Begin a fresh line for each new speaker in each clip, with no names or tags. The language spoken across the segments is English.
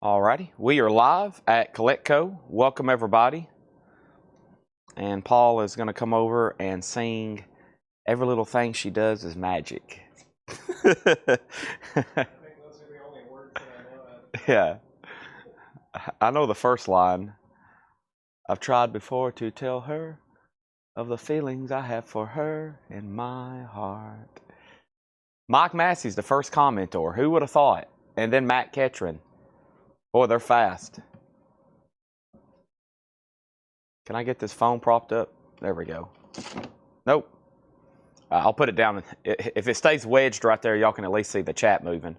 Alrighty, we are live at Coletco. Welcome everybody. And Paul is going to come over and sing "Every Little Thing She Does Is Magic." Yeah, I know the first line. I've tried before to tell her of the feelings I have for her in my heart. Mike Massey's the first commenter. Who would have thought? And then Matt Ketron. Boy, they're fast. Can I get this phone propped up? There we go. Nope. I'll put it down. If it stays wedged right there, y'all can at least see the chat moving.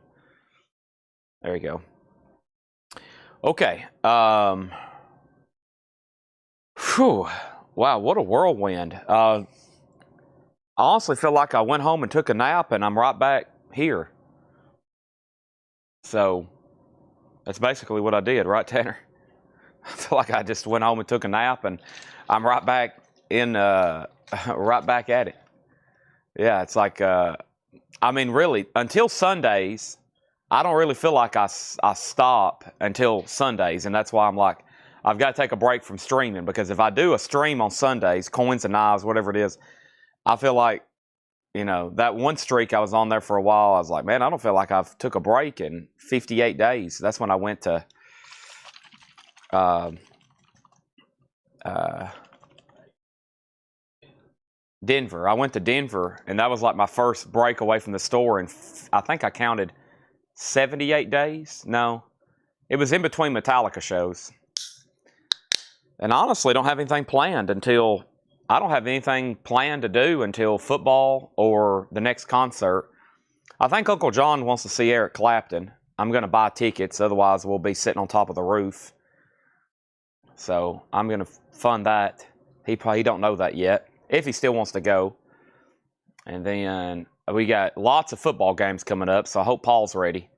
There you go. Okay. Whew. Wow, what a whirlwind. I honestly feel like I went home and took a nap, and I'm right back here. So that's basically what I did, right, Tanner? I feel like I just went home and took a nap, and I'm right back in, right back at it. Yeah, it's like, I mean, really, until Sundays, I don't really feel like I stop until Sundays, and that's why I'm like, I've got to take a break from streaming, because if I do a stream on Sundays, Coins and Knives, whatever it is, I feel like, you know, that one streak I was on there for a while, I was like, man, I don't feel like I've took a break in 58 days. That's when I went to Denver. I went to Denver, and that was like my first break away from the store, and I think I counted 78 days. No, it was in between Metallica shows. And honestly, don't have anything planned until, I don't have anything planned to do until football or the next concert. I think Uncle John wants to see Eric Clapton. I'm going to buy tickets, otherwise we'll be sitting on top of the roof. So I'm going to fund that. He don't know that yet, if he still wants to go. And then we got lots of football games coming up, so I hope Paul's ready.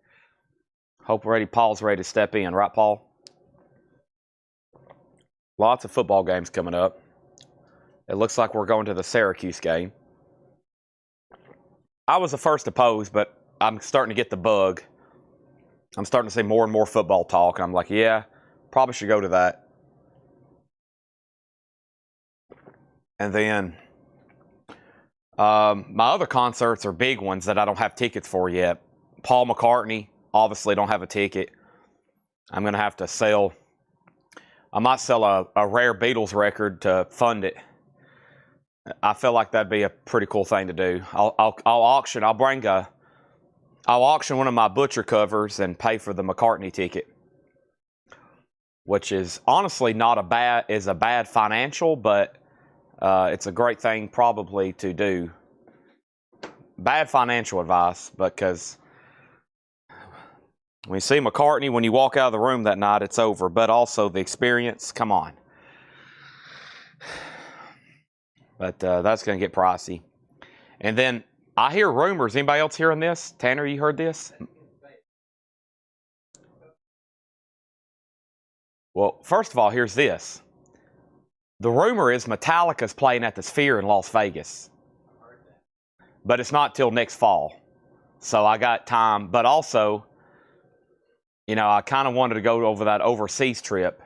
Paul's ready to step in, right, Paul? Lots of football games coming up. It looks like we're going to the Syracuse game. I was the first to pose, but I'm starting to get the bug. I'm starting to see more and more football talk, and I'm like, yeah, probably should go to that. And then my other concerts are big ones that I don't have tickets for yet. Paul McCartney, obviously don't have a ticket. I'm going to have to sell. I might sell a rare Beatles record to fund it. I feel like that'd be a pretty cool thing to do. I'll auction. I'll auction one of my Butcher covers and pay for the McCartney ticket, which is honestly not a bad financial, but it's a great thing probably to do. Bad financial advice, because when you see McCartney, when you walk out of the room that night, it's over. But also the experience, come on. But that's going to get pricey. And then I hear rumors. Anybody else hearing this? Tanner, you heard this? Well, first of all, here's this. The rumor is Metallica's playing at the Sphere in Las Vegas. But it's not till next fall. So I got time. But also, you know, I kind of wanted to go over that overseas trip.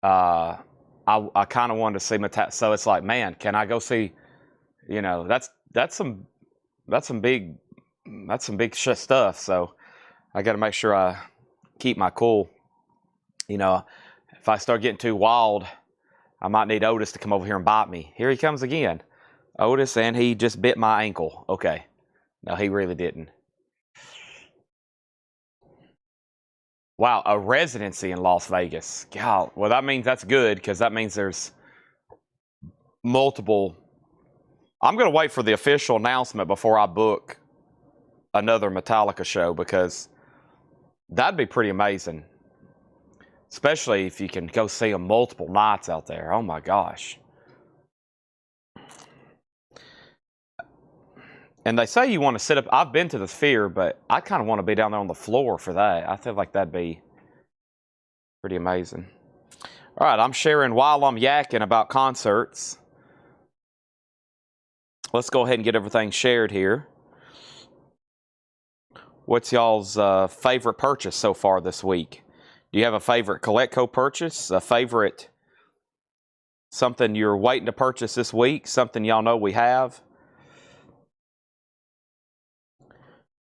I kind of wanted to see Metallica. So it's like, man, can I go see, you know, that's some big stuff. So I got to make sure I keep my cool. You know, if I start getting too wild, I might need Otis to come over here and bite me. Here he comes again. Otis, and he just bit my ankle. Okay. No, he really didn't. Wow, a residency in Las Vegas. God, well, that means that's good, because that means there's multiple. I'm going to wait for the official announcement before I book another Metallica show, because that'd be pretty amazing. Especially if you can go see them multiple nights out there. Oh my gosh. And they say you want to sit up. I've been to the Sphere, but I kind of want to be down there on the floor for that. I feel like that'd be pretty amazing. All right, I'm sharing while I'm yakking about concerts. Let's go ahead and get everything shared here. What's y'all's favorite purchase so far this week? Do you have a favorite Coletco purchase? A favorite something you're waiting to purchase this week? Something y'all know we have?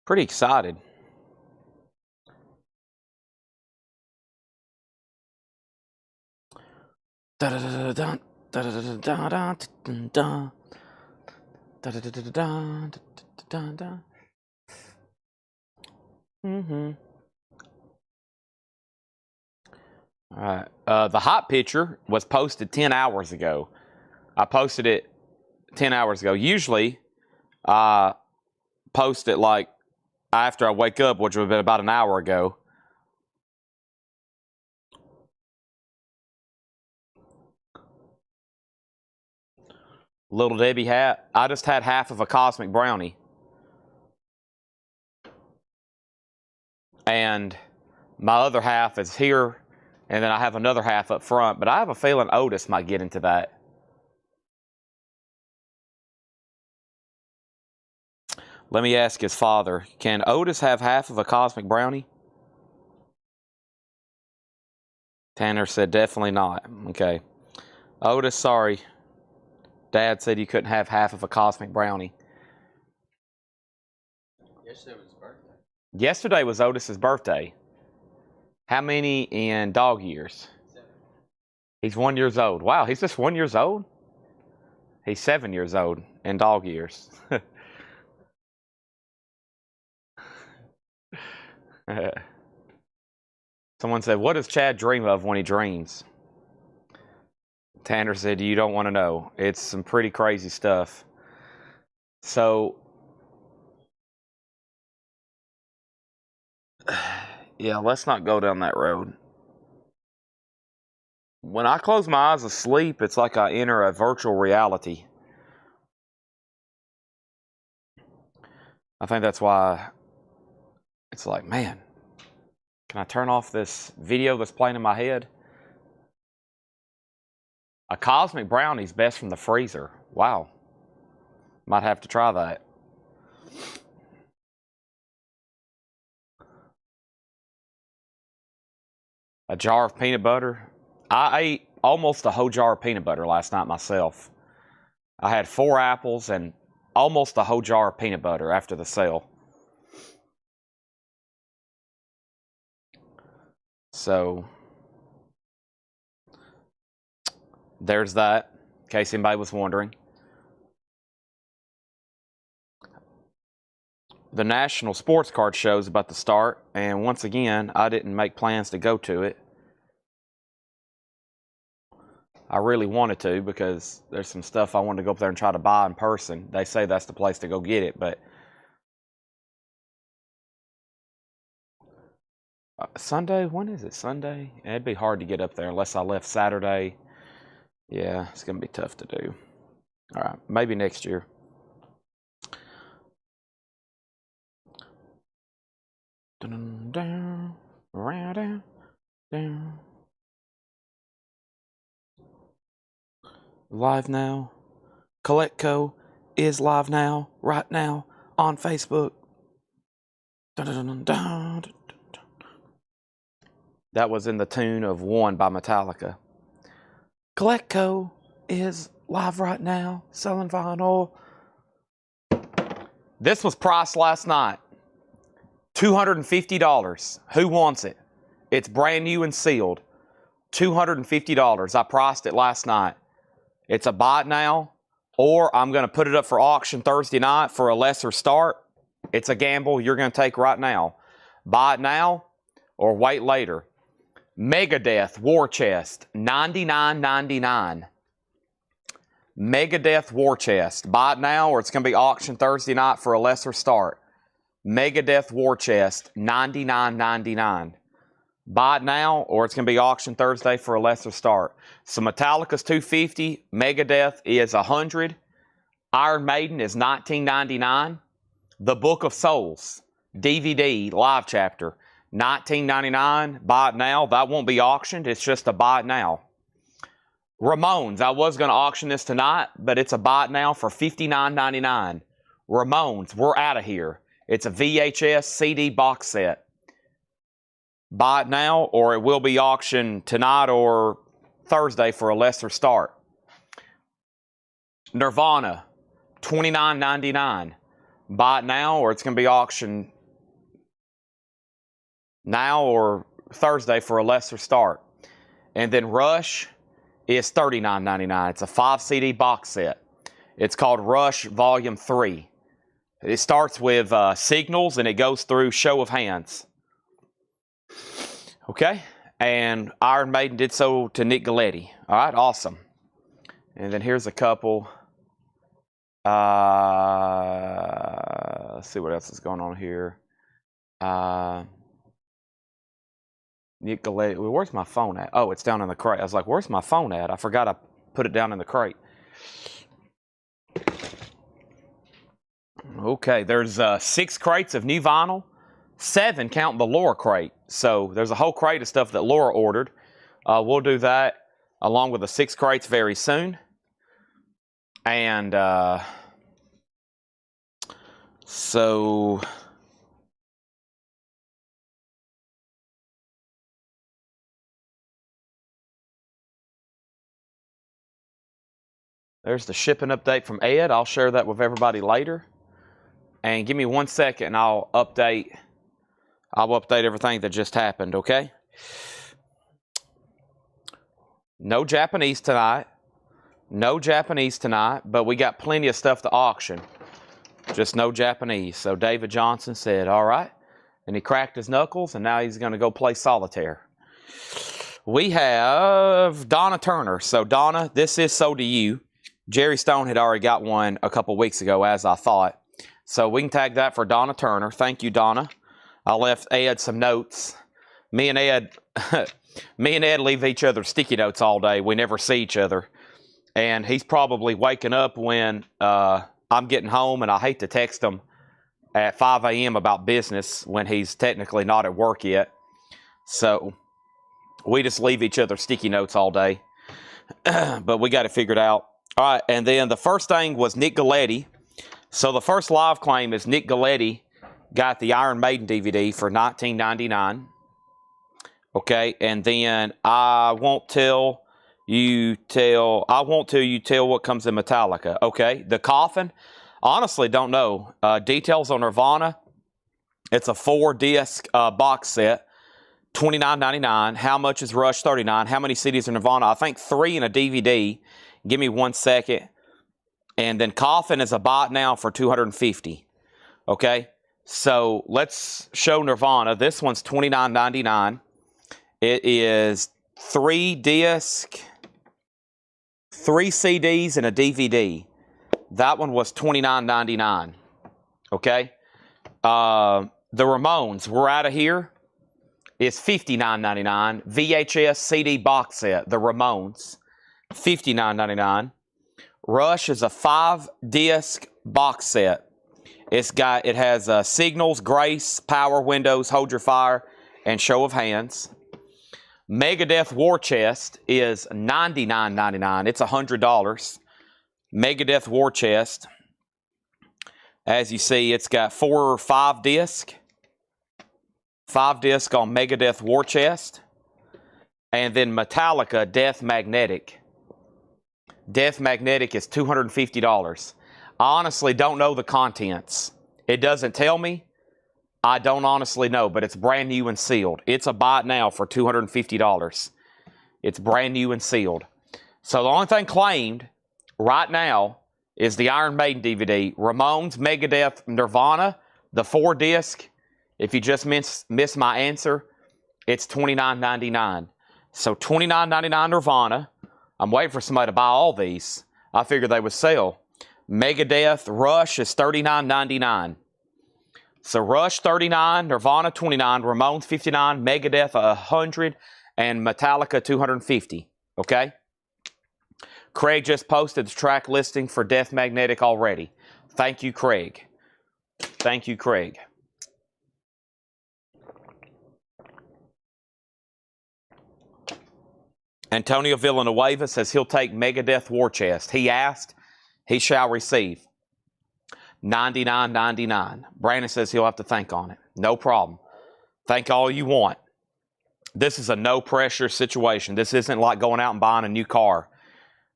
Pretty excited. All right. The hot picture was posted 10 hours ago. I posted it 10 hours ago. Usually, I post it like after I wake up, which would have been about an hour ago. Little Debbie hat. I just had half of a cosmic brownie. And my other half is here, and then I have another half up front. But I have a feeling Otis might get into that. Let me ask his father, can Otis have half of a cosmic brownie? Tanner said definitely not. Okay. Otis, sorry. Dad said you couldn't have half of a cosmic brownie.
Yesterday was his birthday.
Yesterday was Otis's birthday. How many in dog years?
7.
He's 1 year old. Wow, he's just 1 year old? He's 7 years old in dog years. Someone said, what does Chad dream of when he dreams? Tanner said, you don't want to know. It's some pretty crazy stuff. So, yeah, let's not go down that road. When I close my eyes asleep, it's like I enter a virtual reality. I think that's why it's like, man, can I turn off this video that's playing in my head? A cosmic brownie's best from the freezer. Wow. Might have to try that. A jar of peanut butter. I ate almost a whole jar of peanut butter last night myself. I had 4 apples and almost a whole jar of peanut butter after the sale. So, there's that, in case anybody was wondering. The National Sports Card Show is about to start, and once again, I didn't make plans to go to it. I really wanted to because there's some stuff I wanted to go up there and try to buy in person. They say that's the place to go get it, but Sunday? When is it? Sunday? It'd be hard to get up there unless I left Saturday. Yeah, it's going to be tough to do. All right, maybe next year. Down, around, down. Live now. Coletco is live now, right now, on Facebook. That was in the tune of One by Metallica. Coletco is live right now, selling vinyl. This was priced last night. $250. Who wants it? It's brand new and sealed. $250. I priced it last night. It's a buy it now, or I'm going to put it up for auction Thursday night for a lesser start. It's a gamble you're going to take right now. Buy it now or wait later. Megadeth War Chest, $99.99. Megadeth War Chest. Buy it now or it's going to be auctioned Thursday night for a lesser start. Megadeth War Chest, $99.99. Buy it now or it's going to be auctioned Thursday for a lesser start. So Metallica's $250, Megadeth is $100, Iron Maiden is $19.99. The Book of Souls, DVD, live chapter, $19.99. Buy it now. That won't be auctioned. It's just a buy it now. Ramones, I was going to auction this tonight, but it's a buy it now for $59.99. Ramones, we're out of here. It's a VHS CD box set. Buy it now, or it will be auctioned tonight or Thursday for a lesser start. Nirvana, $29.99. Buy it now, or it's going to be auctioned now or Thursday for a lesser start. And then Rush is $39.99. It's a 5 CD box set. It's called Rush Volume 3. It starts with Signals and it goes through Show of Hands. Okay? And Iron Maiden did so to Nick Galetti. All right, awesome. And then here's a couple. Let's see what else is going on here. Nick Galetti. Well, where's my phone at? Oh, it's down in the crate. I was like, where's my phone at? I forgot I put it down in the crate. Okay, there's 6 crates of new vinyl, 7 counting the Laura crate. So there's a whole crate of stuff that Laura ordered. We'll do that along with the 6 crates very soon. And so there's the shipping update from Ed. I'll share that with everybody later. And give me 1 second and I'll update everything that just happened, okay? No Japanese tonight. No Japanese tonight, but we got plenty of stuff to auction. Just no Japanese. So David Johnson said, all right. And he cracked his knuckles, and now he's going to go play solitaire. We have Donna Turner. So Donna, this is So Do You. Jerry Stone had already got one a couple weeks ago, as I thought. So we can tag that for Donna Turner. Thank you, Donna. I left Ed some notes. Me and Ed leave each other sticky notes all day. We never see each other. And he's probably waking up when I'm getting home, and I hate to text him at 5 a.m. about business when he's technically not at work yet. So we just leave each other sticky notes all day. But we got it figured out. All right, and then the first thing was Nick Galetti. So the first live claim is Nick Galetti got the Iron Maiden DVD for $19.99. Okay, and then I won't tell you tell what comes in Metallica. Okay, the Coffin, honestly don't know. Details on Nirvana, it's a 4-disc box set, $29.99. How much is Rush? $39. How many CDs are Nirvana? I think 3 in a DVD. Give me 1 second. And then Coffin is a bot now for $250. Okay, so let's show Nirvana. This one's $29.99. It is 3-disc, 3 CDs, and a DVD. That one was $29.99. Okay, the Ramones, We're Out of Here, is $59.99. VHS CD box set, the Ramones, $59.99. Rush is a 5-disc box set. It has Signals, Grace, Power, Windows, Hold Your Fire, and Show of Hands. Megadeth War Chest is $99.99. It's $100. Megadeth War Chest. As you see, it's got 4 or 5 disc. 5 disc on Megadeth War Chest. And then Metallica Death Magnetic. Death Magnetic is $250. I honestly don't know the contents. It doesn't tell me. I don't honestly know, but it's brand new and sealed. It's a buy it now for $250. It's brand new and sealed. So the only thing claimed right now is the Iron Maiden DVD. Ramones, Megadeth, Nirvana, the 4-disc. If you just missed my answer, it's $29.99. So $29.99 Nirvana. I'm waiting for somebody to buy all these. I figured they would sell. Megadeth Rush is $39.99. So Rush $39, Nirvana $29, Ramones $59, Megadeth $100, and Metallica $250. Okay? Craig just posted the track listing for Death Magnetic already. Thank you, Craig. Thank you, Craig. Antonio Villanueva says he'll take Megadeth War Chest. He asked, he shall receive. $99.99. Brandon says he'll have to think on it. No problem. Think all you want. This is a no pressure situation. This isn't like going out and buying a new car.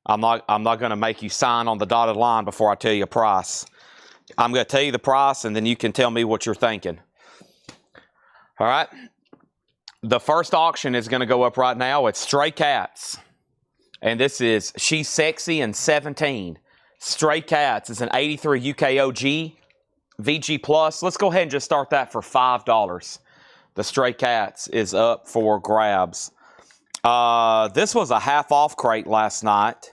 I'm not going to make you sign on the dotted line before I tell you a price. I'm going to tell you the price, and then you can tell me what you're thinking. All right. The first auction is going to go up right now. It's Stray Cats. And this is She's Sexy and 17. Stray Cats is an 83 UKOG VG Plus. Let's go ahead and just start that for $5. The Stray Cats is up for grabs. This was a half off crate last night.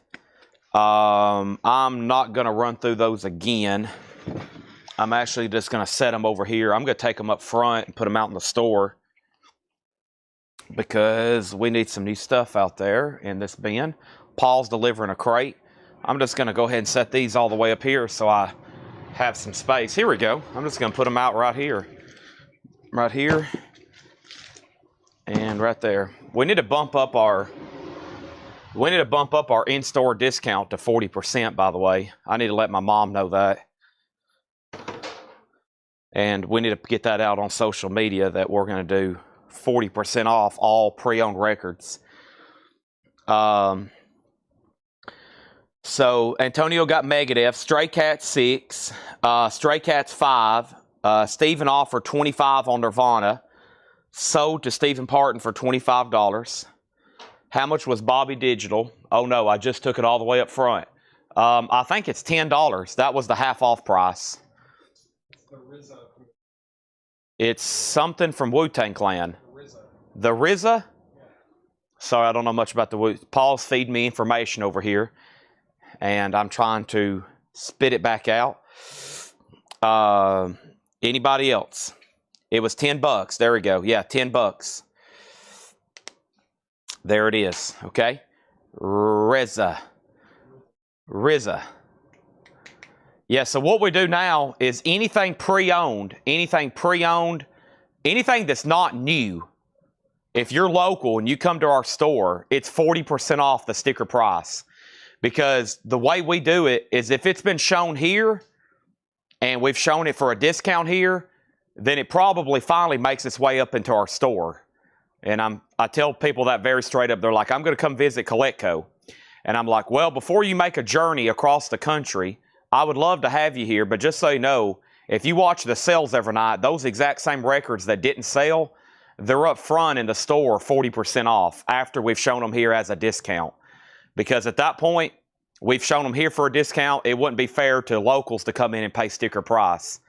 I'm not going to run through those again. I'm actually just going to set them over here. I'm going to take them up front and put them out in the store because we need some new stuff out there in this bin. Paul's delivering a crate. I'm just going to go ahead and set these all the way up here so I have some space. Here we go. I'm just going to put them out right here. Right here. And right there. We need to bump up our in-store discount to 40%, by the way. I need to let my mom know that. And we need to get that out on social media that we're going to do 40% off all pre-owned records. So Antonio got Megadeth, Stray Cats 6, Stray Cats 5, Stephen offered 25 on Nirvana, sold to Stephen Parton for $25. How much was Bobby Digital? Oh no, I just took it all the way up front. I think it's $10. That was the half off price. It's something from Wu-Tang Clan. The RZA? Yeah. Sorry, I don't know much about the Wu. Paul's feeding me information over here, and I'm trying to spit it back out. Anybody else? It was $10. There we go. Yeah, $10. There it is. Okay. RZA. Yeah, so what we do now is anything pre-owned, anything that's not new, if you're local and you come to our store, it's 40% off the sticker price. Because the way we do it is if it's been shown here and we've shown it for a discount here, then it probably finally makes its way up into our store. And I tell people that very straight up. They're like, I'm going to come visit Coletco. And I'm like, well, before you make a journey across the country, I would love to have you here, but just so you know, if you watch the sales every night, those exact same records that didn't sell, they're up front in the store 40% off after we've shown them here as a discount. Because at that point, we've shown them here for a discount. It wouldn't be fair to locals to come in and pay sticker price.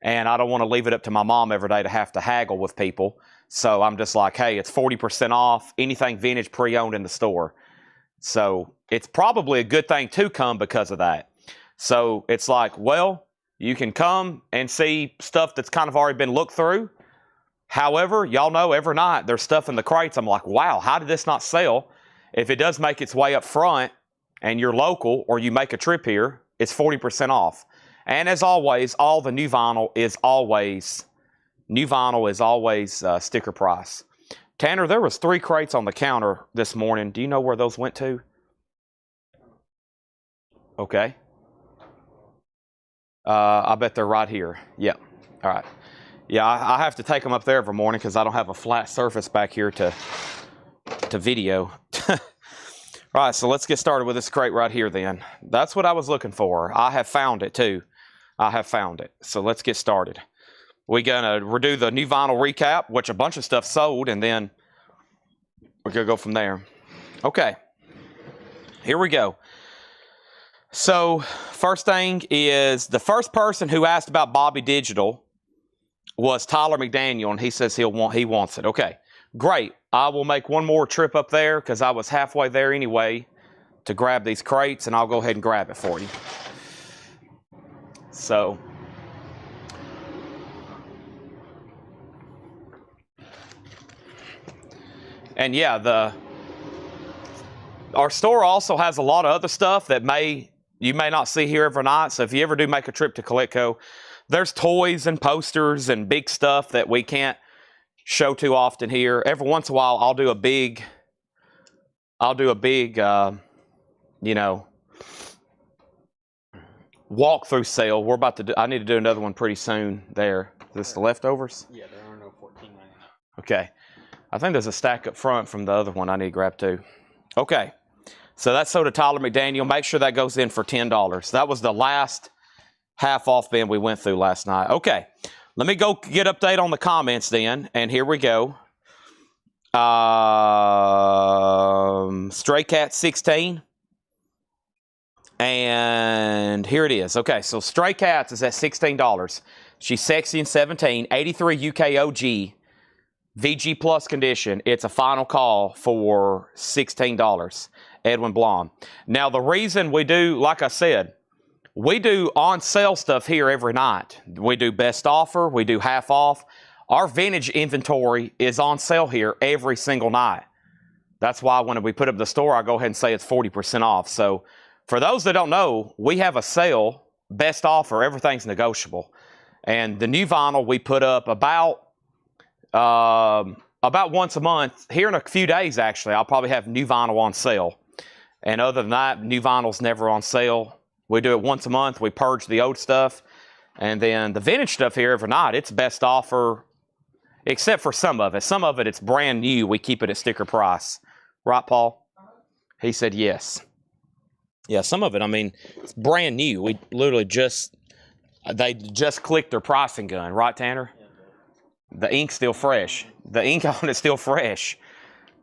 And I don't want to leave it up to my mom every day to have to haggle with people. So I'm just like, hey, it's 40% off, anything vintage pre-owned in the store. So it's probably a good thing to come because of that. So it's like, well, you can come and see stuff that's kind of already been looked through. However, y'all know every night there's stuff in the crates. I'm like, wow, how did this not sell? If it does make its way up front and you're local or you make a trip here, it's 40% off. And as always, all the new vinyl is always sticker price. Tanner, there was 3 crates on the counter this morning. Do you know where those went to? Okay. I bet they're right here. Yeah. All right. Yeah, I have to take them up there every morning because I don't have a flat surface back here to video. All right, so let's get started with this crate right here then. That's what I was looking for. I have found it too. I have found it. So let's get started. We're going to redo the new vinyl recap, which a bunch of stuff sold, and then we're going to go from there. Okay. Here we go. So first thing is the first person who asked about Bobby Digital was Tyler McDaniel, and he says he wants it. Okay, great. I will make one more trip up there because I was halfway there anyway to grab these crates, and I'll go ahead and grab it for you. So and yeah, our store also has a lot of other stuff that you may not see here every night. So if you ever do make a trip to Coletco, there's toys and posters and big stuff that we can't show too often here. Every once in a while, I'll do a big, walkthrough sale. We're about to do, I need to do another one pretty soon there. Is this the leftovers?
Yeah, there are no $14.99.
Okay. I think there's a stack up front from the other one I need to grab too. Okay. So that's soda Tyler McDaniel. Make sure that goes in for $10. That was the last half off bin we went through last night. Okay. Let me go get update on the comments then. And here we go. Stray Cat 16. And here it is. Okay, so Stray Cats is at $16. She's sexy and 17. 83 UK OG. VG Plus condition. It's a final call for $16. Edwin Blom. Now, the reason we do, like I said, we do on sale stuff here every night. We do best offer. We do half off. Our vintage inventory is on sale here every single night. That's why when we put up the store, I go ahead and say it's 40% off. So for those that don't know, we have a sale, best offer, everything's negotiable. And the new vinyl we put up about once a month. Here in a few days, actually, I'll probably have new vinyl on sale. And other than that, new vinyl's never on sale. We do it once a month. We purge the old stuff. And then the vintage stuff here every night, it's best offer, except for some of it. Some of it, it's brand new. We keep it at sticker price. Right, Paul? He said yes. Yeah, some of it, I mean, it's brand new. We literally they just clicked their pricing gun. Right, Tanner? The ink's still fresh. The ink on it's still fresh.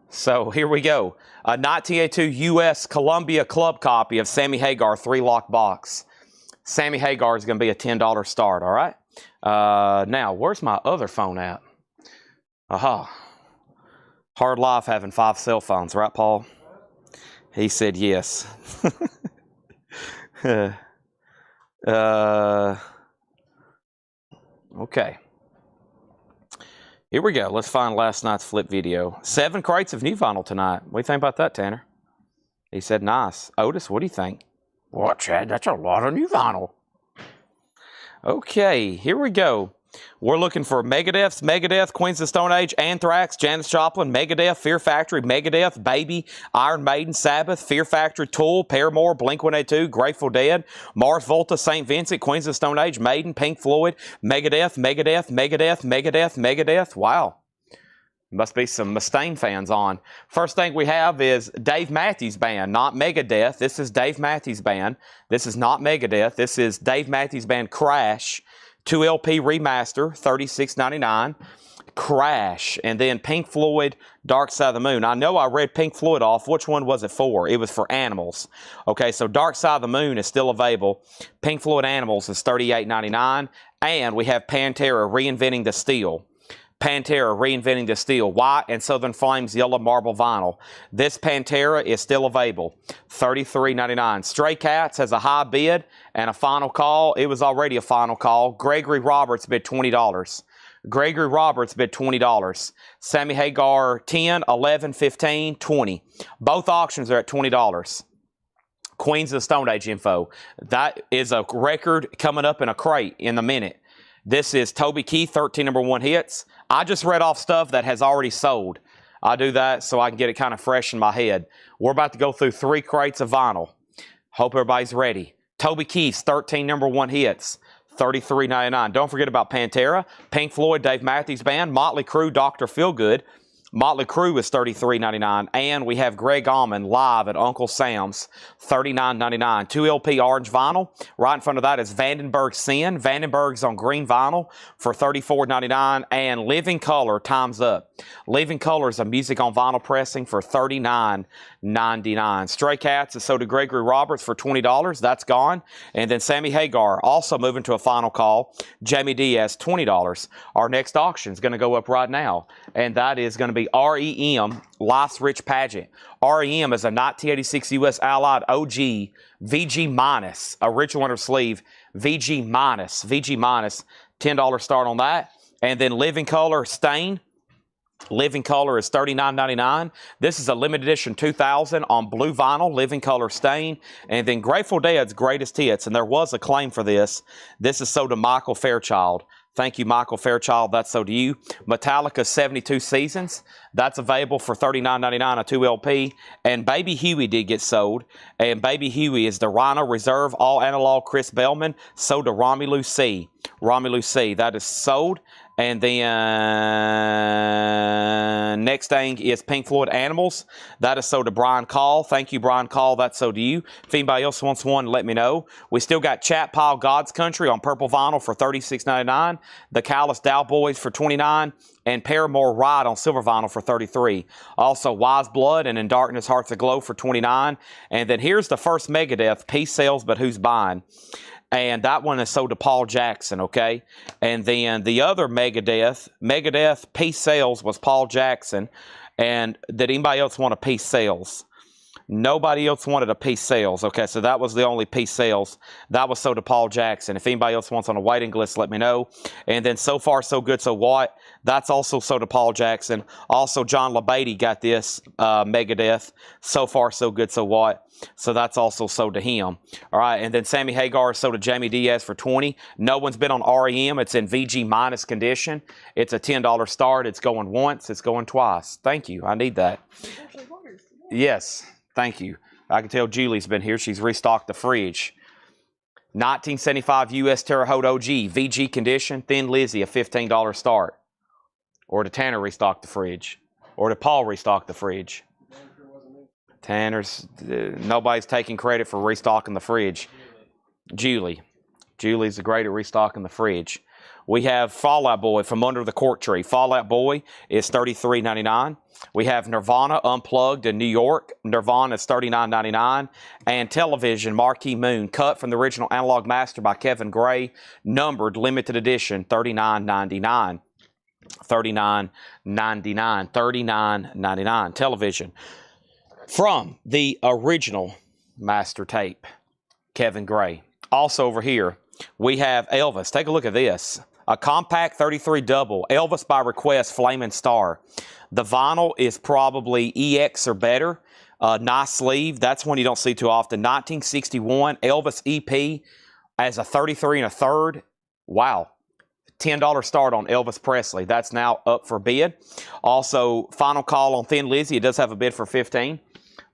So here we go. A 1982 U.S. Columbia Club copy of Sammy Hagar 3-lock box. Sammy Hagar is going to be a $10 start, all right? Now, where's my other phone at? Aha. Hard life having 5 cell phones, right, Paul? He said yes. Okay. Here we go. Let's find last night's flip video. 7 crates of new vinyl tonight. What do you think about that, Tanner? He said nice. Otis, what do you think? Well, Chad, that's a lot of new vinyl. Okay, here we go. We're looking for Megadeth, Queens of the Stone Age, Anthrax, Janis Joplin, Megadeth, Fear Factory, Megadeth, Baby, Iron Maiden, Sabbath, Fear Factory, Tool, Paramore, Blink-182, Grateful Dead, Mars Volta, St. Vincent, Queens of the Stone Age, Maiden, Pink Floyd, Megadeth. Wow. Must be some Mustaine fans on. First thing we have is Dave Matthews Band, not Megadeth. This is Dave Matthews Band. This is not Megadeth. This is Dave Matthews Band Crash. 2 LP remaster, $36.99. Crash. And then Pink Floyd, Dark Side of the Moon. I know I read Pink Floyd off. Which one was it for? It was for Animals. Okay, so Dark Side of the Moon is still available. Pink Floyd Animals is $38.99. And we have Pantera Reinventing the Steel. Pantera Reinventing the Steel, white and Southern Flames yellow marble vinyl. This Pantera is still available, $33.99. Stray Cats has a high bid and a final call. It was already a final call. Gregory Roberts bid $20. Gregory Roberts bid $20. Sammy Hagar 10, 11, 15, 20. Both auctions are at $20. Queens of the Stone Age info. That is a record coming up in a crate in a minute. This is Toby Keith, 13 #1 hits. I just read off stuff that has already sold. I do that so I can get it kind of fresh in my head. We're about to go through 3 crates of vinyl. Hope everybody's ready. Toby Keith's 13 #1 hits, $33.99. Don't forget about Pantera, Pink Floyd, Dave Matthews Band, Motley Crue, Dr. Feelgood. Motley Crue is $33.99. And we have Greg Allman live at Uncle Sam's, $39.99. 2 LP orange vinyl. Right in front of that is Vandenberg Sin. Vandenberg's on green vinyl for $34.99. And Living Color, Time's Up. Living Color is a music on vinyl pressing for $39.99. Stray Cats is sold to Gregory Roberts for $20. That's gone. And then Sammy Hagar also moving to a final call. Jamie Diaz, $20. Our next auction is going to go up right now. And that is going to be REM, Life's Rich Pageant. REM is a 1986 U.S. Allied OG VG minus, original under sleeve VG minus, $10 start on that. And then Living Color Stain. Living Color is $39.99. This is a limited edition 2000 on blue vinyl, Living Color Stain. And then Grateful Dead's Greatest Hits, and there was a claim for this. This is sold to Michael Fairchild, Thank you, Michael Fairchild. That's so to you. Metallica 72 Seasons. That's available for $39.99, a 2LP. And Baby Huey did get sold. And Baby Huey is the Rhino Reserve All Analog Chris Bellman. Sold to Romelu C. Romelu C. That is sold. And then next thing is Pink Floyd Animals. That is sold to Brian Call. Thank you, Brian Call. That's sold to you. If anybody else wants one, let me know. We still got Chat Pile God's Country on purple vinyl for $36.99. The Callous Dow Boys for $29. And Paramore Ride on silver vinyl for $33. Also, Wise Blood and In Darkness Hearts Aglow for $29. And then here's the first Megadeth, Peace Sells, But Who's Buying? And that one is sold to Paul Jackson, okay? And then the other Megadeth Peace Sales was Paul Jackson. And did anybody else want a Peace Sales? Nobody else wanted a Peace Sales. Okay, so that was the only Peace Sales. That was sold to Paul Jackson. If anybody else wants on a waiting list, let me know. And then So Far, So Good, So What? That's also sold to Paul Jackson. Also, John LaBeatty got this Megadeth. So Far, So Good, So What? So that's also sold to him. All right, and then Sammy Hagar is sold to Jamie Diaz for $20. No one's been on REM. It's in VG minus condition. It's a $10 start. It's going once. It's going twice. Thank you. I need that. Yes, thank you. I can tell Julie's been here. She's restocked the fridge. 1975 U.S. Terre Haute OG, VG condition, Thin Lizzy, a $15 start. Or did Tanner restock the fridge? Or did Paul restock the fridge? Tanner's, nobody's taking credit for restocking the fridge. Julie's the great at restocking the fridge. We have Fall Out Boy from Under the Cork Tree. Fall Out Boy is $33.99. We have Nirvana Unplugged in New York. Nirvana is $39.99. And Television Marquee Moon, cut from the original Analog Master by Kevin Gray, numbered limited edition, $39.99. $39.99. Television from the original master tape, Kevin Gray. Also over here, we have Elvis. Take a look at this. A compact 33 double, Elvis by request, Flaming Star. The vinyl is probably EX or better. Nice sleeve. That's one you don't see too often. 1961 Elvis EP as a 33 and a third. Wow. $10 start on Elvis Presley. That's now up for bid. Also, final call on Thin Lizzy. It does have a bid for $15.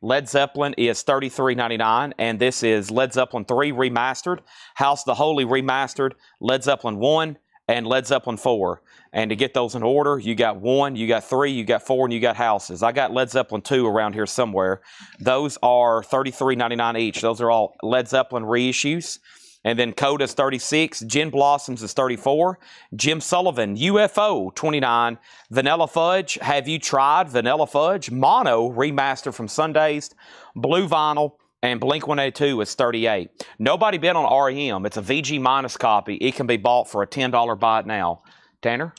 Led Zeppelin is $33.99, and this is Led Zeppelin 3 remastered, House of the Holy remastered, Led Zeppelin 1, and Led Zeppelin 4. And to get those in order, you got 1, you got 3, you got 4, and you got Houses. I got Led Zeppelin 2 around here somewhere. Those are $33.99 each. Those are all Led Zeppelin reissues. And then Coda's 36, Gin Blossoms is 34, Jim Sullivan, UFO 29, Vanilla Fudge, Have You Tried Vanilla Fudge? Mono remastered from Sundazed, Blue Vinyl, and Blink-182 is 38. Nobody bid on REM. It's a VG minus copy. It can be bought for a $10 buy it now. Tanner?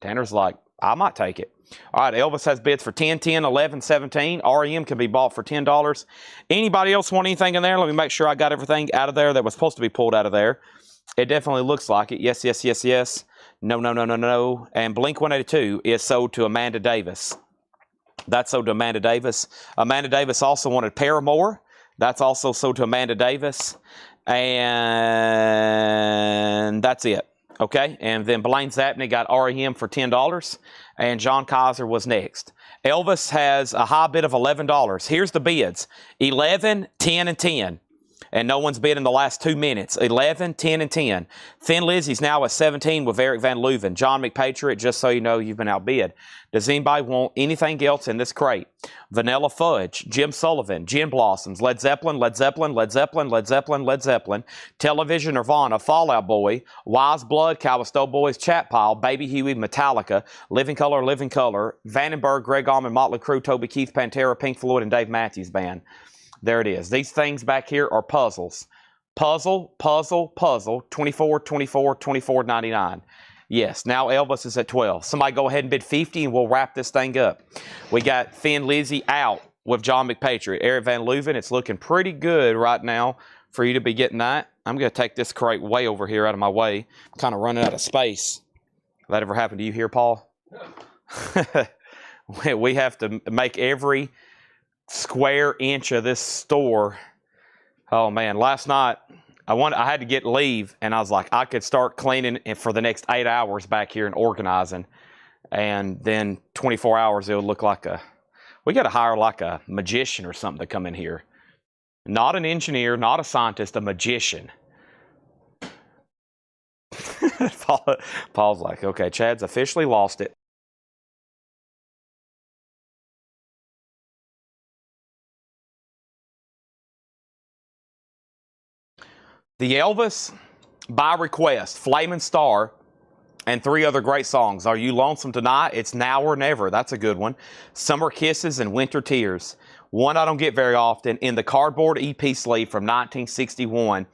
Tanner's like, I might take it. All right, Elvis has bids for 10, 10, 11, 17. REM can be bought for $10. Anybody else want anything in there? Let me make sure I got everything out of there that was supposed to be pulled out of there. It definitely looks like it. Yes, yes, yes, yes. No, no, no, no, no. And Blink-182 is sold to Amanda Davis. That's sold to Amanda Davis. Amanda Davis also wanted Paramore. That's also sold to Amanda Davis. And that's it. Okay, and then Blaine Zapney got REM for $10, and John Kaiser was next. Elvis has a high bid of $11. Here's the bids: 11, 10, and 10. And no one's bid in the last 2 minutes. 11, 10, and 10. Thin Lizzy's now at 17 with Eric Van Leuven. John McPatriot, just so you know, you've been outbid. Does anybody want anything else in this crate? Vanilla Fudge, Jim Sullivan, Gin Blossoms, Led Zeppelin, Led Zeppelin, Led Zeppelin, Led Zeppelin, Led Zeppelin, Television, Nirvana, Fall Out Boy, Wise Blood, Callisto Boys, Chat Pile, Baby Huey, Metallica, Living Color, Vandenberg, Greg Allman, Motley Crue, Toby Keith, Pantera, Pink Floyd, and Dave Matthews Band. There it is. These things back here are puzzles. Puzzle, puzzle, puzzle, 24, 24, 24.99. Yes, now Elvis is at 12. Somebody go ahead and bid 50 and we'll wrap this thing up. We got Thin Lizzy out with John McPatriot. Eric Van Leuven, it's looking pretty good right now for you to be getting that. I'm going to take this crate way over here out of my way. I'm kind of running out of space. That ever happened to you here, Paul? We have to make every square inch of this store. Oh man, last night I had to get leave, and I was like, I could start cleaning for the next 8 hours back here and organizing, and then 24 hours it would look like we got to hire like a magician or something to come in here. Not an engineer, not a scientist, a magician. Paul's like, okay, Chad's officially lost it. The Elvis, by request, Flamin' Star, and 3 other great songs. Are You Lonesome Tonight? It's Now or Never. That's a good one. Summer Kisses and Winter Tears. One I don't get very often. In the cardboard EP sleeve from 1961.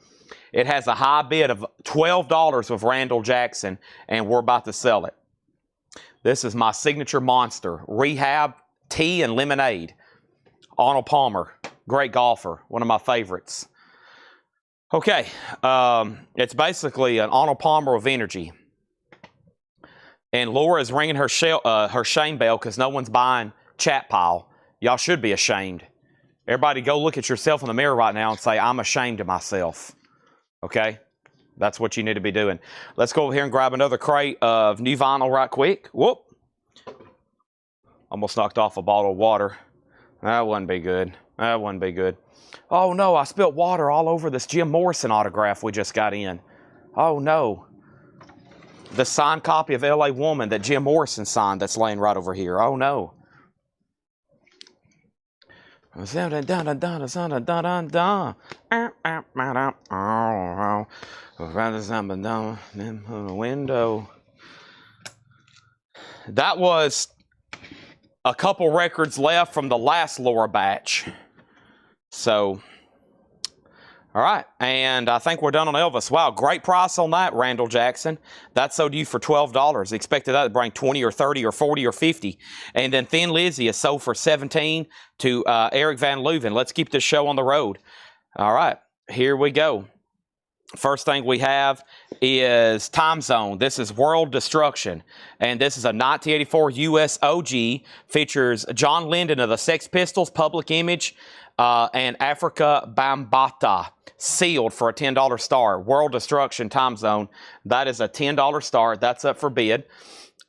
It has a high bid of $12 with Randall Jackson, and we're about to sell it. This is my signature monster. Rehab, Tea, and Lemonade. Arnold Palmer, great golfer, one of my favorites. Okay, it's basically an Arnold Palmer of energy. And Laura is ringing her shame bell because no one's buying Chat Pile. Y'all should be ashamed. Everybody go look at yourself in the mirror right now and say, I'm ashamed of myself. Okay? That's what you need to be doing. Let's go over here and grab another crate of new vinyl right quick. Whoop. Almost knocked off a bottle of water. That wouldn't be good. That wouldn't be good. Oh no, I spilled water all over this Jim Morrison autograph we just got in. Oh no. The signed copy of L.A. Woman that Jim Morrison signed that's laying right over here. Oh no. Window. That was a couple records left from the last Laura batch. So, all right, and I think we're done on Elvis. Wow, great price on that, Randall Jackson. That sold you for $12. Expected that to bring 20 or 30 or 40 or 50. And then Thin Lizzy is sold for 17 to Eric Van Leuven. Let's keep this show on the road. All right, here we go. First thing we have is Time Zone. This is World Destruction. And this is a 1984 US OG. Features John Lennon of the Sex Pistols, Public Image, and Africa Bambaataa. Sealed for a $10 star. World Destruction Time Zone. That is a $10 star. That's up for bid.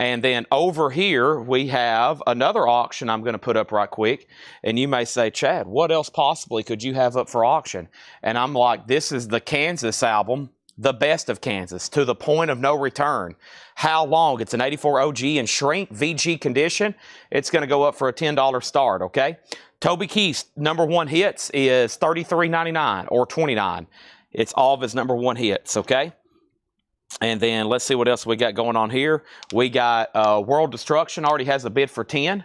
And then over here, we have another auction I'm going to put up right quick. And you may say, Chad, what else possibly could you have up for auction? And I'm like, this is the Kansas album, The Best of Kansas, To the Point of No Return. How long? It's an 84 OG in shrink, VG condition. It's going to go up for a $10 start, okay? Toby Keith's #1 hits is $33.99 or $29. It's all of his #1 hits, okay? And then let's see what else we got going on here. We got World Destruction already has a bid for 10.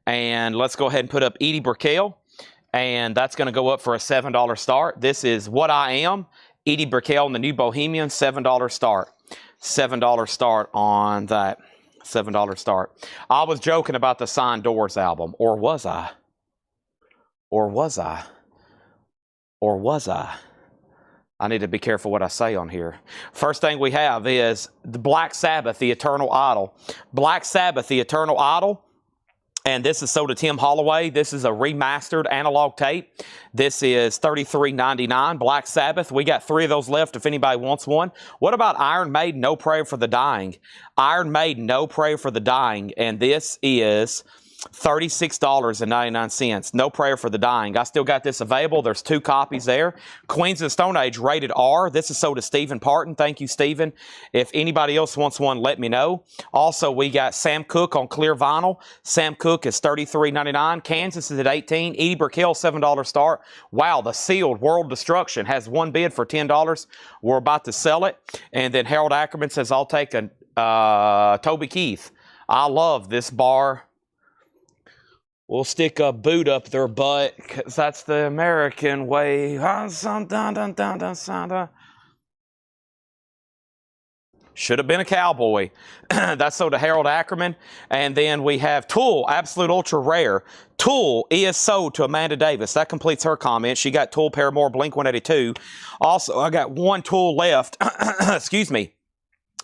And let's go ahead and put up Edie Brickell. And that's going to go up for a $7 start. This is What I Am. Edie Brickell and the New Bohemian, $7 start. $7 start on that. $7 start. I was joking about the Signed Doors album. Or was I? Or was I? Or was I? I need to be careful what I say on here. First thing we have is the Black Sabbath, The Eternal Idol. Black Sabbath, The Eternal Idol. And this is sold to Tim Holloway. This is a remastered analog tape. This is $33.99. Black Sabbath. We got 3 of those left if anybody wants one. What about Iron Maiden, No Prayer for the Dying? Iron Maiden, No Prayer for the Dying. And this is $36.99. No Prayer for the Dying. I still got this available. There's 2 copies there. Queens of the Stone Age, rated R. This is sold to Stephen Parton. Thank you, Stephen. If anybody else wants one, let me know. Also, we got Sam Cooke on clear vinyl. Sam Cooke is $33.99. Kansas is at $18. Edie Brickell, $7 start. Wow, the sealed World Destruction has 1 bid for $10. We're about to sell it. And then Harold Ackerman says, I'll take a Toby Keith. I love this bar. We'll stick a boot up their butt, because that's the American way. Should have been a cowboy. That's sold to Harold Ackerman. And then we have Tool, Absolute Ultra Rare. Tool is sold to Amanda Davis. That completes her comment. She got Tool, Paramore, Blink-182. Also, I got 1 Tool left. Excuse me.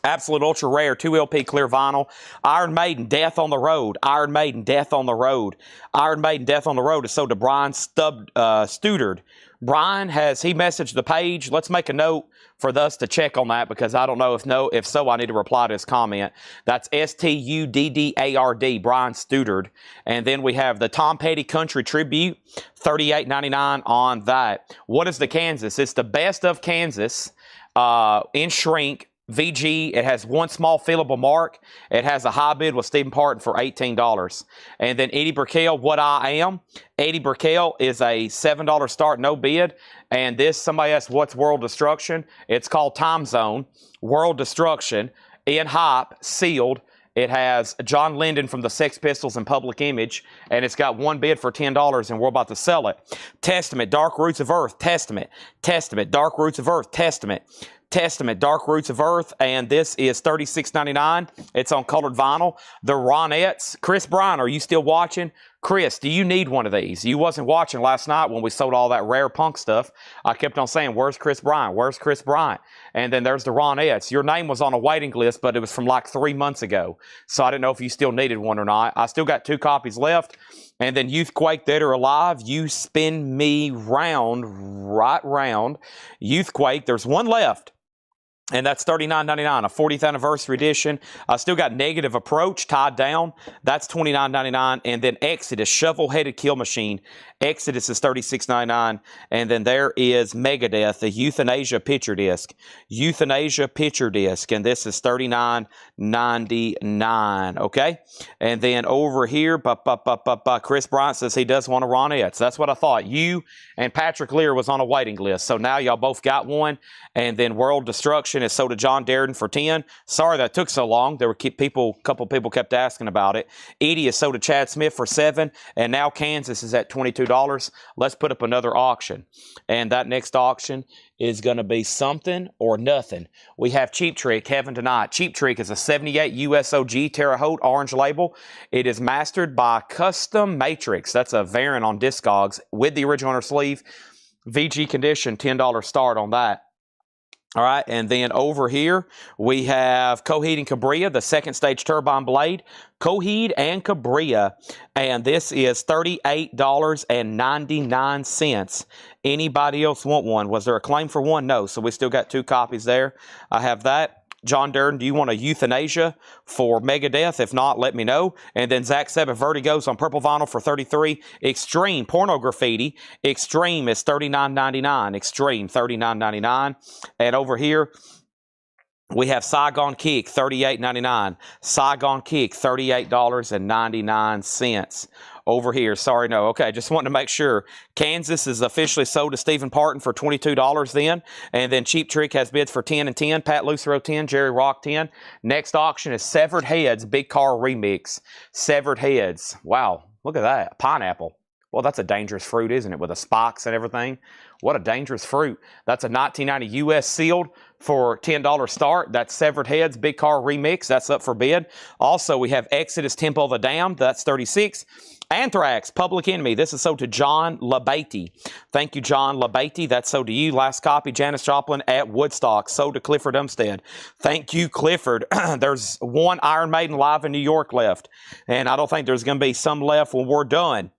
Absolute Ultra Rare, 2 LP clear vinyl. Iron Maiden, Death on the Road. Iron Maiden, Death on the Road. Iron Maiden, Death on the Road is sold to Brian Studard. Brian, he messaged the page? Let's make a note for us to check on that, because I don't know if so, I need to reply to his comment. That's Studdard, Brian Studard. And then we have the Tom Petty Country Tribute, $38.99 on that. What is the Kansas? It's the Best of Kansas in shrink. VG, it has one small fillable mark. It has a high bid with Stephen Parton for $18. And then Eddie Brickell, What I Am. Eddie Brickell is a $7 start, no bid. And this, somebody asked, what's World Destruction? It's called Time Zone. World Destruction, in hype, sealed. It has John Lennon from the Sex Pistols and Public Image, and it's got one bid for $10, and we're about to sell it. Testament, Dark Roots of Earth, Testament. Testament, Dark Roots of Earth, Testament. Testament, Dark Roots of Earth, and this is $36.99. It's on colored vinyl. The Ronettes. Chris Bryan, are you still watching? Chris, do you need one of these? You wasn't watching last night when we sold all that rare punk stuff. I kept on saying, where's Chris Bryan? Where's Chris Bryan? And then there's the Ronettes. Your name was on a waiting list, but it was from like 3 months ago. So I didn't know if you still needed one or not. I still got 2 copies left. And then Youthquake, Dead or Alive, You Spin Me Round, Right Round. Youthquake, there's one left. And that's $39.99, a 40th anniversary edition. I still got Negative Approach, Tied Down. That's $29.99. And then Exodus, Shovel-Headed Kill Machine. Exodus is $36.99. And then there is Megadeth, the Euthanasia Picture Disc. Euthanasia Picture Disc. And this is $39.99. Okay? And then over here, Chris Bryant says he does want a Ronettes. That's what I thought. You and Patrick Lear was on a waiting list. So now y'all both got one. And then World Destruction is sold to John Darden for $10. Sorry that took so long. There were a couple people kept asking about it. Edie is sold to Chad Smith for $7. And now Kansas is at $22. Let's put up another auction. And that next auction is going to be something or nothing. We have Cheap Trick, Heaven Tonight. Cheap Trick is a 78 USOG Terre Haute orange label. It is mastered by Custom Matrix. That's a variant on Discogs with the original inner sleeve. VG condition, $10 start on that. All right, and then over here, we have Coheed and Cabria, the second stage turbine blade. Coheed and Cabria, and this is $38.99. Anybody else want one? Was there a claim for one? No, so we still got 2 copies there. I have that. John Durden, do you want a Euthanasia for Megadeth? If not, let me know. And then Zach Seven Vertigo's on purple vinyl for $33. Extreme Porno Graffiti. Extreme is $39.99. Extreme, $39.99. And over here, we have Saigon Kick, $38.99. Saigon Kick, $38.99. Over here, sorry, no. Okay, just wanted to make sure. Kansas is officially sold to Stephen Parton for $22 then. And then Cheap Trick has bids for $10 and $10. Pat Lucero, $10. Jerry Rock, $10. Next auction is Severed Heads, Big Car Remix. Severed Heads. Wow, look at that. Pineapple. Well, that's a dangerous fruit, isn't it? With the spikes and everything. What a dangerous fruit. That's a 1990 US sealed for $10 start. That's Severed Heads, Big Car Remix. That's up for bid. Also, we have Exodus, Temple of the Damned. That's $36. Anthrax, Public Enemy. This is sold to John LaBatey. Thank you, John LaBatey. That's sold to you. Last copy, Janis Joplin at Woodstock. Sold to Clifford Umstead. Thank you, Clifford. There's one Iron Maiden live in New York left. And I don't think there's going to be some left when we're done.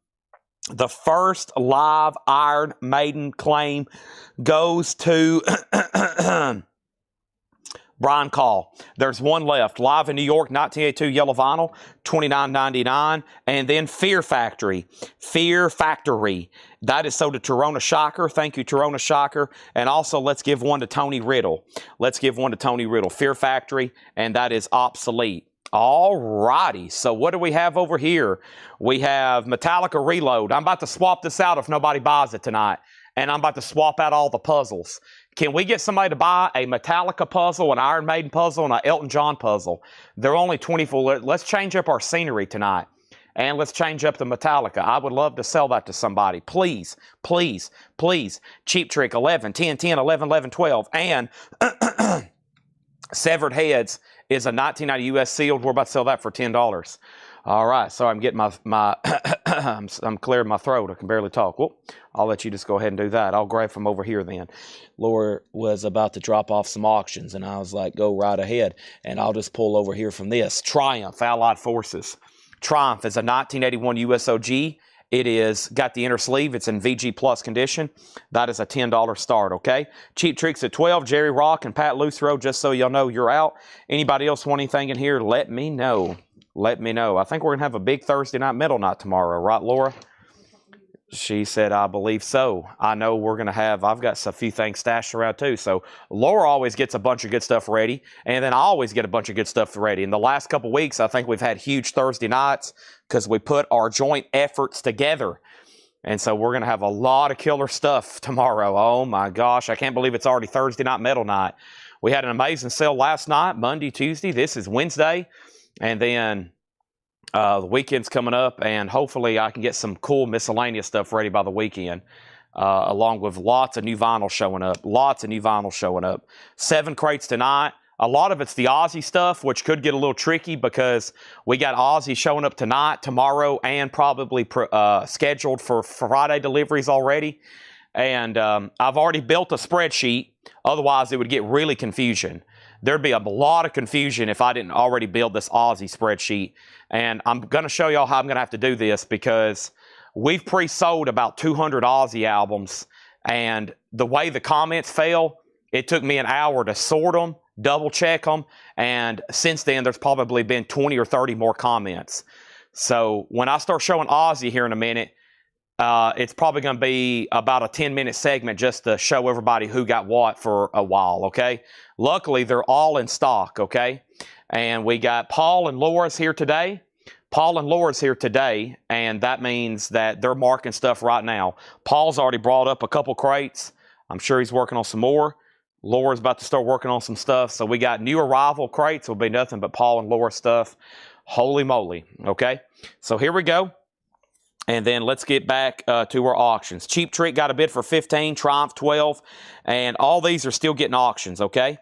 The first live Iron Maiden claim goes to Brian Call. There's one left. Live in New York, 1982 yellow vinyl, $29.99. And then Fear Factory. Fear Factory. That is sold to Torona Shocker. Thank you, Torona Shocker. And also, let's give one to Tony Riddle. Let's give one to Tony Riddle. Fear Factory, and that is obsolete. All righty. So what do we have over here? We have Metallica Reload. I'm about to swap this out if nobody buys it tonight. And I'm about to swap out all the puzzles. Can we get somebody to buy a Metallica puzzle, an Iron Maiden puzzle, and an Elton John puzzle? They're only $24. Let's change up our scenery tonight. And let's change up the Metallica. I would love to sell that to somebody. Please, please, please. Cheap Trick, 11, 10, 10, 11, 11, 12. And Severed Heads is a 1990 US sealed. We're about to sell that for $10. All right, so I'm getting I'm clearing my throat. I can barely talk. Well, I'll let you just go ahead and do that. I'll grab from over here then. Laura was about to drop off some auctions, and I was like, go right ahead. And I'll just pull over here from this. Triumph, Allied Forces. Triumph is a 1981 USOG. It is got the inner sleeve. It's in VG Plus condition. That is a $10 start, okay? Cheap Tricks at 12. Jerry Rock and Pat Lucero, just so y'all know you're out. Anybody else want anything in here, let me know. Let me know. I think we're going to have a big Thursday night metal night tomorrow, right, Laura? She said, I believe so. I know we're going to have, I've got a few things stashed around too. So Laura always gets a bunch of good stuff ready, and then I always get a bunch of good stuff ready. In the last couple weeks, I think we've had huge Thursday nights because we put our joint efforts together. And so we're going to have a lot of killer stuff tomorrow. Oh my gosh, I can't believe it's already Thursday night metal night. We had an amazing sale last night, Monday, Tuesday. This is Wednesday. And then the weekend's coming up, and hopefully I can get some cool miscellaneous stuff ready by the weekend, along with lots of new vinyl showing up. Lots of new vinyl showing up. 7 crates tonight. A lot of it's the Ozzy stuff, which could get a little tricky because we got Ozzy showing up tonight, tomorrow, and probably scheduled for Friday deliveries already. And I've already built a spreadsheet. Otherwise, it would get really confusion. There'd be a lot of confusion if I didn't already build this Ozzy spreadsheet. And I'm going to show y'all how I'm going to have to do this because we've pre-sold about 200 Ozzy albums. And the way the comments fell, it took me an hour to sort them, double check them. And since then, there's probably been 20 or 30 more comments. So when I start showing Ozzy here in a minute, it's probably going to be about a 10-minute segment just to show everybody who got what for a while, okay? Luckily, they're all in stock, okay? And we got Paul and Laura's here today. Paul and Laura's here today, and that means that they're marking stuff right now. Paul's already brought up a couple crates. I'm sure he's working on some more. Laura's about to start working on some stuff. So we got new arrival crates. Will be nothing but Paul and Laura stuff. Holy moly, okay? So here we go. And then let's get back to our auctions. Cheap Trick got a bid for 15, Triumph 12, and all these are still getting auctions, okay?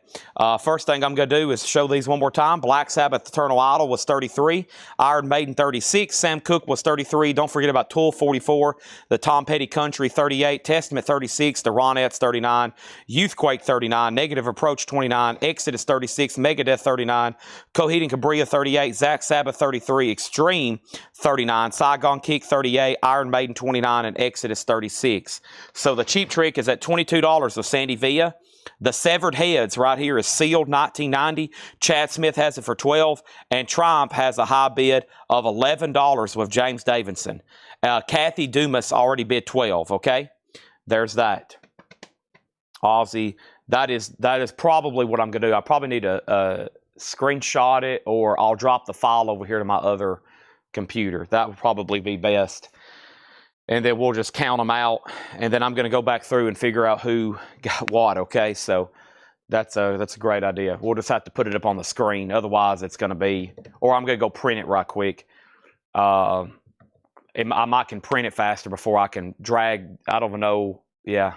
First thing I'm going to do is show these one more time. Black Sabbath Eternal Idol was 33, Iron Maiden 36, Sam Cooke was 33, don't forget about Tool 44, the Tom Petty Country 38, Testament 36, the Ronettes 39, Youthquake 39, Negative Approach 29, Exodus 36, Megadeth 39, Coheed and Cambria 38, Zack Sabbath 33, Extreme 39, Saigon Kick 38, Iron Maiden 29, and Exodus 36. So the Cheap Trick is at $22 with Sandy Villa. The Severed Heads right here is sealed 1990. Chad Smith has it for 12, and Triumph has a high bid of $11 with James Davidson. Kathy Dumas already bid 12. Okay, there's that. Ozzy, that is probably what I'm gonna do. I probably need to screenshot it, or I'll drop the file over here to my other computer. That would probably be best. And then we'll just count them out, and then I'm going to go back through and figure out who got what, okay? So that's a great idea. We'll just have to put it up on the screen. Otherwise, it's going to be, or I'm going to go print it right quick. I might can print it faster before I can drag. I don't know. Yeah,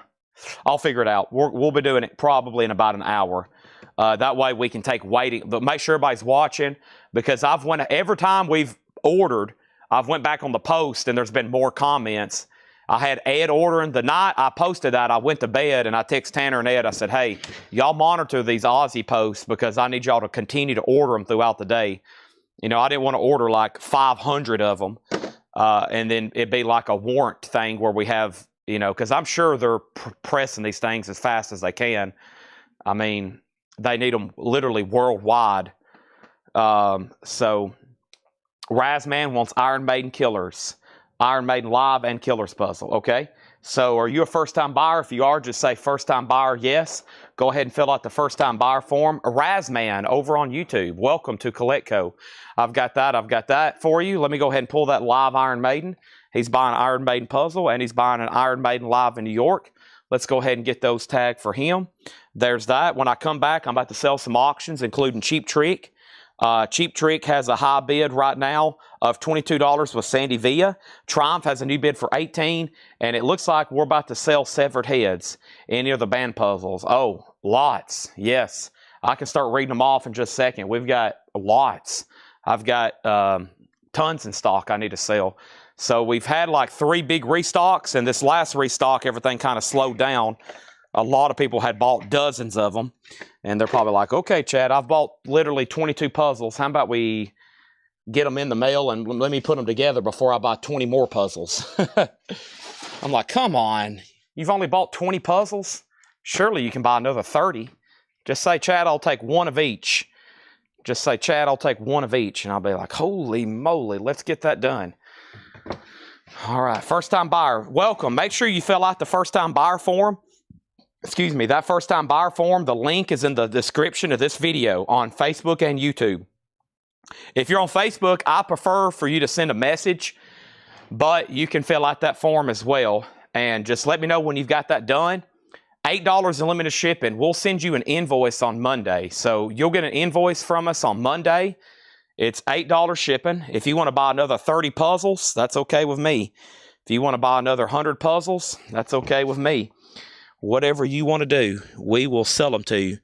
I'll figure it out. We'll be doing it probably in about an hour. That way we can take waiting, but make sure everybody's watching, because every time we've ordered, I've went back on the post and there's been more comments. I had Ed ordering the night I posted that. I went to bed and I texted Tanner and Ed. I said, hey, y'all monitor these Ozzy posts because I need y'all to continue to order them throughout the day. You know, I didn't want to order like 500 of them and then it'd be like a warrant thing where we have, you know, because I'm sure they're pressing these things as fast as they can. I mean, they need them literally worldwide. So Razman wants Iron Maiden Killers, Iron Maiden Live and Killers Puzzle, okay? So are you a first-time buyer? If you are, just say first-time buyer, yes. Go ahead and fill out the first-time buyer form. Razman over on YouTube, welcome to Collectco. I've got that for you. Let me go ahead and pull that Live Iron Maiden. He's buying an Iron Maiden Puzzle, and he's buying an Iron Maiden Live in New York. Let's go ahead and get those tagged for him. There's that. When I come back, I'm about to sell some auctions, including Cheap Trick. Cheap Trick has a high bid right now of $22 with Sandy Villa. Triumph has a new bid for $18, and it looks like we're about to sell Severed Heads. Any of the band puzzles? Oh, lots. Yes, I can start reading them off in just a second. We've got lots. I've got tons in stock I need to sell. So we've had like 3 big restocks, and this last restock, everything kind of slowed down. A lot of people had bought dozens of them, and they're probably like, okay, Chad, I've bought literally 22 puzzles. How about we get them in the mail and let me put them together before I buy 20 more puzzles? I'm like, come on. You've only bought 20 puzzles? Surely you can buy another 30. Just say, Chad, I'll take one of each. Just say, Chad, I'll take one of each. And I'll be like, holy moly, let's get that done. All right, first-time buyer, welcome. Make sure you fill out the first-time buyer form. Excuse me, that first-time buyer form, the link is in the description of this video on Facebook and YouTube. If you're on Facebook, I prefer for you to send a message, but you can fill out that form as well. And just let me know when you've got that done. $8 in limited shipping. We'll send you an invoice on Monday. So you'll get an invoice from us on Monday. It's $8 shipping. If you want to buy another 30 puzzles, that's okay with me. If you want to buy another 100 puzzles, that's okay with me. Whatever you want to do, we will sell them to you.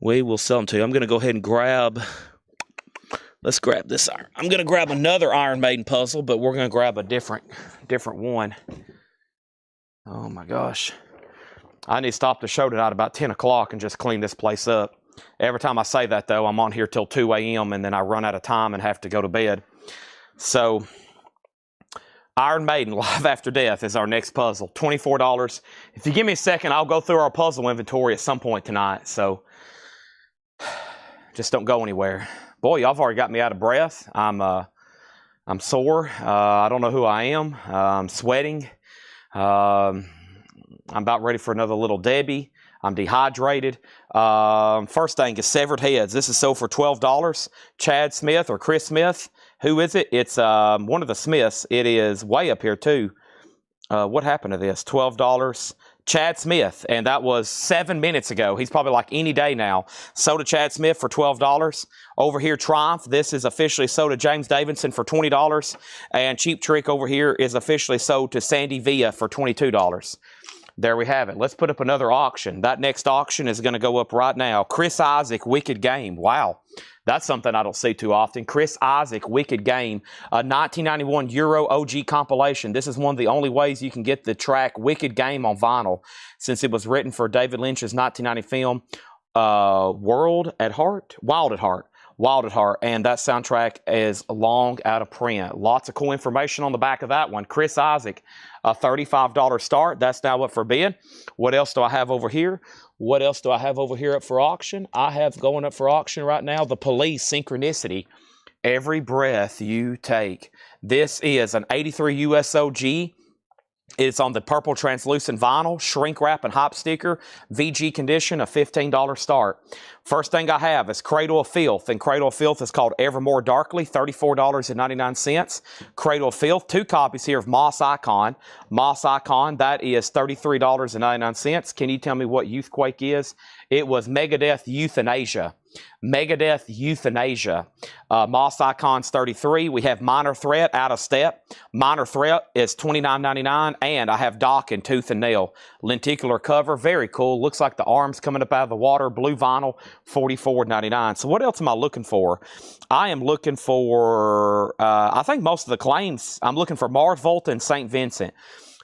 We will sell them to you. I'm going to go ahead and grab, let's grab this iron. I'm going to grab another Iron Maiden puzzle, but we're going to grab a different one. Oh my gosh. I need to stop the show tonight about 10 o'clock and just clean this place up. Every time I say that, though, I'm on here till 2 a.m. and then I run out of time and have to go to bed. So, Iron Maiden, Live After Death is our next puzzle. $24. If you give me a second, I'll go through our puzzle inventory at some point tonight. So, just don't go anywhere. Boy, y'all have already got me out of breath. I'm sore. I don't know who I am. I'm sweating. I'm about ready for another Little Debbie. I'm dehydrated. First thing is severed heads. This is sold for $12. Chad Smith or Chris Smith. Who is it? It's one of the Smiths. It is way up here too. What happened to this? $12. Chad Smith, and that was 7 minutes ago. He's probably like any day now. Sold to Chad Smith for $12. Over here, Triumph. This is officially sold to James Davidson for $20. And Cheap Trick over here is officially sold to Sandy Villa for $22. There we have it. Let's put up another auction. That next auction is going to go up right now. Chris Isaac, Wicked Game. Wow. That's something I don't see too often. Chris Isaac, Wicked Game. A 1991 Euro OG compilation. This is one of the only ways you can get the track Wicked Game on vinyl, since it was written for David Lynch's 1990 film Wild at Heart. And that soundtrack is long out of print. Lots of cool information on the back of that one. Chris Isaac, a $35 start. That's now up for bid. What else do I have over here? What else do I have over here up for auction? I have going up for auction right now, The Police, Synchronicity. Every Breath You Take. This is an 83 USOG. It's on the purple translucent vinyl, shrink wrap and hop sticker, VG condition, a $15 start. First thing I have is Cradle of Filth, and Cradle of Filth is called Evermore Darkly, $34.99. Cradle of Filth, 2 copies here of Moss Icon. Moss Icon, that is $33.99. Can you tell me what Youthquake is? It was Megadeth Euthanasia. Megadeth Euthanasia. Moss Icon's $33. We have Minor Threat, Out of Step. Minor Threat is $29.99. And I have Doc and Tooth and Nail. Lenticular cover, very cool. Looks like the arms coming up out of the water. Blue vinyl, $44.99. So what else am I looking for? I am looking for, I think most of the claims, I'm looking for Mars Volta and St. Vincent.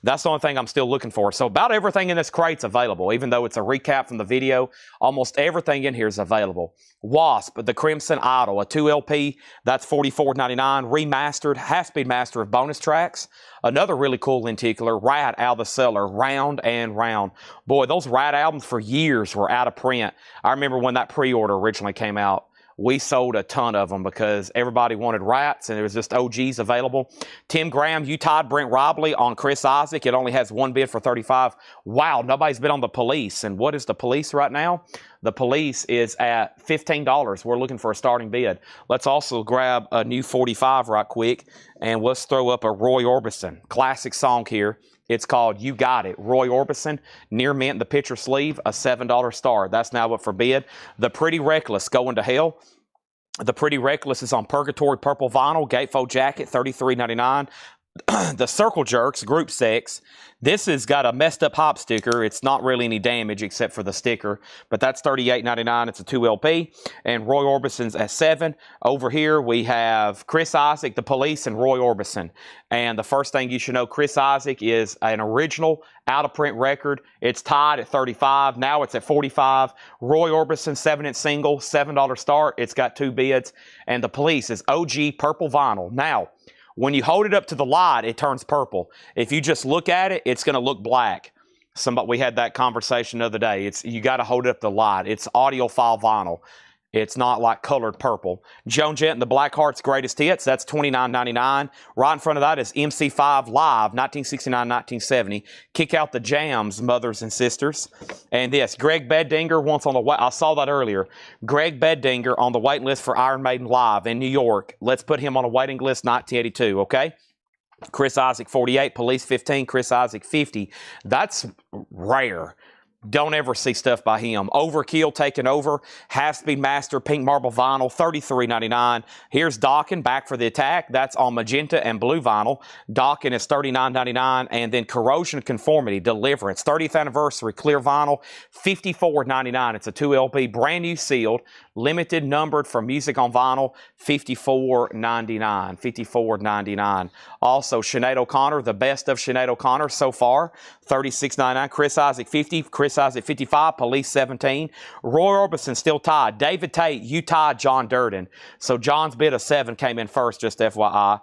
That's the only thing I'm still looking for. So about everything in this crate's available. Even though it's a recap from the video, almost everything in here is available. Wasp, The Crimson Idol, a 2 LP, that's $44.99. Remastered, half-speed master of bonus tracks. Another really cool lenticular, Rat out of the cellar, Round and Round. Boy, those Rat albums for years were out of print. I remember when that pre-order originally came out. We sold a ton of them because everybody wanted Rats and there was just OGs available. Tim Graham, you tied Brent Robley on Chris Isaac. It only has one bid for $35. Wow, nobody's bid on The Police. And what is The Police right now? The Police is at $15. We're looking for a starting bid. Let's also grab a new 45 right quick and let's throw up a Roy Orbison. Classic song here. It's called You Got It. Roy Orbison, near mint in the picture sleeve, a $7 star. That's now up for bid. The Pretty Reckless, Going to Hell. The Pretty Reckless is on Purgatory Purple Vinyl, Gatefold Jacket, $33.99. the Circle Jerks Group 6. This has got a messed up hop sticker. It's not really any damage except for the sticker, but that's $38.99. It's a 2 LP. And Roy Orbison's at 7. Over here we have Chris Isaak, The Police, and Roy Orbison. And the first thing you should know, Chris Isaak is an original out-of-print record. It's tied at 35. Now it's at 45. Roy Orbison, 7-inch single, $7 start. It's got 2 bids. And The Police is OG purple vinyl. Now, when you hold it up to the light, it turns purple. If you just look at it, it's going to look black. We had that conversation the other day. You got to hold it up to the light. It's audiophile vinyl. It's not like colored purple. Joan Jett and the Blackhearts Greatest Hits, that's $29.99. Right in front of that is MC5 Live, 1969-1970. Kick Out the Jams, Mothers and Sisters. And yes, Greg Beddinger once on the I saw that earlier. Greg Beddinger on the waiting list for Iron Maiden Live in New York. Let's put him on a waiting list, 1982, okay? Chris Isaak, 48. Police, 15. Chris Isaak, 50. That's rare. Don't ever see stuff by him. Overkill, Taking Over, Half-Speed Master, Pink Marble Vinyl, $33.99. Here's Dokken, Back for the Attack. That's on magenta and blue vinyl. Dokken is $39.99. And then Corrosion Conformity, Deliverance, 30th Anniversary, clear vinyl, $54.99. It's a 2 LP, brand new sealed, limited numbered for Music on Vinyl, $54.99. $54.99. Also, Sinead O'Connor, the best of Sinead O'Connor so far, $36.99. Chris Isaak, 50. Chris Isaak, 55. Police, 17. Roy Orbison still tied. David Tate, you tied John Durden. So John's bid of 7 came in first, just FYI.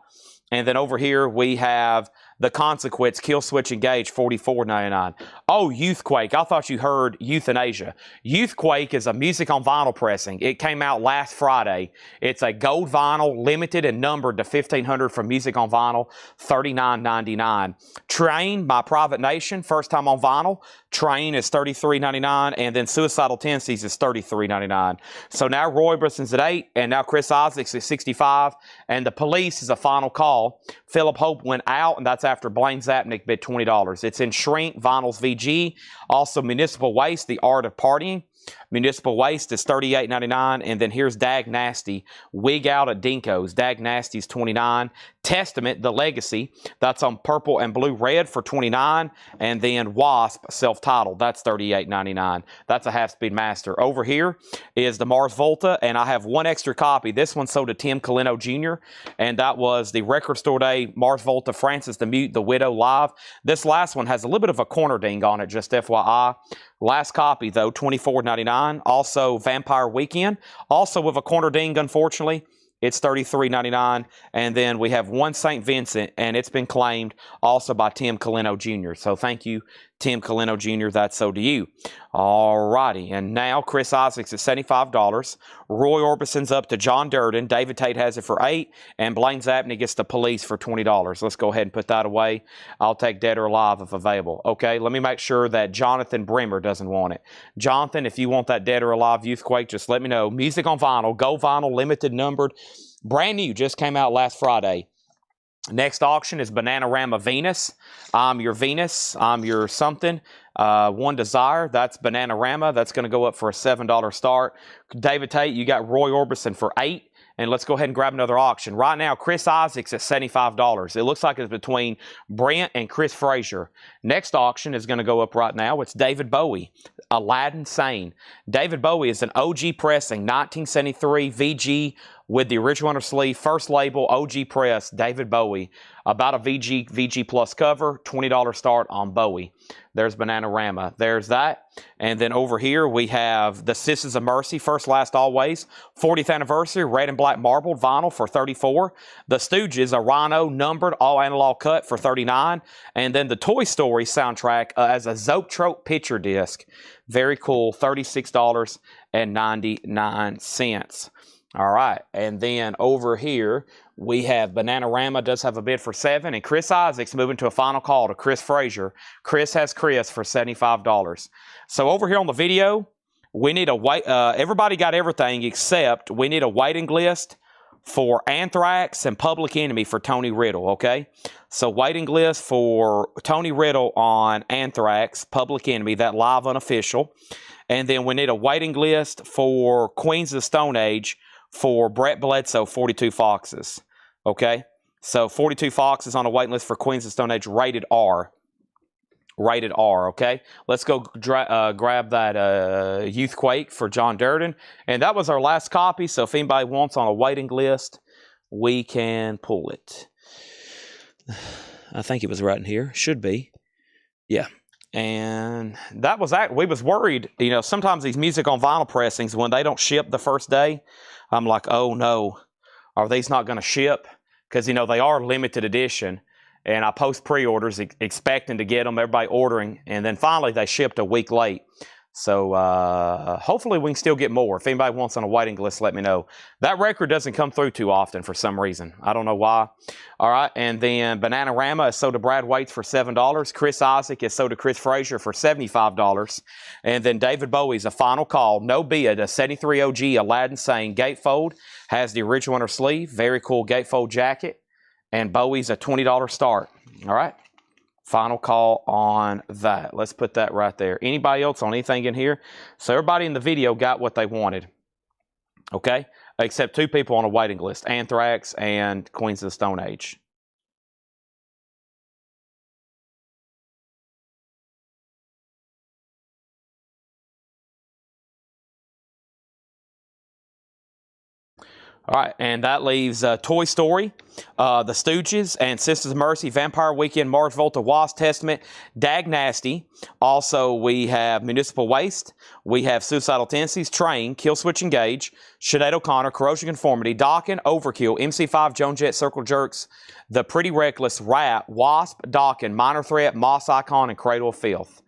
And then over here we have The Consequence, Kill Switch Engage, $44.99. Oh, Youthquake. I thought you heard Euthanasia. Youthquake is a Music on Vinyl pressing. It came out last Friday. It's a gold vinyl, limited and numbered to 1,500 from Music on Vinyl, $39.99. Train by Private Nation, first time on vinyl. Train is $33.99, and then Suicidal Tendencies is $33.99. So now Roy Orbison's at 8, and now Chris Isaak's at 65, and The Police is a final call. Philip Hope went out, and that's after Blaine Zapnick bid $20. It's in Shrink, Vinyls VG. Also, Municipal Waste, The Art of Partying. Municipal Waste is $38.99, and then here's Dag Nasty, Wig Out at Dinko's. Dag Nasty's $29. Testament, The Legacy, that's on purple and blue red for $29, and then Wasp, self-titled, that's $38.99. That's a half-speed master. Over here is the Mars Volta, and I have one extra copy. This one sold to Tim Colino Jr., and that was the Record Store Day Mars Volta Francis the Mute, The Widow Live. This last one has a little bit of a corner ding on it, just FYI. Last copy, though, $24.99. Also, Vampire Weekend, also with a corner ding, unfortunately. It's $33.99. And then we have one St. Vincent, and it's been claimed also by Tim Colino Jr. So thank you, Tim Colino Jr. That's so to you. All righty. And now Chris Isaak's at $75. Roy Orbison's up to John Durden. David Tate has it for $8. And Blaine Zapnick gets The Police for $20. Let's go ahead and put that away. I'll take Dead or Alive if available. Okay, let me make sure that Jonathan Bremer doesn't want it. Jonathan, if you want that Dead or Alive Youthquake, just let me know. Music on Vinyl, Go Vinyl, limited numbered. Brand new, just came out last Friday. Next auction is Bananarama Venus. I'm your Venus. I'm your something. One Desire. That's Bananarama. That's going to go up for a $7 start. David Tate, you got Roy Orbison for $8. And let's go ahead and grab another auction. Right now, Chris Isaak's at $75. It looks like it's between Brent and Chris Frazier. Next auction is going to go up right now. It's David Bowie, Aladdin Sane. David Bowie is an OG pressing, 1973 VG with the original under sleeve, first label, OG press, David Bowie. About a VG Plus cover, $20 start on Bowie. There's Bananarama. There's that. And then over here we have the Sisters of Mercy, First, Last, Always, 40th anniversary, red and black marbled vinyl for $34. The Stooges, a Rhino numbered, all analog cut for $39. And then the Toy Story soundtrack as a Zoetrope picture disc. Very cool, $36.99. All right, and then over here, we have Bananarama does have a bid for $7, and Chris Isaak's moving to a final call to Chris Frazier. Chris has Chris for $75. So over here on the video, we need a wait. Everybody got everything except we need a waiting list for Anthrax and Public Enemy for Tony Riddle, okay? So waiting list for Tony Riddle on Anthrax, Public Enemy, that live unofficial. And then we need a waiting list for Queens of the Stone Age for Brett Bledsoe, 42 Foxes. Okay? So 42 Foxes on a waiting list for Queens of the Stone Age, rated R. Rated R, okay? Let's go grab that Youthquake for John Durden. And that was our last copy, so if anybody wants on a waiting list, we can pull it. I think it was right in here. Should be. Yeah. And that was that. We was worried, you know, sometimes these music on vinyl pressings, when they don't ship the first day, I'm like, oh no, are these not going to ship? Because, you know, they are limited edition. And I post pre-orders expecting to get them, everybody ordering. And then finally they shipped a week late. So hopefully we can still get more. If anybody wants on a waiting list, let me know. That record doesn't come through too often for some reason. I don't know why. All right, and then Bananarama is sold to Brad Waits for $7. Chris Isaac is sold to Chris Frazier for $75. And then David Bowie's A Final Call, no bid, a 73 OG Aladdin Sane gatefold. Has the original inner sleeve, very cool gatefold jacket. And Bowie's a $20 start. All right. Final call on that. Let's put that right there. Anybody else on anything in here? So everybody in the video got what they wanted. Okay? Except 2 people on a waiting list. Anthrax and Queens of the Stone Age. All right, and that leaves Toy Story, The Stooges, and Sisters of Mercy, Vampire Weekend, Mars Volta, Wasp, Testament, Dag Nasty. Also, we have Municipal Waste. We have Suicidal Tendencies, Train, Killswitch Engage, Sinead O'Connor, Corrosion Conformity, Dokken, Overkill, MC5, Joan Jett, Circle Jerks, The Pretty Reckless, Rat, Wasp, Dokken, Minor Threat, Moss Icon, and Cradle of Filth.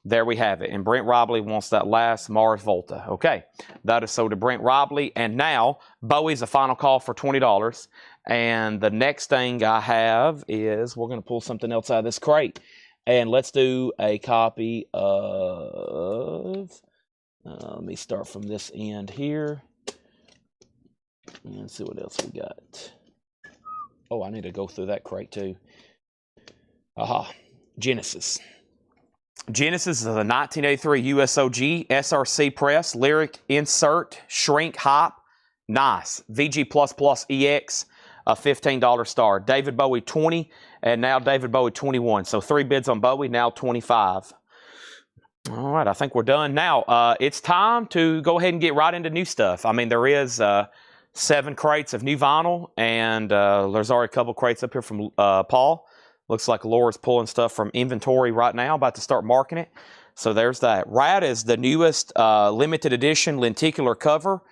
There we have it. And Brent Robley wants that last Mars Volta. Okay, that is sold to Brent Robley. And now, Bowie's A Final Call for $20. And the next thing I have is, we're going to pull something else out of this crate. And let's do a copy of, let me start from this end here. And see what else we got. Oh, I need to go through that crate too. Aha, Genesis. Genesis is a 1983 USOG, SRC press, lyric insert, shrink hop, nice. VG++ EX, a $15 star. David Bowie 20, and now David Bowie 21. So 3 bids on Bowie, now 25. All right, I think we're done. Now, it's time to go ahead and get right into new stuff. I mean, there is 7 crates of new vinyl, and there's already a couple crates up here from Paul. Looks like Laura's pulling stuff from inventory right now, about to start marking it. So there's that. Rat is the newest limited edition lenticular cover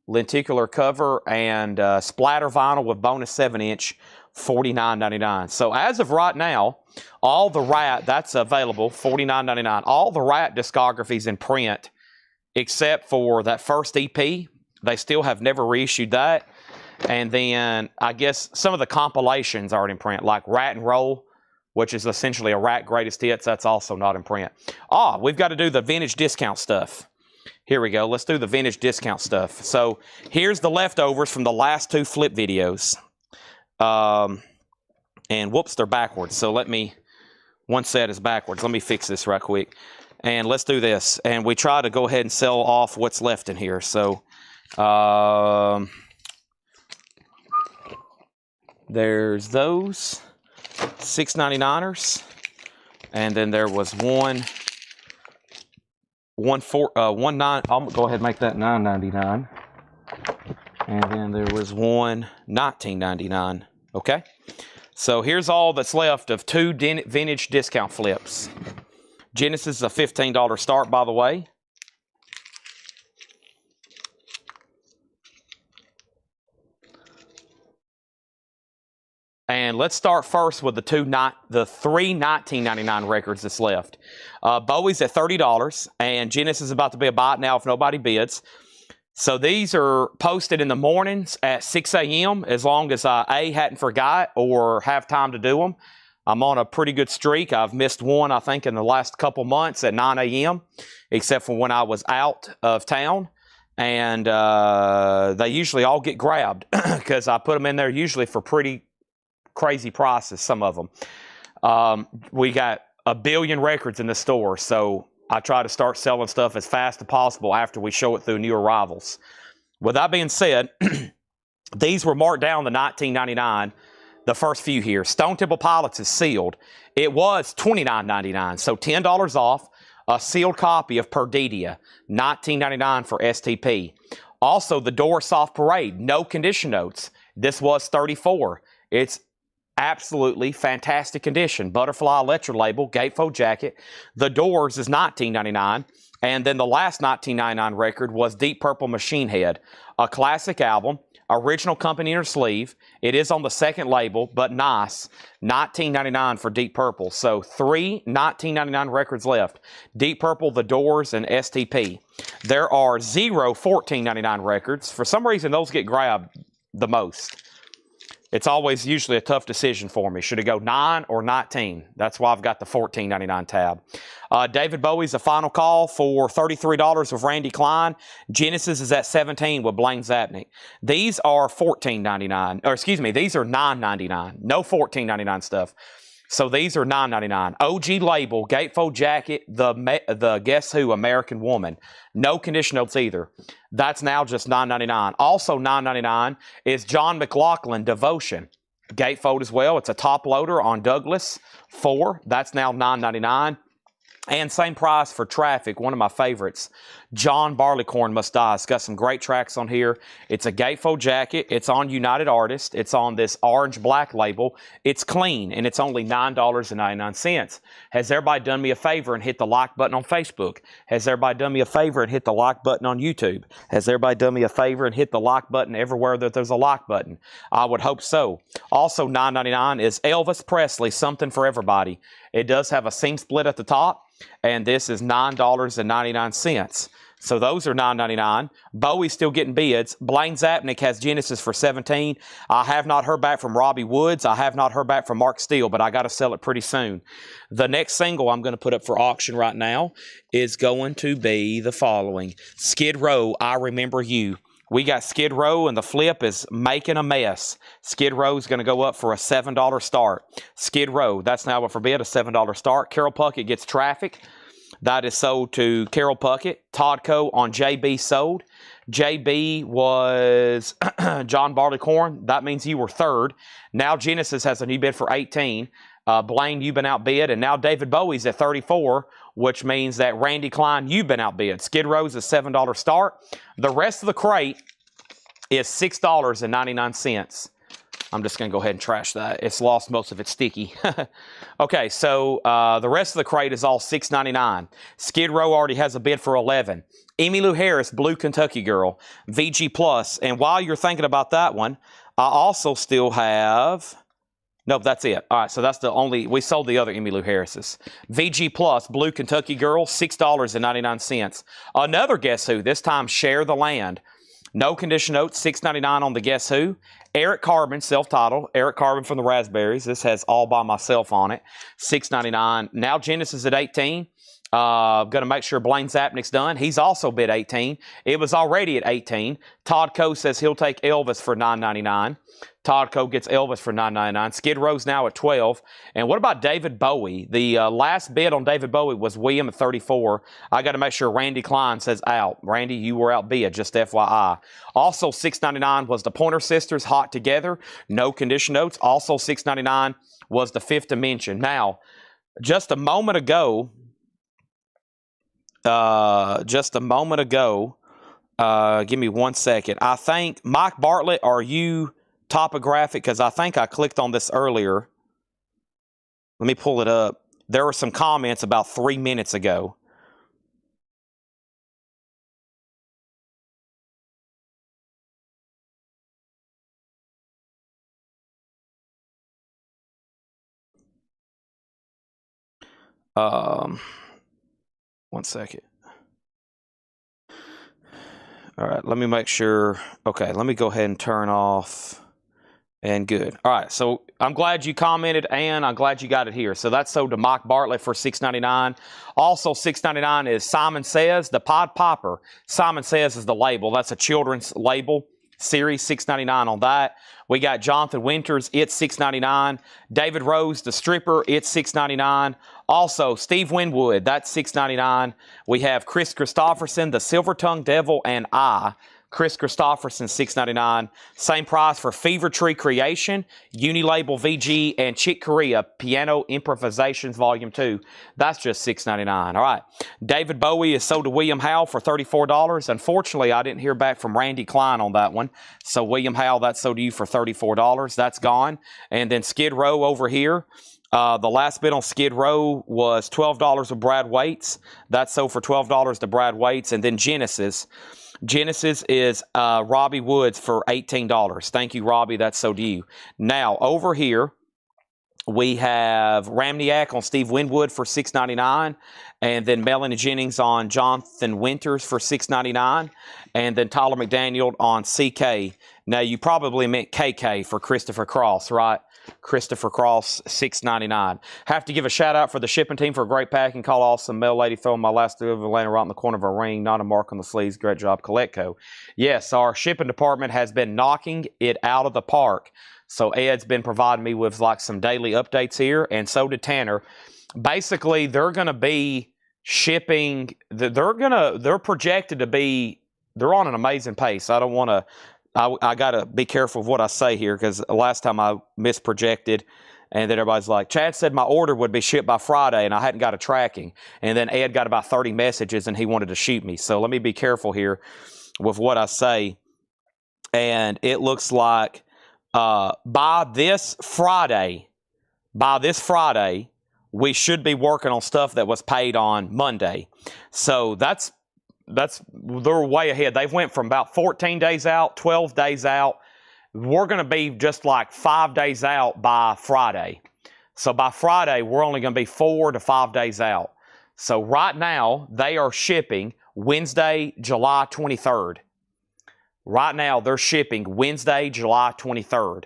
and splatter vinyl with bonus 7-inch, $49.99. So as of right now, all the Rat, that's available, $49.99. All the Rat discographies in print, except for that first EP. They still have never reissued that. And then I guess some of the compilations aren't in print, like Rat and Roll, which is essentially a Rat greatest hits. That's also not in print. We've got to do the vintage discount stuff. Here we go. Let's do the vintage discount stuff. So here's the leftovers from the last 2 flip videos. And whoops, they're backwards. So one set is backwards. Let me fix this right quick. And let's do this. And we try to go ahead and sell off what's left in here. So there's those $6.99ers, and then there was one nine. I'll go ahead and make that $9.99, and then there was one $19.99. Okay, so here's all that's left of 2 vintage discount flips. Genesis is a $15 start, by the way. And let's start first with the 3 1999 records that's left. Bowie's at $30, and Genesis is about to be a buy now if nobody bids. So these are posted in the mornings at 6 a.m. as long as I hadn't forgot or have time to do them. I'm on a pretty good streak. I've missed one, I think, in the last couple months at 9 a.m., except for when I was out of town. And they usually all get grabbed because I put them in there usually for pretty crazy prices, some of them. We got a billion records in the store, so I try to start selling stuff as fast as possible after we show it through new arrivals. With that being said, these were marked down to $19.99, the first few here. Stone Temple Pilots is sealed. It was $29.99, so $10 off. A sealed copy of Perdidia, $19.99 for STP. Also, the Door Soft Parade, no condition notes. This was $34. It's absolutely fantastic condition. Butterfly Electra label, gatefold jacket. The Doors is $19.99. And then the last $19.99 record was Deep Purple Machine Head, a classic album. Original company inner sleeve. It is on the second label, but nice. $19.99 for Deep Purple. So 3 $19.99 records left. Deep Purple, The Doors, and STP. There are 0 $14.99 records. For some reason, those get grabbed the most. It's always usually a tough decision for me. Should it go 9 or 19? That's why I've got the $14.99 tab. David Bowie's The Final Call for $33 with Randy Klein. Genesis is at $17 with Blaine Zapnick. These are $14.99, or excuse me, these are $9.99. No $14.99 stuff. So these are $9.99. OG label, gatefold jacket, the Guess Who American Woman. No condition notes either. That's now just $9.99. Also $9.99 is John McLaughlin Devotion. Gatefold as well. It's a top loader on Douglas 4. That's now $9.99. And same price for Traffic, one of my favorites. John Barleycorn Must Die. It's got some great tracks on here. It's a gatefold jacket. It's on United Artists. It's on this orange-black label. It's clean, and it's only $9.99. Has everybody done me a favor and hit the like button on Facebook? Has everybody done me a favor and hit the like button on YouTube? Has everybody done me a favor and hit the like button everywhere that there's a like button? I would hope so. Also $9.99 is Elvis Presley, Something for Everybody. It does have a seam split at the top, and this is $9.99. So those are $9.99. Bowie's still getting bids. Blaine Zapnick has Genesis for $17. I have not heard back from Robbie Woods. I have not heard back from Mark Steele, but I got to sell it pretty soon. The next single I'm going to put up for auction right now is going to be the following. Skid Row, I Remember You. We got Skid Row, and the flip is Making a Mess. Skid Row is going to go up for a $7 start. Skid Row, that's now up for bid, a $7 start. Carol Puckett gets Traffic. That is sold to Carol Puckett. Toddco on JB sold. JB was John Barleycorn. That means you were third. Now Genesis has a new bid for 18. Blaine, you've been outbid. And now David Bowie's at 34, which means that Randy Klein, you've been outbid. Skid Row's a $7 start. The rest of the crate is $6.99. I'm just going to go ahead and trash that. It's lost most of its sticky. Okay, so the rest of the crate is all $6.99. Skid Row already has a bid for $11. Emmylou Harris, Blue Kentucky Girl, VG Plus. And while you're thinking about that one, I also still have... Nope, that's it. All right, so that's the only... We sold the other Emmylou Harris's. VG Plus, Blue Kentucky Girl, $6.99. Another Guess Who, this time Share the Land. No condition notes, $6.99 on the Guess Who. Eric Carbon, self-titled. Eric Carbon from the Raspberries. This has All By Myself on it. $6.99. Now Genesis at 18. Going to make sure Blaine Zapnick's done. He's also bid 18. It was already at 18. Todd Coe says he'll take Elvis for $9.99. Todd Coe gets Elvis for $9.99. Skid Row's now at 12. And what about David Bowie? The last bid on David Bowie was William at 34. I got to make sure Randy Klein says out. Randy, you were outbid, just FYI. Also $6.99 was the Pointer Sisters, Hot Together. No condition notes. Also $6.99 was the Fifth Dimension. Now, just a moment ago, give me 1 second. I think, Mike Bartlett, are you topographic? Because I think I clicked on this earlier. Let me pull it up. There were some comments about 3 minutes ago. One second. All right, let me make sure. Okay, let me go ahead and turn off. And good. All right, so I'm glad you commented, and I'm glad you got it here. So that's sold to Mike Bartlett for $6.99. Also $6.99 is Simon Says, the Pod Popper. Simon Says is the label. That's a children's label series, $6.99 on that. We got Jonathan Winters, it's $6.99. David Rose, the stripper, it's $6.99. Also, Steve Winwood, that's $6.99. We have Chris Christopherson, the Silver Tongue Devil, and I. Chris Christopherson, $6.99. Same price for Fever Tree Creation, Unilabel VG, and Chick Corea Piano Improvisations Volume 2. That's just $6.99. All right. David Bowie is sold to William Howell for $34. Unfortunately, I didn't hear back from Randy Klein on that one. So, William Howell, that's sold to you for $34. That's gone. And then Skid Row over here. The last bid on Skid Row was $12 with Brad Waits. That's sold for $12 to Brad Waits. And then Genesis. Genesis is Robbie Woods for $18. Thank you, Robbie. That's sold to you. Now, over here, we have Ramniak on Steve Winwood for $6.99. And then Melanie Jennings on Jonathan Winters for $6.99. And then Tyler McDaniel on CK. Now, you probably meant KK for Christopher Cross, right? Christopher Cross, $6.99. Have to give a shout out for the shipping team for a great packing. Call awesome mail lady throwing my last delivery laying right in the corner of a ring. Not a mark on the sleeves. Great job, Coletco. Yes, our shipping department has been knocking it out of the park. So Ed's been providing me with like some daily updates here, and so did Tanner. Basically, they're going to be shipping. They're projected to be. They're on an amazing pace. I don't want to. I got to be careful of what I say here because last time I misprojected and then everybody's like, Chad said my order would be shipped by Friday and I hadn't got a tracking. And then Ed got about 30 messages and he wanted to shoot me. So let me be careful here with what I say. And it looks like by this Friday, we should be working on stuff that was paid on Monday. So they're way ahead. They've went from about 14 days out, 12 days out. We're going to be just like 5 days out by Friday. So by Friday, we're only going to be 4 to 5 days out. So right now, they are shipping Wednesday, July 23rd. Right now, they're shipping Wednesday, July 23rd.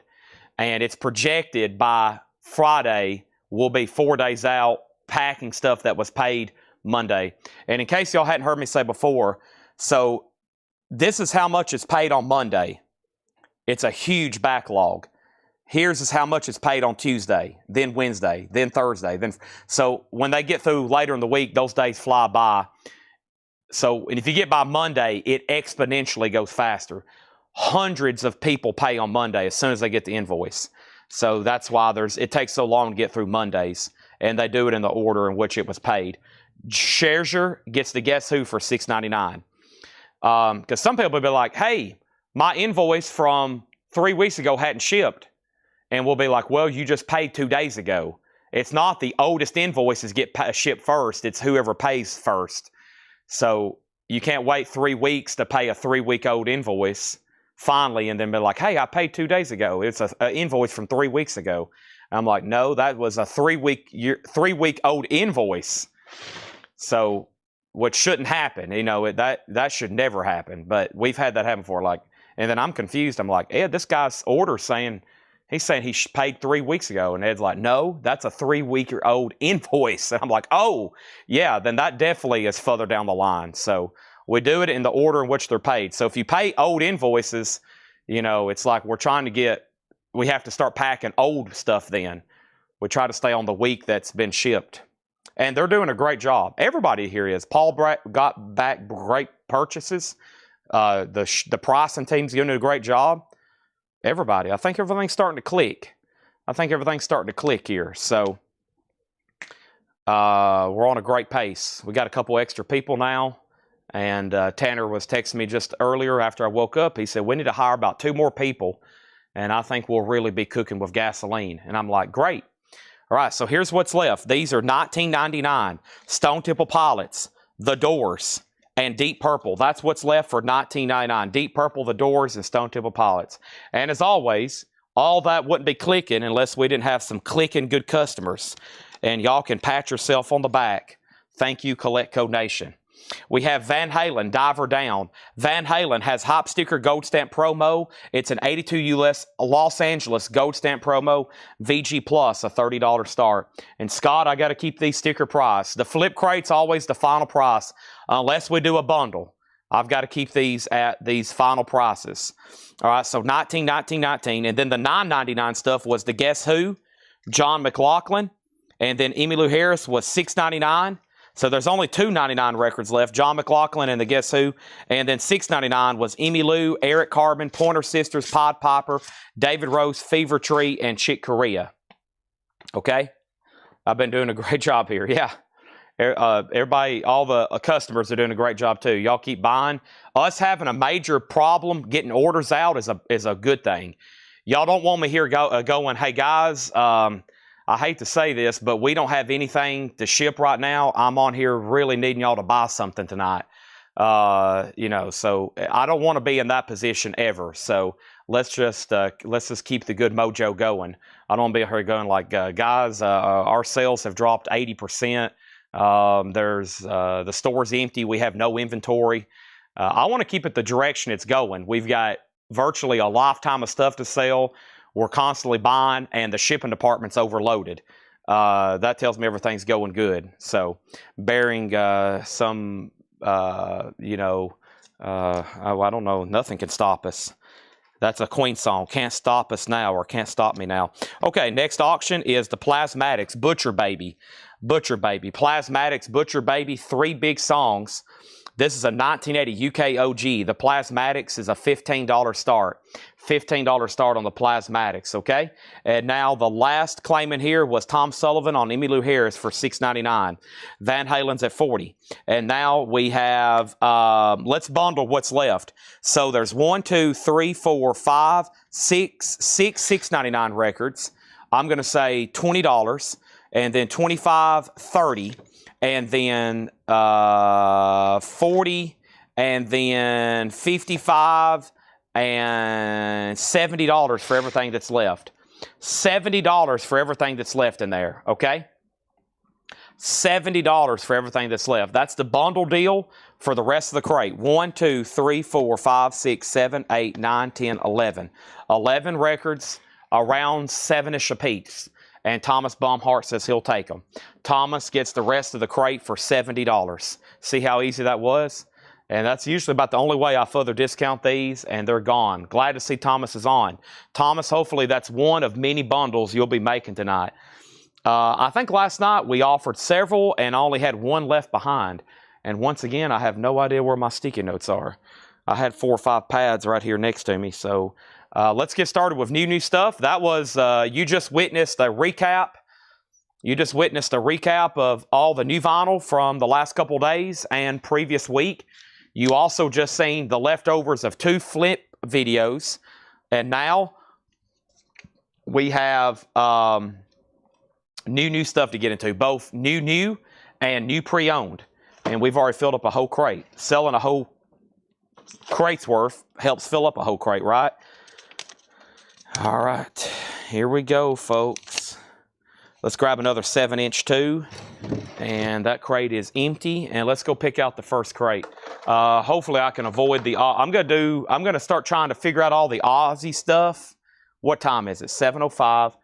And it's projected by Friday, we'll be 4 days out packing stuff that was paid Monday. And in case y'all hadn't heard me say before, so this is how much is paid on Monday. It's a huge backlog. Here's is how much is paid on Tuesday, then Wednesday, then Thursday. So when they get through later in the week, those days fly by. So and if you get by Monday, it exponentially goes faster. Hundreds of people pay on Monday as soon as they get the invoice. So that's why it takes so long to get through Mondays. And they do it in the order in which it was paid. Scherzer gets the Guess Who for $6.99. Because some people will be like, hey, my invoice from 3 weeks ago hadn't shipped. And we'll be like, well, you just paid 2 days ago. It's not the oldest invoices get shipped first. It's whoever pays first. So you can't wait 3 weeks to pay a 3-week-old invoice finally and then be like, hey, I paid 2 days ago. It's an invoice from 3 weeks ago. And I'm like, no, that was a 3-week-old invoice. So, what shouldn't happen, that should never happen. But we've had that happen before. And then I'm confused. I'm like, Ed, this guy's order he's saying he paid 3 weeks ago. And Ed's like, no, that's a 3-week-old invoice. And I'm like, oh, yeah, then that definitely is further down the line. So, we do it in the order in which they're paid. So, if you pay old invoices, it's like we have to start packing old stuff then. We try to stay on the week that's been shipped. And they're doing a great job. Everybody here is. Paul got back great purchases. The pricing team's doing a great job. Everybody. I think everything's starting to click. Here. So we're on a great pace. We got a couple extra people now. And Tanner was texting me just earlier after I woke up. He said, we need to hire about 2 more people. And I think we'll really be cooking with gasoline. And I'm like, great. All right, so here's what's left. These are $19.99. Stone Temple Pilots, The Doors, and Deep Purple. That's what's left for $19.99. Deep Purple, The Doors, and Stone Temple Pilots. And as always, all that wouldn't be clicking unless we didn't have some clicking good customers. And y'all can pat yourself on the back. Thank you, Coletco Nation. We have Van Halen, Diver Down. Van Halen has Hop Sticker Gold Stamp Promo. It's an 82 US Los Angeles Gold Stamp Promo. VG Plus, a $30 start. And Scott, I got to keep these sticker price. The flip crate's always the final price, unless we do a bundle. I've got to keep these at these final prices. All right, so $19, $19, $19. And then the $9.99 stuff was the Guess Who, John McLaughlin. And then Emmylou Harris was $6.99. So there's only 2.99 records left, John McLaughlin and the Guess Who. And then $6.99 was Emmylou, Eric Carbon, Pointer Sisters, Pied Piper, David Rose, Fever Tree, and Chick Corea. Okay? I've been doing a great job here. Yeah. Everybody, all the customers are doing a great job too. Y'all keep buying. Us having a major problem getting orders out is a good thing. Y'all don't want me here going, hey guys, I hate to say this, but we don't have anything to ship right now. I'm on here really needing y'all to buy something tonight. So I don't want to be in that position ever. So let's just keep the good mojo going. I don't want to be here going like, guys, our sales have dropped 80%. The store's empty. We have no inventory. I want to keep it the direction it's going. We've got virtually a lifetime of stuff to sell. We're constantly buying, and the shipping department's overloaded. That tells me everything's going good. So, bearing some, I don't know, nothing can stop us. That's a Queen song. Can't stop us now, or can't stop me now. Okay, next auction is the Plasmatics Butcher Baby. Butcher Baby. Plasmatics Butcher Baby, 3 big songs. This is a 1980 UK OG. The Plasmatics is a $15 start. $15 start on the Plasmatics, okay? And now the last claim in here was Tom Sullivan on Emmylou Harris for $6.99. Van Halen's at $40. And now we have, let's bundle what's left. So there's 1, 2, 3, 4, 5, 6 $6.99 records. I'm going to say $20, and then 25, 30. And then 40, and then 55, and $70 for everything that's left. $70 for everything that's left in there, okay? $70 for everything that's left. That's the bundle deal for the rest of the crate. 1, 2, 3, 4, 5, 6, 7, 8, 9, 10, 11. 11 records, around 7-ish apiece. And Thomas Baumhart says he'll take them. Thomas gets the rest of the crate for $70. See how easy that was? And that's usually about the only way I further discount these, and they're gone. Glad to see Thomas is on. Thomas, hopefully that's one of many bundles you'll be making tonight. I think last night we offered several and only had one left behind. And once again, I have no idea where my sticky notes are. I had 4 or 5 pads right here next to me, so... let's get started with new stuff. That was, you just witnessed a recap. You just witnessed a recap of all the new vinyl from the last couple days and previous week. You also just seen the leftovers of 2 flip videos. And now we have new stuff to get into, both new and new pre-owned. And we've already filled up a whole crate. Selling a whole crate's worth helps fill up a whole crate, right? All right, here we go, folks. Let's grab another 7-inch too, and that crate is empty. And let's go pick out the first crate. Hopefully, I can avoid the. I'm gonna start trying to figure out all the Ozzy stuff. What time is it? 7:05.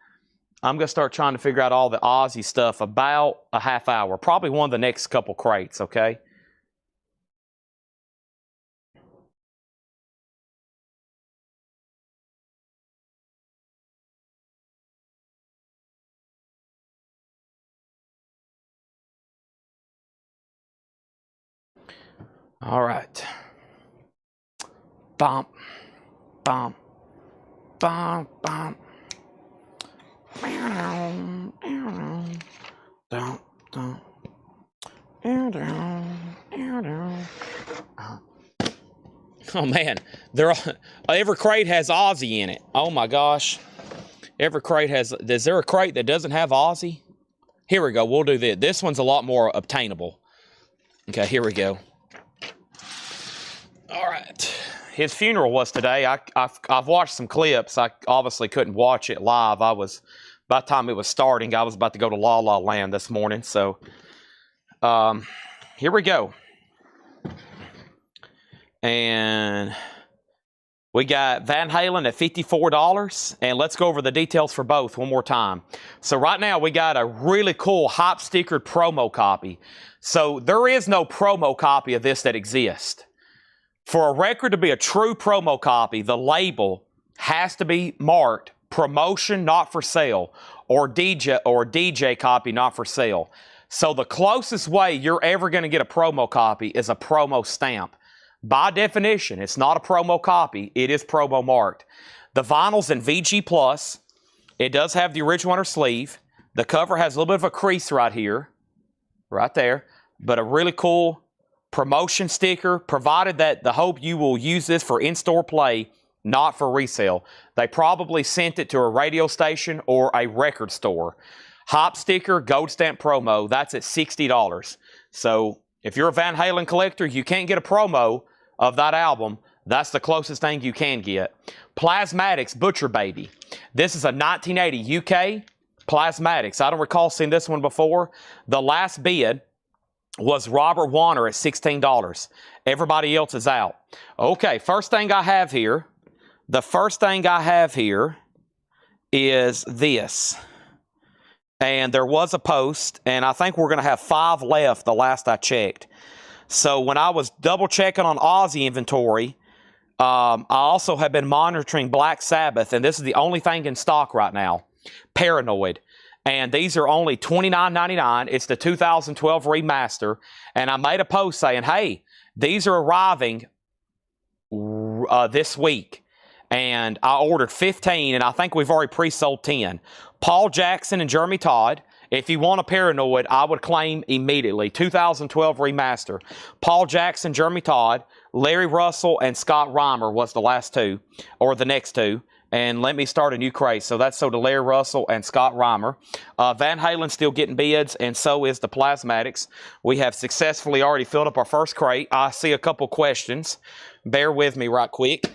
I'm gonna start trying to figure out all the Ozzy stuff about a half hour. Probably one of the next couple crates. Okay. All right. Bump, bump, bump, bump. Oh man, every crate has Ozzy in it. Oh my gosh. Every crate has. Is there a crate that doesn't have Ozzy? Here we go. We'll do this. This one's a lot more obtainable. Okay, here we go. All right. His funeral was today. I've watched some clips. I obviously couldn't watch it live. By the time it was starting, I was about to go to La La Land this morning. So, here we go. And we got Van Halen at $54. And let's go over the details for both one more time. So right now we got a really cool hype stickered promo copy. So there is no promo copy of this that exists. For a record to be a true promo copy, the label has to be marked promotion not for sale, or DJ copy not for sale. So the closest way you're ever going to get a promo copy is a promo stamp. By definition, it's not a promo copy. It is promo marked. The vinyl's in VG+. It does have the original inner sleeve. The cover has a little bit of a crease right here, right there, but a really cool promotion sticker, provided that the hope you will use this for in-store play, not for resale. They probably sent it to a radio station or a record store. Hop sticker, gold stamp promo, that's at $60. So if you're a Van Halen collector, you can't get a promo of that album. That's the closest thing you can get. Plasmatics Butcher Baby. This is a 1980 UK Plasmatics. I don't recall seeing this one before. The last bid was Robert Warner at $16. Everybody else is out. Okay, first thing I have here. The first thing I have here is this. And there was a post, and I think we're going to have 5 left the last I checked. So when I was double checking on Ozzy inventory, I also have been monitoring Black Sabbath, and this is the only thing in stock right now. Paranoid. And these are only $29.99. It's the 2012 remaster. And I made a post saying, hey, these are arriving this week. And I ordered 15, and I think we've already pre-sold 10. Paul Jackson and Jeremy Todd. If you want a Paranoid, I would claim immediately. 2012 remaster. Paul Jackson, Jeremy Todd, Larry Russell, and Scott Reimer was the last two, or the next two. And let me start a new crate. So that's sold to Larry Russell and Scott Reimer. Van Halen still getting bids, and so is the Plasmatics. We have successfully already filled up our first crate. I see a couple questions. Bear with me right quick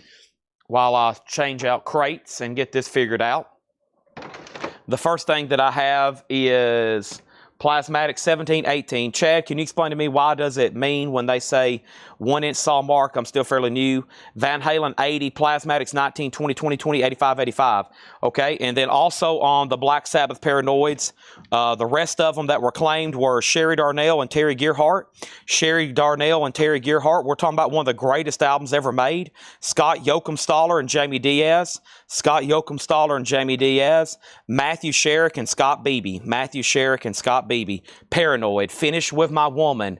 while I change out crates and get this figured out. The first thing that I have is Plasmatic 1718. Chad, can you explain to me why does it mean when they say 1-inch saw mark? I'm still fairly new. Van Halen 80, Plasmatics 19, 20, 20, 20, 85, 85. Okay, and then also on the Black Sabbath Paranoids, the rest of them that were claimed were Sherry Darnell and Terry Gearhart. Sherry Darnell and Terry Gearhart, we're talking about one of the greatest albums ever made. Scott Joachim-Staller and Jamie Diaz. Scott Joachim-Staller and Jamie Diaz. Matthew Sherrick and Scott Beebe. Matthew Sherrick and Scott Beebe. Paranoid. Finish with My Woman.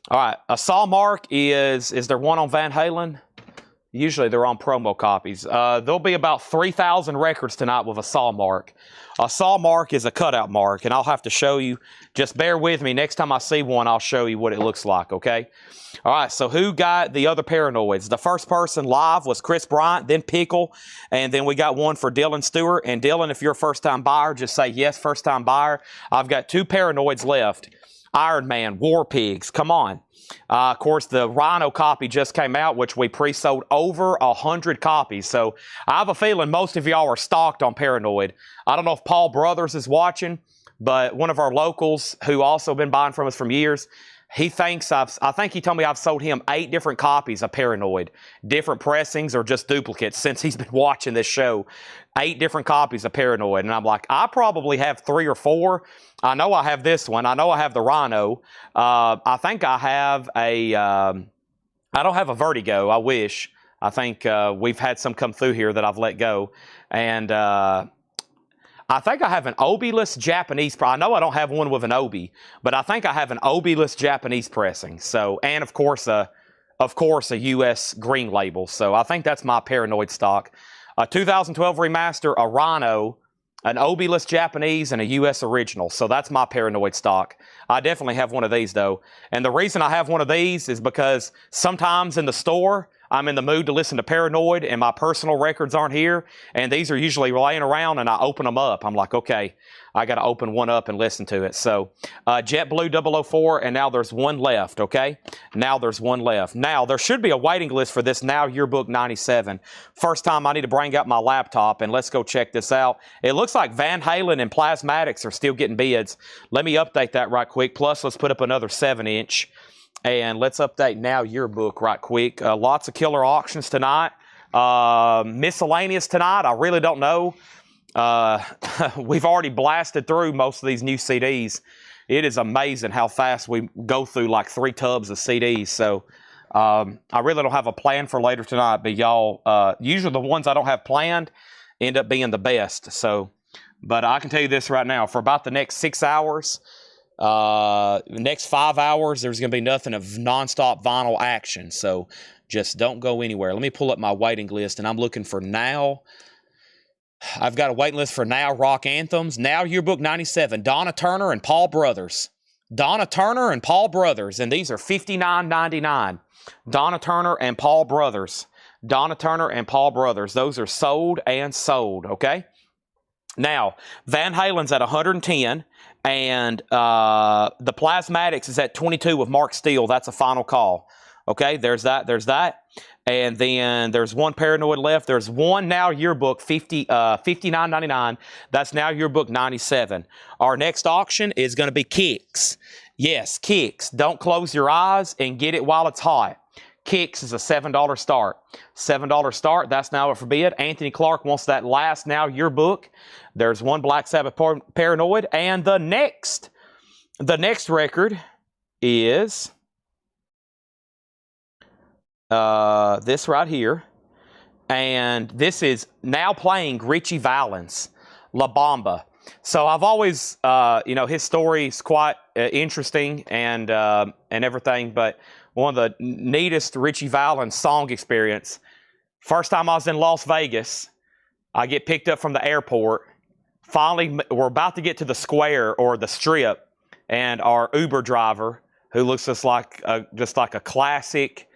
All right. A saw mark is there one on Van Halen? Usually they're on promo copies. There'll be about 3,000 records tonight with a saw mark. A saw mark is a cutout mark, and I'll have to show you. Just bear with me. Next time I see one, I'll show you what it looks like, okay? All right, so who got the other Paranoids? The first person live was Chris Bryant, then Pickle, and then we got one for Dylan Stewart. And Dylan, if you're a first-time buyer, just say yes, first-time buyer. I've got 2 Paranoids left. Iron Man, War Pigs, come on. Of course, the Rhino copy just came out, which we pre-sold over 100 copies. So I have a feeling most of y'all are stocked on Paranoid. I don't know if Paul Brothers is watching, but one of our locals who also been buying from us for years, he thinks I think he told me I've sold him 8 different copies of Paranoid. Different pressings or just duplicates since he's been watching this show. 8 different copies of Paranoid. And I'm like, I probably have 3 or 4. I know I have this one. I know I have the Rhino. I think I have a, I don't have a Vertigo. I wish. I think we've had some come through here that I've let go. And I think I have an Obi-less Japanese. I know I don't have one with an Obi, but I think I have an Obi-less Japanese pressing. So, and of course a U.S. green label. So I think that's my Paranoid stock. A 2012 remaster, a Rhino, an Obi-less Japanese, and a U.S. original. So that's my Paranoid stock. I definitely have one of these though. And the reason I have one of these is because sometimes in the store, I'm in the mood to listen to Paranoid and my personal records aren't here. And these are usually laying around and I open them up. I'm like, okay, I got to open one up and listen to it. So JetBlue 004, and now there's one left, okay? Now there's one left. Now, there should be a waiting list for this Now Yearbook 97. First time I need to bring out my laptop, and let's go check this out. It looks like Van Halen and Plasmatics are still getting bids. Let me update that right quick. Plus, let's put up another 7-inch. And let's update Now Yearbook right quick. Lots of killer auctions tonight. Miscellaneous tonight, I really don't know. We've already blasted through most of these new CDs. It is amazing how fast we go through like 3 tubs of CDs. So I really don't have a plan for later tonight, but y'all, usually the ones I don't have planned end up being the best. So, but I can tell you this right now, for about the next 6 hours, Next 5 hours, there's going to be nothing of nonstop vinyl action. So just don't go anywhere. Let me pull up my waiting list, and I'm looking for now. I've got a waiting list for Now Rock Anthems. Now Yearbook 97, Donna Turner and Paul Brothers. Donna Turner and Paul Brothers, and these are $59.99. Donna Turner and Paul Brothers. Donna Turner and Paul Brothers. Those are sold and sold, okay? Now, Van Halen's at 110, and the Plasmatics is at 22 with Mark Steele. That's a final call. Okay, there's that. And then there's one Paranoid left. There's one Now Yearbook, $59.99. That's Now Yearbook 97. Our next auction is going to be Kicks. Yes, Kicks. Don't close your eyes and get it while it's hot. Kicks is a $7 start. $7 start. That's Now for bid. Anthony Clark wants that last Now Yearbook. There's one Black Sabbath Paranoid. And the next record is this right here. And this is now playing Richie Valens, La Bamba. So I've always, his story is quite interesting and everything, but one of the neatest Richie Valens song experience. First time I was in Las Vegas, I get picked up from the airport. Finally, we're about to get to the square or the strip, and our Uber driver, who looks just like a classic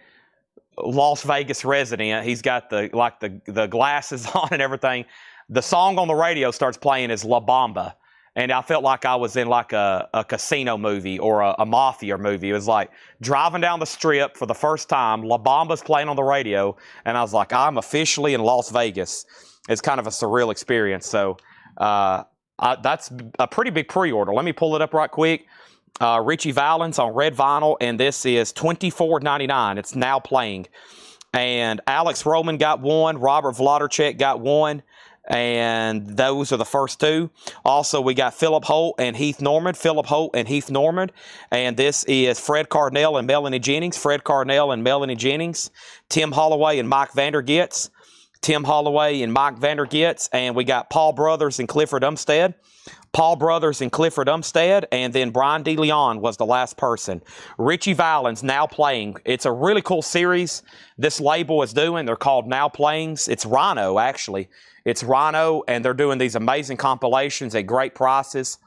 Las Vegas resident, he's got the glasses on and everything. The song on the radio starts playing is La Bamba. And I felt like I was in like a casino movie or a mafia movie. It was like driving down the strip for the first time. La Bamba's playing on the radio. And I was like, I'm officially in Las Vegas. It's kind of a surreal experience. So that's a pretty big pre-order. Let me pull it up right quick. Richie Valens on red vinyl. And this is $24.99. It's now playing. And Alex Roman got one. Robert Vladerchek got one. And those are the first two. Also, we got Philip Holt and Heath Norman. Philip Holt and Heath Norman. And this is Fred Carnell and Melanie Jennings. Fred Carnell and Melanie Jennings. Tim Holloway and Mike Vandergits. Tim Holloway and Mike Vandergits. And we got Paul Brothers and Clifford Umstead. Paul Brothers and Clifford Umstead, and then Brian DeLeon was the last person. Richie Valens now playing. It's a really cool series this label is doing. They're called Now Playings. It's Rhino, actually. It's Rhino, and they're doing these amazing compilations at great prices.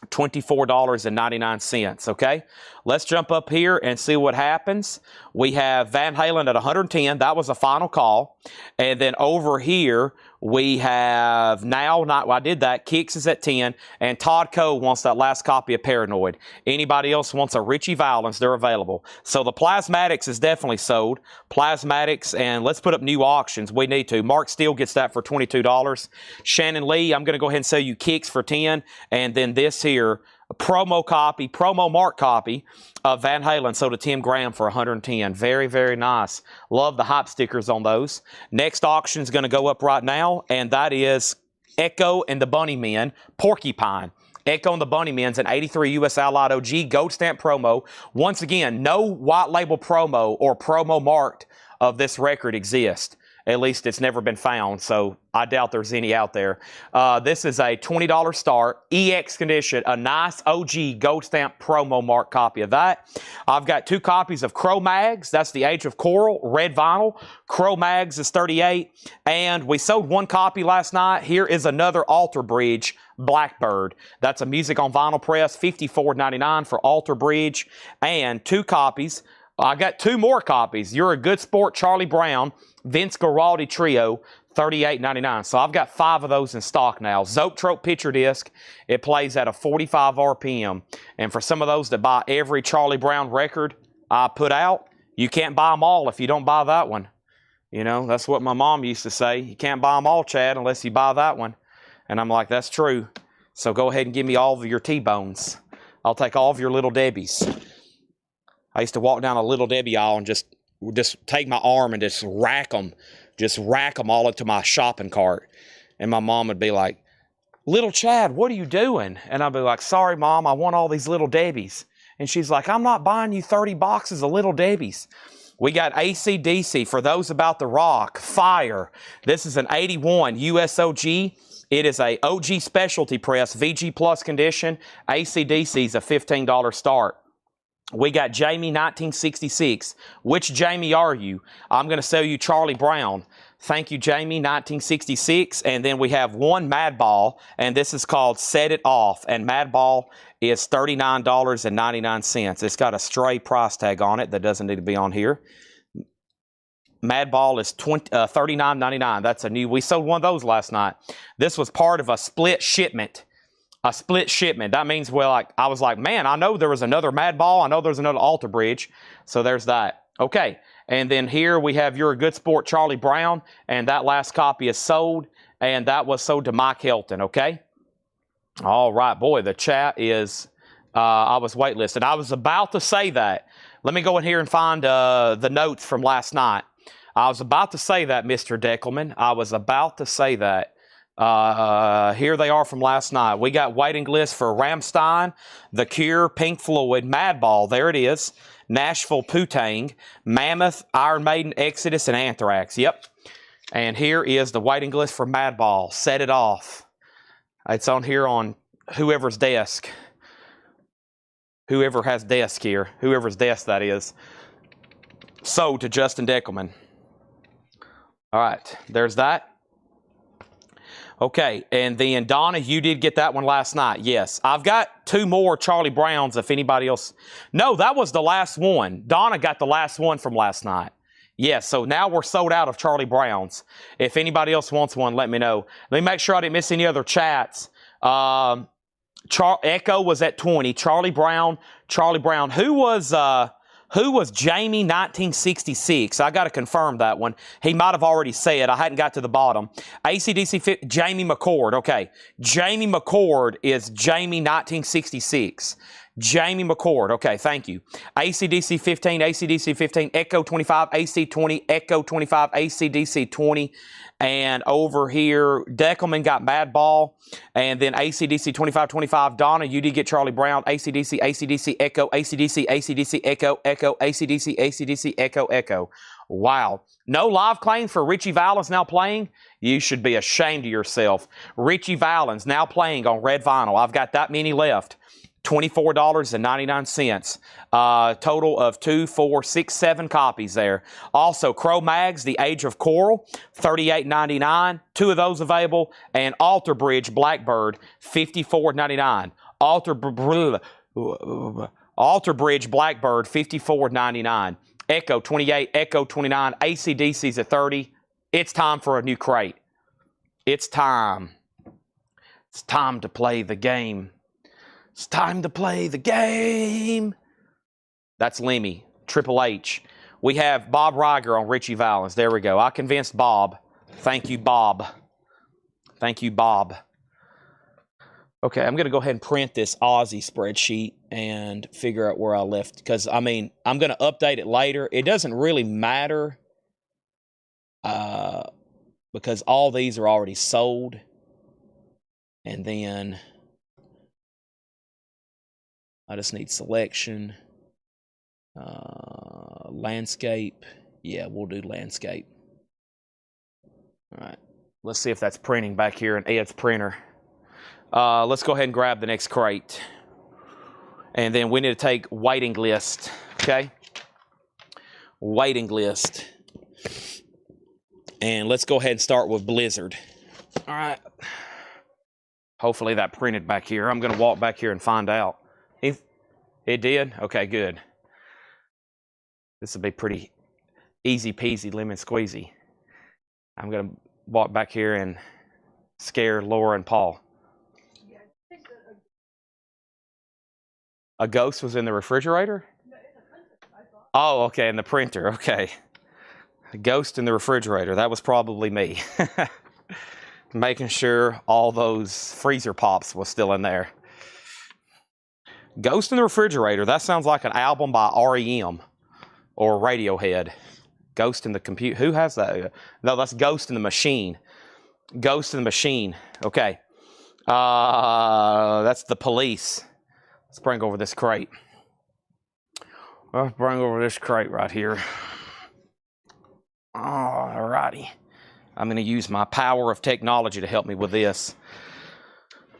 $24.99, okay? Let's jump up here and see what happens. We have Van Halen at 110. That was a final call. And then over here, we have I did that. Kicks is at 10. And Todd Coe wants that last copy of Paranoid. Anybody else wants a Richie Valens, they're available. So the Plasmatics is definitely sold. Plasmatics, and let's put up new auctions. We need to. Mark Steele gets that for $22. Shannon Lee, I'm going to go ahead and sell you Kicks for 10. And then this here, a promo mark copy of Van Halen sold to Tim Graham for 110. Very, very nice. Love the hype stickers on those. Next auction is going to go up right now, and that is Echo and the Bunnymen, Porcupine. Echo and the Bunnymen's an 83 U.S. Allied OG gold stamp promo. Once again, no white label promo or promo marked of this record exists. At least it's never been found, so I doubt there's any out there. This is a $20 start, EX condition, a nice OG gold stamp promo mark copy of that. I've got 2 copies of Crow Mags. That's the Age of Coral, red vinyl. Crow Mags is $38. And we sold 1 copy last night. Here is another Alter Bridge Blackbird. That's a music on vinyl press, $54.99 for Alter Bridge. And 2 copies. I got 2 more copies. You're a Good Sport, Charlie Brown, Vince Guaraldi Trio, $38.99. So I've got 5 of those in stock now. Zoetrope picture disc. It plays at a 45 RPM. And for some of those that buy every Charlie Brown record I put out, you can't buy them all if you don't buy that one. You know, that's what my mom used to say. You can't buy them all, Chad, unless you buy that one. And I'm like, that's true. So go ahead and give me all of your T-bones. I'll take all of your Little Debbies. I used to walk down a Little Debbie aisle and just take my arm and just rack them all into my shopping cart. And my mom would be like, "Little Chad, what are you doing?" And I'd be like, "Sorry, Mom, I want all these Little Debbies." And she's like, "I'm not buying you 30 boxes of Little Debbies." We got AC/DC for those about the rock. Fire. This is an 81 USOG It is a OG Specialty Press, VG Plus condition. AC/DC is a $15 start. We got Jamie 1966. Which Jamie are you? I'm going to sell you Charlie Brown. Thank you, Jamie 1966. And then we have one Madball, and this is called Set It Off. And Madball is $39.99. It's got a stray price tag on it that doesn't need to be on here. Madball is $39.99. That's a new. We sold one of those last night. This was part of a split shipment. A split shipment. That means, well, I was like, man, I know there was another Madball. I know there's another Alter Bridge. So there's that. Okay. And then here we have You're a Good Sport, Charlie Brown. And that last copy is sold. And that was sold to Mike Helton. Okay. All right. Boy, the chat is, I was waitlisted. I was about to say that. Let me go in here and find the notes from last night. I was about to say that, Mr. Deckelman. I was about to say that. Here they are from last night. We got waiting list for Rammstein, The Cure, Pink Floyd, Madball. There it is. Nashville Putang, Mammoth, Iron Maiden, Exodus, and Anthrax. Yep. And here is the waiting list for Madball. Set It Off. It's on here on whoever's desk. Whoever has desk here. Whoever's desk that is. Sold to Justin Deckelman. All right. There's that. Okay, and then Donna, you did get that one last night. Yes, I've got two more Charlie Browns if anybody else. No, that was the last one. Donna got the last one from last night. Yes, so now we're sold out of Charlie Browns. If anybody else wants one, let me know. Let me make sure I didn't miss any other chats. Echo was at 20. Charlie Brown. Who was Jamie 1966? I got to confirm that one. He might have already said. I hadn't got to the bottom. AC/DC, Jamie McCord. Okay. Jamie McCord is Jamie 1966. Jamie McCord. Okay, thank you. AC/DC 15, AC/DC 15, Echo 25, AC 20, Echo 25, AC/DC 20. And over here, Deckelman got Madball. And then AC/DC 25, 25. Donna, you did get Charlie Brown. AC/DC, AC/DC, Echo, AC/DC, AC/DC, Echo, Echo, AC/DC, AC/DC, Echo, Echo. Wow. No live claim for Richie Valens now playing? You should be ashamed of yourself. Richie Valens now playing on red vinyl. I've got that many left. $24.99. Total of 2, 4, 6, 7 copies there. Also, Cro-Mags, The Age of Coral, $38.99. 2 of those available. And Alter Bridge Blackbird, $54.99. Alter Bridge Blackbird, $54.99. Echo 28, Echo 29, AC/DC's at 30. It's time for a new crate. It's time. It's time to play the game. It's time to play the game. That's Lemmy, Triple H. We have Bob Riger on Richie Valens. There we go. I convinced Bob. Thank you, Bob. Thank you, Bob. Okay, I'm going to go ahead and print this Ozzy spreadsheet and figure out where I left. Because, I mean, I'm going to update it later. It doesn't really matter because all these are already sold. And then I just need selection. Landscape. Yeah, we'll do landscape. All right. Let's see if that's printing back here in Ed's printer. Let's go ahead and grab the next crate. And then we need to take waiting list. Okay? Waiting list. And let's go ahead and start with Blizzard. All right. Hopefully that printed back here. I'm going to walk back here and find out. It did? Okay, good. This will be pretty easy peasy lemon squeezy. I'm going to walk back here and scare Laura and Paul. A ghost was in the refrigerator? Oh, okay, in the printer. Okay. A ghost in the refrigerator. That was probably me. Making sure all those freezer pops was still in there. Ghost in the Refrigerator. That sounds like an album by R.E.M. or Radiohead. Ghost in the Computer. Who has that? No, that's Ghost in the Machine. Ghost in the Machine. Okay. That's The Police. Let's bring over this crate. Let's bring over this crate right here. Alrighty. I'm going to use my power of technology to help me with this.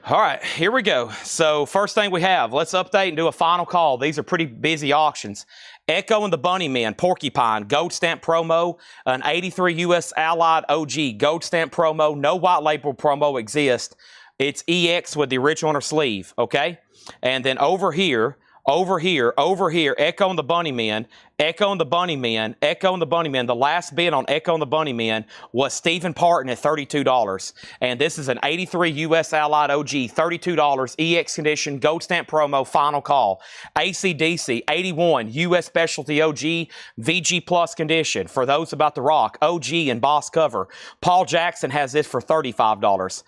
All right, here we go. So first thing we have, let's update and do a final call. These are pretty busy auctions. Echo and the Bunnymen, Porcupine, gold stamp promo, an 83 U.S. Allied OG, gold stamp promo, no white label promo exists. It's EX with the original inner sleeve, okay? And then over here, Echo and the Bunnymen, Echo and the Bunnymen, Echo and the Bunnymen. The last bid on Echo and the Bunnymen was Stephen Parton at $32. And this is an 83 U.S. Allied OG, $32, EX condition, gold stamp promo, final call. AC/DC, 81 U.S. Specialty OG, VG Plus condition. For those about the rock, OG and Boss cover. Paul Jackson has this for $35.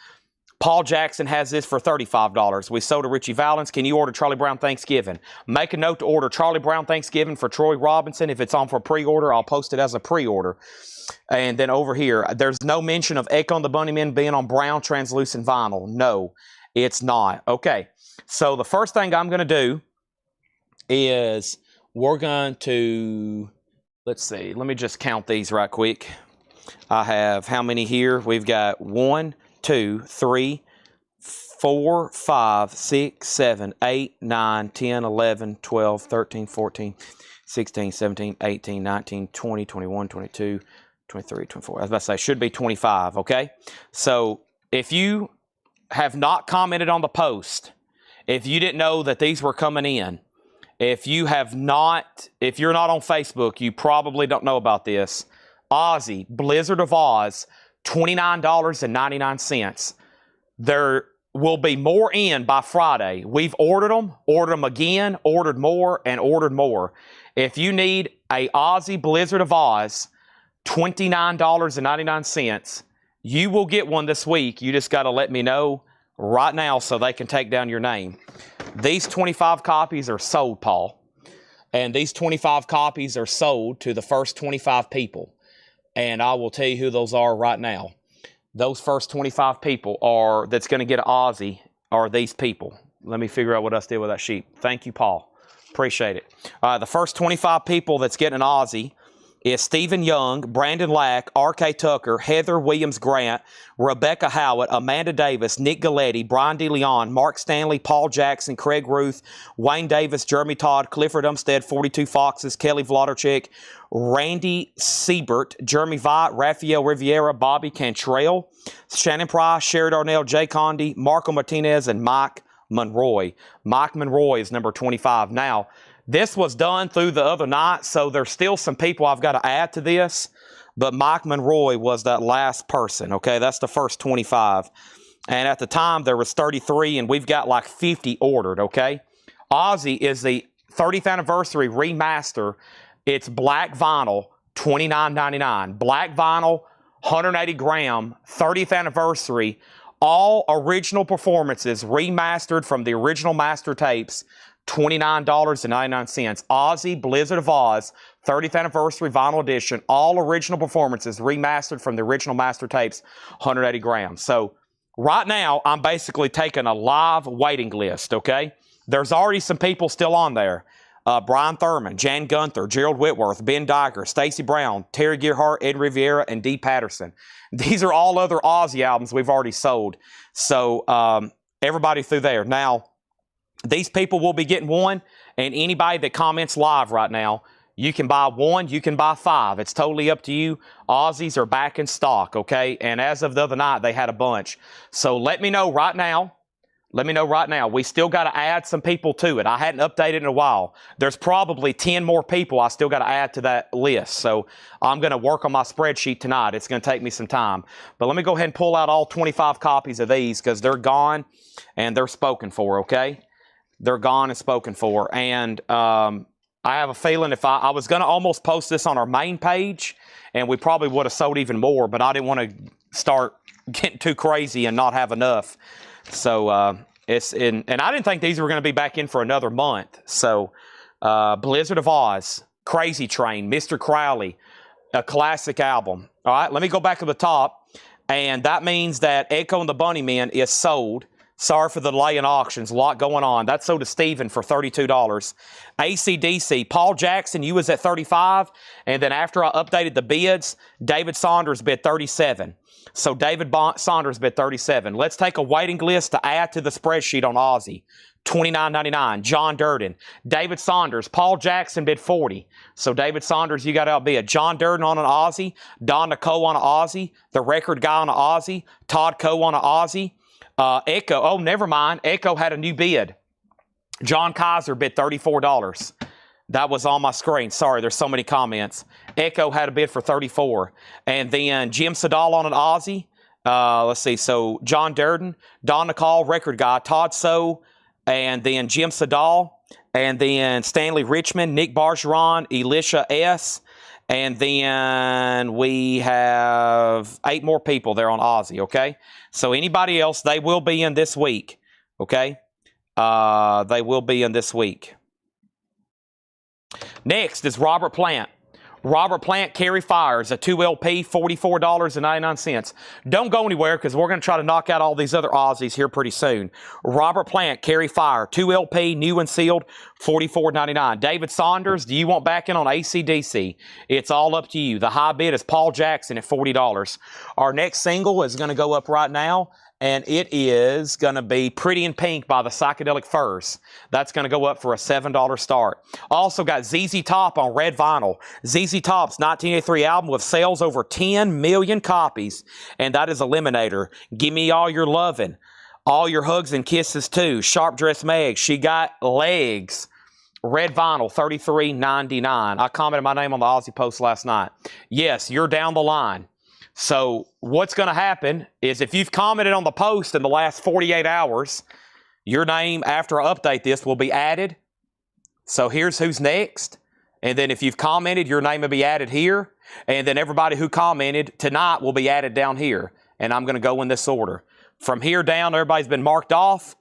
Paul Jackson has this for $35. We sold to Richie Valens. Can you order Charlie Brown Thanksgiving? Make a note to order Charlie Brown Thanksgiving for Troy Robinson. If it's on for pre-order, I'll post it as a pre-order. And then over here, there's no mention of Echo and the Bunnymen being on brown translucent vinyl. No, it's not. Okay, so the first thing I'm going to do is we're going to, let's see, let me just count these right quick. I have how many here? We've got 1, 2, 3, 4, 5, 6, 7, 8, 9, 10, 11, 12, 13, 14, 16, 17, 18, 19, 20, 21, 22, 23, 24. I was about to say, should be 25, okay? So if you have not commented on the post, if you didn't know that these were coming in, if you're not on Facebook, you probably don't know about this. Ozzy, Blizzard of Oz, $29.99. There will be more in by Friday. We've ordered them again, ordered more, and ordered more. If you need a Ozzy Blizzard of Oz, $29.99, you will get one this week. You just got to let me know right now so they can take down your name. These 25 copies are sold, Paul. And these 25 copies are sold to the first 25 people. And I will tell you who those are right now. Those first 25 people that's going to get an Ozzy are these people. Let me figure out what else did with that sheet. Thank you, Paul. Appreciate it. The first 25 people that's getting an Ozzy is Stephen Young, Brandon Lack, R.K. Tucker, Heather Williams-Grant, Rebecca Howard, Amanda Davis, Nick Galletti, Brian DeLeon, Mark Stanley, Paul Jackson, Craig Ruth, Wayne Davis, Jeremy Todd, Clifford Umstead, 42 Foxes, Kelly Vlodarchik, Randy Siebert, Jeremy Vaught, Rafael Riviera, Bobby Cantrell, Shannon Price, Sherry Darnell, Jay Condi, Marco Martinez, and Mike Monroy. Mike Monroy is number 25. Now, this was done through the other night, so there's still some people I've got to add to this, but Mike Monroy was that last person, okay? That's the first 25. And at the time, there was 33, and we've got like 50 ordered, okay? Ozzy is the 30th anniversary remaster. It's black vinyl, $29.99. Black vinyl, 180 gram, 30th anniversary, all original performances remastered from the original master tapes, $29.99. Ozzy Blizzard of Oz, 30th anniversary vinyl edition, all original performances remastered from the original master tapes, 180 grams. So right now, I'm basically taking a live waiting list, okay? There's already some people still on there. Brian Thurman, Jan Gunther, Gerald Whitworth, Ben Diker, Stacey Brown, Terry Gearhart, Ed Riviera, and Dee Patterson. These are all other Ozzy albums we've already sold. So everybody through there. Now, these people will be getting one, and anybody that comments live right now, you can buy one, you can buy 5. It's totally up to you. Ozzy's are back in stock, okay? And as of the other night, they had a bunch. So let me know right now. We still got to add some people to it. I hadn't updated in a while. There's probably 10 more people I still got to add to that list. So I'm going to work on my spreadsheet tonight. It's going to take me some time. But let me go ahead and pull out all 25 copies of these because they're gone and they're spoken for, okay? They're gone and spoken for. And I have a feeling if I was going to almost post this on our main page, and we probably would have sold even more, but I didn't want to start getting too crazy and not have enough. So and I didn't think these were going to be back in for another month. So Blizzard of Oz, Crazy Train, Mr. Crowley, a classic album. All right, let me go back to the top. And that means that Echo and the Bunnymen is sold Sorry for the delay in auctions. A lot going on. That sold to Steven for $32. AC/DC, Paul Jackson, you was at 35. And then after I updated the bids, David Saunders bid 37. So David Saunders bid 37. Let's take a waiting list to add to the spreadsheet on Ozzy. $29.99. John Durden. David Saunders. Paul Jackson bid 40. So David Saunders, you got outbid. John Durden on an Ozzy. Don Nicole on an Ozzy. The record guy on an Ozzy. Todd Coe on an Ozzy. Echo. Oh, never mind. Echo had a new bid. John Kaiser bid $34. That was on my screen. Sorry, there's so many comments. Echo had a bid for 34. And then Jim Sedal on an Ozzy. Let's see. So John Durden, Don Nicole, record guy. Todd So. And then Jim Sedal, and then Stanley Richmond, Nick Bargeron, Elisha S. And then we have 8 more people there on Ozzy, okay? So anybody else, they will be in this week, okay? They will be in this week. Next is Robert Plant. Robert Plant, Carry Fires, a 2LP, $44.99. Don't go anywhere because we're going to try to knock out all these other Aussies here pretty soon. Robert Plant, Carry Fire, 2LP, new and sealed, $44.99. David Saunders, do you want back in on AC/DC? It's all up to you. The high bid is Paul Jackson at $40. Our next single is going to go up right now, and it is going to be Pretty in Pink by the Psychedelic Furs. That's going to go up for a $7 start. Also got ZZ Top on red vinyl. ZZ Top's 1983 album with sales over 10 million copies, and that is Eliminator. Give Me All Your Lovin'. All Your Hugs and Kisses too. Sharp Dress Meg. She Got Legs. Red vinyl, $33.99. I commented my name on the Aussie Post last night. Yes, you're down the line. So what's going to happen is if you've commented on the post in the last 48 hours, your name, after I update this, will be added. So here's who's next. And then if you've commented, your name will be added here. And then everybody who commented tonight will be added down here. And I'm going to go in this order. From here down, everybody's been marked off.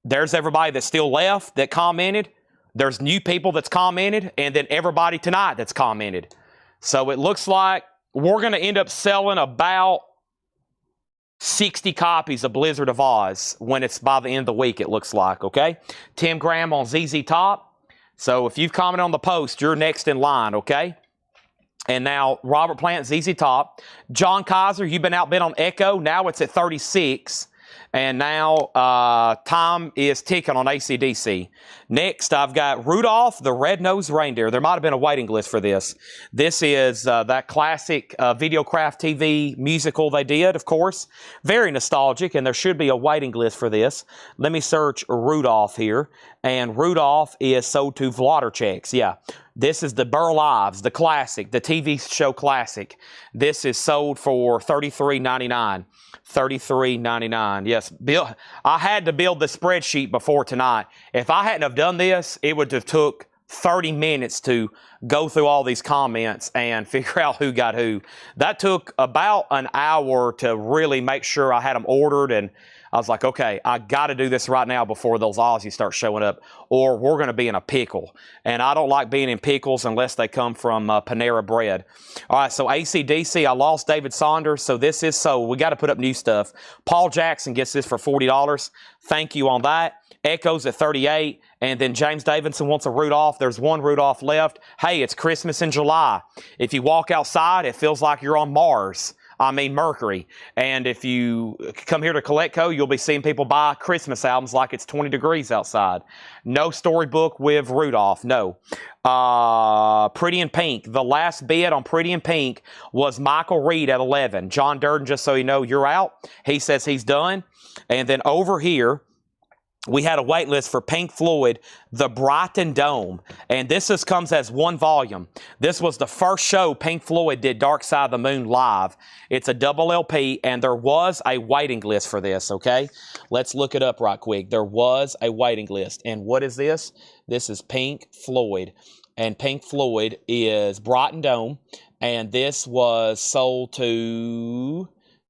There's everybody that's still left that commented. There's new people that's commented. And then everybody tonight that's commented. So it looks like we're going to end up selling about 60 copies of Blizzard of Oz when it's by the end of the week, it looks like, okay? Tim Graham on ZZ Top. So if you've commented on the post, you're next in line, okay? And now Robert Plant, ZZ Top. John Kaiser, you've been outbid on Echo. Now it's at 36. And now time is ticking on AC/DC. Next, I've got Rudolph the Red-Nosed Reindeer. There might have been a waiting list for this. This is that classic Videocraft TV musical they did, of course. Very nostalgic, and there should be a waiting list for this. Let me search Rudolph here. And Rudolph is sold to Vlodderchecks. Yeah, this is the Burl Ives, the classic, the TV show classic. This is sold for $33.99. $33.99. Yes, Bill. I had to build the spreadsheet before tonight. If I hadn't have done this, it would have took 30 minutes to go through all these comments and figure out who got who. That took about an hour to really make sure I had them ordered, and I was like, okay, I got to do this right now before those Aussies start showing up, or we're going to be in a pickle. And I don't like being in pickles unless they come from Panera Bread. All right, so AC/DC, I lost David Saunders, so this is sold. We got to put up new stuff. Paul Jackson gets this for $40. Thank you on that. Echoes at 38, and then James Davidson wants a Rudolph. There's one Rudolph left. Hey, it's Christmas in July. If you walk outside, it feels like you're on Mars. I mean Mercury. And if you come here to Collectco, you'll be seeing people buy Christmas albums like it's 20 degrees outside. No storybook with Rudolph, no. Pretty in Pink. The last bid on Pretty in Pink was Michael Reed at 11. John Durden, just so you know, you're out. He says he's done. And then over here, we had a wait list for Pink Floyd, The Brighton Dome. And this comes as one volume. This was the first show Pink Floyd did Dark Side of the Moon live. It's a double LP, and there was a waiting list for this, okay? Let's look it up right quick. There was a waiting list. And what is this? This is Pink Floyd. And Pink Floyd is Brighton Dome. And this was sold to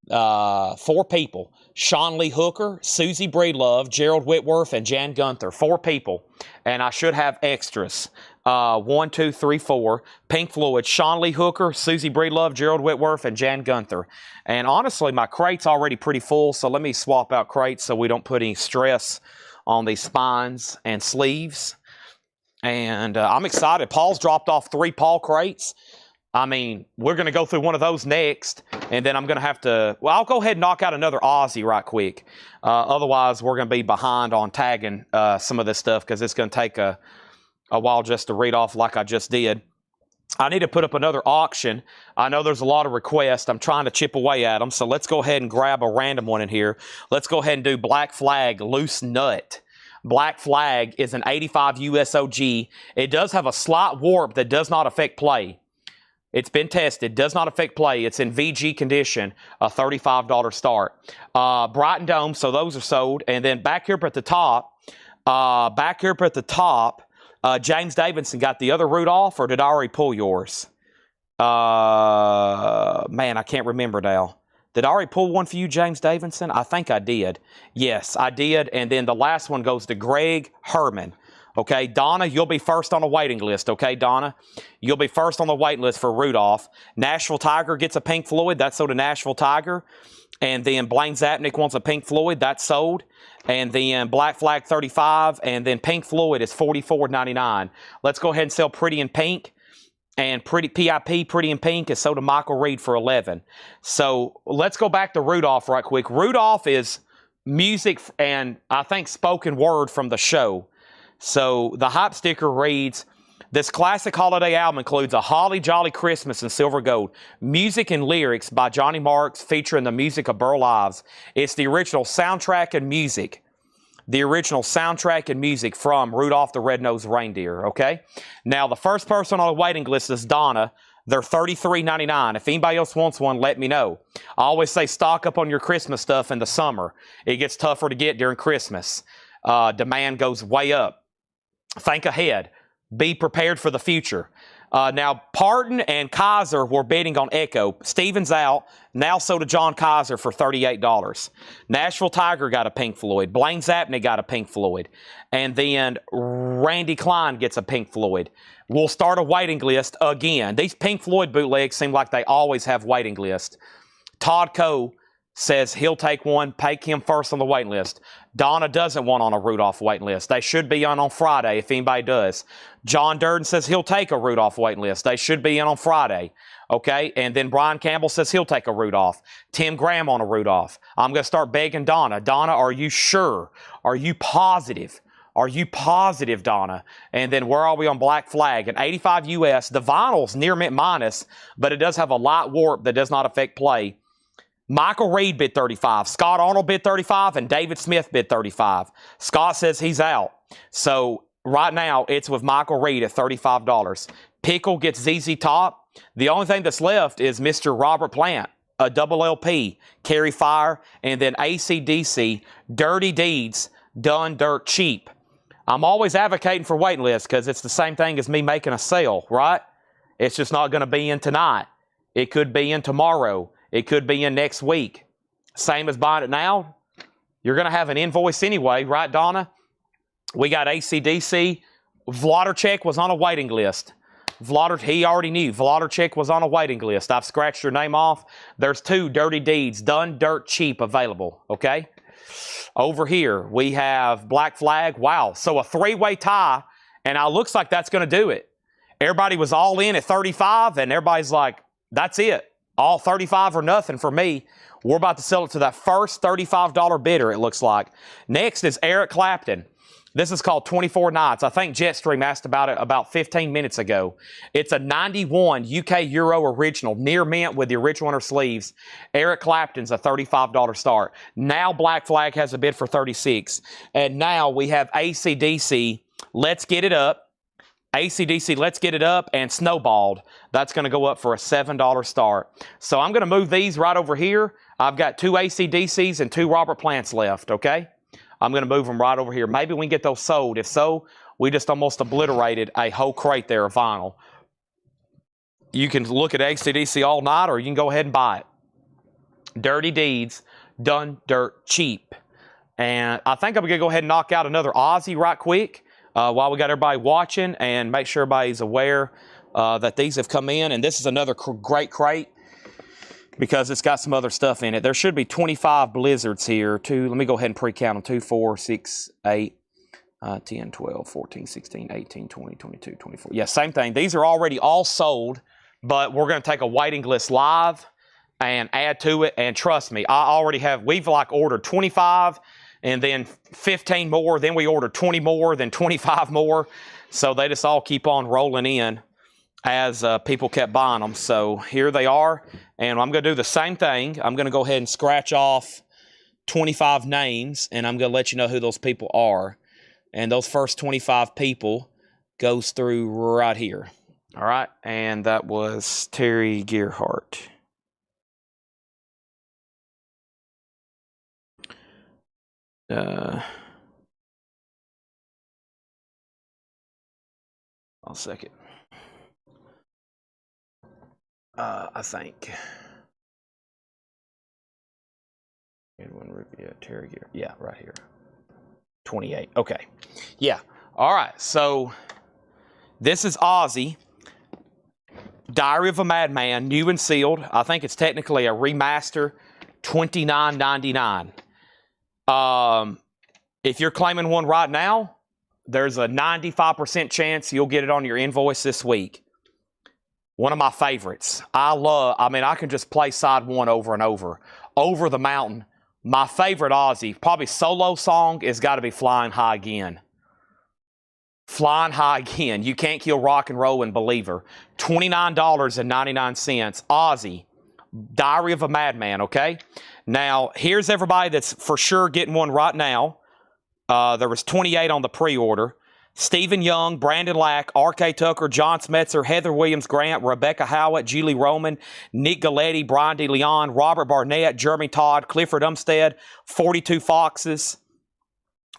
4 people. Sean Lee Hooker, Susie Breedlove, Gerald Whitworth, and Jan Gunther. 4 people. And I should have extras. 1, 2, 3, 4. Pink Floyd, Sean Lee Hooker, Susie Breedlove, Gerald Whitworth, and Jan Gunther. And honestly, my crate's already pretty full, so let me swap out crates so we don't put any stress on these spines and sleeves. And I'm excited. Paul's dropped off 3 Paul crates. I mean, we're going to go through one of those next, and then I'm going to have to, well, I'll go ahead and knock out another Ozzy right quick. Otherwise, we're going to be behind on tagging some of this stuff because it's going to take a while just to read off like I just did. I need to put up another auction. I know there's a lot of requests. I'm trying to chip away at them, so let's go ahead and grab a random one in here. Let's go ahead and do Black Flag Loose Nut. Black Flag is an 85 USOG. It does have a slight warp that does not affect play. It's been tested. Does not affect play. It's in VG condition. A $35 start. Brighton Dome, so those are sold. And then back here at the top, James Davidson got the other root off, or did I already pull yours? Man, I can't remember now. Did I already pull one for you, James Davidson? I think I did. Yes, I did. And then the last one goes to Greg Herman. Okay, Donna, you'll be first on the waiting list. Okay, Donna, you'll be first on the waiting list for Rudolph. Nashville Tiger gets a Pink Floyd. That's sold to Nashville Tiger. And then Blaine Zapnick wants a Pink Floyd. That's sold. And then Black Flag 35. And then Pink Floyd is $44.99. Let's go ahead and sell Pretty in Pink. And PIP, Pretty in Pink, is sold to Michael Reed for $11. So let's go back to Rudolph right quick. Rudolph is music and I think spoken word from the show. So the hype sticker reads, this classic holiday album includes A Holly Jolly Christmas in Silver Gold, music and lyrics by Johnny Marks featuring the music of Burl Ives. It's the original soundtrack and music. The original soundtrack and music from Rudolph the Red-Nosed Reindeer, okay? Now, the first person on the waiting list is Donna. They're $33.99. If anybody else wants one, let me know. I always say stock up on your Christmas stuff in the summer. It gets tougher to get during Christmas. Demand goes way up. Think ahead. Be prepared for the future. Now, Parton and Kaiser were bidding on Echo. Stevens out. Now sold to John Kaiser for $38. Nashville Tiger got a Pink Floyd. Blaine Zapnick got a Pink Floyd. And then Randy Klein gets a Pink Floyd. We'll start a waiting list again. These Pink Floyd bootlegs seem like they always have waiting lists. Todd Coe says he'll take one, take him first on the waiting list. Donna doesn't want on a Rudolph waiting list. They should be on Friday if anybody does. John Durden says he'll take a Rudolph waiting list. They should be in on Friday. Okay, and then Brian Campbell says he'll take a Rudolph. Tim Graham on a Rudolph. I'm going to start begging Donna. Donna, are you sure? Are you positive? Are you positive, Donna? And then where are we on Black Flag? An 85 US. The vinyl's near mint minus, but it does have a light warp that does not affect play. Michael Reed bid 35. Scott Arnold bid 35, and David Smith bid 35. Scott says he's out. So right now, it's with Michael Reed at $35. Pickle gets ZZ Top. The only thing that's left is Mr. Robert Plant, a double LP, Carry Fire, and then AC/DC, Dirty Deeds, Done Dirt Cheap. I'm always advocating for waiting lists because it's the same thing as me making a sale, right? It's just not going to be in tonight. It could be in tomorrow. It could be in next week. Same as buying it now. You're going to have an invoice anyway, right, Donna? We got AC/DC. Vladarchek was on a waiting list. He already knew. Vladarchek was on a waiting list. I've scratched your name off. There's 2 Dirty Deeds, Done Dirt Cheap available, okay? Over here, we have Black Flag. Wow, so a 3-way tie, and it looks like that's going to do it. Everybody was all in at 35, and everybody's like, that's it. All 35 or nothing for me. We're about to sell it to that first $35 bidder, it looks like. Next is Eric Clapton. This is called 24 Nights. I think Jetstream asked about it about 15 minutes ago. It's a 91 UK Euro original, near mint with the original inner sleeves. Eric Clapton's a $35 start. Now Black Flag has a bid for $36. And now we have AC/DC, Let's Get It Up. AC/DC, Let's Get It Up, and Snowballed. That's going to go up for a $7 start. So I'm going to move these right over here. I've got 2 AC/DCs and 2 Robert Plants left, okay? I'm going to move them right over here. Maybe we can get those sold. If so, we just almost obliterated a whole crate there of vinyl. You can look at AC/DC all night, or you can go ahead and buy it. Dirty Deeds, Done Dirt Cheap. And I think I'm going to go ahead and knock out another Ozzy right quick. while we got everybody watching, and make sure everybody's aware that these have come in. And this is another great crate because it's got some other stuff in it. There should be 25 blizzards here. Let me go ahead and pre-count them. 2, 4, 6, 8, 10, 12, 14, 16, 18, 20, 22, 24. Yeah, same thing. These are already all sold, but we're going to take a waiting list live and add to it. And trust me, we've like ordered 25 and then 15 more. Then we ordered 20 more, then 25 more. So they just all keep on rolling in as people kept buying them. So here they are. And I'm going to do the same thing. I'm going to go ahead and scratch off 25 names, and I'm going to let you know who those people are. And those first 25 people goes through right here. All right. And that was Terry Gearhart. I'll second. I think. Edwin Rubio, Terry Gear. Yeah, right here. 28. Okay. Yeah. All right. So this is Ozzy. Diary of a Madman, new and sealed. I think it's technically a remaster. $29.99. If you're claiming one right now, there's a 95% chance you'll get it on your invoice this week. One of my favorites. I can just play side one over and over. Over the Mountain. My favorite Ozzy, probably solo song, has got to be Flying High Again. Flying High Again. You Can't Kill Rock and Roll and Believer. $29.99. Ozzy. Diary of a Madman, okay? Now, here's everybody that's for sure getting one right now. There was 28 on the pre-order. Stephen Young, Brandon Lack, R.K. Tucker, John Smetzer, Heather Williams Grant, Rebecca Howitt, Julie Roman, Nick Galletti, Brian DeLeon, Robert Barnett, Jeremy Todd, Clifford Umstead, 42 Foxes,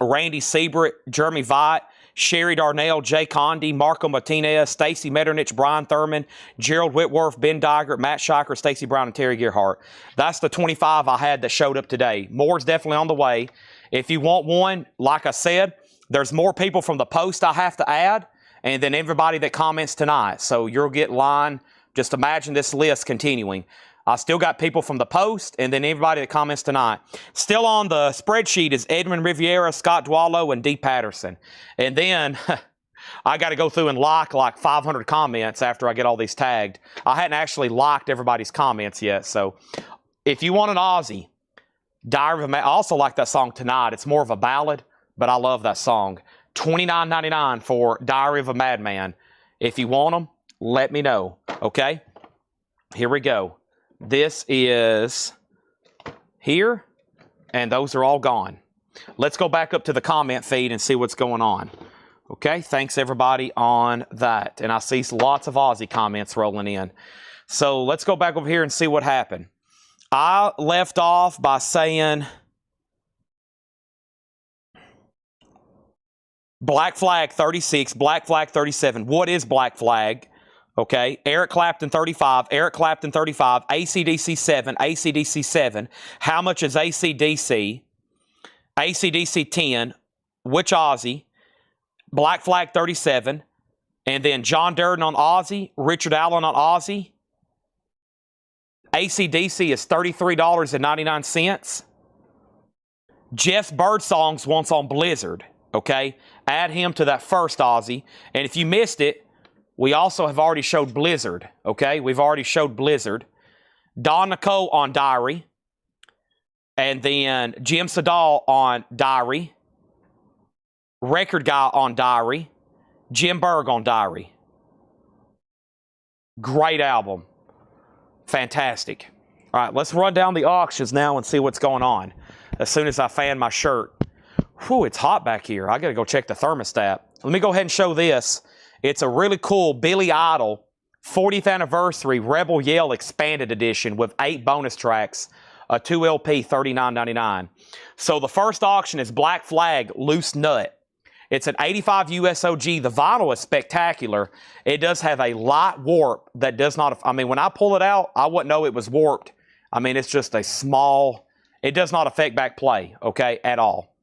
Randy Siebert, Jeremy Vite, Sherry Darnell, Jay Condi, Marco Martinez, Stacy Metternich, Brian Thurman, Gerald Whitworth, Ben Digert, Matt Shiker, Stacey Brown, and Terry Gearhart. That's the 25 I had that showed up today. More's definitely on the way. If you want one, like I said, there's more people from the post I have to add, and then everybody that comments tonight. So you'll get line. Just imagine this list continuing. I still got people from the post, and then everybody that comments tonight. Still on the spreadsheet is Edmund Riviera, Scott Dwallow, and D. Patterson. And then I got to go through and like 500 comments after I get all these tagged. I hadn't actually liked everybody's comments yet. So if you want an Ozzy, Diary of a Madman, I also like that song Tonight. It's more of a ballad, but I love that song. $29.99 for Diary of a Madman. If you want them, let me know. Okay? Here we go. This is here, and those are all gone. Let's go back up to the comment feed and see what's going on. Okay? Thanks, everybody, on that. And I see lots of Ozzy comments rolling in. So let's go back over here and see what happened. I left off by saying Black Flag 36, Black Flag 37. What is Black Flag? Okay, Eric Clapton 35, Eric Clapton 35, AC/DC 7, AC/DC 7. How much is AC/DC? AC/DC 10. Which Ozzy? Black Flag 37. And then John Durden on Ozzy, Richard Allen on Ozzy. AC/DC is $33.99. Jeff Birdsong's once on Blizzard, okay? Add him to that first Ozzy. And if you missed it, we also have already showed Blizzard, okay? We've already showed Blizzard. Don Nicole on Diary. And then Jim Sedal on Diary. Record Guy on Diary. Jim Berg on Diary. Great album. Fantastic. All right, let's run down the auctions now and see what's going on. As soon as I fan my shirt. Whew, it's hot back here. I got to go check the thermostat. Let me go ahead and show this. It's a really cool Billy Idol 40th Anniversary Rebel Yell Expanded Edition with 8 bonus tracks. A 2 LP, $39.99. So the first auction is Black Flag Loose Nut. It's an 85 USOG. The vinyl is spectacular. It does have a light warp that does not, when I pull it out, I wouldn't know it was warped. It's just a small, it does not affect back play, okay, at all.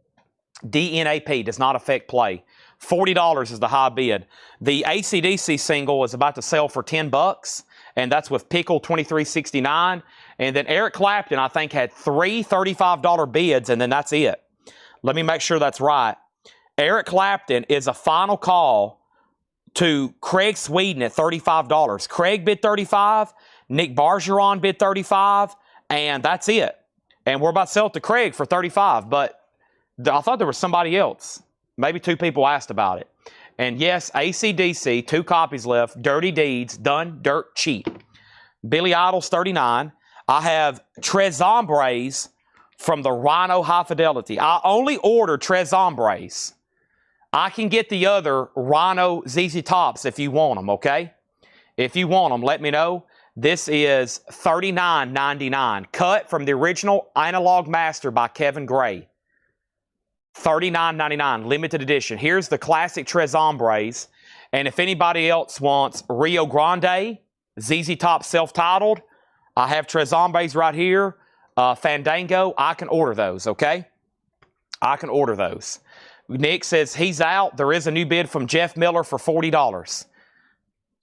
DNAP does not affect play. $40 is the high bid. The AC/DC single is about to sell for $10, and that's with Pickle $23.69. And then Eric Clapton, I think, had three $35 bids, and then that's it. Let me make sure that's right. Eric Clapton is a final call to Craig Sweden at $35. Craig bid $35, Nick Bargeron bid $35, and that's it. And we're about to sell it to Craig for $35, but I thought there was somebody else. Maybe two people asked about it. And yes, AC/DC, 2 copies left. Dirty Deeds, done dirt cheap. Billy Idol's $39. I have Tres Hombres from the Rhino High Fidelity. I only ordered Tres Hombres. I can get the other Rhino ZZ Tops if you want them, okay? If you want them, let me know. This is $39.99. Cut from the original Analog Master by Kevin Gray. $39.99, limited edition. Here's the classic Tres Hombres. And if anybody else wants Rio Grande, ZZ Top self-titled, I have Tres Hombres right here. Fandango, I can order those, okay? I can order those. Nick says he's out. There is a new bid from Jeff Miller for $40.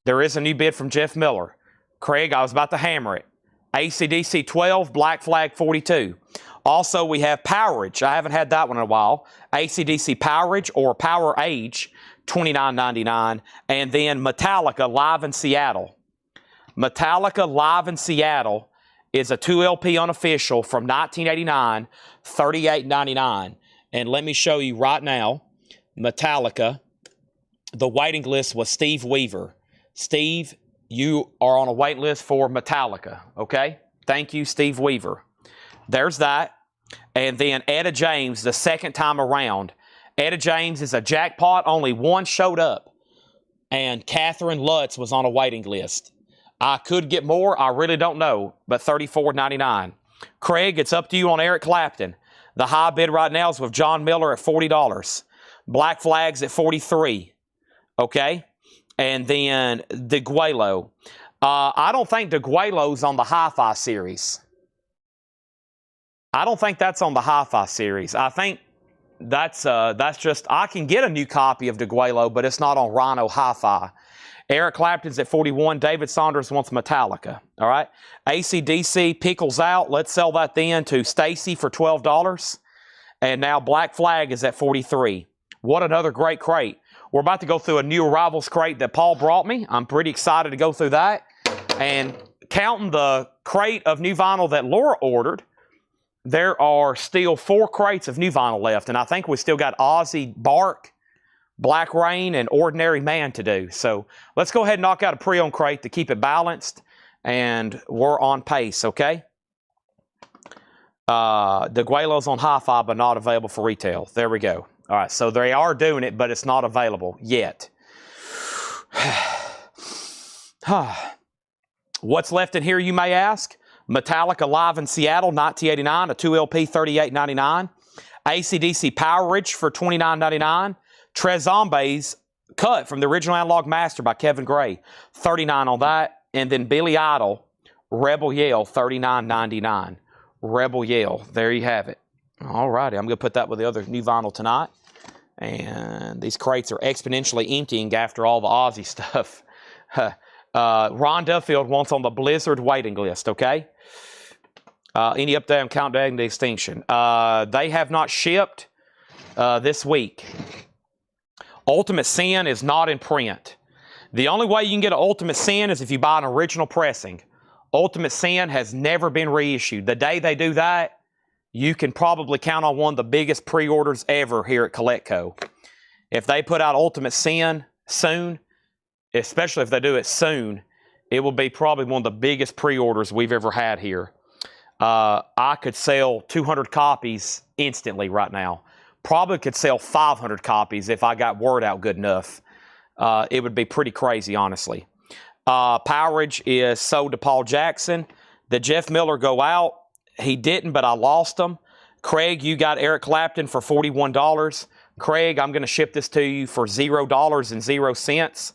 There is a new bid from Jeff Miller. Craig, I was about to hammer it. AC/DC 12, Black Flag 42. Also, we have Powerage. I haven't had that one in a while. AC/DC Powerage or Power Age, $29.99. And then Metallica Live in Seattle. Metallica Live in Seattle is a 2LP unofficial from 1989, $38.99. And let me show you right now, Metallica. The waiting list was Steve Weaver. Steve, you are on a wait list for Metallica, okay? Thank you, Steve Weaver. There's that. And then Etta James, the second time around. Etta James is a jackpot. Only one showed up. And Catherine Lutz was on a waiting list. I could get more. I really don't know. But $34.99. Craig, it's up to you on Eric Clapton. The high bid right now is with John Miller at $40. Black Flags at $43. Okay? And then DeGuelo. I don't think DeGuelo's on the Hi-Fi series. I don't think that's on the Hi-Fi series. I think that's just, I can get a new copy of DeGuelo, but it's not on Rhino Hi-Fi. Eric Clapton's at $41. David Saunders wants Metallica. All right. AC/DC, Pickles out. Let's sell that then to Stacy for $12. And now Black Flag is at $43. What another great crate. We're about to go through a new Arrivals crate that Paul brought me. I'm pretty excited to go through that. And counting the crate of new vinyl that Laura ordered, there are still 4 crates of new vinyl left. And I think we still got Ozzy, Bark, Black Rain, and Ordinary Man to do. So let's go ahead and knock out a pre-owned crate to keep it balanced. And we're on pace, okay? DeGuelo's on Hi-Fi, but not available for retail. There we go. All right, so they are doing it, but it's not available yet. What's left in here, you may ask? Metallica Live in Seattle, 1989, a 2LP, $38.99. AC/DC Powerage for $29.99. Tres Hombres cut from the original Analog Master by Kevin Gray, $39 on that. And then Billy Idol, Rebel Yell, $39.99. Rebel Yell, there you have it. All righty, I'm going to put that with the other new vinyl tonight. And these crates are exponentially emptying after all the Ozzy stuff. Ron Duffield wants on the Blizzard waiting list, okay? Any update on Countdown to Extinction? They have not shipped this week. Ultimate Sin is not in print. The only way you can get an Ultimate Sin is if you buy an original pressing. Ultimate Sin has never been reissued. The day they do that, you can probably count on one of the biggest pre-orders ever here at Collectco. If they put out Ultimate Sin soon, especially if they do it soon, it will be probably one of the biggest pre-orders we've ever had here. I could sell 200 copies instantly right now. Probably could sell 500 copies if I got word out good enough. It would be pretty crazy, honestly. Powerage is sold to Paul Jackson. Did Jeff Miller go out? He didn't, but I lost him. Craig, you got Eric Clapton for $41. Craig, I'm going to ship this to you for $0.00.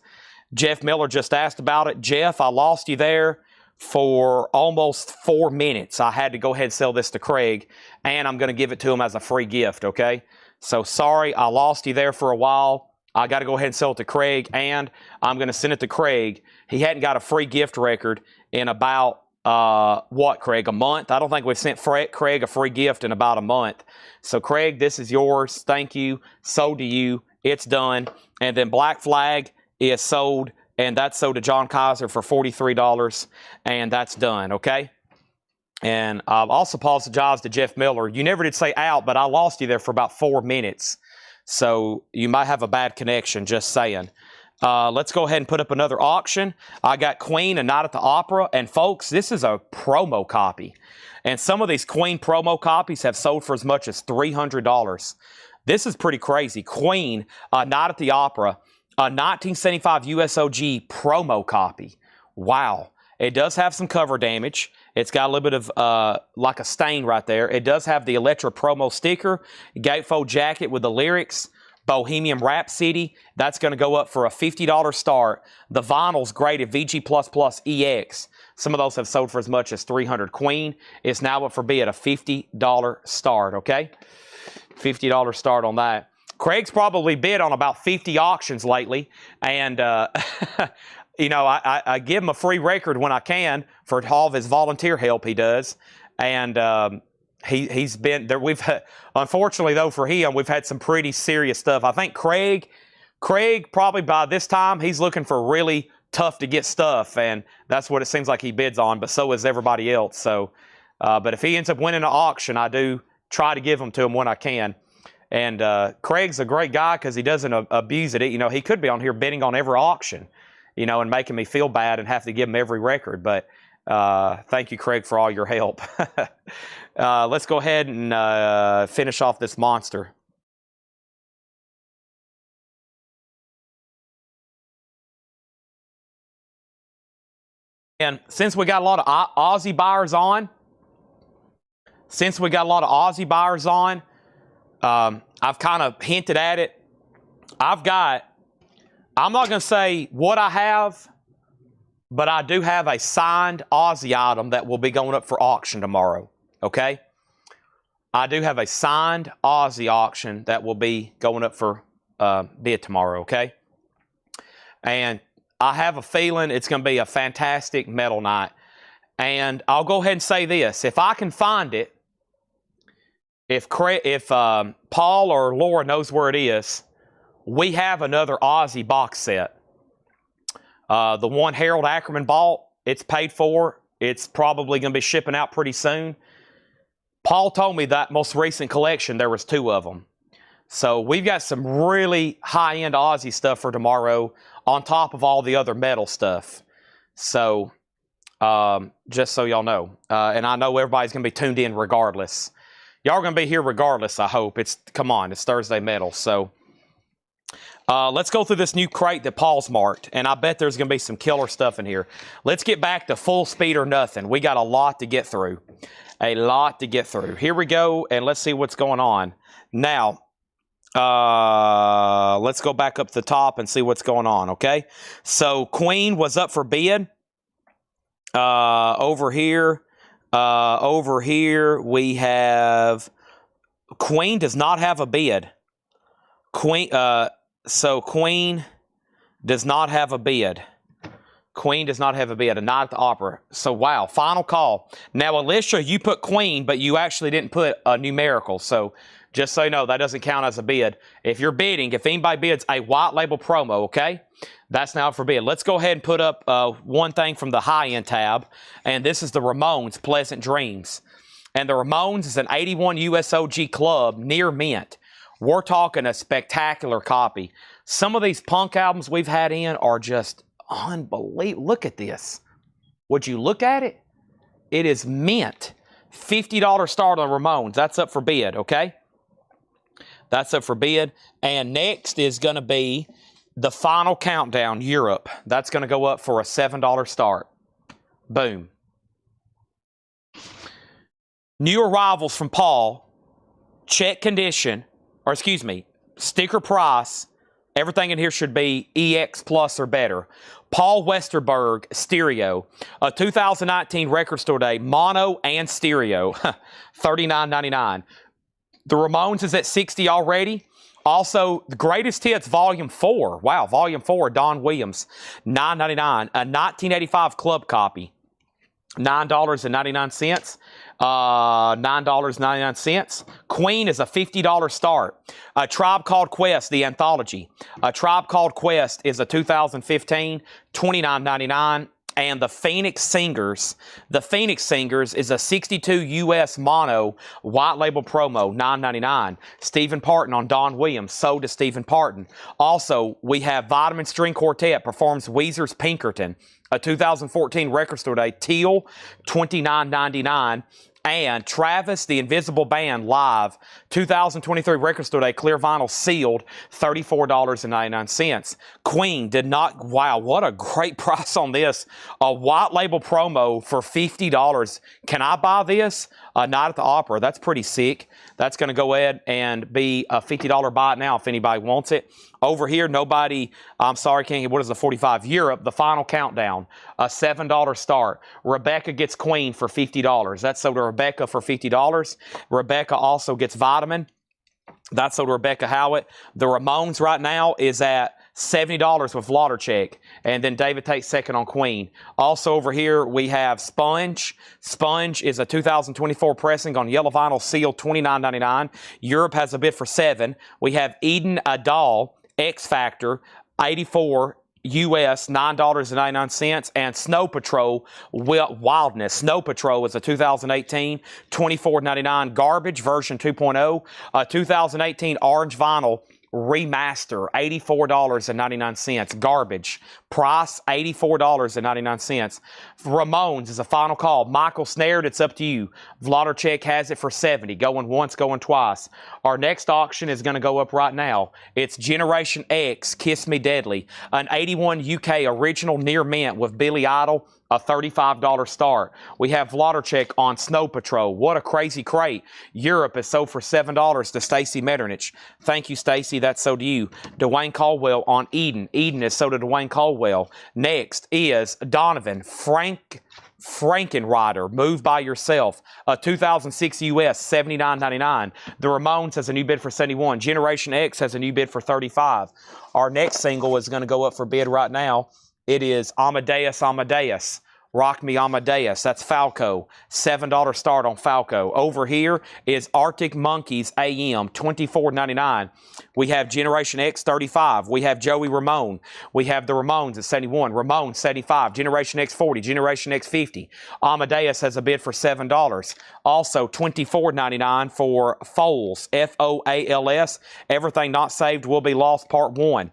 Jeff Miller just asked about it. Jeff, I lost you there for almost 4 minutes. I had to go ahead and sell this to Craig, and I'm going to give it to him as a free gift, okay? So sorry, I lost you there for a while. I got to go ahead and sell it to Craig, and I'm going to send it to Craig. He hadn't got a free gift record in about, what, Craig, a month? I don't think we've sent Craig a free gift in about a month. So, Craig, this is yours. Thank you. Sold to you. It's done. And then Black Flag is sold, and that's sold to John Kaiser for $43, and that's done, okay? And I've also apologized to Jeff Miller. You never did say out, but I lost you there for about 4 minutes. So you might have a bad connection, just saying. Let's go ahead and put up another auction. I got Queen and Night at the Opera. And folks, this is a promo copy. And some of these Queen promo copies have sold for as much as $300. This is pretty crazy. Queen, Night at the Opera, a 1975 USOG promo copy. Wow. It does have some cover damage. It's got a little bit of like a stain right there. It does have the Electra promo sticker, gatefold jacket with the lyrics, Bohemian Rhapsody. That's going to go up for a $50 start. The vinyl's graded VG++ EX. Some of those have sold for as much as $300. Queen is now up for bid, a $50 start, okay? $50 start on that. Craig's probably bid on about 50 auctions lately, and you know, I give him a free record when I can for all of his volunteer help he does. And he's been there. Unfortunately, though, for him, we've had some pretty serious stuff. I think Craig probably by this time, he's looking for really tough to get stuff. And that's what it seems like he bids on. But so is everybody else. So, but if he ends up winning an auction, I do try to give them to him when I can. And Craig's a great guy because he doesn't abuse it. You know, he could be on here bidding on every auction, you know, and making me feel bad and have to give him every record. But thank you, Craig, for all your help. Let's go ahead and finish off this monster. And since we got a lot of Ozzy buyers on, I've kind of hinted at it. I'm not going to say what I have, but I do have a signed Ozzy item that will be going up for auction tomorrow, okay? I do have a signed Ozzy auction that will be going up for bid tomorrow, okay? And I have a feeling it's going to be a fantastic metal night. And I'll go ahead and say this. If I can find it, if Paul or Laura knows where it is, we have another Ozzy box set. The one Harold Ackerman bought, it's paid for. It's probably going to be shipping out pretty soon. Paul told me that most recent collection, there was 2 of them. So we've got some really high-end Ozzy stuff for tomorrow on top of all the other metal stuff. So just so y'all know. And I know everybody's going to be tuned in regardless. Y'all are going to be here regardless, I hope. Come on, it's Thursday Metal. So let's go through this new crate that Paul's marked. And I bet there's going to be some killer stuff in here. Let's get back to full speed or nothing. We got a lot to get through. A lot to get through. Here we go, and let's see what's going on. Now, let's go back up to the top and see what's going on, okay? So Queen was up for bid. Over here we have Queen does not have a bid. So Queen does not have a bid. Queen does not have a bid. A Night at the Opera. So wow, final call. Now Alicia, you put Queen, but you actually didn't put a numerical. So just so you know, that doesn't count as a bid. If you're bidding, if anybody bids a white label promo, okay, that's now for bid. Let's go ahead and put up one thing from the high-end tab, and this is the Ramones, Pleasant Dreams. And the Ramones is an 81 USOG club, near mint. We're talking a spectacular copy. Some of these punk albums we've had in are just unbelievable. Look at this. Would you look at it? It is mint. $50 start on Ramones. That's up for bid, okay? That's up for bid. And next is going to be the Final Countdown, Europe. That's going to go up for a $7 start. Boom. New arrivals from Paul. Check condition. Or excuse me, sticker price. Everything in here should be EX plus or better. Paul Westerberg stereo, a 2019 Record Store Day, mono and stereo, $39.99. The Ramones is at $60 already. Also, the Greatest Hits Volume 4. Wow, Volume 4, Don Williams, $9.99. A 1985 club copy, $9.99. $9.99. Queen is a $50 start. A Tribe Called Quest, the anthology. A Tribe Called Quest is a 2015, $29.99. And the Phoenix Singers is a 62 US mono white label promo, $9.99. Stephen Parton on Don Williams, sold to Stephen Parton. Also, we have Vitamin String Quartet performs Weezer's Pinkerton, a 2014 Record Store Day, teal, $29.99. And Travis, the Invisible Band, live, 2023 Record Store Day, clear vinyl, sealed, $34.99. Queen did not, wow, what a great price on this. A white label promo for $50. Can I buy this? Night at the Opera. That's pretty sick. That's going to go ahead and be a $50 buy it now if anybody wants it. Over here, nobody, I'm sorry, can't, what is the 45? Europe, the Final Countdown, a $7 start. Rebecca gets Queen for $50. That's sold to Rebecca for $50. Rebecca also gets Vitamin. That's sold to Rebecca Howitt. The Ramones right now is at $70 with Laudercheck. And then David takes second on Queen. Also over here, we have Sponge. Sponge is a 2024 pressing on yellow vinyl, sealed, $29.99. Europe has a bid for $7. We have Eden Adal, X Factor, 84 US, $9.99. And Snow Patrol, Wildness. Snow Patrol is a 2018, $24.99. Garbage version 2.0, a 2018 orange vinyl remaster, $84.99. Garbage. Price, $84.99. Ramones is a final call. Michael Snared, it's up to you. Vladarchek has it for $70. Going once, going twice. Our next auction is going to go up right now. It's Generation X, Kiss Me Deadly. An 81 UK original near mint with Billy Idol. A $35 start. We have Vladarchek on Snow Patrol. What a crazy crate. Europe is sold for $7 to Stacy Metternich. Thank you, Stacy. That's sold to you. Dwayne Caldwell on Eden. Eden is sold to Dwayne Caldwell. Next is Donovan Frankenrider, Move By Yourself, a 2006 US, $79.99. The Ramones has a new bid for $71. Generation X has a new bid for $35. Our next single is going to go up for bid right now. It is Amadeus, Amadeus. Rock Me Amadeus. That's Falco. $7 start on Falco. Over here is Arctic Monkeys AM, $24.99. We have Generation X, $35. We have Joey Ramone. We have the Ramones at $71. Ramone, $75. Generation X, $40. Generation X, $50. Amadeus has a bid for $7. Also, $24.99 for Foals, Foals. Everything Not Saved Will Be Lost, Part 1.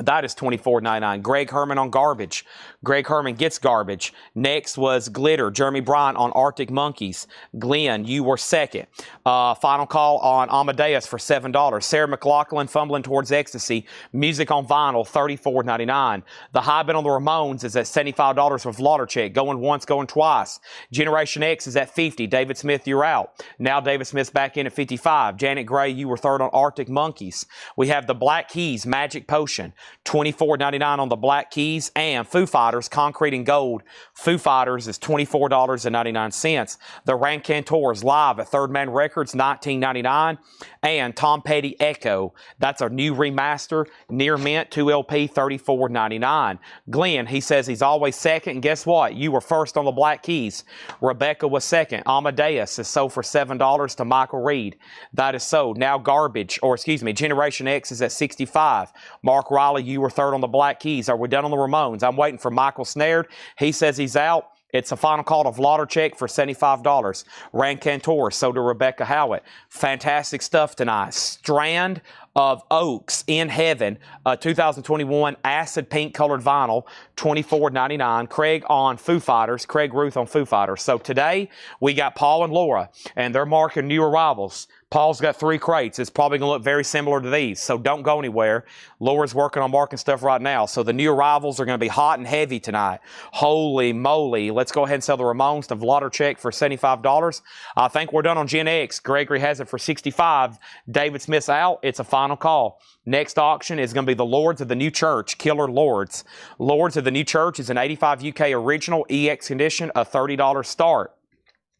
That is $24.99. Greg Herman on Garbage. Greg Herman gets Garbage. Next was Glitter. Jeremy Bryant on Arctic Monkeys. Glenn, you were second. Final call on Amadeus for $7. Sarah McLachlan, Fumbling Towards Ecstasy. Music on Vinyl, $34.99. The high bid on the Ramones is at $75 with Laudercheck. Going once, going twice. Generation X is at $50. David Smith, you're out. Now David Smith's back in at $55. Janet Gray, you were third on Arctic Monkeys. We have the Black Keys, Magic Potion. $24.99 on the Black Keys. And Foo Fighters, Concrete and Gold. Foo Fighters is $24.99. The Rancantors live at Third Man Records, $19.99. And Tom Petty Echo, that's a new remaster, near mint, 2LP, $34.99. Glenn, he says he's always second, and guess what? You were first on the Black Keys. Rebecca was second. Amadeus is sold for $7 to Michael Reed. That is sold. Now Generation X is at $65. Mark Riley, you were third on the Black Keys. Are we done on the Ramones? I'm waiting for Michael Snared. He says he's out. It's a final call to Vladarchek for $75. Rancantor, sold to Rebecca Howitt. Fantastic stuff tonight. Strand of Oaks in Heaven, 2021 acid pink colored vinyl, $24.99. Craig on Foo Fighters, Craig Ruth on Foo Fighters. So today we got Paul and Laura, and they're marking new arrivals. Paul's got 3 crates. It's probably going to look very similar to these, so don't go anywhere. Laura's working on marking stuff right now. So the new arrivals are going to be hot and heavy tonight. Holy moly. Let's go ahead and sell the Ramones to Vladarchek for $75. I think we're done on Gen X. Gregory has it for $65. David Smith's out. It's a final call. Next auction is going to be the Lords of the New Church, Killer Lords. Lords of the New Church is an 85 UK original EX condition, a $30 start.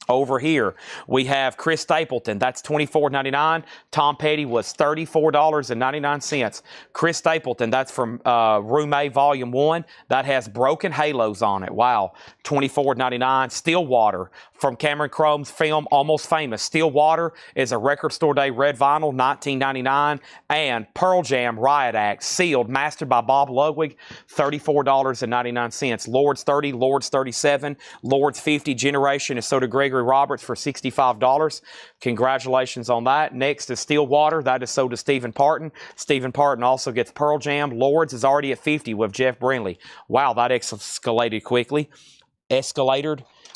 Over here, we have Chris Stapleton. That's $24.99. Tom Petty was $34.99. Chris Stapleton, that's from Room A, Volume 1. That has Broken Halos on it. Wow. $24.99. Stillwater from Cameron Crowe's film Almost Famous. Stillwater is a Record Store Day red vinyl, $19.99. And Pearl Jam Riot Act, sealed, mastered by Bob Ludwig, $34.99. Lords 30, Lords 37, Lords 50 Generation is sold to Gregory Roberts for $65. Congratulations on that. Next is Stillwater. That is sold to Stephen Parton. Stephen Parton also gets Pearl Jam. Lords is already at 50 with Jeff Brindley. Wow, that escalated quickly.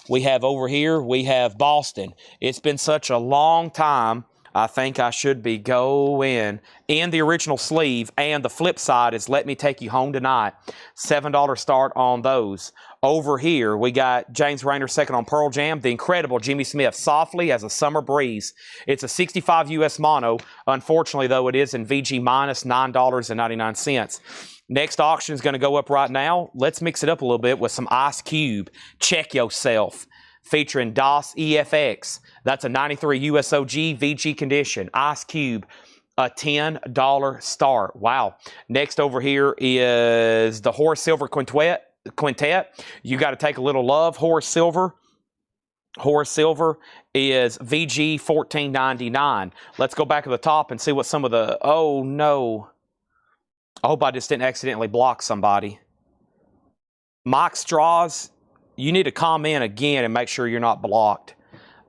We have over here, we have Boston. It's been such a long time. I think I should be going in the original sleeve. And the flip side is Let Me Take You Home Tonight. $7 start on those. Over here, we got James Rayner second on Pearl Jam. The incredible Jimmy Smith, Softly as a Summer Breeze. It's a 65 US mono. Unfortunately, though, it is in VG minus $9.99. Next auction is going to go up right now. Let's mix it up a little bit with some Ice Cube. Check Yourself. Featuring DOS EFX. That's a 93 USOG VG condition. Ice Cube, a $10 start. Wow. Next over here is the Horace Silver Quintet. You got to take a little love. Horace Silver. Horace Silver is VG $14.99. Let's go back to the top and see what some of the... Oh, no. I hope I just didn't accidentally block somebody. Mike Straws, you need to comment again and make sure you're not blocked.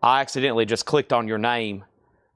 I accidentally just clicked on your name.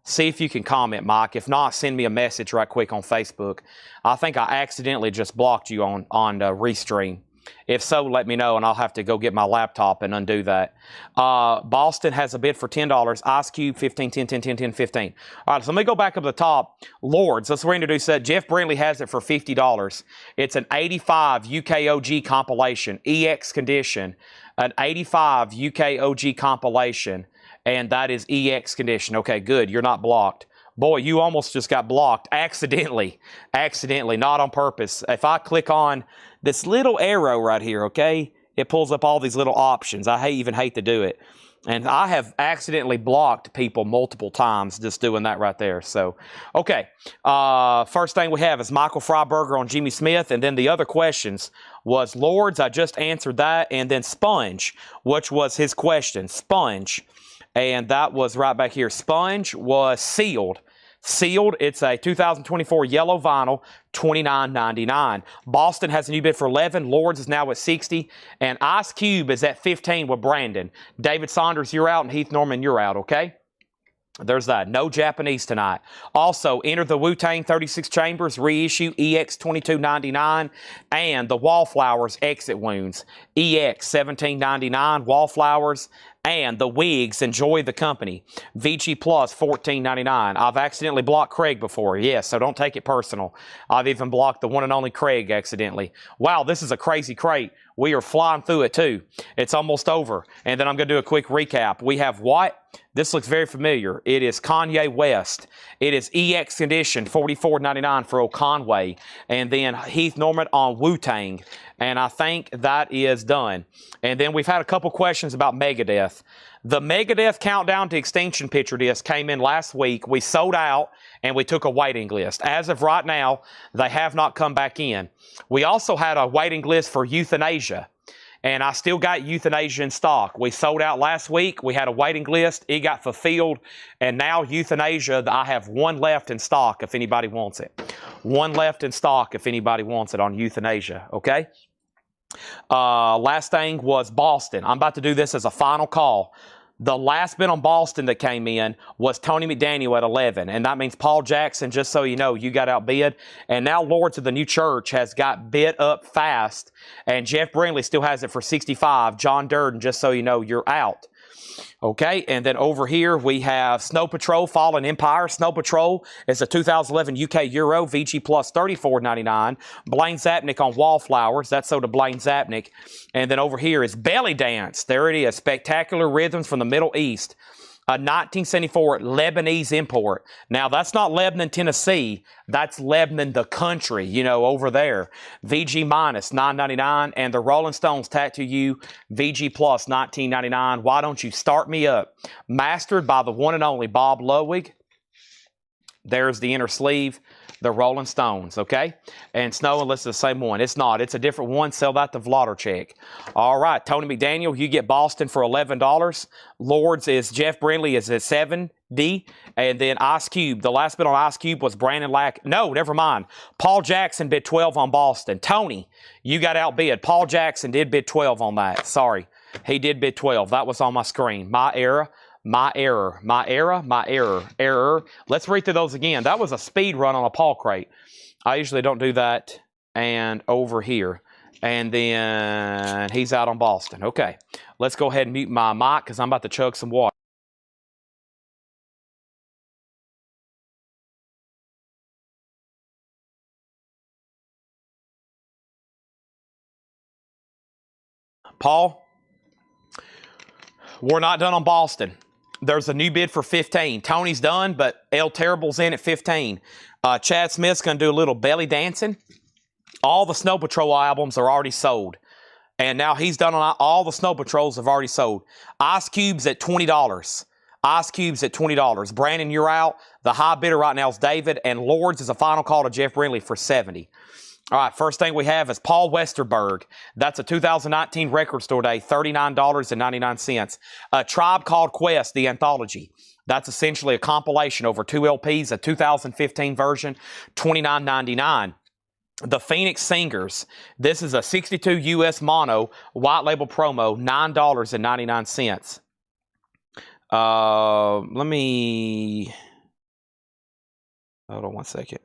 See if you can comment, Mike. If not, send me a message right quick on Facebook. I think I accidentally just blocked you on Restream. If so, let me know, and I'll have to go get my laptop and undo that. Boston has a bid for $10. Ice Cube, 15, 10, 10, 10, 10, 15. All right, so let me go back up to the top. Lords, let's reintroduce that. Jeff Brindley has it for $50. It's an 85 UKOG compilation, EX condition. An 85 UKOG compilation, and that is EX condition. Okay, good. You're not blocked. Boy, you almost just got blocked accidentally. Accidentally, not on purpose. If I click on this little arrow right here, okay, it pulls up all these little options. I even hate to do it. And I have accidentally blocked people multiple times just doing that right there. So, okay. First thing we have is Michael Freiberger on Jimmy Smith. And then the other questions was Lords. I just answered that. And then Sponge, which was his question. Sponge. And that was right back here. Sponge was sealed. Sealed, it's a 2024 yellow vinyl, $29.99. Boston has a new bid for $11. Lords is now at $60. And Ice Cube is at $15 with Brandon. David Saunders, you're out, and Heath Norman, you're out, okay? There's that. No Japanese tonight. Also, Enter the Wu-Tang 36 Chambers, reissue, EX $22.99. And the Wallflowers Exit Wounds, EX $17.99. Wallflowers. And the Wigs, Enjoy the Company, VG Plus, $14.99. I've accidentally blocked Craig before, yes, so don't take it personal. I've even blocked the one and only Craig accidentally. Wow, this is a crazy crate. We are flying through it too. It's almost over. And then I'm going to do a quick recap. We have what? This looks very familiar. It is Kanye West. It is EX condition, $44.99 for O'Conway. And then Heath Norman on Wu-Tang. And I think that is done. And then we've had a couple questions about Megadeth. The Megadeth Countdown to Extinction picture disc came in last week. We sold out, and we took a waiting list. As of right now, they have not come back in. We also had a waiting list for Euthanasia, and I still got Euthanasia in stock. We sold out last week. We had a waiting list. It got fulfilled, and now Euthanasia, I have one left in stock if anybody wants it. One left in stock if anybody wants it on Euthanasia, okay? Last thing was Boston. I'm about to do this as a final call. The last bid on Boston that came in was Tony McDaniel at 11, and that means Paul Jackson, just so you know, you got outbid. And now Lords of the New Church has got bid up fast, and Jeff Brindley still has it for 65. John Durden, just so you know, you're out. Okay, and then over here we have Snow Patrol, Fallen Empire. Snow Patrol is a 2011 UK Euro, VG Plus $34.99. Blaine Zapnick on Wallflowers. That's sold to Blaine Zapnick. And then over here is Belly Dance. There it is. Spectacular Rhythms from the Middle East. A 1974 Lebanese import. Now, that's not Lebanon, Tennessee. That's Lebanon, the country, you know, over there. VG minus $9.99. And the Rolling Stones Tattoo You VG plus $19.99. Why don't you start me up? Mastered by the one and only Bob Ludwig. There's the inner sleeve. The Rolling Stones, okay? And Snow and Listen, the same one. It's not. It's a different one. Sell that to Vladarchek. All right, Tony McDaniel, you get Boston for $11. Lords is Jeff Brindley is at $7. And then Ice Cube. The last bid on Ice Cube was Brandon Lack. No, never mind. Paul Jackson bid 12 on Boston. Tony, you got outbid. Paul Jackson did bid 12 on that. Sorry. He did bid 12. That was on my screen. My error. My error, my error, my error, error. Let's read through those again. That was a speed run on a Paul crate. I usually don't do that. And over here. And then he's out on Boston. Okay. Let's go ahead and mute my mic because I'm about to chug some water. Paul, we're not done on Boston. There's a new bid for 15. Tony's done, but El Terrible's in at 15. Chad Smith's going to do a little belly dancing. All the Snow Patrol albums are already sold. And now he's done on all the Snow Patrols have already sold. Ice Cube's at $20. Ice Cube's at $20. Brandon, you're out. The high bidder right now is David. And Lords is a final call to Jeff Brindley for $70. All right, first thing we have is Paul Westerberg. That's a 2019 Record Store Day, $39.99. A Tribe Called Quest, the anthology. That's essentially a compilation over 2 LPs, a 2015 version, $29.99. The Phoenix Singers. This is a 62 US mono, white label promo, $9.99. Let me... Hold on one second.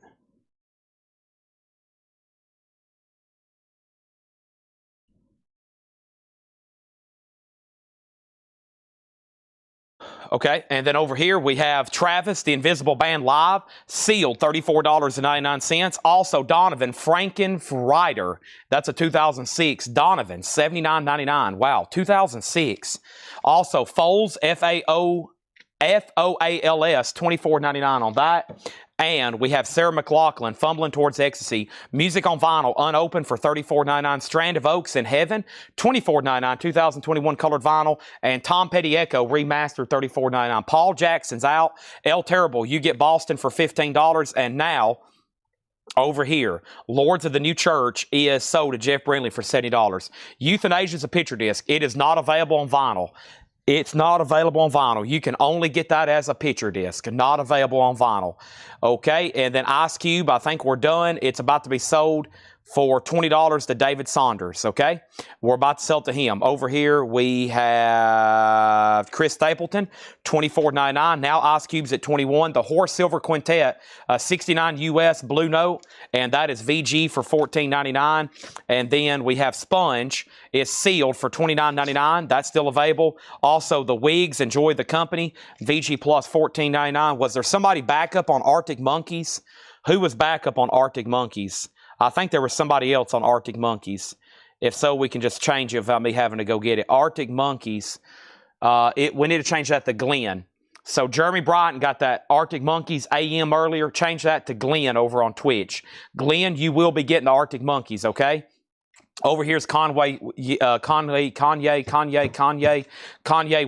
Okay, and then over here we have Travis, the Invisible Band Live, sealed, $34.99. Also Donovan, Frankenfrider, that's a 2006. Donovan, $79.99. Wow, 2006. Also Foles, F-O-A-L-S, $24.99 on that. And we have Sarah McLachlan, Fumbling Towards Ecstasy. Music on Vinyl, unopened for $34.99. Strand of Oaks in Heaven, $24.99. 2021 colored vinyl. And Tom Petty Echo, remastered, $34.99. Paul Jackson's out. El Terrible, you get Boston for $15. And now, over here, Lords of the New Church is sold to Jeff Brindley for $70. Euthanasia's a picture disc. It is not available on vinyl. It's not available on vinyl. You can only get that as a picture disc, not available on vinyl. Okay, and then Ice Cube, I think we're done. It's about to be sold for $20 to David Saunders, okay? We're about to sell to him. Over here, we have Chris Stapleton, $24.99. Now Ice Cube's at $21. The Horace Silver Quintet, 69 US Blue Note, and that is VG for $14.99. And then we have Sponge. It's sealed for $29.99. That's still available. Also, the Wigs, Enjoy the Company, VG plus $14.99. Was there somebody back up on Arctic Monkeys? Who was back up on Arctic Monkeys? I think there was somebody else on Arctic Monkeys. If so, we can just change it without me having to go get it. Arctic Monkeys, we need to change that to Glenn. So Jeremy Bryant got that Arctic Monkeys AM earlier. Change that to Glenn over on Twitch. Glenn, you will be getting the Arctic Monkeys, okay? Over here's Kanye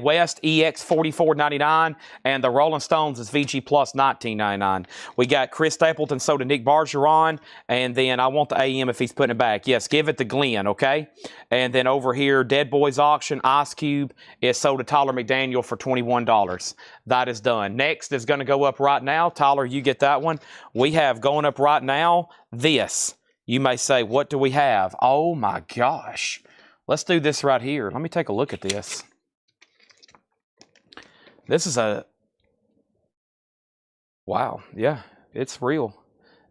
West, EX $44.99, and the Rolling Stones is VG plus $19.99. We got Chris Stapleton sold to Nick Bargeron, and then I want the AM if he's putting it back. Yes, give it to Glenn, okay? And then over here, Dead Boys Auction, Ice Cube is sold to Tyler McDaniel for $21. That is done. Next is going to go up right now. Tyler, you get that one. We have going up right now this. You may say, what do we have? Oh my gosh. Let's do this right here. Let me take a look at this. This is a... Wow. Yeah, it's real.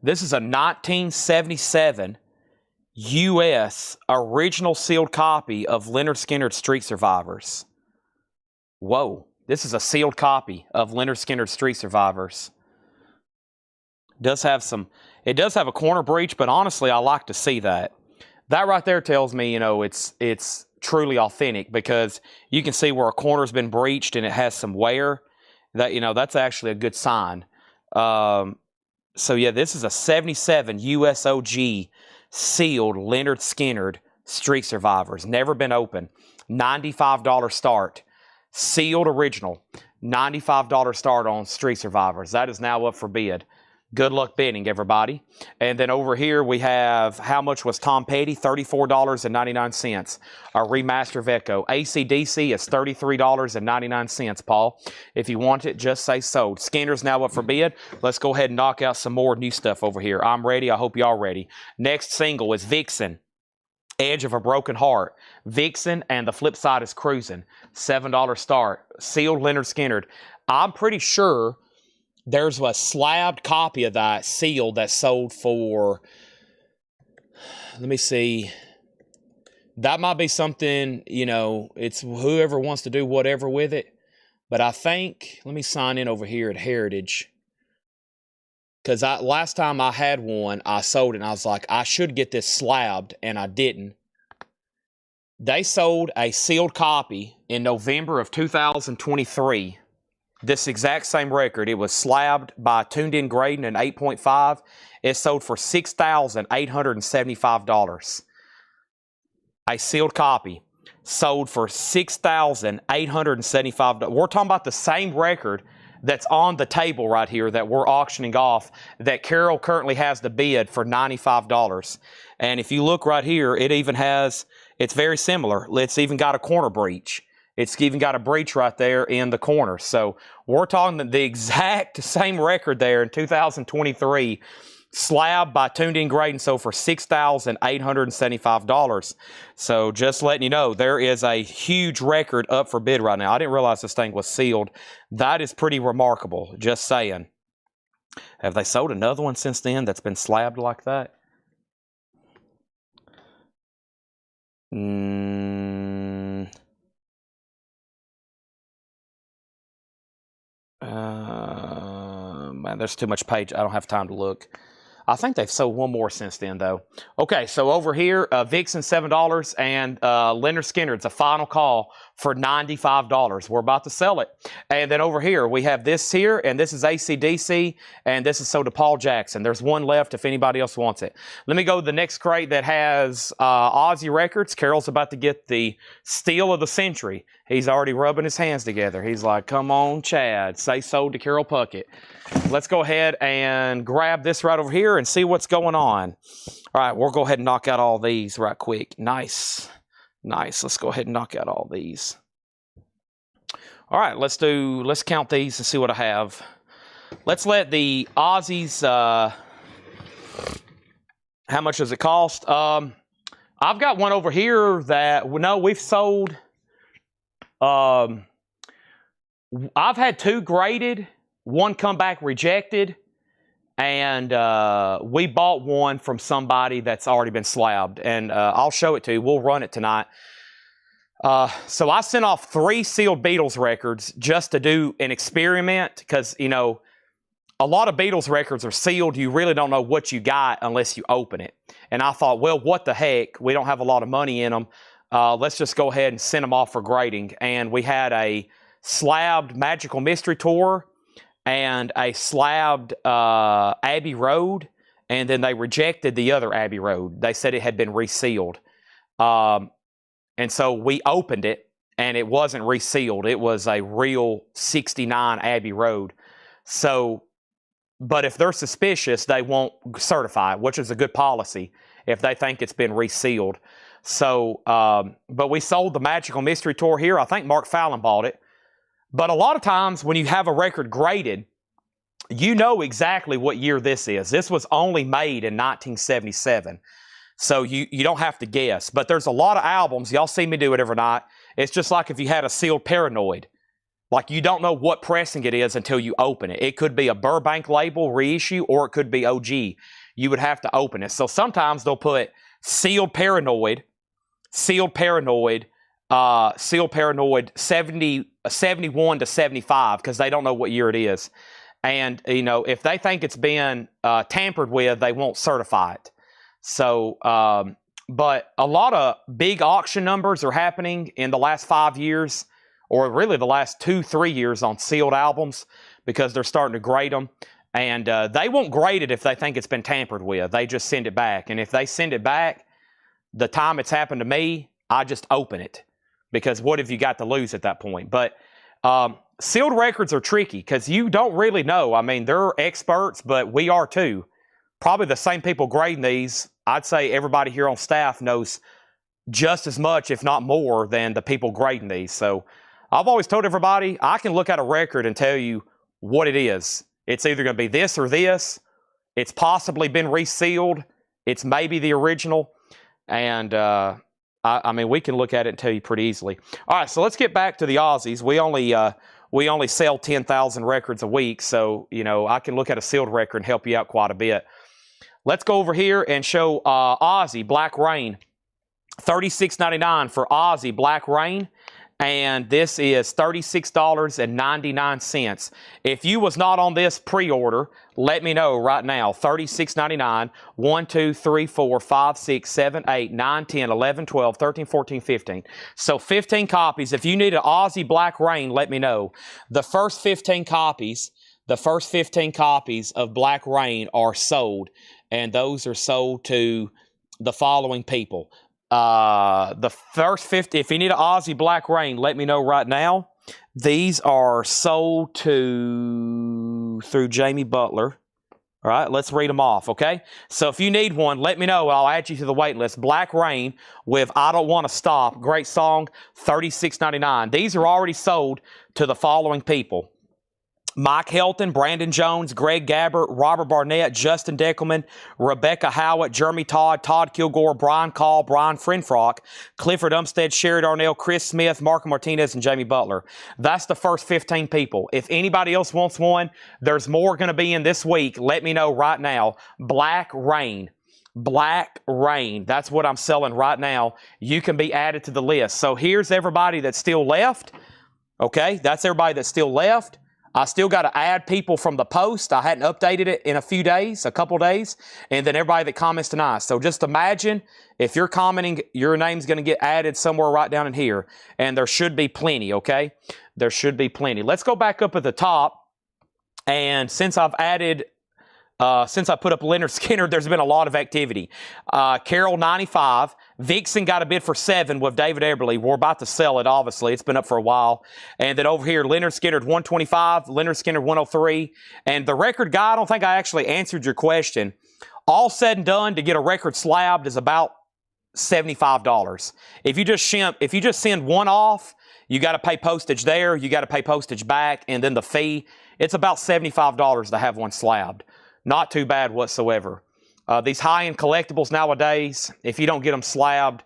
This is a 1977 U.S. original sealed copy of Lynyrd Skynyrd's Street Survivors. Whoa. This is a sealed copy of Lynyrd Skynyrd's Street Survivors. It does have a corner breach, but honestly, I like to see that. That right there tells me, you know, it's truly authentic because you can see where a corner's been breached and it has some wear. That's actually a good sign. So yeah, this is a 77 USOG sealed Leonard Skinnard Street Survivors. Never been open. $95 start. Sealed original. $95 start on Street Survivors. That is now up for bid. Good luck bidding, everybody. And then over here we have, how much was Tom Petty? $34.99. A remaster of Echo. AC/DC is $33.99, Paul. If you want it, just say sold. Skinner's now up for bid. Let's go ahead and knock out some more new stuff over here. I'm ready. I hope y'all ready. Next single is Vixen. Edge of a Broken Heart. Vixen, and the flip side is Cruising. $7 start. Sealed Leonard Skinnard. I'm pretty sure there's a slabbed copy of that sealed that sold for, let me see, that might be something, it's whoever wants to do whatever with it. But I think, let me sign in over here at Heritage. Because last time I had one, I sold it, and I was like, I should get this slabbed, and I didn't. They sold a sealed copy in November of 2023. This exact same record. It was slabbed by Tuned In Grading in 8.5. It sold for $6,875. A sealed copy sold for $6,875. We're talking about the same record that's on the table right here that we're auctioning off, that Carol currently has the bid for $95. And if you look right here, it's very similar. It's even got a corner breach. It's even got a breach right there in the corner. So we're talking the exact same record there in 2023, slab by Tuned In Grading, sold for $6,875. So just letting you know, there is a huge record up for bid right now. I didn't realize this thing was sealed. That is pretty remarkable, just saying. Have they sold another one since then that's been slabbed like that? Man, there's too much page. I don't have time to look. I think they've sold one more since then, though. Okay, so over here, Vixen, $7, and Leonard Skinnard's a final call for $95. We're about to sell it. And then over here, we have this here, and this is AC/DC, and this is sold to Paul Jackson. There's one left if anybody else wants it. Let me go to the next crate that has Ozzy Records. Carol's about to get the steal of the century. He's already rubbing his hands together. He's like, come on, Chad, say sold to Carol Puckett. Let's go ahead and grab this right over here and see what's going on. All right, we'll go ahead and knock out all these right quick. Nice. Nice. Let's go ahead and knock out all these. All right, let's count these and see what I have. Let's let the Aussies, how much does it cost? I've got one over here that, no, we've sold. I've had two graded, one come back rejected, and we bought one from somebody that's already been slabbed, and I'll show it to you. We'll run it tonight. So I sent off 3 sealed Beatles records just to do an experiment, because, a lot of Beatles records are sealed. You really don't know what you got unless you open it. And I thought, well, what the heck? We don't have a lot of money in them. Let's just go ahead and send them off for grading. And we had a slabbed Magical Mystery Tour and a slabbed Abbey Road, and then they rejected the other Abbey Road. They said it had been resealed. And so we opened it, and it wasn't resealed. It was a real 69 Abbey Road. So, but if they're suspicious, they won't certify it, which is a good policy if they think it's been resealed. So, but we sold the Magical Mystery Tour here. I think Mark Fallon bought it. But a lot of times when you have a record graded, you know exactly what year this is. This was only made in 1977. So you don't have to guess. But there's a lot of albums. Y'all see me do it every night. It's just like if you had a sealed Paranoid. Like, you don't know what pressing it is until you open it. It could be a Burbank label reissue, or it could be OG. You would have to open it. So sometimes they'll put sealed Paranoid 71 to 75, because they don't know what year it is. And, if they think it's been tampered with, they won't certify it. So, but a lot of big auction numbers are happening in the last 5 years or really the last 2-3 years on sealed albums because they're starting to grade them. And they won't grade it if they think it's been tampered with. They just send it back. And if they send it back, the time it's happened to me, I just open it. Because what have you got to lose at that point? But sealed records are tricky because you don't really know. I mean, they're experts, but we are too. Probably the same people grading these. I'd say everybody here on staff knows just as much, if not more, than the people grading these. So I've always told everybody, I can look at a record and tell you what it is. It's either going to be this or this. It's possibly been resealed. It's maybe the original. And, I mean, we can look at it and tell you pretty easily. All right, so let's get back to the Aussies. We only sell 10,000 records a week, so, you know, I can look at a sealed record and help you out quite a bit. Let's go over here and show Ozzy Black Rain. $36.99 for Ozzy Black Rain. And this is $36.99. If you was not on this pre-order, let me know right now. $36.99, 1, 2, 3, 4, 5, 6, 7, 8, 9, 10, 11, 12, 13, 14, 15. So 15 copies. If you need an Ozzy Black Rain, let me know. The first 15 copies of Black Rain are sold. And those are sold to the following people. The first 50, if you need an Ozzy Black Rain, let me know right now. These are sold through Jamie Butler. All right, let's read them off, okay? So if you need one, let me know. I'll add you to the wait list. Black Rain with I Don't Want to Stop. Great song, $36.99. These are already sold to the following people. Mike Helton, Brandon Jones, Greg Gabbert, Robert Barnett, Justin Deckelman, Rebecca Howitt, Jeremy Todd, Todd Kilgore, Brian Call, Brian Frenfrock, Clifford Umstead, Sherry Darnell, Chris Smith, Marco Martinez, and Jamie Butler. That's the first 15 people. If anybody else wants one, there's more going to be in this week. Let me know right now. Black Rain. Black Rain. That's what I'm selling right now. You can be added to the list. So here's everybody that's still left. Okay, that's everybody that's still left. I still got to add people from the post. I hadn't updated it in a couple days, and then everybody that comments tonight. So just imagine if you're commenting, your name's going to get added somewhere right down in here, and there should be plenty, okay? There should be plenty. Let's go back up at the top, and since I've added, since I put up Leonard Skinner, there's been a lot of activity. Carol 95. Vixen got a bid for 7 with David Eberly. We're about to sell it, obviously. It's been up for a while. And then over here, Leonard Skinner 125, Leonard Skinner 103. And the record guy, I don't think I actually answered your question. All said and done, to get a record slabbed is about $75. If you just send one off, you got to pay postage there, you got to pay postage back, and then the fee. It's about $75 to have one slabbed. Not too bad whatsoever. These high-end collectibles nowadays, if you don't get them slabbed,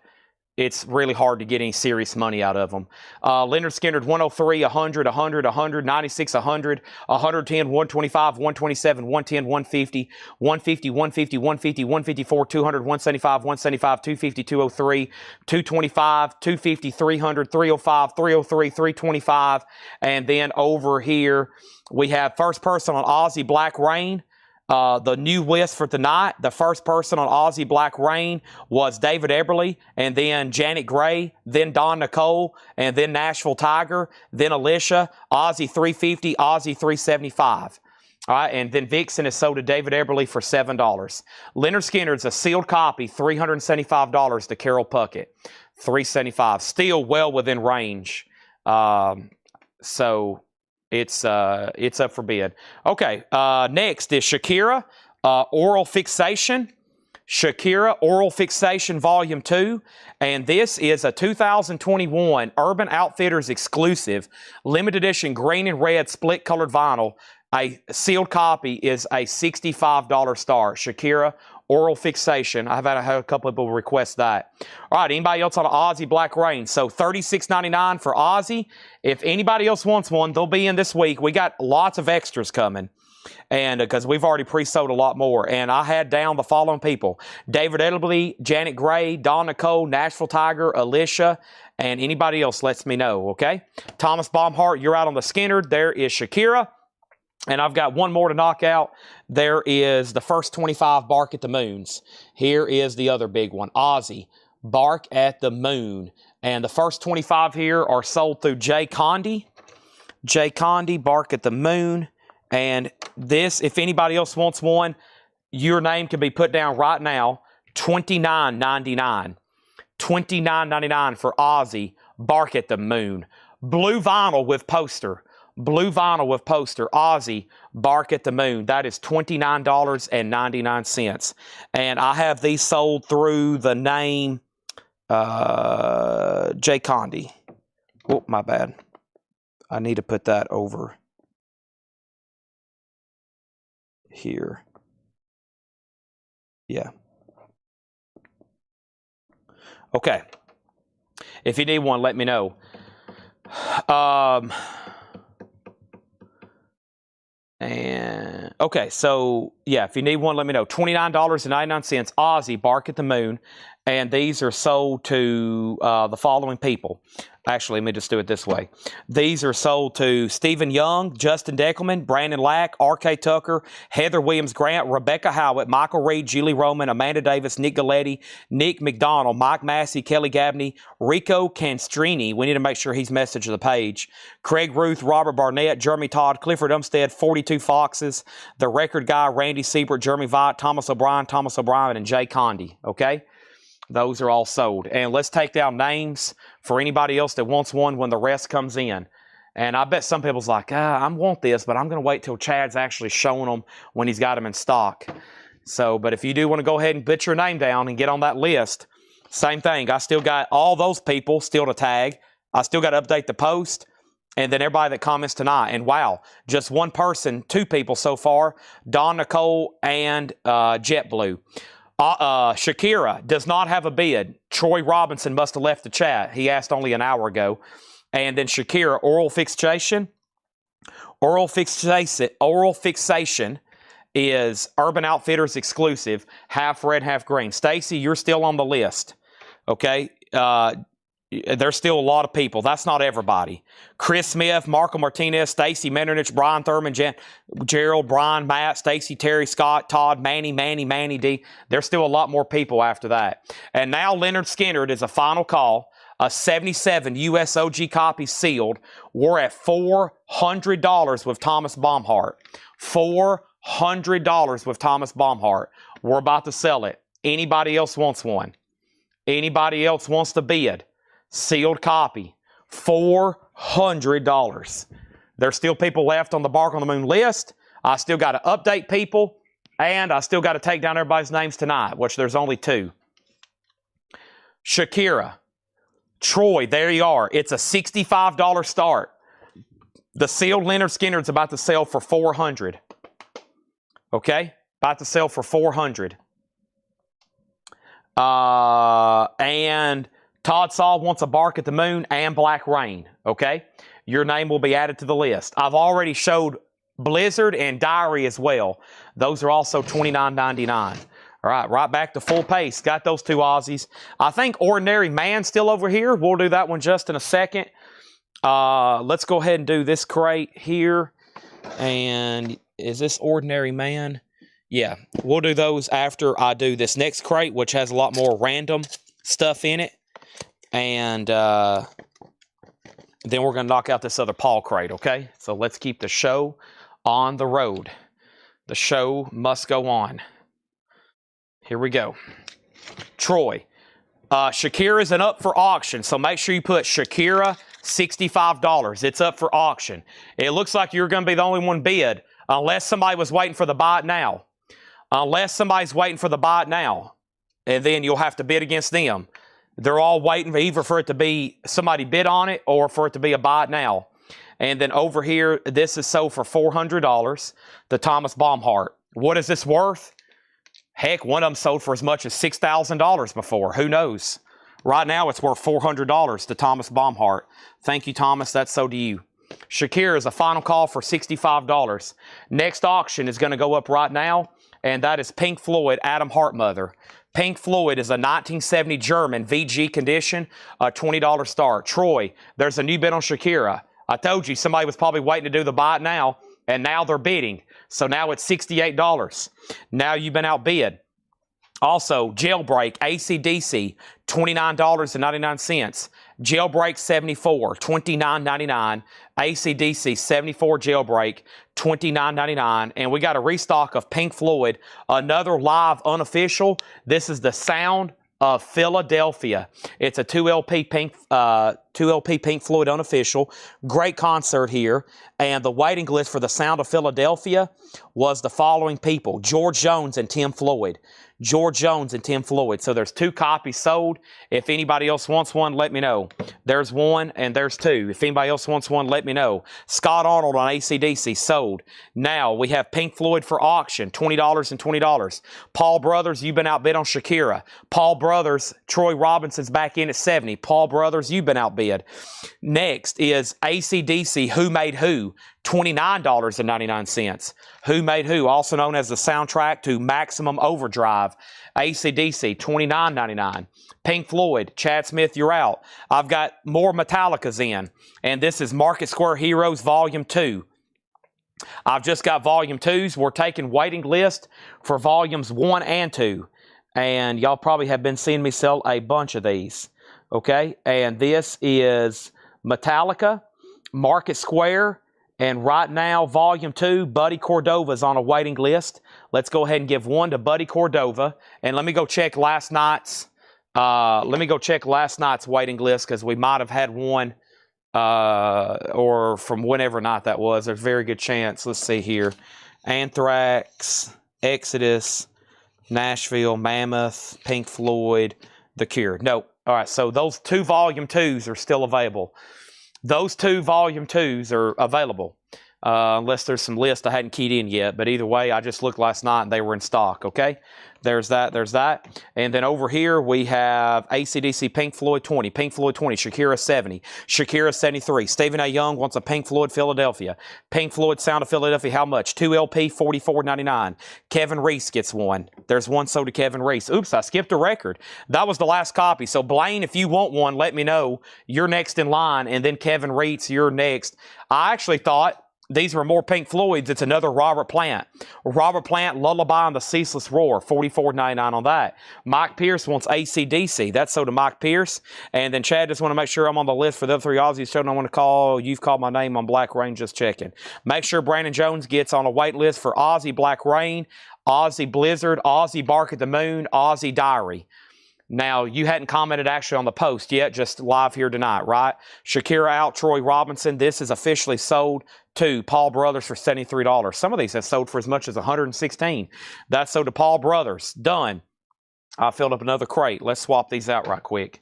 it's really hard to get any serious money out of them. Leonard Skinner 103, 100, 100, 100, 96, 100, 110, 125, 127, 110, 150, 150, 150, 150, 154, 200, 175, 175, 250, 203, 225, 250, 300, 305, 303, 325. And then over here, we have first person on Ozzy Black Rain. The new list for tonight, the first person on Ozzy Black Rain was David Eberly, and then Janet Gray, then Don Nicole, and then Nashville Tiger, then Alicia, Ozzy 350, Ozzy 375. All right, and then Vixen is sold to David Eberly for $7. Leonard Skinner's a sealed copy, $375 to Carol Puckett, $375. Still well within range. So it's up for bid. Okay, next is Shakira, Oral Fixation. Shakira, Oral Fixation Volume 2. And this is a 2021 Urban Outfitters exclusive, limited edition green and red split colored vinyl. A sealed copy is a $65 start. Shakira, Oral Fixation. I've had a couple of people request that. All right, anybody else on Ozzy Black Rain? So $36.99 for Ozzy. If anybody else wants one, they'll be in this week. We got lots of extras coming. And because we've already pre-sold a lot more. And I had down the following people: David Eberly, Janet Gray, Don Nicole, Nashville Tiger, Alicia, and anybody else lets me know, okay? Thomas Baumhart, you're out on the Skinner. There is Shakira. And I've got one more to knock out. There is the first 25 Bark at the Moons. Here is the other big one, Ozzy. Bark at the Moon. And the first 25 here are sold through Jay Condi. Jay Condi, Bark at the Moon. And this, if anybody else wants one, your name can be put down right now. $29.99. $29.99 for Ozzy, Bark at the Moon. Blue vinyl with poster. Blue vinyl with poster. Ozzy, Bark at the Moon. That is $29.99. And I have these sold through the name Jay Condi. Oh, my bad. I need to put that over here. Yeah. Okay. If you need one, let me know. And okay, so yeah, if you need one, let me know. $29.99, Ozzy, Bark at the Moon. And these are sold to the following people. Actually, let me just do it this way. These are sold to Stephen Young, Justin Deckelman, Brandon Lack, R.K. Tucker, Heather Williams-Grant, Rebecca Howitt, Michael Reed, Julie Roman, Amanda Davis, Nick Galletti, Nick McDonald, Mike Massey, Kelly Gabney, Rico Canstrini. We need to make sure he's messaged the page. Craig Ruth, Robert Barnett, Jeremy Todd, Clifford Umstead, 42 Foxes, The Record Guy, Randy Siebert, Jeremy Vaught, Thomas O'Brien, and Jay Condi. Okay? Those are all sold. And let's take down names for anybody else that wants one when the rest comes in. And I bet some people's like, I want this, but I'm going to wait till Chad's actually showing them when he's got them in stock. So, but if you do want to go ahead and put your name down and get on that list, same thing. I still got all those people still to tag. I still got to update the post. And then everybody that comments tonight. And wow, just one person, 2 people so far, Don Nicole and JetBlue. Shakira does not have a bid. Troy Robinson must have left the chat. He asked only an hour ago. And then Shakira, oral fixation. Oral fixation is Urban Outfitters exclusive, half red, half green. Stacy, you're still on the list. Okay? There's still a lot of people. That's not everybody. Chris Smith, Marco Martinez, Stacy Metternich, Brian Thurman, Gerald, Brian, Matt, Stacy, Terry, Scott, Todd, Manny D. There's still a lot more people after that. And now Leonard Skinner is a final call. A 77 US OG copy sealed. We're at $400 with Thomas Baumhart. $400 with Thomas Baumhart. We're about to sell it. Anybody else wants one? Anybody else wants to bid? Sealed copy, $400. There's still people left on the Bark on the Moon list. I still got to update people, and I still got to take down everybody's names tonight, which there's only 2. Shakira, Troy, there you are. It's a $65 start. The sealed Leonard Skinner is about to sell for $400. Okay? About to sell for $400. And Todd Saw wants a Bark at the Moon and Black Rain, okay? Your name will be added to the list. I've already showed Blizzard and Diary as well. Those are also $29.99. All right, right back to full pace. Got those 2 Aussies. I think Ordinary Man still over here. We'll do that one just in a second. Let's go ahead and do this crate here. And is this Ordinary Man? Yeah, we'll do those after I do this next crate, which has a lot more random stuff in it. And then we're going to knock out this other Paul crate, okay? So let's keep the show on the road. The show must go on. Here we go. Troy. Shakira isn't up for auction, so make sure you put Shakira $65. It's up for auction. It looks like you're going to be the only one bid, unless somebody was waiting for the buy it now. Unless somebody's waiting for the buy it now, and then you'll have to bid against them. They're all waiting for either for it to be somebody bid on it or for it to be a buy it now. And then over here, this is sold for $400, the Thomas Baumhart. What is this worth? Heck, one of them sold for as much as $6,000 before. Who knows? Right now, it's worth $400 to Thomas Baumhart. Thank you, Thomas. That's so to you. Shakira is a final call for $65. Next auction is going to go up right now, and that is Pink Floyd, Adam Hartmuther. Pink Floyd is a 1970 German VG condition, a $20 start. Troy, there's a new bid on Shakira. I told you somebody was probably waiting to do the buy it now, and now they're bidding. So now it's $68. Now you've been outbid. Also, Jailbreak, AC/DC, $29.99. Jailbreak 74, $29.99. AC/DC 74 Jailbreak, $29.99. And we got a restock of Pink Floyd, another live unofficial. This is the Sound of Philadelphia. It's a 2LP Pink Floyd unofficial. Great concert here. And the waiting list for the Sound of Philadelphia was the following people: George Jones and Tim Floyd. George Jones and Tim Floyd. So there's 2 copies sold. If anybody else wants one, let me know. There's 1 and there's 2. If anybody else wants one, let me know. Scott Arnold on AC/DC sold. Now we have Pink Floyd for auction, $20 and $20. Paul Brothers, you've been outbid on Shakira. Paul Brothers, Troy Robinson's back in at $70. Paul Brothers, you've been outbid. Next is AC/DC, Who Made Who? $29.99. Who Made Who, also known as the soundtrack to Maximum Overdrive. AC/DC, $29.99. Pink Floyd, Chad Smith, You're Out. I've got more Metallica's in, and this is Market Square Heroes Volume 2. I've just got Volume 2s. We're taking waiting list for Volumes 1 and 2, and y'all probably have been seeing me sell a bunch of these, okay? And this is Metallica, Market Square, and right now, Volume 2, Buddy Cordova's on a waiting list. Let's go ahead and give 1 to Buddy Cordova. And let me go check last night's waiting list, because we might have had one or from whenever night that was. There's a very good chance. Let's see here. Anthrax, Exodus, Nashville, Mammoth, Pink Floyd, The Cure. No. All right, so those 2 Volume 2s are still available. Those 2 Volume 2s are available, unless there's some list I hadn't keyed in yet. But either way, I just looked last night and they were in stock, okay? There's that, there's that. And then over here, we have AC/DC Pink Floyd 20, Pink Floyd 20, Shakira 70, Shakira 73. Stephen A. Young wants a Pink Floyd Philadelphia. Pink Floyd Sound of Philadelphia, how much? 2LP, $44.99. Kevin Reese gets one. There's one sold to Kevin Reese. Oops, I skipped a record. That was the last copy. So Blaine, if you want one, let me know. You're next in line. And then Kevin Reese, you're next. I actually thought these were more Pink Floyds. It's another Robert Plant. Robert Plant, Lullaby and the Ceaseless Roar, $44.99 on that. Mike Pierce wants AC/DC. That's so to Mike Pierce. And then Chad, just want to make sure I'm on the list for the other 3 Aussies. So I want to call. You've called my name on Black Rain, just checking. Make sure Brandon Jones gets on a wait list for Ozzy Black Rain, Ozzy Blizzard, Ozzy Bark at the Moon, Ozzy Diary. Now, you hadn't commented actually on the post yet, just live here tonight, right? Shakira out, Troy Robinson. This is officially sold to Paul Brothers for $73. Some of these have sold for as much as $116. That's sold to Paul Brothers. Done. I filled up another crate. Let's swap these out right quick.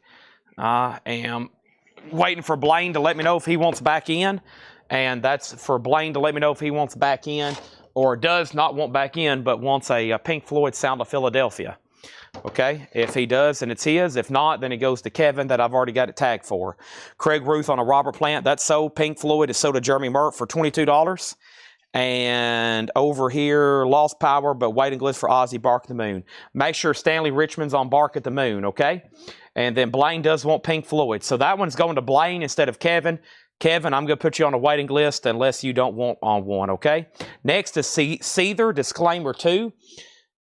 I am waiting for Blaine to let me know if he wants back in. And that's for Blaine to let me know if he wants back in, or does not want back in, but wants a Pink Floyd Sound of Philadelphia. Okay, if he does, then it's his. If not, then it goes to Kevin that I've already got it tagged for. Craig Ruth on a Robert Plant. That's sold. Pink Floyd is sold to Jeremy Murph for $22. And over here, Lost Power, but waiting list for Ozzy Bark at the Moon. Make sure Stanley Richmond's on Bark at the Moon, okay? And then Blaine does want Pink Floyd. So that one's going to Blaine instead of Kevin. Kevin, I'm going to put you on a waiting list unless you don't want on one, okay? Next is Seether, Disclaimer 2.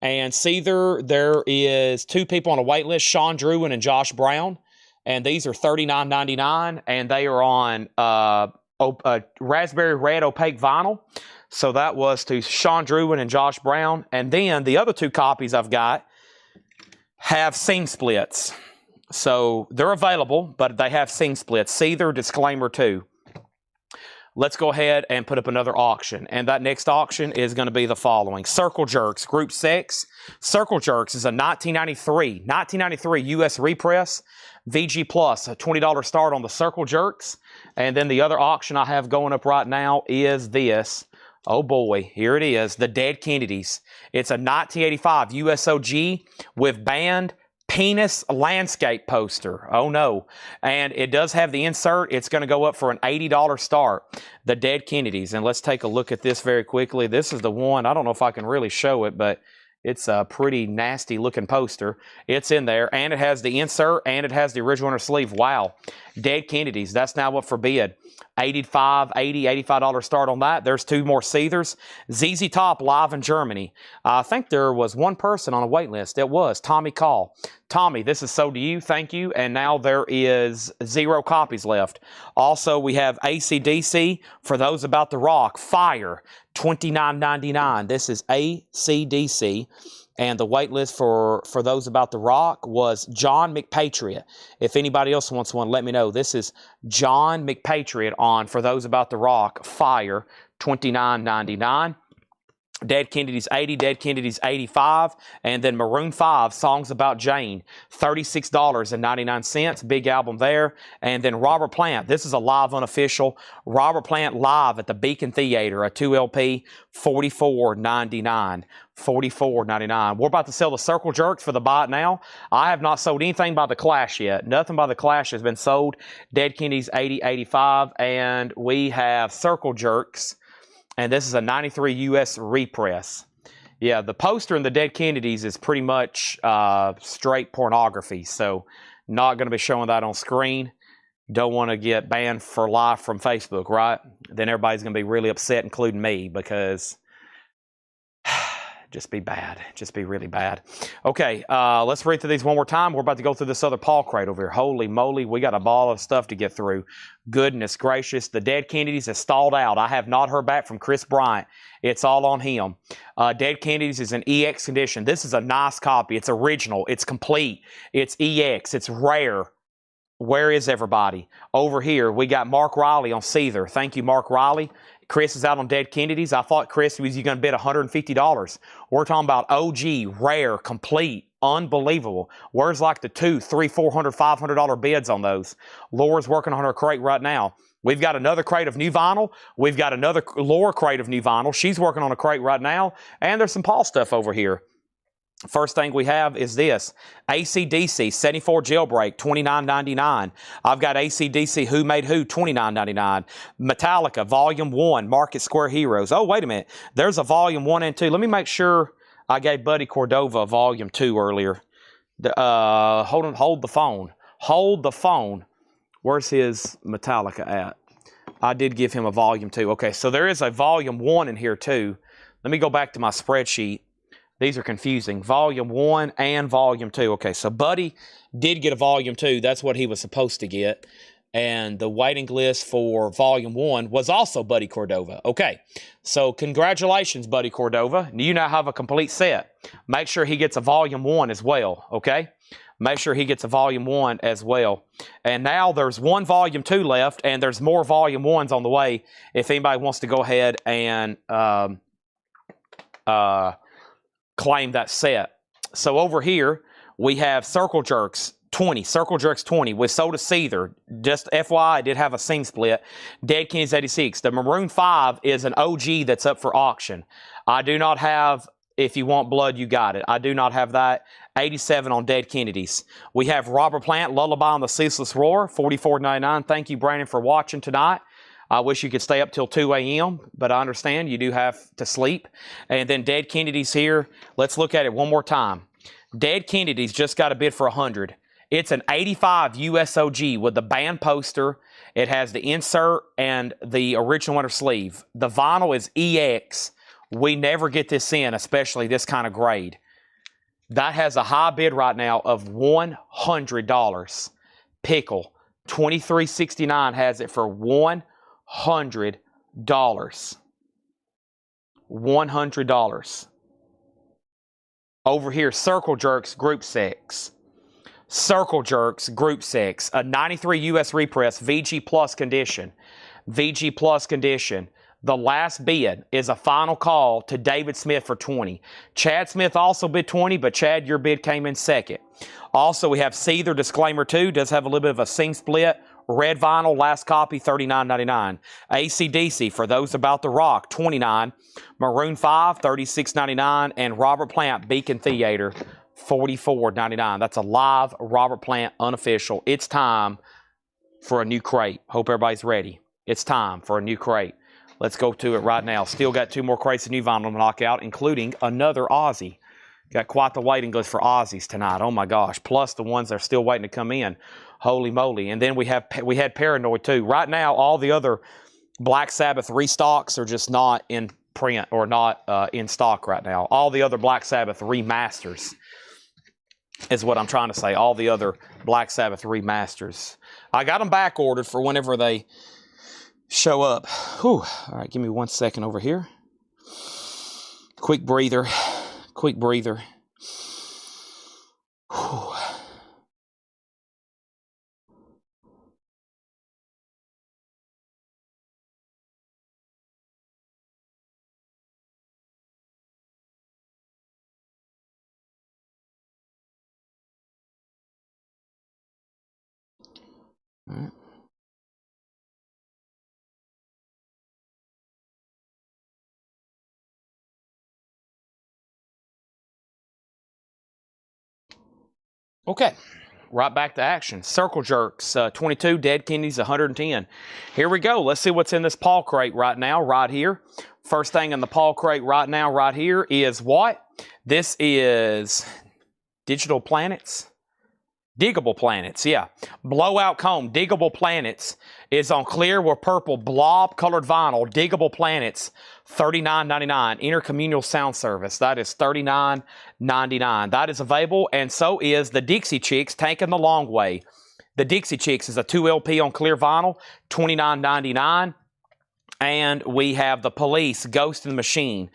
And Seether, there is 2 people on a wait list, Sean Druin and Josh Brown. And these are $39.99, and they are on raspberry red opaque vinyl. So that was to Sean Druin and Josh Brown. And then the other 2 copies I've got have seam splits. So they're available, but they have seam splits. Seether, Disclaimer 2. Let's go ahead and put up another auction. And that next auction is going to be the following. Circle Jerks, Group 6. Circle Jerks is a 1993 U.S. repress. VG Plus, a $20 start on the Circle Jerks. And then the other auction I have going up right now is this. Oh boy, here it is. The Dead Kennedys. It's a 1985 USOG with band penis landscape poster. Oh no. And it does have the insert. It's going to go up for an $80 start. The Dead Kennedys. And let's take a look at this very quickly. This is the one. I don't know if I can really show it, but it's a pretty nasty looking poster. It's in there, and it has the insert, and it has the original inner sleeve. Wow. Dead Kennedys, that's now up for bid. $85, $80, $85 start on that. There's 2 more Seethers. ZZ Top live in Germany. I think there was 1 person on a wait list. It was Tommy Call. Tommy, this is sold to you. Thank you. And now there is 0 copies left. Also, we have AC/DC for those about to rock. Fire, $29.99. This is AC/DC. And the wait list for those about to rock was John McPatriot. If anybody else wants one, let me know. This is John McPatriot on For Those About to Rock. Fire, $29.99. Dead Kennedys 80, Dead Kennedys 85, and then Maroon 5, Songs About Jane, $36.99, big album there. And then Robert Plant, this is a live unofficial, Robert Plant live at the Beacon Theater, a 2 LP, $44.99. $44.99. We're about to sell the Circle Jerks for the buy it now. I have not sold anything by the Clash yet. Nothing by the Clash has been sold. Dead Kennedys 80, 85, and we have Circle Jerks. And this is a 93 US repress. Yeah, the poster in the Dead Kennedys is pretty much straight pornography. So not going to be showing that on screen. Don't want to get banned for life from Facebook, right? Then everybody's going to be really upset, including me, because just be bad. Just be really bad. Okay, let's read through these one more time. We're about to go through this other Paul crate over here. Holy moly, we got a ball of stuff to get through. Goodness gracious. The Dead Kennedys has stalled out. I have not heard back from Chris Bryant. It's all on him. Dead Kennedys is in EX condition. This is a nice copy. It's original. It's complete. It's EX. It's rare. Where is everybody? Over here, we got Mark Riley on Seether. Thank you, Mark Riley. Chris is out on Dead Kennedys. I thought Chris was going to bid $150. We're talking about OG, rare, complete, unbelievable. Where's like the $200, $300, $400, $500 bids on those? Laura's working on her crate right now. We've got another crate of new vinyl. We've got another Laura crate of new vinyl. She's working on a crate right now. And there's some Paul stuff over here. First thing we have is this. AC/DC 74 Jailbreak, $29.99. I've got AC/DC Who Made Who, $29.99. Metallica, Volume 1, Market Square Heroes. Oh, wait a minute. There's a Volume 1 and 2. Let me make sure I gave Buddy Cordova Volume 2 earlier. Hold the phone. Hold the phone. Where's his Metallica at? I did give him a Volume 2. Okay, so there is a Volume 1 in here too. Let me go back to my spreadsheet. These are confusing. Volume 1 and Volume 2. Okay, so Buddy did get a Volume 2. That's what he was supposed to get. And the waiting list for Volume 1 was also Buddy Cordova. Okay, so congratulations, Buddy Cordova. You now have a complete set. Make sure he gets a Volume 1 as well, okay? Make sure he gets a Volume 1 as well. And now there's 1 Volume 2 left, and there's more Volume 1s on the way if anybody wants to go ahead and claim that set. So over here, we have Circle Jerks 20. Circle Jerks 20 with Soda Seether. Just FYI, I did have a seam split. Dead Kennedys 86. The Maroon 5 is an OG that's up for auction. I do not have If You Want Blood, You Got It. I do not have that. 87 on Dead Kennedys. We have Robert Plant, Lullaby on the Ceaseless Roar, $44.99. Thank you, Brandon, for watching tonight. I wish you could stay up till 2 a.m., but I understand you do have to sleep. And then Dead Kennedys here. Let's look at it one more time. Dead Kennedys just got a bid for $100. It's an 85 USOG with the band poster. It has the insert and the original winter sleeve. The vinyl is EX. We never get this in, especially this kind of grade. That has a high bid right now of $100. Pickle, $23.69 has it for $100. $100. Over here, Circle Jerks Group 6. Circle Jerks Group 6. A 93 US repress, VG Plus condition. VG Plus condition. The last bid is a final call to David Smith for 20. Chad Smith also bid 20, but Chad, your bid came in second. Also, we have Seether Disclaimer 2. Does have a little bit of a seam split. Red vinyl, last copy, $39.99. AC/DC, For Those About to Rock, $29. Maroon 5, $36.99. And Robert Plant, Beacon Theater, $44.99. That's a live Robert Plant unofficial. It's time for a new crate. Hope everybody's ready. It's time for a new crate. Let's go to it right now. Still got 2 more crates of new vinyl to knock out, including another Ozzy. Got quite the waiting list for Ozzy's tonight. Oh my gosh! Plus the ones that are still waiting to come in. Holy moly! And then we had Paranoid too. Right now, all the other Black Sabbath restocks are just not in print or not in stock right now. All the other Black Sabbath remasters is what I'm trying to say. All the other Black Sabbath remasters. I got them back ordered for whenever they show up. Whew. All right, give me 1 second over here. Quick breather. Quick breather. Whew. All right. Okay, right back to action. Circle jerks, 22. Dead Kennedys, 110. Here we go. Let's see what's in this Paul crate right now, right here. First thing in the Paul crate right now, right here, is what? This is Digital Planets. Diggable Planets, yeah. Blowout comb, Diggable Planets is on clear with purple blob colored vinyl. Diggable Planets, $39.99. Intercommunal sound service, that is $39.99. That is available, and so is the Dixie Chicks, Taking the Long Way. The Dixie Chicks is a 2 LP on clear vinyl, $29.99. And we have the Police, Ghost in the Machine.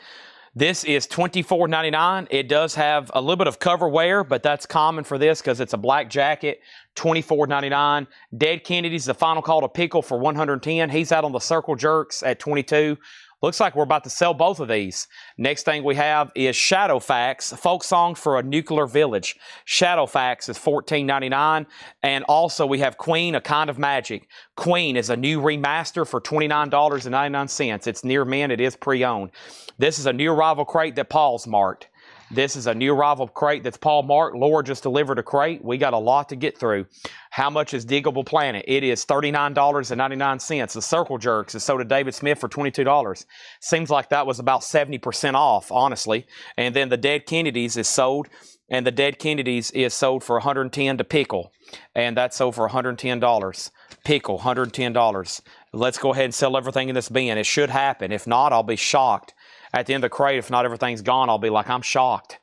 This is $24.99. It does have a little bit of cover wear, but that's common for this because it's a black jacket. $24.99. Dead Kennedy's the Final Call to Pickle for $110. He's out on the Circle Jerks at $22. Looks like we're about to sell both of these. Next thing we have is Shadowfax, Folk Song for a Nuclear Village. Shadowfax is $14.99. And also we have Queen, A Kind of Magic. Queen is a new remaster for $29.99. It's near mint. It is pre-owned. This is a new arrival crate that Paul's marked. This is a new arrival crate that's Paul marked. Laura just delivered a crate. We got a lot to get through. How much is Diggable Planet? It is $39.99. The Circle Jerks is sold to David Smith for $22. Seems like that was about 70% off, honestly. And then the Dead Kennedys is sold, and the Dead Kennedys is sold for $110 to Pickle. And that's sold for $110. Pickle, $110. Let's go ahead and sell everything in this bin. It should happen. If not, I'll be shocked. At the end of the crate, if not everything's gone, I'll be like, I'm shocked.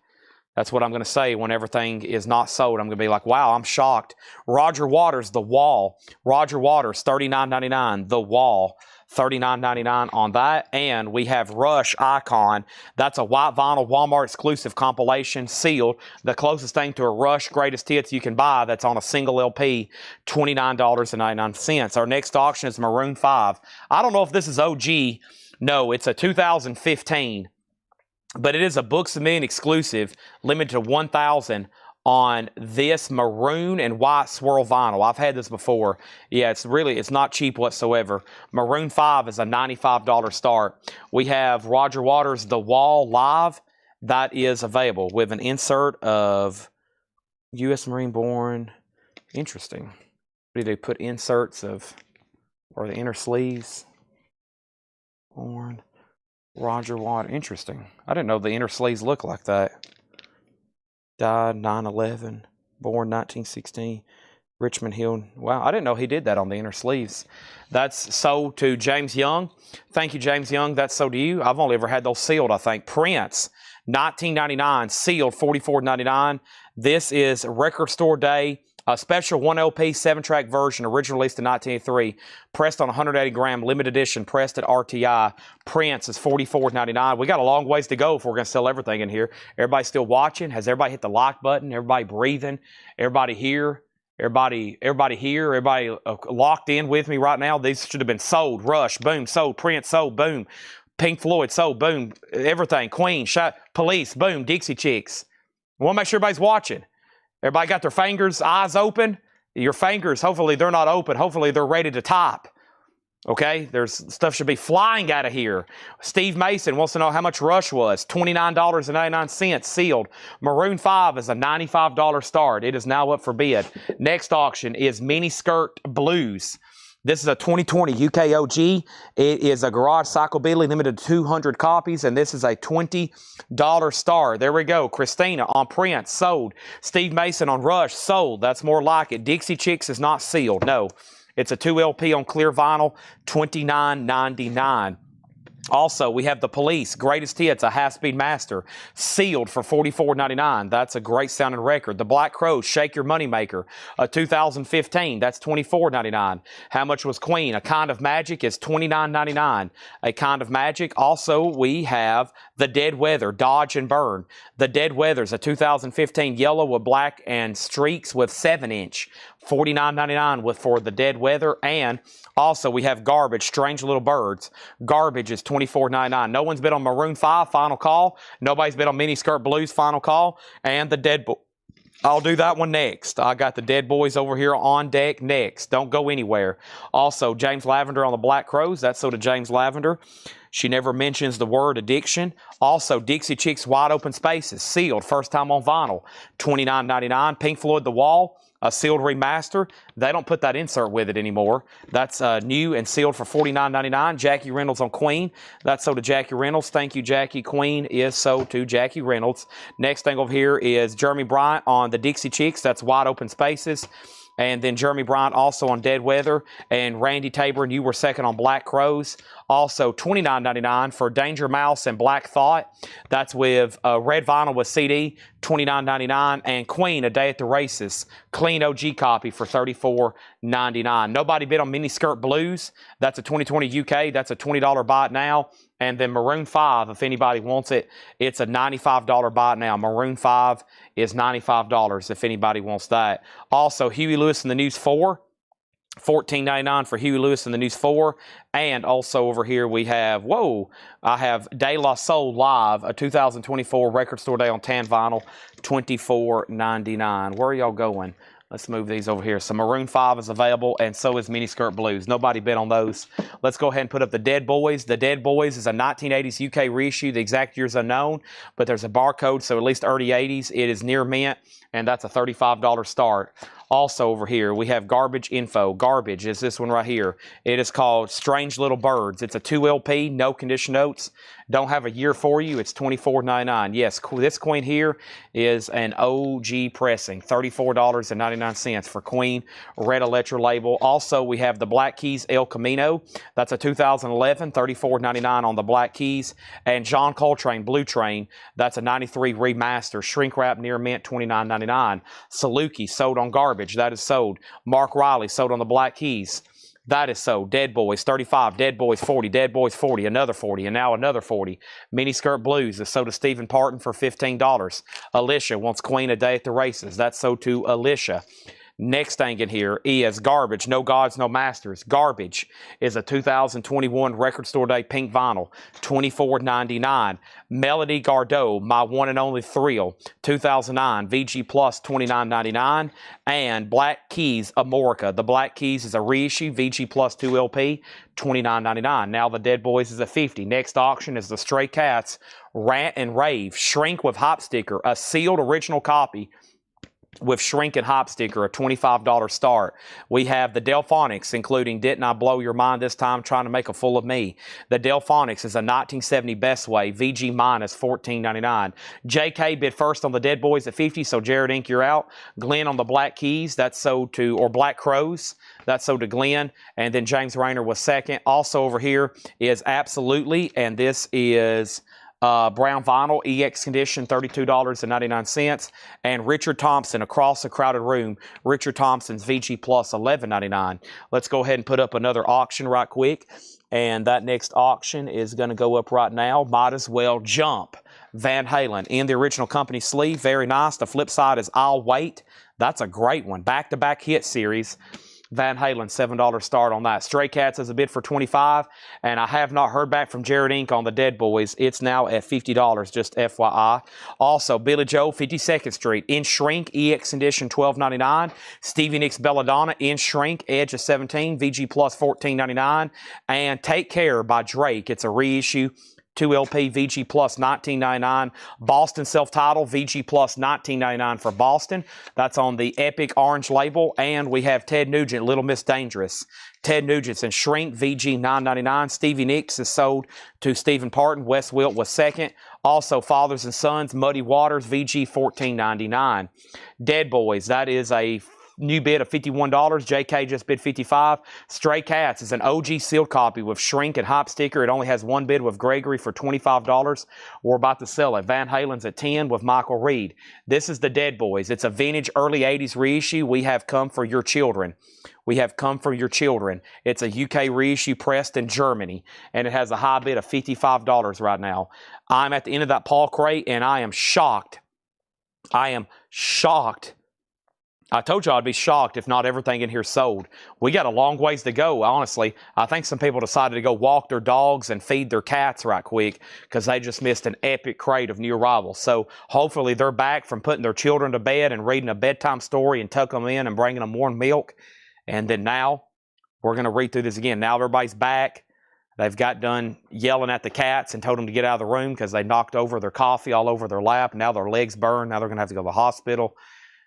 That's what I'm going to say when everything is not sold. I'm going to be like, wow, I'm shocked. Roger Waters, The Wall. Roger Waters, $39.99. The Wall, $39.99 on that. And we have Rush Icon. That's a white vinyl Walmart exclusive compilation, sealed. The closest thing to a Rush greatest hits you can buy that's on a single LP, $29.99. Our next auction is Maroon 5. I don't know if this is OG. No, it's a 2015, but it is a Books A Million exclusive, limited to 1,000 on this maroon and white swirl vinyl. I've had this before. Yeah, it's not cheap whatsoever. Maroon 5 is a $95 start. We have Roger Waters' The Wall Live. That is available with an insert of U.S. Marine born. Interesting. Do they put inserts of, or the inner sleeves? Born Roger Waters. Interesting. I didn't know the inner sleeves look like that. Died 9/11. Born 1916. Richmond Hill. Wow, I didn't know he did that on the inner sleeves. That's sold to James Young. Thank you, James Young. That's sold to you. I've only ever had those sealed, I think. Prince, $19.99. Sealed, $44.99. This is Record Store Day. A special 1LP 7-track version, originally released in 1983, pressed on 180-gram, limited edition, pressed at RTI. Prince is $44.99. We got a long ways to go if we're going to sell everything in here. Everybody still watching? Has everybody hit the like button? Everybody breathing? Everybody here? Everybody here? Everybody locked in with me right now? These should have been sold. Rush, boom, sold. Prince, sold, boom. Pink Floyd, sold, boom. Everything. Queen, shot. Police, boom. Dixie Chicks. We want to make sure everybody's watching. Everybody got their fingers, eyes open? Your fingers, hopefully they're not open. Hopefully they're ready to type. Okay? There's stuff should be flying out of here. Steve Mason wants to know how much Rush was. $29.99 sealed. Maroon 5 is a $95 start. It is now up for bid. Next auction is Mini Skirt Blues. This is a 2020 UKOG. It is a garage psychobilly limited to 200 copies, and this is a $20 star. There we go. Christina on Prince, sold. Steve Mason on Rush, sold. That's more like it. Dixie Chicks is not sealed. No. It's a 2 LP on clear vinyl, $29.99. Also, we have The Police, Greatest Hits, a half-speed master, sealed for $44.99. That's a great sounding record. The Black Crowes, Shake Your Moneymaker, a 2015. That's $24.99. How much was Queen? A Kind of Magic is $29.99. A Kind of Magic. Also, we have The Dead Weather, Dodge and Burn. The Dead Weather's a 2015 yellow with black and streaks with 7-inch. $49.99 for The Dead Weather. And also we have Garbage, Strange Little Birds. Garbage is $24.99. No one's been on Maroon 5, Final Call. Nobody's been on Miniskirt Blues, Final Call. And The Dead Boy. I'll do that one next. I got the Dead Boys over here on deck next. Don't go anywhere. Also, James Lavender on the Black Crowes. That's so to James Lavender. She never mentions the word addiction. Also, Dixie Chicks Wide Open Spaces, sealed, first time on vinyl, $29.99. Pink Floyd The Wall, a sealed remaster. They don't put that insert with it anymore. That's new and sealed for $49.99. Jackie Reynolds on Queen. That's sold to Jackie Reynolds. Thank you, Jackie. Queen is sold to Jackie Reynolds. Next thing over here is Jeremy Bryant on the Dixie Chicks. That's Wide Open Spaces. And then Jeremy Bryant also on Dead Weather. And Randy Tabor, and you were second on Black Crowes. Also $29.99 for Danger Mouse and Black Thought. That's with red vinyl with CD, $29.99. And Queen, A Day at the Races, clean OG copy for $34.99. Nobody bid on Miniskirt Blues. That's a 2020 UK. That's a $20 buy it now. And then Maroon 5, if anybody wants it, it's a $95 buy it now. Maroon 5 is $95 if anybody wants that. Also, Huey Lewis and the News 4. $14.99 for Huey Lewis and the News 4. And also over here we have, I have De La Soul Live, a 2024 Record Store Day on tan vinyl, $24.99. Where are y'all going? Let's move these over here. So Maroon 5 is available, and so is Miniskirt Blues. Nobody bid on those. Let's go ahead and put up The Dead Boys. The Dead Boys is a 1980s UK reissue. The exact year is unknown, but there's a barcode, so at least early 80s. It is near mint, and that's a $35 start. Also over here, we have Garbage Info. Garbage is this one right here. It is called Strange Little Birds. It's a 2 LP, no condition notes. Don't have a year for you. It's $24.99. Yes, this Queen here is an OG pressing. $34.99 for Queen Red Electra label. Also, we have the Black Keys El Camino. That's a 2011, $34.99 on the Black Keys. And John Coltrane Blue Train. That's a 93 remaster. Shrink wrap near mint, $29.99. Saluki sold on Garbage. That is sold. Mark Riley sold on the Black Keys. That is sold. Dead Boys, 35. Dead Boys, 40. Dead Boys, 40. Another 40. And now another 40. Miniskirt Blues is sold to Stephen Parton for $15. Alicia wants Queen, A Day at the Races. That's sold to Alicia. Next thing in here is Garbage, No Gods, No Masters. Garbage is a 2021 Record Store Day pink vinyl, $24.99. Melody Gardot, My One and Only Thrill, 2009, VG Plus, $29.99. And Black Keys, Amorica. The Black Keys is a reissue, VG Plus 2 LP, $29.99. Now the Dead Boys is a 50. Next auction is the Stray Cats, Rant and Rave, Shrink with Hop Sticker, a sealed original copy with Shrink and Hop Sticker, a $25 start. We have the Delphonics, including Didn't I Blow Your Mind This Time, Trying to Make a Fool of Me. The Delphonics is a 1970 Best Way, VG minus $14.99. JK bid first on the Dead Boys at 50, so Jared Inc., you're out. Glenn on the Black Keys, that's sold to, or Black Crowes, that's sold to Glenn. And then James Rayner was second. Also over here is Absolutely, and this is brown vinyl, EX condition, $32.99. And Richard Thompson, Across a Crowded Room. Richard Thompson's VG Plus, $11.99. Let's go ahead and put up another auction right quick. And that next auction is going to go up right now. Might as well jump. Van Halen in the original company sleeve. Very nice. The flip side is I'll Wait. That's a great one. Back-to-back hit series. Van Halen, $7 start on that. Stray Cats is a bid for $25, and I have not heard back from Jared Inc. on the Dead Boys. It's now at $50, just FYI. Also, Billy Joe, 52nd Street, in Shrink, EX Edition, $12.99. Stevie Nicks Belladonna, in Shrink, Edge of 17, VG Plus, $14.99. And Take Care by Drake. It's a reissue, 2 LP VG Plus $19.99. Boston self-titled VG Plus $19.99 for Boston. That's on the Epic Orange label. And we have Ted Nugent, Little Miss Dangerous. Ted Nugent's and Shrink VG $9.99. Stevie Nicks is sold to Stephen Parton. Wes Wilt was second. Also, Fathers and Sons, Muddy Waters VG $14.99. Dead Boys, that is a new bid of $51. JK just bid $55. Stray Cats is an OG sealed copy with Shrink and Hop sticker. It only has one bid with Gregory for $25. We're about to sell it. Van Halen's at $10 with Michael Reed. This is the Dead Boys. It's a vintage early 80s reissue. We have come for your children. We have come for your children. It's a UK reissue pressed in Germany, and it has a high bid of $55 right now. I'm at the end of that Paul crate, and I am shocked. I am shocked. I told you I'd be shocked if not everything in here sold. We got a long ways to go, honestly. I think some people decided to go walk their dogs and feed their cats right quick because they just missed an epic crate of new arrivals. So hopefully they're back from putting their children to bed and reading a bedtime story and tucking them in and bringing them warm milk. And then now we're going to read through this again. Now everybody's back. They've got done yelling at the cats and told them to get out of the room because they knocked over their coffee all over their lap. Now their legs burn. Now they're going to have to go to the hospital.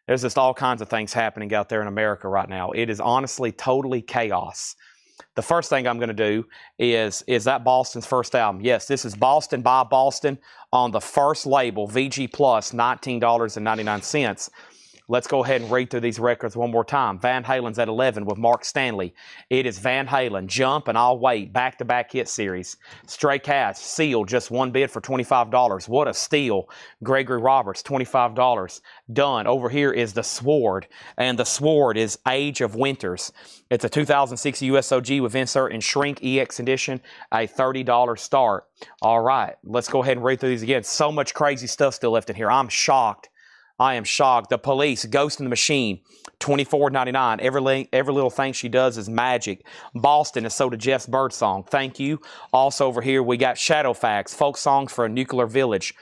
There's just all kinds of things happening out there in America right now. It is honestly totally chaos. The first thing I'm going to do is that Boston's first album. Yes, this is Boston by Boston on the first label, VG Plus, $19.99. Let's go ahead and read through these records one more time. Van Halen's at 11 with Mark Stanley. It is Van Halen, Jump and I'll Wait, back-to-back hit series. Stray Cats, Sealed, just one bid for $25. What a steal. Gregory Roberts, $25. Done. Over here is The Sword, and The Sword is Age of Winters. It's a 2006 USOG with insert and Shrink EX edition, a $30 start. All right, let's go ahead and read through these again. So much crazy stuff still left in here. I'm shocked. I am shocked. The Police, Ghost in the Machine, $24.99. Every little thing she does is magic. Boston is sold to Jeff's Birdsong. Thank you. Also over here, we got Shadowfax, folk songs for a nuclear village.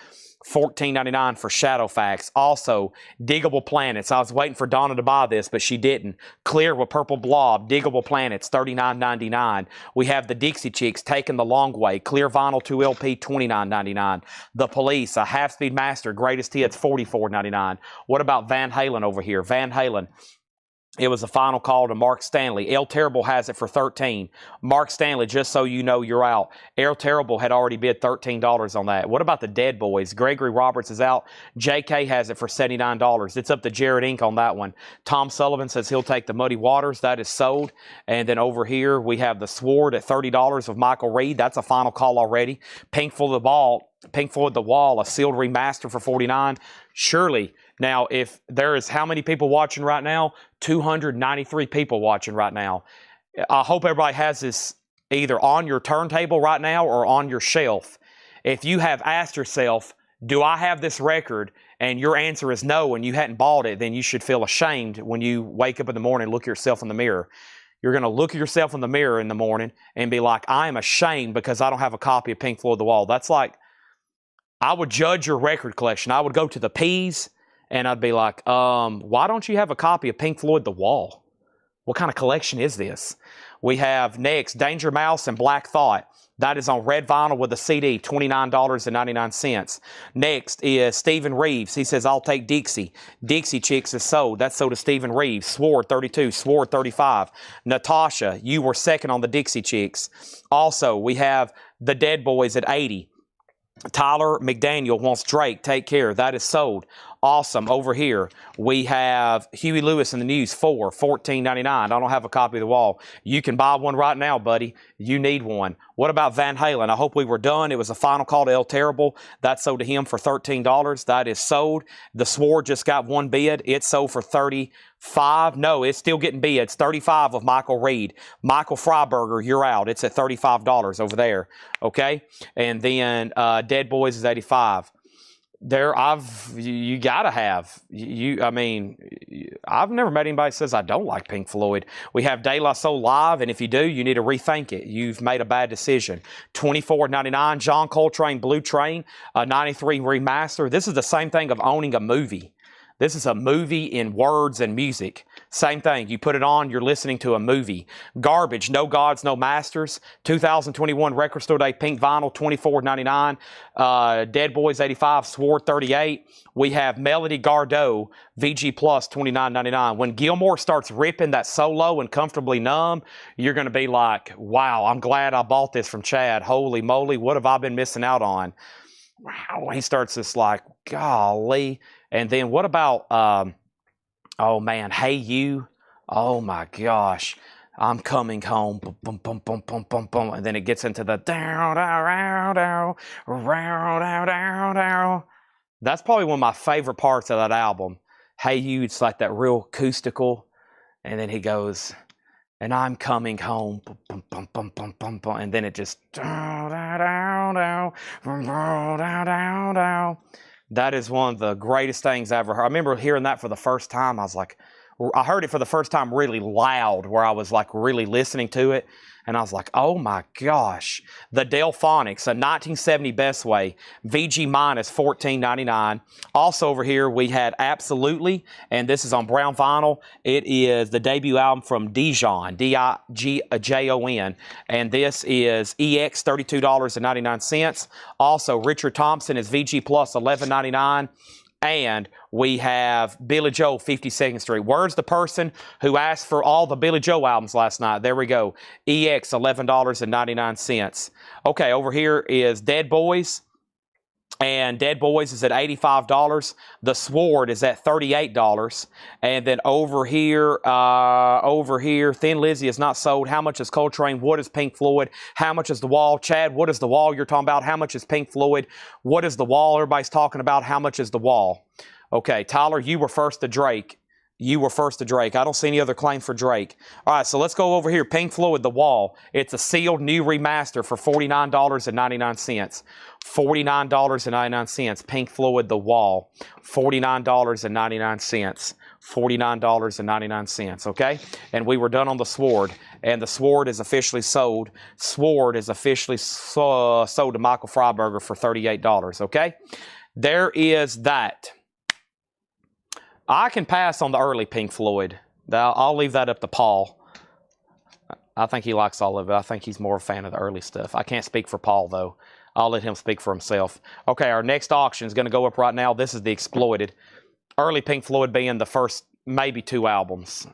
$14.99 for Shadowfax. Also, Diggable Planets. I was waiting for Donna to buy this, but she didn't. Clear with Purple Blob. Diggable Planets, $39.99. We have the Dixie Chicks, Taking the Long Way. Clear Vinyl 2 LP, $29.99. The Police, a Half-Speed Master, Greatest Hits, $44.99. What about Van Halen over here? Van Halen. It was a final call to Mark Stanley. El Terrible has it for $13. Mark Stanley, just so you know you're out. El Terrible had already bid $13 on that. What about the Dead Boys? Gregory Roberts is out. JK has it for $79. It's up to Jared Inc. on that one. Tom Sullivan says he'll take the Muddy Waters. That is sold. And then over here, we have the Sword at $30 with Michael Reed. That's a final call already. Pink Floyd The Wall, a sealed remaster for $49. Surely. Now, if there is how many people watching right now? 293 people watching right now. I hope everybody has this either on your turntable right now or on your shelf. If you have asked yourself, do I have this record? And your answer is no, and you hadn't bought it, then you should feel ashamed when you wake up in the morning and look yourself in the mirror. You're going to look at yourself in the mirror in the morning and be like, I am ashamed because I don't have a copy of Pink Floyd The Wall. That's like, I would judge your record collection. I would go to the P's, and I'd be like, why don't you have a copy of Pink Floyd The Wall? What kind of collection is this? We have next, Danger Mouse and Black Thought. That is on red vinyl with a CD, $29.99. Next is Stephen Reeves. He says, I'll take Dixie. Dixie Chicks is sold. That's sold to Stephen Reeves. Sword, $32. Sword, $35. Natasha, you were second on the Dixie Chicks. Also, we have the Dead Boys at $80. Tyler McDaniel wants Drake, Take Care. That is sold. Awesome. Over here, we have Huey Lewis in the News, $14.99. I don't have a copy of The Wall. You can buy one right now, buddy. You need one. What about Van Halen? I hope we were done. It was a final call to El Terrible. That sold to him for $13. That is sold. The Sword just got one bid. It sold for $35. No, it's still getting bids. $35 of Michael Reed. Michael Freiberger, you're out. It's at $35 over there. Okay? And then Dead Boys is $85. You gotta have, I mean, I've never met anybody that says I don't like Pink Floyd. We have De La Soul live, and if you do, you need to rethink it. You've made a bad decision. $24.99, John Coltrane, Blue Train, a 93 remaster. This is the same thing of owning a movie. This is a movie in words and music. Same thing. You put it on, you're listening to a movie. Garbage, No Gods, No Masters. 2021 Record Store Day Pink Vinyl, $24.99. Dead Boys 85, Sword 38. We have Melody Gardot, VG Plus, $29.99. When Gilmore starts ripping that solo and Comfortably Numb, you're going to be like, wow, I'm glad I bought this from Chad. Holy moly, what have I been missing out on? Wow, he starts this like, golly. And then what about, oh man, Hey You? Oh my gosh. I'm coming home. Boom, boom, boom, boom, boom, boom, boom. And then it gets into the down, down, down, down, down, down, down. That's probably one of my favorite parts of that album. Hey You, it's like that real acoustical. And then he goes, and I'm coming home. Boom, boom, boom, boom, boom, boom, boom. And then it just down, down, down, down, down, down. That is one of the greatest things I ever heard. I remember hearing that for the first time. I heard it for the first time really loud, where I was like really listening to it. And I was like, oh my gosh. The Delphonics, a 1970 Best Way, VG minus $14.99. Also over here, we had Absolutely, and this is on brown vinyl. It is the debut album from Dijon, D-I-G-J-O-N, and this is EX, $32.99. Also, Richard Thompson is VG Plus, $11.99. And we have Billy Joel, 52nd Street. Where's the person who asked for all the Billy Joel albums last night? There we go. EX, $11.99. Okay, over here is Dead Boys. And Dead Boys is at $85. The Sword is at $38. And then over here, Thin Lizzy is not sold. How much is Coltrane? What is Pink Floyd? How much is The Wall? Chad, what is The Wall you're talking about? How much is Pink Floyd? What is The Wall everybody's talking about? How much is The Wall? Okay, Tyler, you were first to Drake. You were first to Drake. I don't see any other claim for Drake. All right, so let's go over here. Pink Floyd, The Wall. It's a sealed new remaster for $49.99. $49.99. Pink Floyd, The Wall. $49.99. $49.99. Okay? And we were done on The Sword. And The Sword is officially sold. Sword is officially sold to Michael Freiberger for $38. Okay? There is that. I can pass on the early Pink Floyd. I'll leave that up to Paul. I think he likes all of it. I think he's more a fan of the early stuff. I can't speak for Paul, though. I'll let him speak for himself. Okay, our next auction is going to go up right now. This is the Exploited. Early Pink Floyd being the first maybe 2 albums.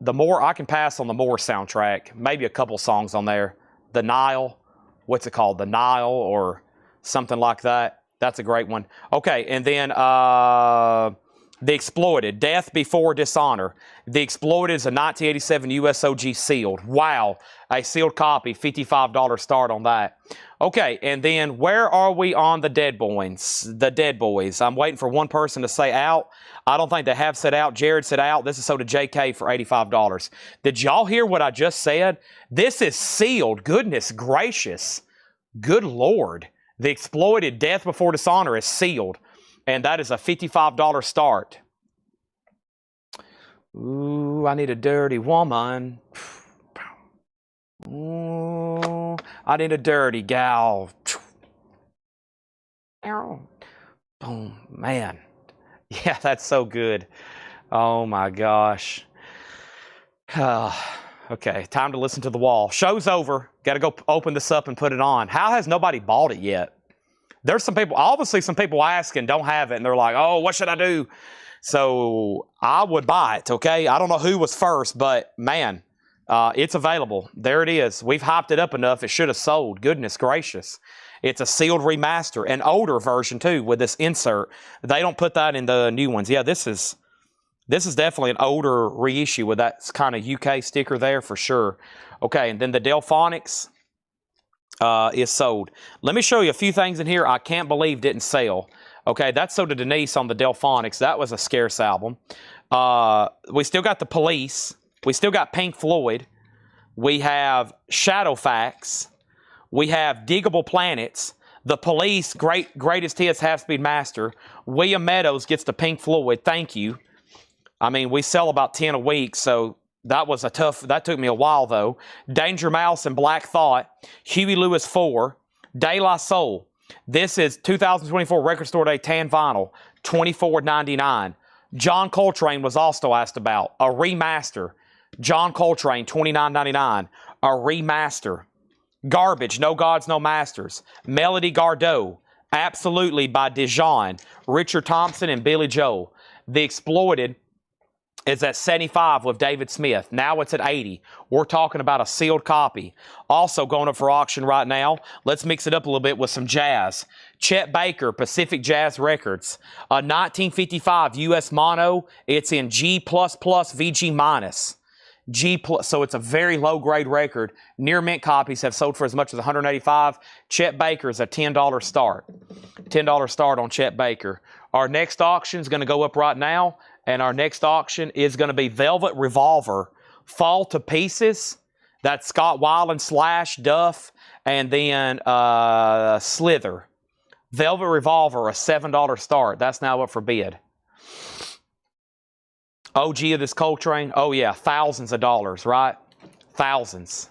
The More, I can pass on the More soundtrack. Maybe a couple songs on there. The Nile. What's it called? The Nile or something like that. That's a great one. Okay, and then The Exploited, Death Before Dishonor. The Exploited is a 1987 USOG sealed. Wow, a sealed copy, $55 start on that. Okay, and then where are we on the Dead Boys? The Dead Boys. I'm waiting for one person to say out. I don't think they have said out. Jared said out. This is sold to JK for $85. Did y'all hear what I just said? This is sealed. Goodness gracious. Good Lord. The Exploited, Death Before Dishonor is sealed. And that is a $55 start. Ooh, I need a dirty woman. Ooh, I need a dirty gal. Boom, man. Yeah, that's so good. Oh my gosh. Okay, time to listen to The Wall. Show's over. Got to go open this up and put it on. How has nobody bought it yet? There's some people, obviously some people ask and don't have it, and they're like, oh, what should I do? So I would buy it, okay? I don't know who was first, but man, it's available. There it is. We've hyped it up enough. It should have sold. Goodness gracious. It's a sealed remaster, an older version too with this insert. They don't put that in the new ones. Yeah, this is definitely an older reissue with that kind of UK sticker there for sure. Okay, and then the Delphonics is sold. Let me show you a few things in here I can't believe didn't sell. Okay, that's sold to Denise on the Delphonics. That was a scarce album. We still got The Police. We still got Pink Floyd. We have Shadowfax. We have Diggable Planets. The Police, Greatest Hits, Half-Speed Master. William Meadows gets the Pink Floyd. Thank you. I mean, we sell about 10 a week, so that was that took me a while, though. Danger Mouse and Black Thought. Huey Lewis 4. De La Soul. This is 2024 Record Store Day tan vinyl, $24.99. John Coltrane was also asked about. A remaster. John Coltrane, $29.99. A remaster. Garbage, No Gods, No Masters. Melody Gardot, Absolutely by Dijon, Richard Thompson, and Billy Joel. The Exploited is at 75 with David Smith. Now it's at 80. We're talking about a sealed copy. Also going up for auction right now. Let's mix it up a little bit with some jazz. Chet Baker, Pacific Jazz Records. A 1955 US Mono. It's in G++, VG minus. G+, so it's a very low-grade record. Near mint copies have sold for as much as $185. Chet Baker is a $10 start. $10 start on Chet Baker. Our next auction is going to go up right now, and our next auction is going to be Velvet Revolver, Fall to Pieces. That's Scott Weiland, Slash, Duff, and then Slither. Velvet Revolver, a $7 start. That's now up for bid. OG of this Coltrane, oh yeah, thousands of dollars, right? Thousands.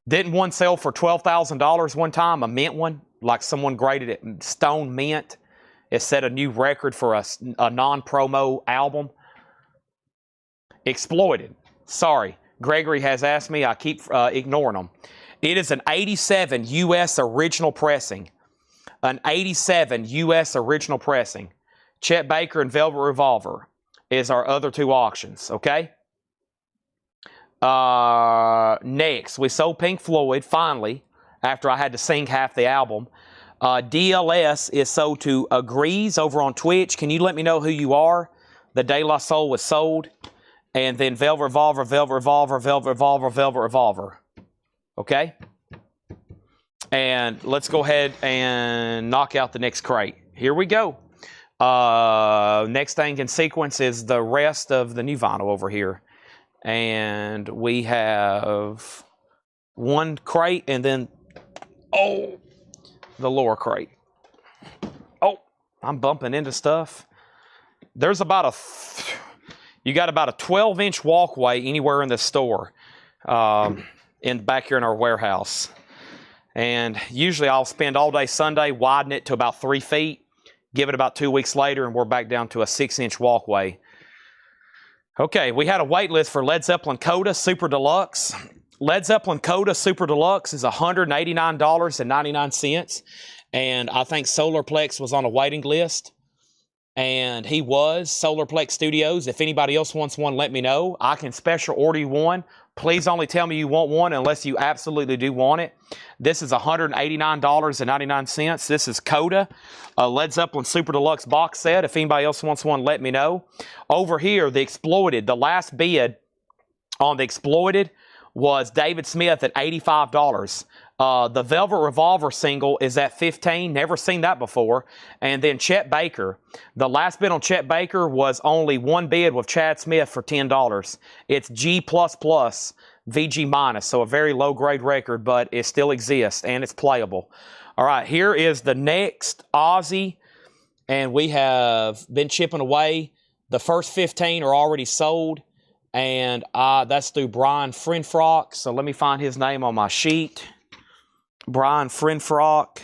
Didn't one sell for $12,000 one time, a mint one? Like someone graded it stone mint. It set a new record for a non-promo album. Exploited. Sorry, Gregory has asked me, I keep ignoring them. It is an 87 US original pressing. An 87 US original pressing. Chet Baker and Velvet Revolver is our other two auctions, okay? Next, we sold Pink Floyd, finally, after I had to sing half the album. DLS is sold to Agrees over on Twitch. Can you let me know who you are? The De La Soul was sold. And then Velvet Revolver, Velvet Revolver, Velvet Revolver, Velvet Revolver. Okay? And let's go ahead and knock out the next crate. Here we go. Next thing in sequence is the rest of the new vinyl over here. And we have one crate and then, oh, the lower crate. Oh, I'm bumping into stuff. There's about you got about a 12-inch walkway anywhere in the store back here in our warehouse. And usually I'll spend all day Sunday, widen it to about 3 feet. Give it about 2 weeks later, and we're back down to a 6-inch walkway. Okay, we had a wait list for Led Zeppelin Coda Super Deluxe. Led Zeppelin Coda Super Deluxe is $189.99. And I think Solarplex was on a waiting list. And he was, Solarplex Studios. If anybody else wants one, let me know. I can special order you one. Please only tell me you want one unless you absolutely do want it. This is $189.99. This is Coda, a Led Zeppelin Super Deluxe box set. If anybody else wants one, let me know. Over here, the Exploited, the last bid on the Exploited was David Smith at $85. The Velvet Revolver single is at $15. Never seen that before. And then Chet Baker. The last bid on Chet Baker was only one bid with Chad Smith for $10. It's G++, VG minus, so a very low grade record, but it still exists and it's playable. All right, here is the next Ozzy, and we have been chipping away. The first 15 are already sold, and that's through Brian Frinfrock. So let me find his name on my sheet. Brian Frinfrock.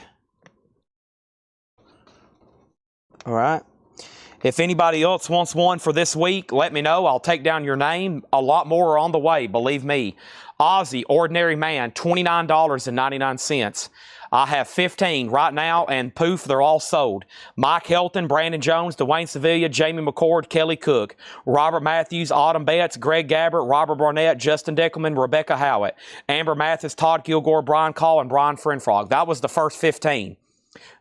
All right. If anybody else wants one for this week, let me know. I'll take down your name. A lot more are on the way, believe me. Ozzy, Ordinary Man, $29.99. I have 15 right now, and poof, they're all sold. Mike Helton, Brandon Jones, Dwayne Sevilla, Jamie McCord, Kelly Cook, Robert Matthews, Autumn Betts, Greg Gabbert, Robert Barnett, Justin Deckelman, Rebecca Howitt, Amber Mathis, Todd Kilgore, Brian Call, and Brian Frinfrog. That was the first 15.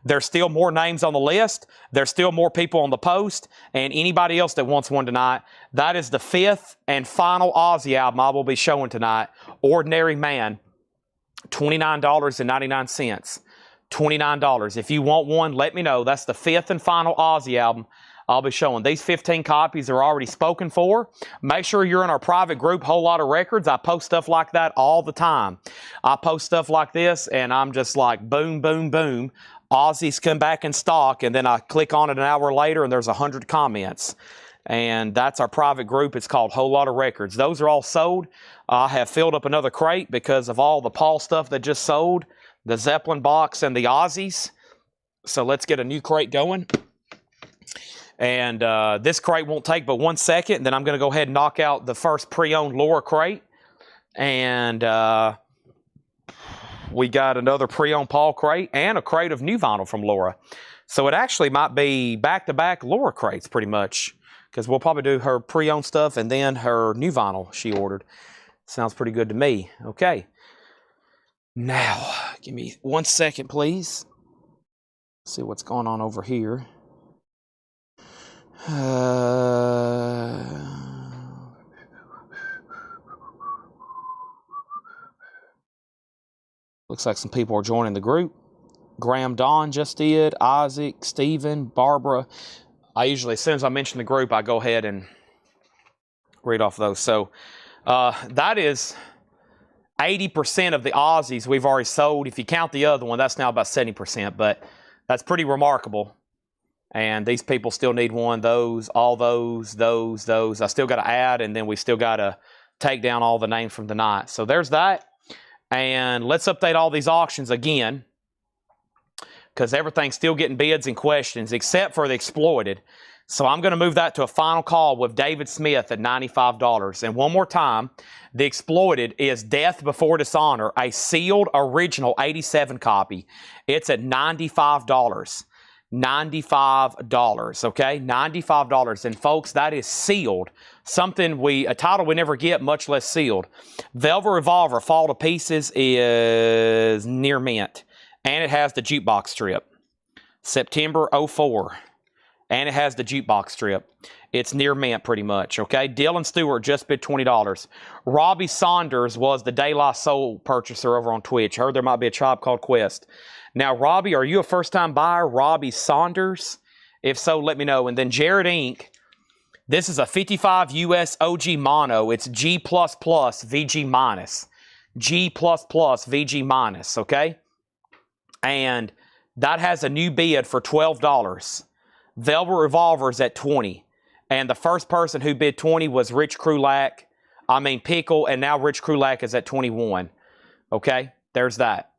There's still more names on the list. There's still more people on the post. And anybody else that wants one tonight, that is the 5th and final Ozzy album I will be showing tonight, Ordinary Man. $29.99. $29. If you want one, let me know. That's the 5th and final Ozzy album I'll be showing. These 15 copies are already spoken for. Make sure you're in our private group, Whole Lot of Records. I post stuff like that all the time. I post stuff like this, and I'm just like, boom, boom, boom. Ozzy's come back in stock, and then I click on it an hour later, and there's 100 comments. And that's our private group. It's called Whole Lot of Records. Those are all sold. I have filled up another crate because of all the Paul stuff that just sold, the Zeppelin box and the Ozzies. So let's get a new crate going. And this crate won't take but 1 second. And then I'm going to go ahead and knock out the first pre-owned Laura crate. And we got another pre-owned Paul crate and a crate of new vinyl from Laura. So it actually might be back-to-back Laura crates pretty much, because we'll probably do her pre-owned stuff and then her new vinyl she ordered. Sounds pretty good to me. Okay. Now, give me 1 second, please. See what's going on over here. Looks like some people are joining the group. Graham Don just did. Isaac, Stephen, Barbara. I usually, as soon as I mention the group, I go ahead and read off those. So that is 80% of the Aussies we've already sold. If you count the other one, that's now about 70%. But that's pretty remarkable. And these people still need one. Those, all those. I still got to add, and then we still got to take down all the names from tonight. So there's that. And let's update all these auctions again, because everything's still getting bids and questions, except for the exploited. So I'm going to move that to a final call with David Smith at $95. And one more time, the exploited is Death Before Dishonor, a sealed original 87 copy. It's at $95. $95, okay? $95. And folks, that is sealed. A title we never get, much less sealed. Velvet Revolver, Fall to Pieces, is near mint. And it has the jukebox strip. September 04. And it has the jukebox strip. It's near mint pretty much, okay? Dylan Stewart just bid $20. Robbie Saunders was the De La Soul purchaser over on Twitch. Heard there might be a Tribe Called Quest. Now, Robbie, are you a first-time buyer? Robbie Saunders? If so, let me know. And then Jared Inc., this is a 55 US OG mono. It's G++ VG minus. G++ VG minus, okay? And that has a new bid for $12. Velvet Revolver's at $20. And the first person who bid $20 was Pickle, and now Rich Krulak is at $21. Okay, there's that.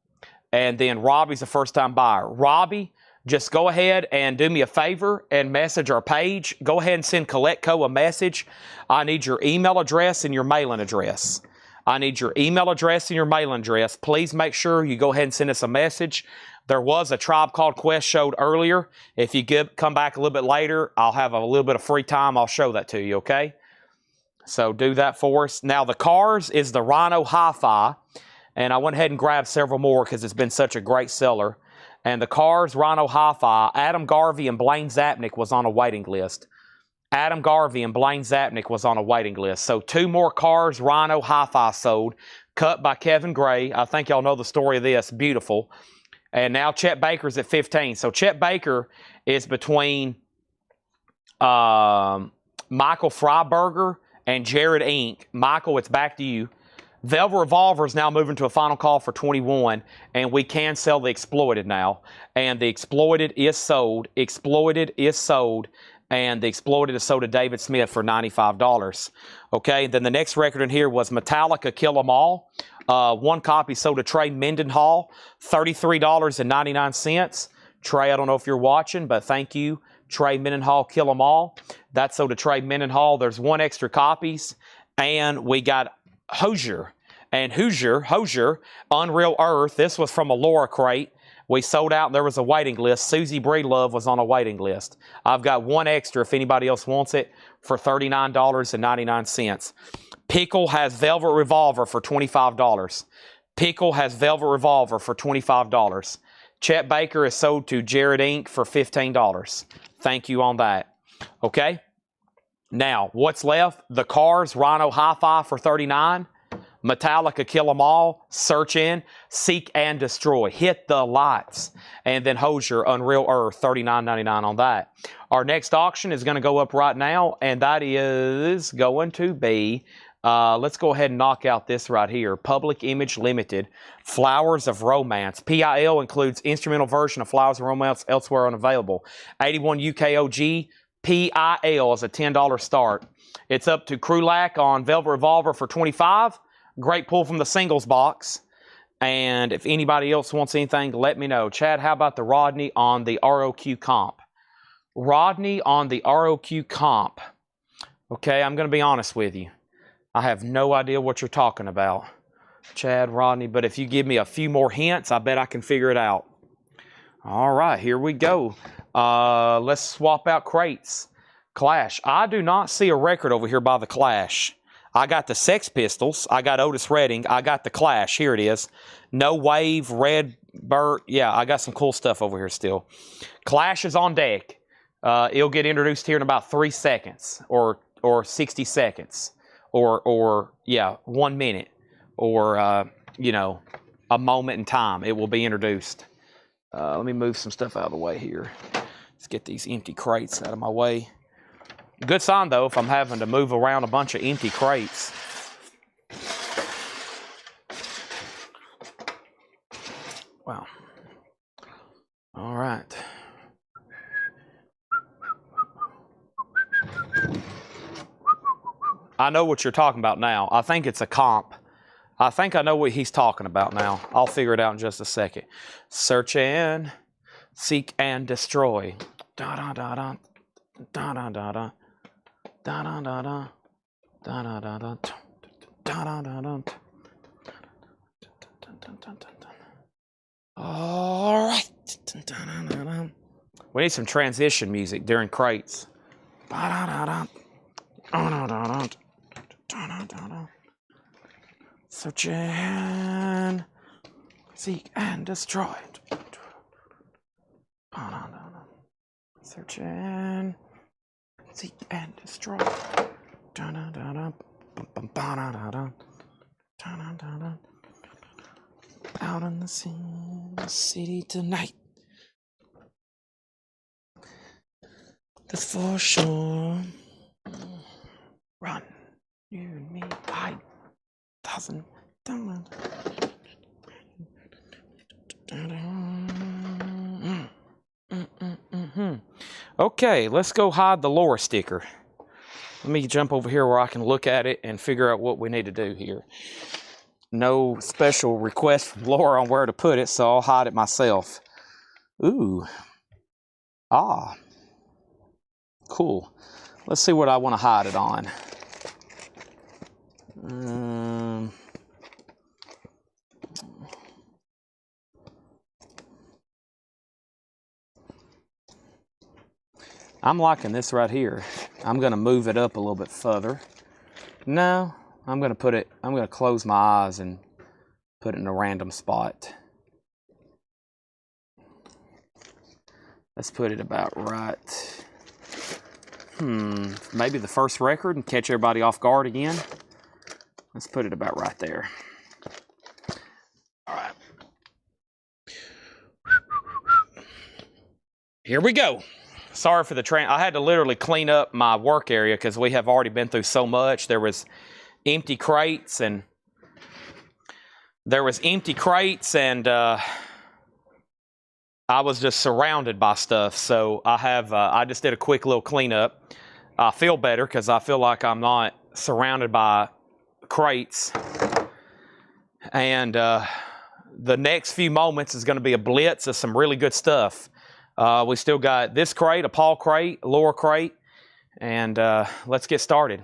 And then Robbie's a first-time buyer. Robbie, just go ahead and do me a favor and message our page. Go ahead and send CollectCo a message. I need your email address and your mailing address. I need your email address and your mailing address. Please make sure you go ahead and send us a message. There was a Tribe Called Quest showed earlier. If you come back a little bit later, I'll have a little bit of free time. I'll show that to you, okay? So do that for us. Now, the cars is the Rhino Hi-Fi. And I went ahead and grabbed several more because it's been such a great seller. And the cars, Rhino Hi-Fi, Adam Garvey and Blaine Zapnick was on a waiting list. Adam Garvey and Blaine Zapnick was on a waiting list. So 2 more cars, Rhino Hi-Fi sold, cut by Kevin Gray. I think y'all know the story of this. Beautiful. And now Chet Baker's at 15. So Chet Baker is between Michael Freiberger and Jared Inc. Michael, it's back to you. Velvet Revolver is now moving to a final call for $21, and we can sell the exploited now. And the exploited is sold. Exploited is sold, and the exploited is sold to David Smith for $95. Okay, then the next record in here was Metallica Kill 'Em All. 1 copy sold to Trey Mendenhall, $33.99. Trey, I don't know if you're watching, but thank you. Trey Mendenhall Kill 'Em All. That's sold to Trey Mendenhall. There's 1 extra copies, and we got Hosier. And Hosier, Unreal Earth. This was from a Laura crate. We sold out and there was a waiting list. Susie Breedlove was on a waiting list. I've got 1 extra if anybody else wants it for $39.99. Pickle has Velvet Revolver for $25. Pickle has Velvet Revolver for $25. Chet Baker is sold to Jared Inc. for $15. Thank you on that. Okay? Now, what's left? The cars, Rhino Hi-Fi for $39. Metallica Kill 'Em All, Search In, Seek and Destroy, Hit the Lights. And then Hosier, Unreal Earth, $39.99 on that. Our next auction is going to go up right now, and that is going to be, let's go ahead and knock out this right here. Public Image Limited, Flowers of Romance. PIL includes instrumental version of Flowers of Romance, elsewhere unavailable. 81 UKOG. PIL is a $10 start. It's up to Krulak on Velvet Revolver for $25. Great pull from the singles box. And if anybody else wants anything, let me know. Chad, how about the Rodney on the ROQ comp? Rodney on the ROQ comp. Okay, I'm going to be honest with you. I have no idea what you're talking about, Chad, Rodney, but if you give me a few more hints, I bet I can figure it out. All right, here we go. Let's swap out crates. Clash. I do not see a record over here by the Clash. I got the Sex Pistols. I got Otis Redding. I got the Clash. Here it is. No Wave, Red Burt. Yeah, I got some cool stuff over here still. Clash is on deck. It'll get introduced here in about 3 seconds or 60 seconds or yeah, 1 minute or, you know, a moment in time. It will be introduced. Let me move some stuff out of the way here. Let's get these empty crates out of my way. Good sign, though, if I'm having to move around a bunch of empty crates. Wow. All right. I know what you're talking about now. I think it's a comp. I think I know what he's talking about now. I'll figure it out in just a second. Search and seek and destroy. Da da da da da da da da da da da da da da da da da da da. All right. We need some transition music during crates. Da da da da. Search and seek and destroy. Search and seek and destroy. Out in the city tonight. That's for sure. Run, you and me, I. Thousand. Okay, let's go hide the Laura sticker. Let me jump over here where I can look at it and figure out what we need to do here. No special request from Laura on where to put it, so I'll hide it myself. Ooh. Ah. Cool. Let's see what I want to hide it on. I'm liking this right here. I'm going to move it up a little bit further. No, I'm going to close my eyes and put it in a random spot. Let's put it about right. Maybe the first record and catch everybody off guard again. Let's put it about right there. All right. Here we go. Sorry for the I had to literally clean up my work area because we have already been through so much. There was empty crates and I was just surrounded by stuff. So I just did a quick little cleanup. I feel better because I feel like I'm not surrounded by crates. And the next few moments is going to be a blitz of some really good stuff. We still got this crate, a Paul crate, a Laura crate, and let's get started.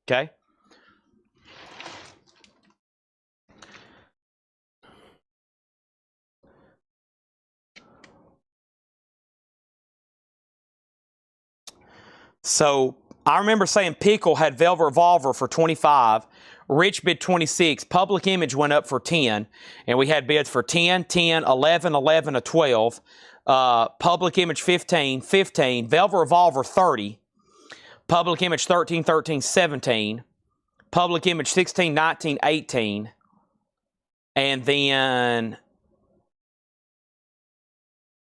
Okay? So I remember saying Pickle had Velvet Revolver for 25. Rich bid 26. Public Image went up for 10. And we had bids for 10, 10, 11, 11, or 12. Public Image 15, 15. Velvet Revolver 30. Public Image 13, 13, 17. Public Image 16, 19, 18. And then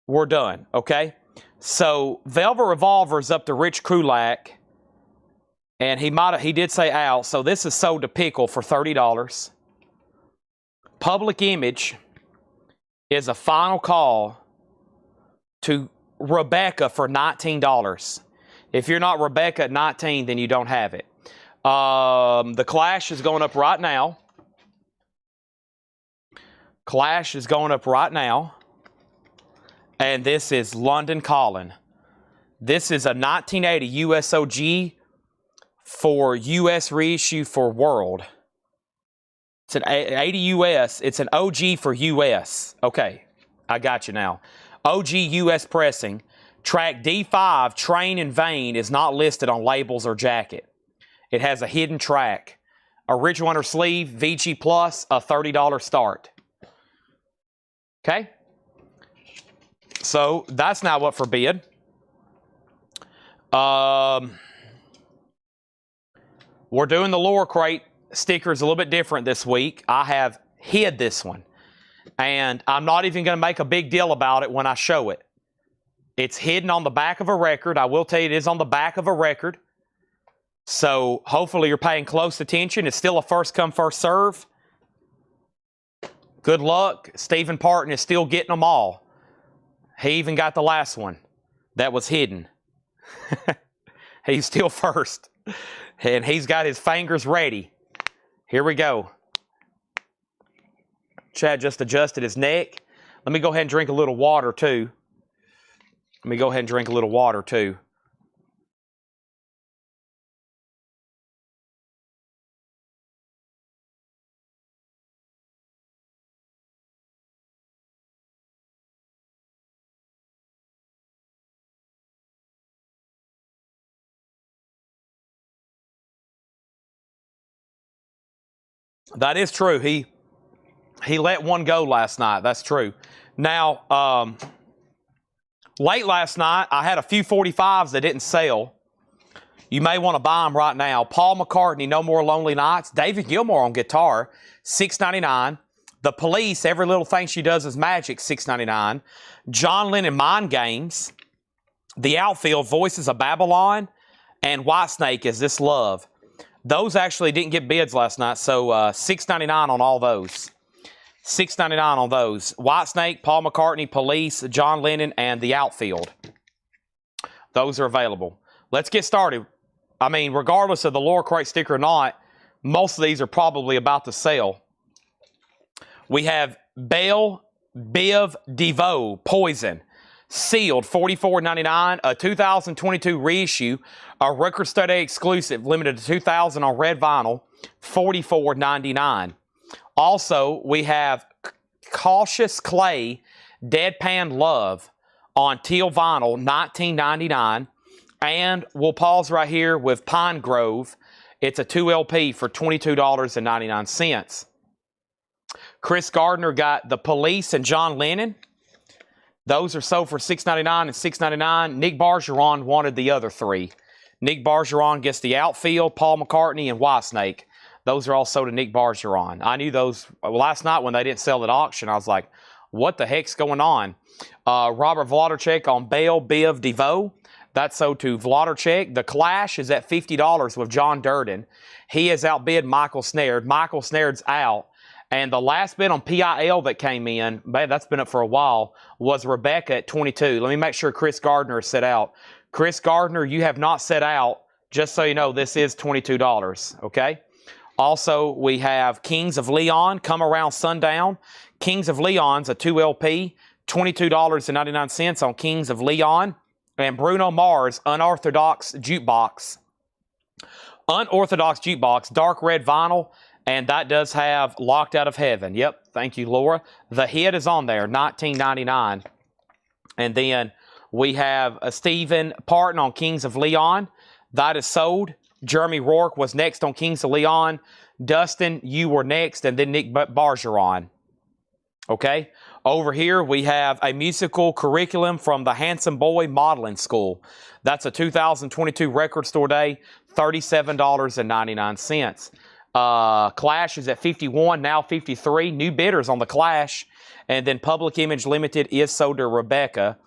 we're done, okay? So Velvet Revolver's up to Rich Kulak. And he did say out, so this is sold to Pickle for $30. Public Image is a final call to Rebecca for $19. If you're not Rebecca at 19, then you don't have it. The Clash is going up right now. Clash is going up right now. And this is London Calling. This is a 1980 USOG for US reissue for World. It's an 80 US. It's an OG for US. Okay, I got you now. OG US pressing. Track D5, Train in Vain, is not listed on labels or jacket. It has a hidden track. Original under sleeve, VG Plus, a $30 start. Okay? So, that's now up for bid. We're doing the lower crate stickers a little bit different this week. I have hid this one. And I'm not even going to make a big deal about it when I show it. It's hidden on the back of a record. I will tell you it is on the back of a record. So hopefully you're paying close attention. It's still a first come, first serve. Good luck. Stephen Parton is still getting them all. He even got the last one that was hidden. He's still first. And he's got his fingers ready. Here we go. Chad just adjusted his neck. Let me go ahead and drink a little water too. That is true. He let one go last night. That's true. Now, late last night, I had a few 45s that didn't sell. You may want to buy them right now. Paul McCartney, No More Lonely Nights. David Gilmour on guitar, $6.99. The Police, Every Little Thing She Does Is Magic, $6.99. John Lennon, Mind Games. The Outfield, Voices of Babylon. And Whitesnake, Is This Love? Those actually didn't get bids last night, so $6.99 on all those. $6.99 on those. Whitesnake, Paul McCartney, Police, John Lennon, and The Outfield. Those are available. Let's get started. I mean, regardless of the lower crate sticker or not, most of these are probably about to sell. We have Belle Biv DeVoe, Poison. Sealed, $44.99. A 2022 reissue. A Record Study exclusive, limited to 2,000 on red vinyl, $44.99. Also, we have Cautious Clay, Deadpan Love on teal vinyl, $19.99. And we'll pause right here with Pine Grove. It's a 2LP for $22.99. Chris Gardner got The Police and John Lennon. Those are sold for $6.99 and $6.99. Nick Bargeron wanted the other three. Nick Bargeron gets The Outfield, Paul McCartney, and Whitesnake. Those are all sold to Nick Bargeron. I knew those last night when they didn't sell at auction. I was like, what the heck's going on? Robert Wlodarczyk on Belle Biv DeVoe. That's sold to Wlodarczyk. The Clash is at $50 with John Durden. He has outbid Michael Snared. Michael Snared's out. And the last bid on PIL that came in, man, that's been up for a while, was Rebecca at $22. Let me make sure Chris Gardner is set out. Chris Gardner, you have not set out. Just so you know, this is $22, okay? Also, we have Kings of Leon, Come Around Sundown. Kings of Leon's a 2LP, $22.99 on Kings of Leon. And Bruno Mars, Unorthodox Jukebox. Unorthodox Jukebox, dark red vinyl. And that does have Locked Out of Heaven. Yep, thank you, Laura. The Hit is on there, $19.99. And then we have Stephen Parton on Kings of Leon. That is sold. Jeremy Rourke was next on Kings of Leon. Dustin, you were next, and then Nick Bargeron. Okay? Over here, we have a musical curriculum from the Handsome Boy Modeling School. That's a 2022 Record Store Day, $37.99. Clash is at $51, now $53. New bidders on the Clash. And then Public Image Limited is sold to Rebecca.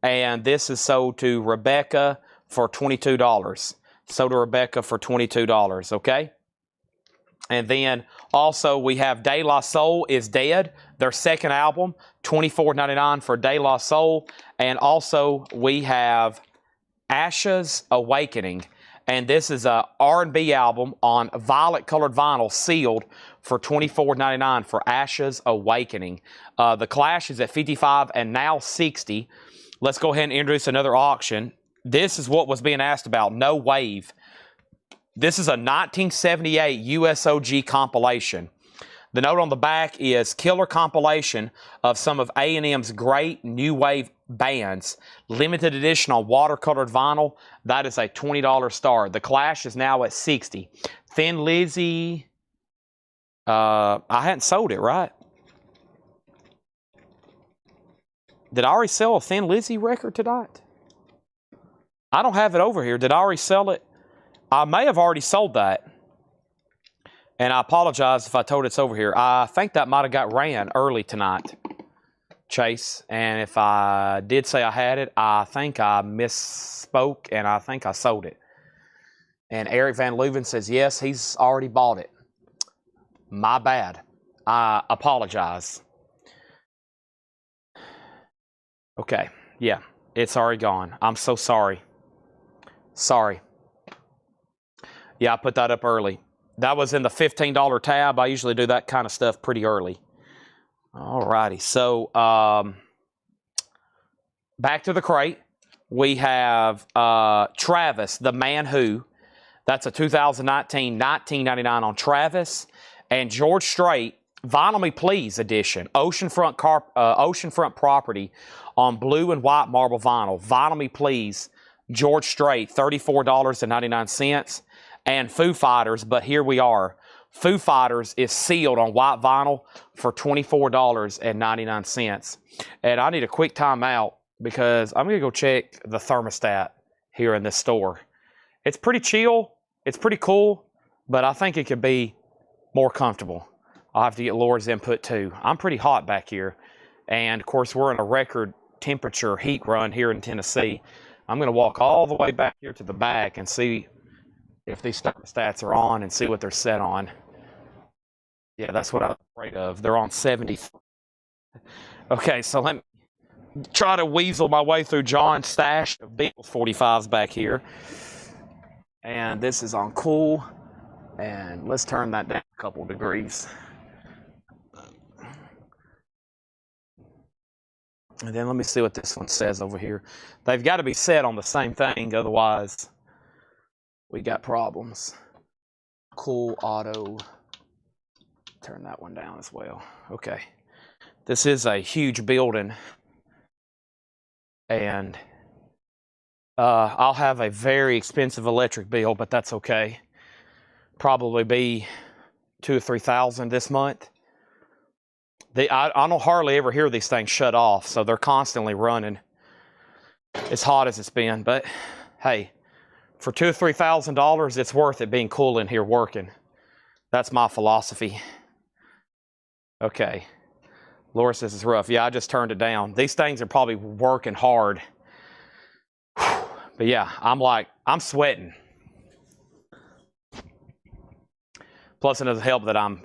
And this is sold to Rebecca for $22. Sold to Rebecca for $22, okay? And then also we have De La Soul is Dead, their second album, $24.99 for De La Soul. And also we have Ashes Awakening. And this is a R&B album on violet-colored vinyl, sealed for $24.99 for Ashes Awakening. The Clash is at $55 and now $60. Let's go ahead and introduce another auction. This is what was being asked about. No Wave. This is a 1978 USOG compilation. The note on the back is killer compilation of some of A&M's great new wave bands. Limited edition on watercolored vinyl. That is a $20 star. The Clash is now at $60. Thin Lizzy. I hadn't sold it, right? Did I already sell a Thin Lizzy record tonight? I don't have it over here. Did I already sell it? I may have already sold that. And I apologize if I told it's over here. I think that might have got ran early tonight, Chase. And if I did say I had it, I think I misspoke and I think I sold it. And Eric Van Leuven says, yes, he's already bought it. My bad. I apologize. Okay. Yeah, it's already gone. I'm so sorry. Sorry. Yeah, I put that up early. That was in the $15 tab. I usually do that kind of stuff pretty early. All righty. So, back to the crate. We have Travis, The Man Who. That's a 2019, $19.99 on Travis. And George Strait, Vinyl Me Please edition. Oceanfront property on blue and white marble vinyl. Vinyl Me Please, George Strait, $34.99. And Foo Fighters, but here we are. Foo Fighters is sealed on white vinyl for $24.99. And I need a quick timeout because I'm going to go check the thermostat here in this store. It's pretty chill. It's pretty cool, but I think it could be more comfortable. I'll have to get Laura's input too. I'm pretty hot back here. And of course, we're in a record temperature heat run here in Tennessee. I'm going to walk all the way back here to the back and see if these thermostats are on and see what they're set on. Yeah, that's what I'm afraid of. They're on 70. Okay, so let me try to weasel my way through John's stash of Beatles 45s back here. And this is on cool. And let's turn that down a couple degrees. And then let me see what this one says over here. They've got to be set on the same thing, otherwise we got problems. Cool auto. Turn that one down as well. Okay. This is a huge building. And I'll have a very expensive electric bill, but that's okay. Probably be $2,000 or $3,000 this month. I don't hardly ever hear these things shut off, so they're constantly running. As hot as it's been, but hey, for $2,000 or $3,000, it's worth it being cool in here working. That's my philosophy. Okay. Laura says it's rough. Yeah, I just turned it down. These things are probably working hard. But yeah, I'm sweating. Plus it doesn't help that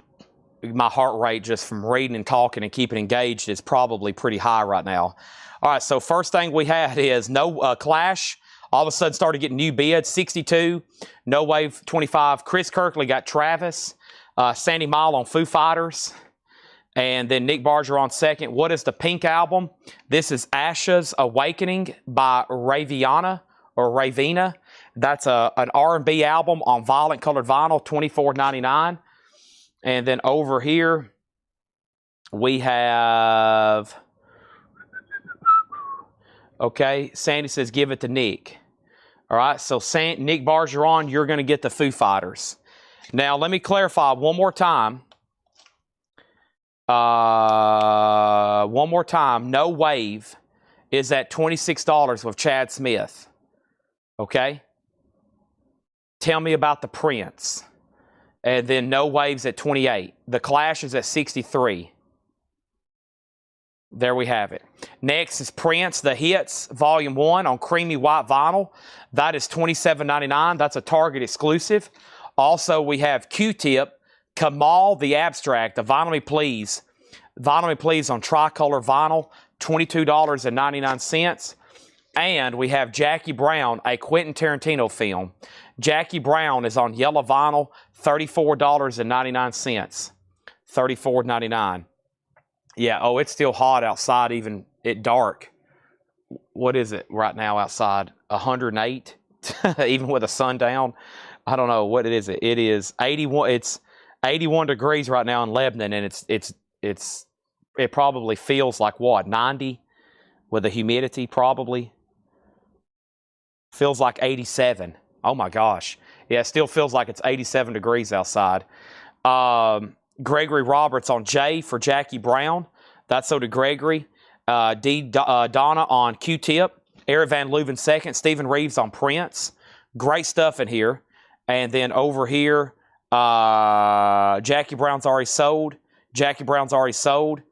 my heart rate just from reading and talking and keeping engaged is probably pretty high right now. All right, so first thing we had is no Clash. All of a sudden started getting new bids. 62, No Wave 25. Chris Kirkley got Travis. Sandy Mile on Foo Fighters. And then Nick Barger on second. What is the pink album? This is Asha's Awakening by Ravina. That's an R&B album on violet colored vinyl, $24.99. And then over here, we have... Okay, Sandy says give it to Nick. All right, so Nick Bargeron, you're going to get the Foo Fighters. Now, let me clarify one more time. No Wave is at $26 with Chad Smith. Okay? Tell me about the Prince. And then No Wave's at $28. The Clash is at $63. There we have it. Next is Prince, The Hits, Volume 1 on creamy white vinyl. That is $27.99. That's a Target exclusive. Also, we have Q-Tip, Kamal, The Abstract, the Vinyl Me Please. Vinyl Me Please on tricolor vinyl, $22.99. And we have Jackie Brown, a Quentin Tarantino film. Jackie Brown is on yellow vinyl, $34.99. $34.99. Yeah, oh, it's still hot outside, even at dark. What is it right now outside? 108, even with the sun down. I don't know what it is. It is 81. It's 81 degrees right now in Lebanon, and it probably feels like what, 90 with the humidity probably. Feels like 87. Oh my gosh. Yeah, it still feels like it's 87 degrees outside. Gregory Roberts on J for Jackie Brown. That's so to Gregory. Donna on Q-Tip. Eric Van Leuven second. Stephen Reeves on Prince. Great stuff in here. And then over here, Jackie Brown's already sold. Jackie Brown's already sold.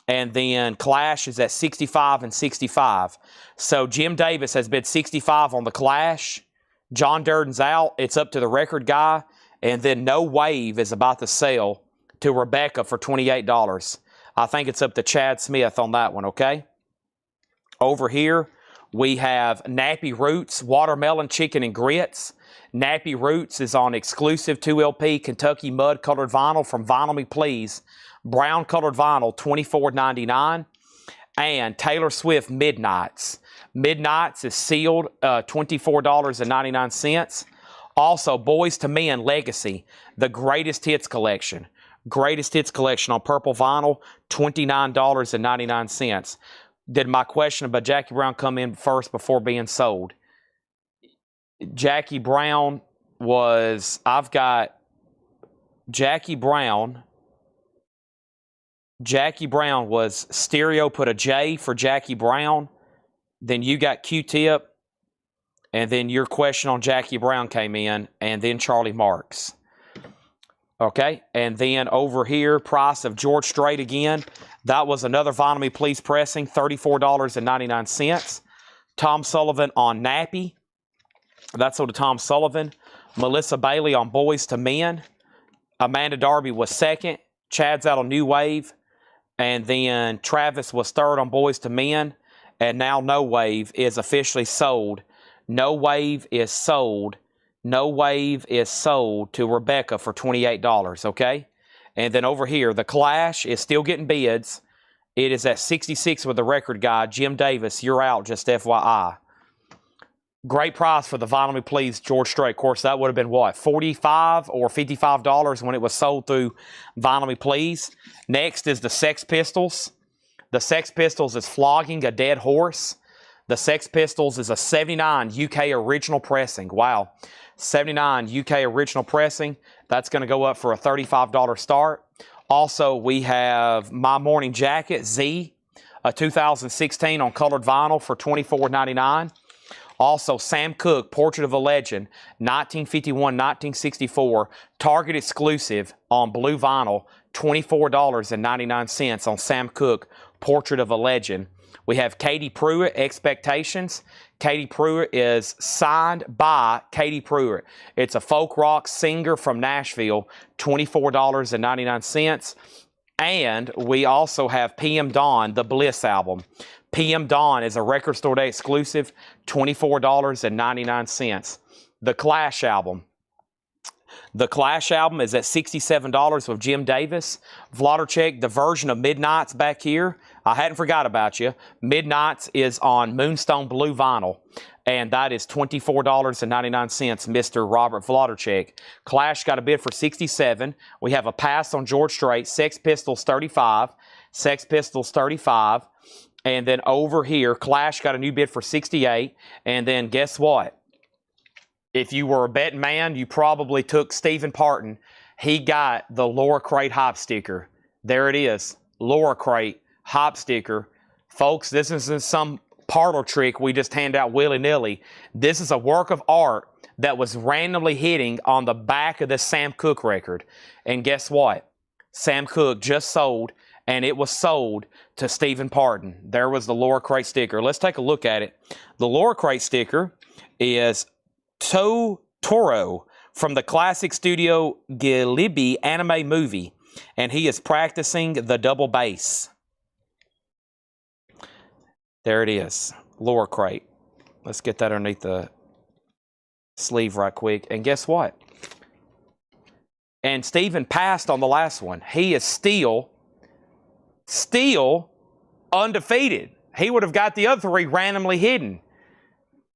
And then Clash is at 65 and 65. So Jim Davis has bid 65 on the Clash. John Durden's out. It's up to the record guy. And then No Wave is about to sell to Rebecca for $28. I think it's up to Chad Smith on that one, okay? Over here, we have Nappy Roots, Watermelon Chicken and Grits. Nappy Roots is on exclusive 2LP Kentucky Mud Colored Vinyl from Vinyl Me Please. Brown colored vinyl, $24.99. And Taylor Swift Midnights. Midnights is sealed, $24.99. Also, Boys to Men Legacy, the Greatest Hits Collection. Greatest Hits Collection on purple vinyl, $29.99. Did my question about Jackie Brown come in first before being sold? Jackie Brown was, I've got Jackie Brown. Jackie Brown was Stereo, put a J for Jackie Brown. Then you got Q-Tip. And then your question on Jackie Brown came in. And then Charlie Marks. Okay. And then over here, price of George Strait again. That was another Vinyl Me Please pressing, $34.99. Tom Sullivan on Nappy. That's sold to Tom Sullivan. Melissa Bailey on Boys to Men. Amanda Darby was second. Chad's out on New Wave. And then Travis was third on Boys to Men. And now No Wave is officially sold. No Wave is sold. No Wave is sold to Rebecca for $28, okay? And then over here, the Clash is still getting bids. It is at 66 with the record guy. Jim Davis, you're out, just FYI. Great price for the Vinyl Me Please George Strait. Of course, that would have been what, $45 or $55 when it was sold through Vinyl Me Please. Next is the Sex Pistols. The Sex Pistols is Flogging a Dead Horse. The Sex Pistols is a 79 UK original pressing. Wow. 79 UK original pressing. That's going to go up for a $35 start. Also, we have My Morning Jacket, Z, a 2016 on colored vinyl for $24.99. Also, Sam Cooke, Portrait of a Legend, 1951-1964, Target exclusive on blue vinyl, $24.99 on Sam Cooke, Portrait of a Legend. We have Katie Pruitt, Expectations. Katie Pruitt is signed by Katie Pruitt. It's a folk rock singer from Nashville, $24.99. And we also have PM Dawn, the Bliss album. PM Dawn is a Record Store Day exclusive, $24.99. The Clash album. The Clash album is at $67 with Jim Davis. Vloddercheck, the version of Midnights back here. I hadn't forgot about you. Midnights is on Moonstone Blue Vinyl. And that is $24.99, Mr. Robert Vloddercheck. Clash got a bid for $67. We have a pass on George Strait. Sex Pistols, $35. Sex Pistols, $35. And then over here, Clash got a new bid for $68. And then guess what? If you were a betting man, you probably took Stephen Parton. He got the Laura Crate hop sticker. There it is. Laura Crate hop sticker. Folks, this isn't some parlor trick we just hand out willy-nilly. This is a work of art that was randomly hitting on the back of this Sam Cooke record. And guess what? Sam Cooke just sold, and it was sold to Stephen Parton. There was the Laura Crate sticker. Let's take a look at it. The Laura Crate sticker is Toro from the classic Studio Ghibli anime movie, and he is practicing the double bass. There it is, Laura Crate. Let's get that underneath the sleeve right quick. And guess what? And Stephen passed on the last one. He is still undefeated. He would have got the other three randomly hidden.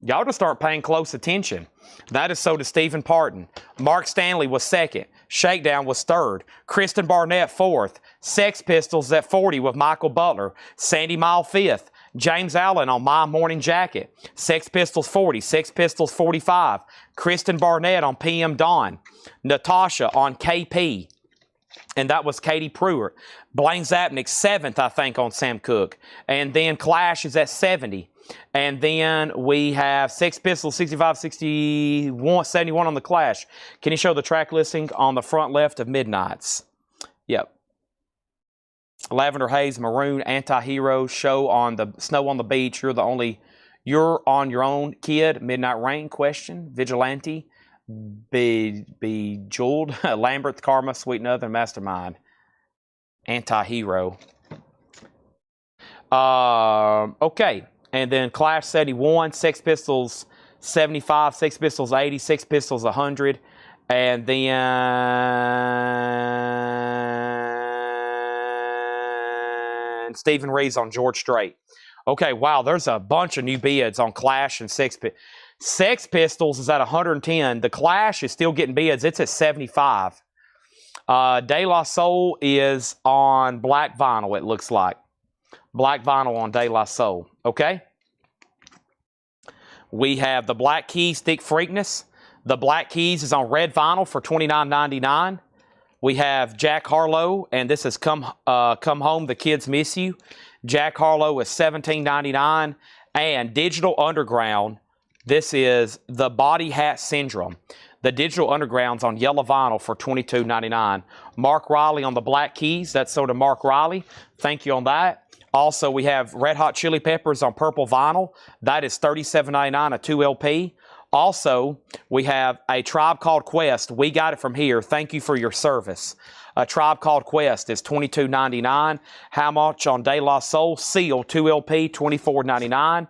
Y'all just start paying close attention. That is so to Stephen Parton. Mark Stanley was second. Shakedown was third. Kristen Barnett fourth. Sex Pistols at 40 with Michael Butler. Sandy Mile fifth. James Allen on My Morning Jacket. Sex Pistols 40. Sex Pistols 45. Kristen Barnett on PM Dawn. Natasha on KP. And that was Katie Pruitt. Blaine Zapnick, 7th, I think, on Sam Cooke. And then Clash is at 70. And then we have Sex Pistols, 65, 61, 71 on the Clash. Can you show the track listing on the front left of Midnight's? Yep. Lavender Haze, Maroon, Anti-Hero, Show on the Snow on the Beach, You're on Your Own, Kid, Midnight Rain, Question, Vigilante, Bejeweled, Lambert, Karma, Sweet Nothing, Mastermind, Anti-Hero. Okay, and then Clash 71, Sex Pistols 75, Sex Pistols 80, Sex Pistols 100, and then Stephen Reeves on George Strait. Okay, wow, there's a bunch of new bids on Clash and Sex Pistols. Sex Pistols is at 110. The Clash is still getting bids. It's at 75. De La Soul is on black vinyl, it looks like. Black vinyl on De La Soul. Okay? We have the Black Keys Thick Freakness. The Black Keys is on red vinyl for $29.99. We have Jack Harlow, and this is Come Home, The Kids Miss You. Jack Harlow is $17.99. And Digital Underground, this is The Body Hat Syndrome. The Digital Underground's on yellow vinyl for $22.99. Mark Riley on the Black Keys. That's so to Mark Riley. Thank you on that. Also, we have Red Hot Chili Peppers on purple vinyl. That is $37.99, a 2LP. Also, we have A Tribe Called Quest. We got it from here. Thank you for your service. A Tribe Called Quest is $22.99. How much on De La Soul? Seal, 2LP, $24.99.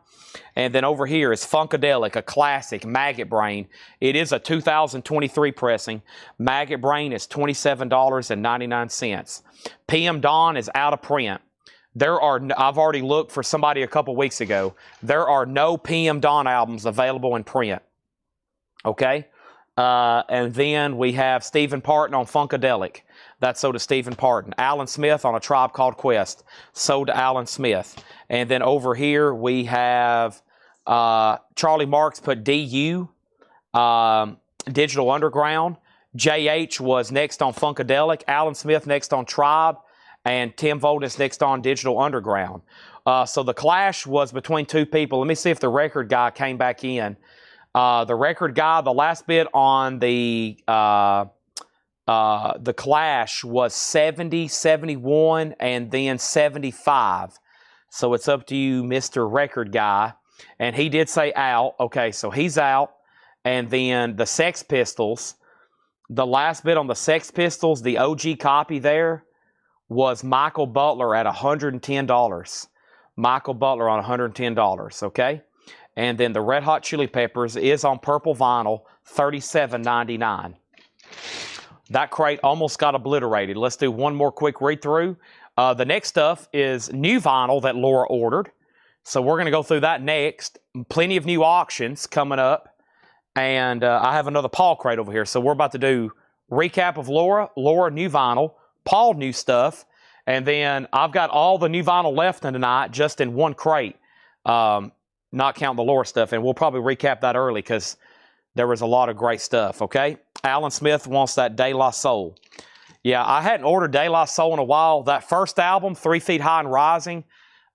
And then over here is Funkadelic, a classic, Maggot Brain. It is a 2023 pressing. Maggot Brain is $27.99. PM Dawn is out of print. I've already looked for somebody a couple weeks ago. There are no PM Dawn albums available in print. Okay? And then we have Stephen Parton on Funkadelic. That's sold to Stephen Parton. Alan Smith on A Tribe Called Quest. Sold to Alan Smith. And then over here we have Charlie Marks put DU, Digital Underground. JH was next on Funkadelic. Alan Smith next on Tribe. And Tim Voldis next on Digital Underground. So the clash was between two people. Let me see if the record guy came back in. The record guy, the last bid on the clash was 70, 71, and then 75. So it's up to you, Mr. Record Guy. And he did say out. Okay, so he's out. And then the Sex Pistols, the last bid on the Sex Pistols, the OG copy there, was Michael Butler at $110. Michael Butler on $110, okay? And then the Red Hot Chili Peppers is on purple vinyl, $37.99. That crate almost got obliterated. Let's do one more quick read-through. The next stuff is new vinyl that Laura ordered. So we're going to go through that next. Plenty of new auctions coming up. And I have another Paul crate over here. So we're about to do recap of Laura, new vinyl, Paul new stuff, and then I've got all the new vinyl left tonight just in one crate, not counting the Laura stuff, and we'll probably recap that early because there was a lot of great stuff, okay? Alan Smith wants that De La Soul. Yeah, I hadn't ordered De La Soul in a while. That first album, 3 Feet High and Rising,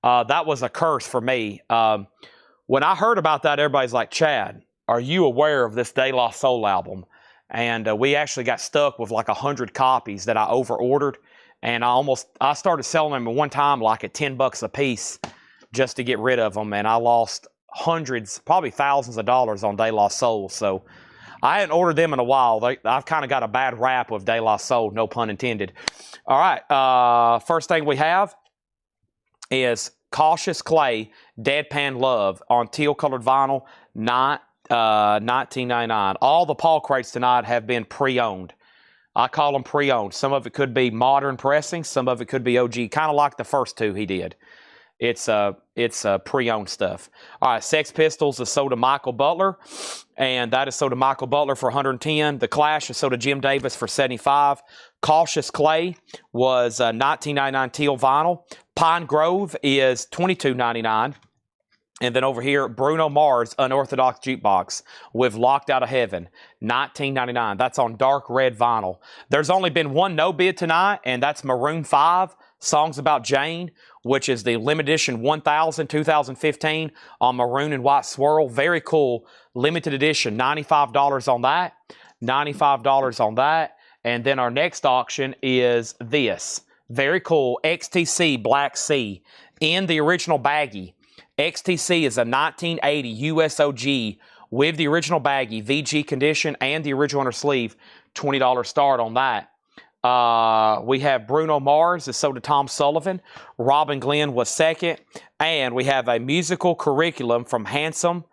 that was a curse for me. When I heard about that, everybody's like, Chad, are you aware of this De La Soul album? And we actually got stuck with like 100 copies that I over-ordered. And I started selling them at one time like at $10 a piece just to get rid of them. And I lost hundreds, probably thousands of dollars on De La Soul. So I hadn't ordered them in a while. I've kind of got a bad rap with De La Soul, no pun intended. All right, first thing we have is Cautious Clay, Deadpan Love on teal-colored vinyl, $19.99. All the Paul crates tonight have been pre-owned. I call them pre-owned. Some of it could be modern pressing. Some of it could be OG, kind of like the first two he did. It's pre-owned stuff. All right, Sex Pistols is sold to Michael Butler, and that is sold to Michael Butler for $110. The Clash is sold to Jim Davis for $75. Cautious Clay was $19.99 teal vinyl. Pine Grove is $22.99. And then over here, Bruno Mars Unorthodox Jukebox with Locked Out of Heaven, $19.99. That's on dark red vinyl. There's only been one no bid tonight, and that's Maroon 5, Songs About Jane, which is the limited edition 2015 on maroon and white swirl. Very cool. Limited edition, $95 on that. $95 on that. And then our next auction is this. Very cool. XTC Black Sea in the original baggie. XTC is a 1980 USOG with the original baggie, VG condition, and the original inner sleeve. $20 start on that. We have Bruno Mars is sold to Tom Sullivan. Robin Glenn was second. And we have a musical curriculum from Handsome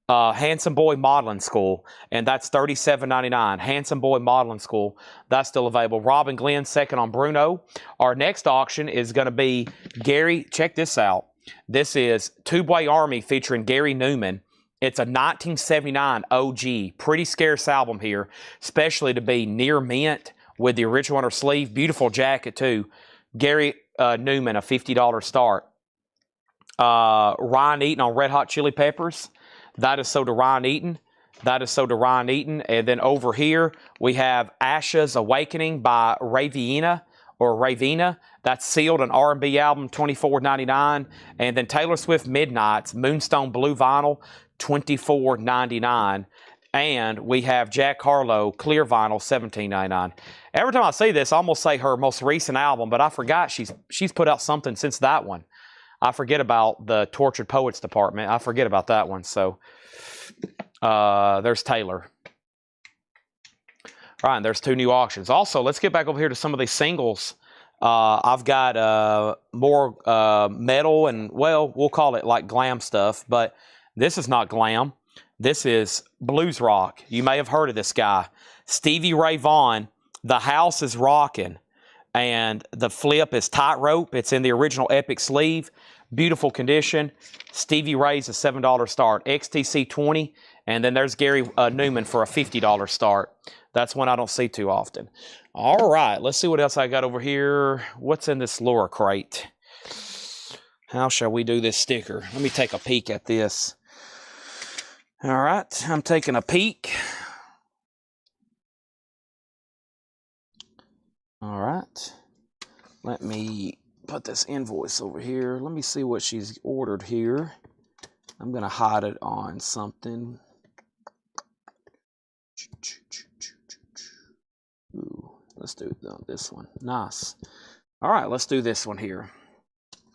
Boy Modeling School, and that's $37.99. Handsome Boy Modeling School, that's still available. Robin Glenn second on Bruno. Our next auction is going to be Gary. Check this out. This is Two-Way Army featuring Gary Newman. It's a 1979 OG. Pretty scarce album here, especially to be near mint with the original inner sleeve. Beautiful jacket, too. Gary Newman, a $50 start. Ryan Eaton on Red Hot Chili Peppers. That is sold to Ryan Eaton. That is sold to Ryan Eaton. And then over here, we have Asha's Awakening by Ravina. That's sealed, an R&B album, $24.99. And then Taylor Swift Midnight's Moonstone Blue Vinyl, $24.99. And we have Jack Harlow Clear Vinyl, $17.99. Every time I see this, I almost say her most recent album, but I forgot she's put out something since that one. I forget about the Tortured Poets department. I forget about that one. So there's Taylor. All right, and there's two new auctions. Also, let's get back over here to some of these singles. I've got more metal and, well, we'll call it like glam stuff, but this is not glam. This is blues rock. You may have heard of this guy. Stevie Ray Vaughan, The House is Rockin', and the flip is Tightrope. It's in the original Epic sleeve. Beautiful condition. Stevie Ray's a $7 start. XTC 20, and then there's Gary Newman for a $50 start. That's one I don't see too often. All right, let's see what else I got over here. What's in this lure crate? How shall we do this sticker? Let me take a peek at this. All right, I'm taking a peek. All right, let me put this invoice over here. Let me see what she's ordered here. I'm going to hide it on something. Ooh, let's do this one. Nice. All right, let's do this one here.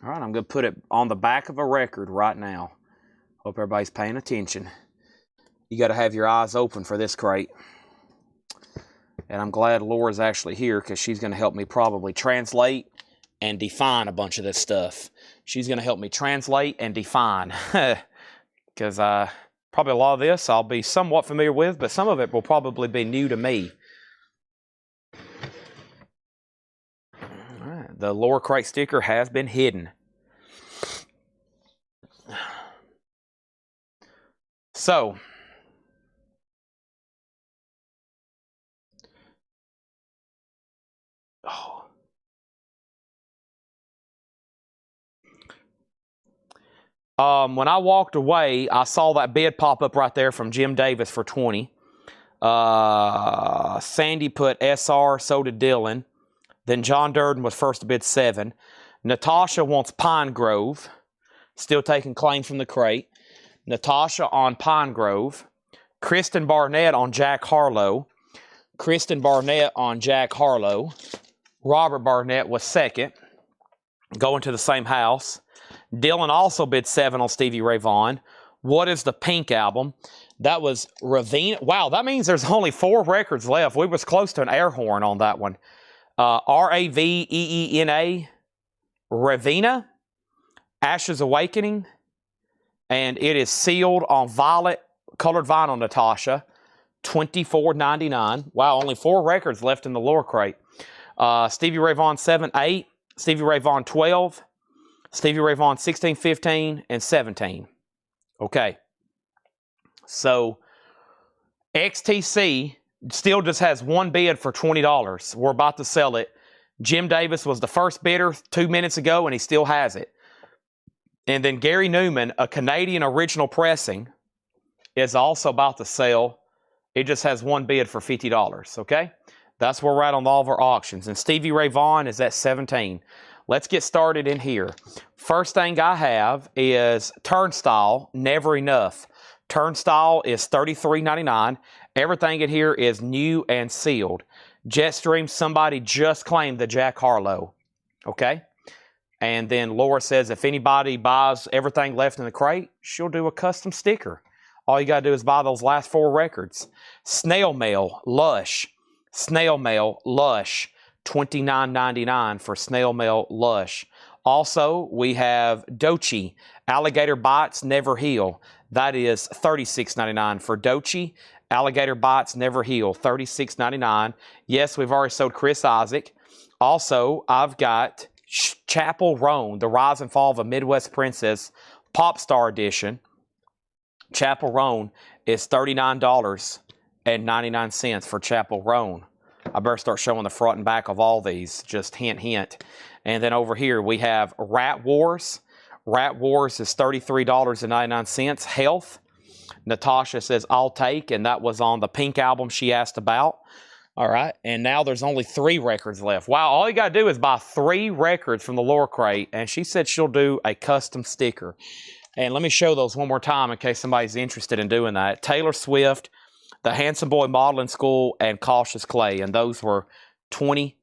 All right, I'm going to put it on the back of a record right now. Hope everybody's paying attention. You got to have your eyes open for this crate. And I'm glad Laura's actually here because she's going to help me probably translate and define a bunch of this stuff. She's going to help me translate and define. Because probably a lot of this I'll be somewhat familiar with, but some of it will probably be new to me. All right, the Laura crate sticker has been hidden. So, when I walked away, I saw that bid pop up right there from Jim Davis for 20. Sandy put SR, so did Dylan. Then John Durden was first to bid 7. Natasha wants Pine Grove. Still taking claim from the crate. Natasha on Pine Grove. Kristen Barnett on Jack Harlow. Kristen Barnett on Jack Harlow. Robert Barnett was second. Going to the same house. Dylan also bid 7 on Stevie Ray Vaughan. What is the Pink album? That was Ravina. Wow, that means there's only 4 records left. We was close to an air horn on that one. Raveena, Ravina, Ashes Awakening, and it is sealed on violet colored vinyl, Natasha, $24.99. Wow, only 4 records left in the lower crate. Stevie Ray Vaughan 7, 8, Stevie Ray Vaughan 12, Stevie Ray Vaughan, 16, 15, and 17. Okay. So XTC still just has one bid for $20. We're about to sell it. Jim Davis was the first bidder 2 minutes ago, and he still has it. And then Gary Newman, a Canadian original pressing, is also about to sell. It just has one bid for $50, okay? That's where we're at on all of our auctions. And Stevie Ray Vaughan is at 17. Let's get started in here. First thing I have is Turnstile, Never Enough. Turnstile is $33.99. Everything in here is new and sealed. Jetstream, somebody just claimed the Jack Harlow. Okay? And then Laura says if anybody buys everything left in the crate, she'll do a custom sticker. All you got to do is buy those last 4 records. Snail Mail, Lush. Snail Mail, Lush. $29.99 for Snail Mail, Lush. Also, we have Dochi, Alligator Bites, Never Heal. That is $36.99 for Dochi. Alligator Bites, Never Heal, $36.99. Yes, we've already sold Chris Isaac. Also, I've got Chapel Roan, The Rise and Fall of a Midwest Princess, Pop Star Edition. Chapel Roan is $39.99 for Chapel Roan. I better start showing the front and back of all these, just hint, hint. And then over here we have Rat Wars. Rat Wars is $33.99. Health, Natasha says, I'll take, and that was on the Pink album she asked about. All right, and now there's only 3 records left. Wow, all you got to do is buy 3 records from the Laura Crate, and she said she'll do a custom sticker. And let me show those one more time in case somebody's interested in doing that. Taylor Swift, The Handsome Boy Modeling School, and Cautious Clay, and those were 20,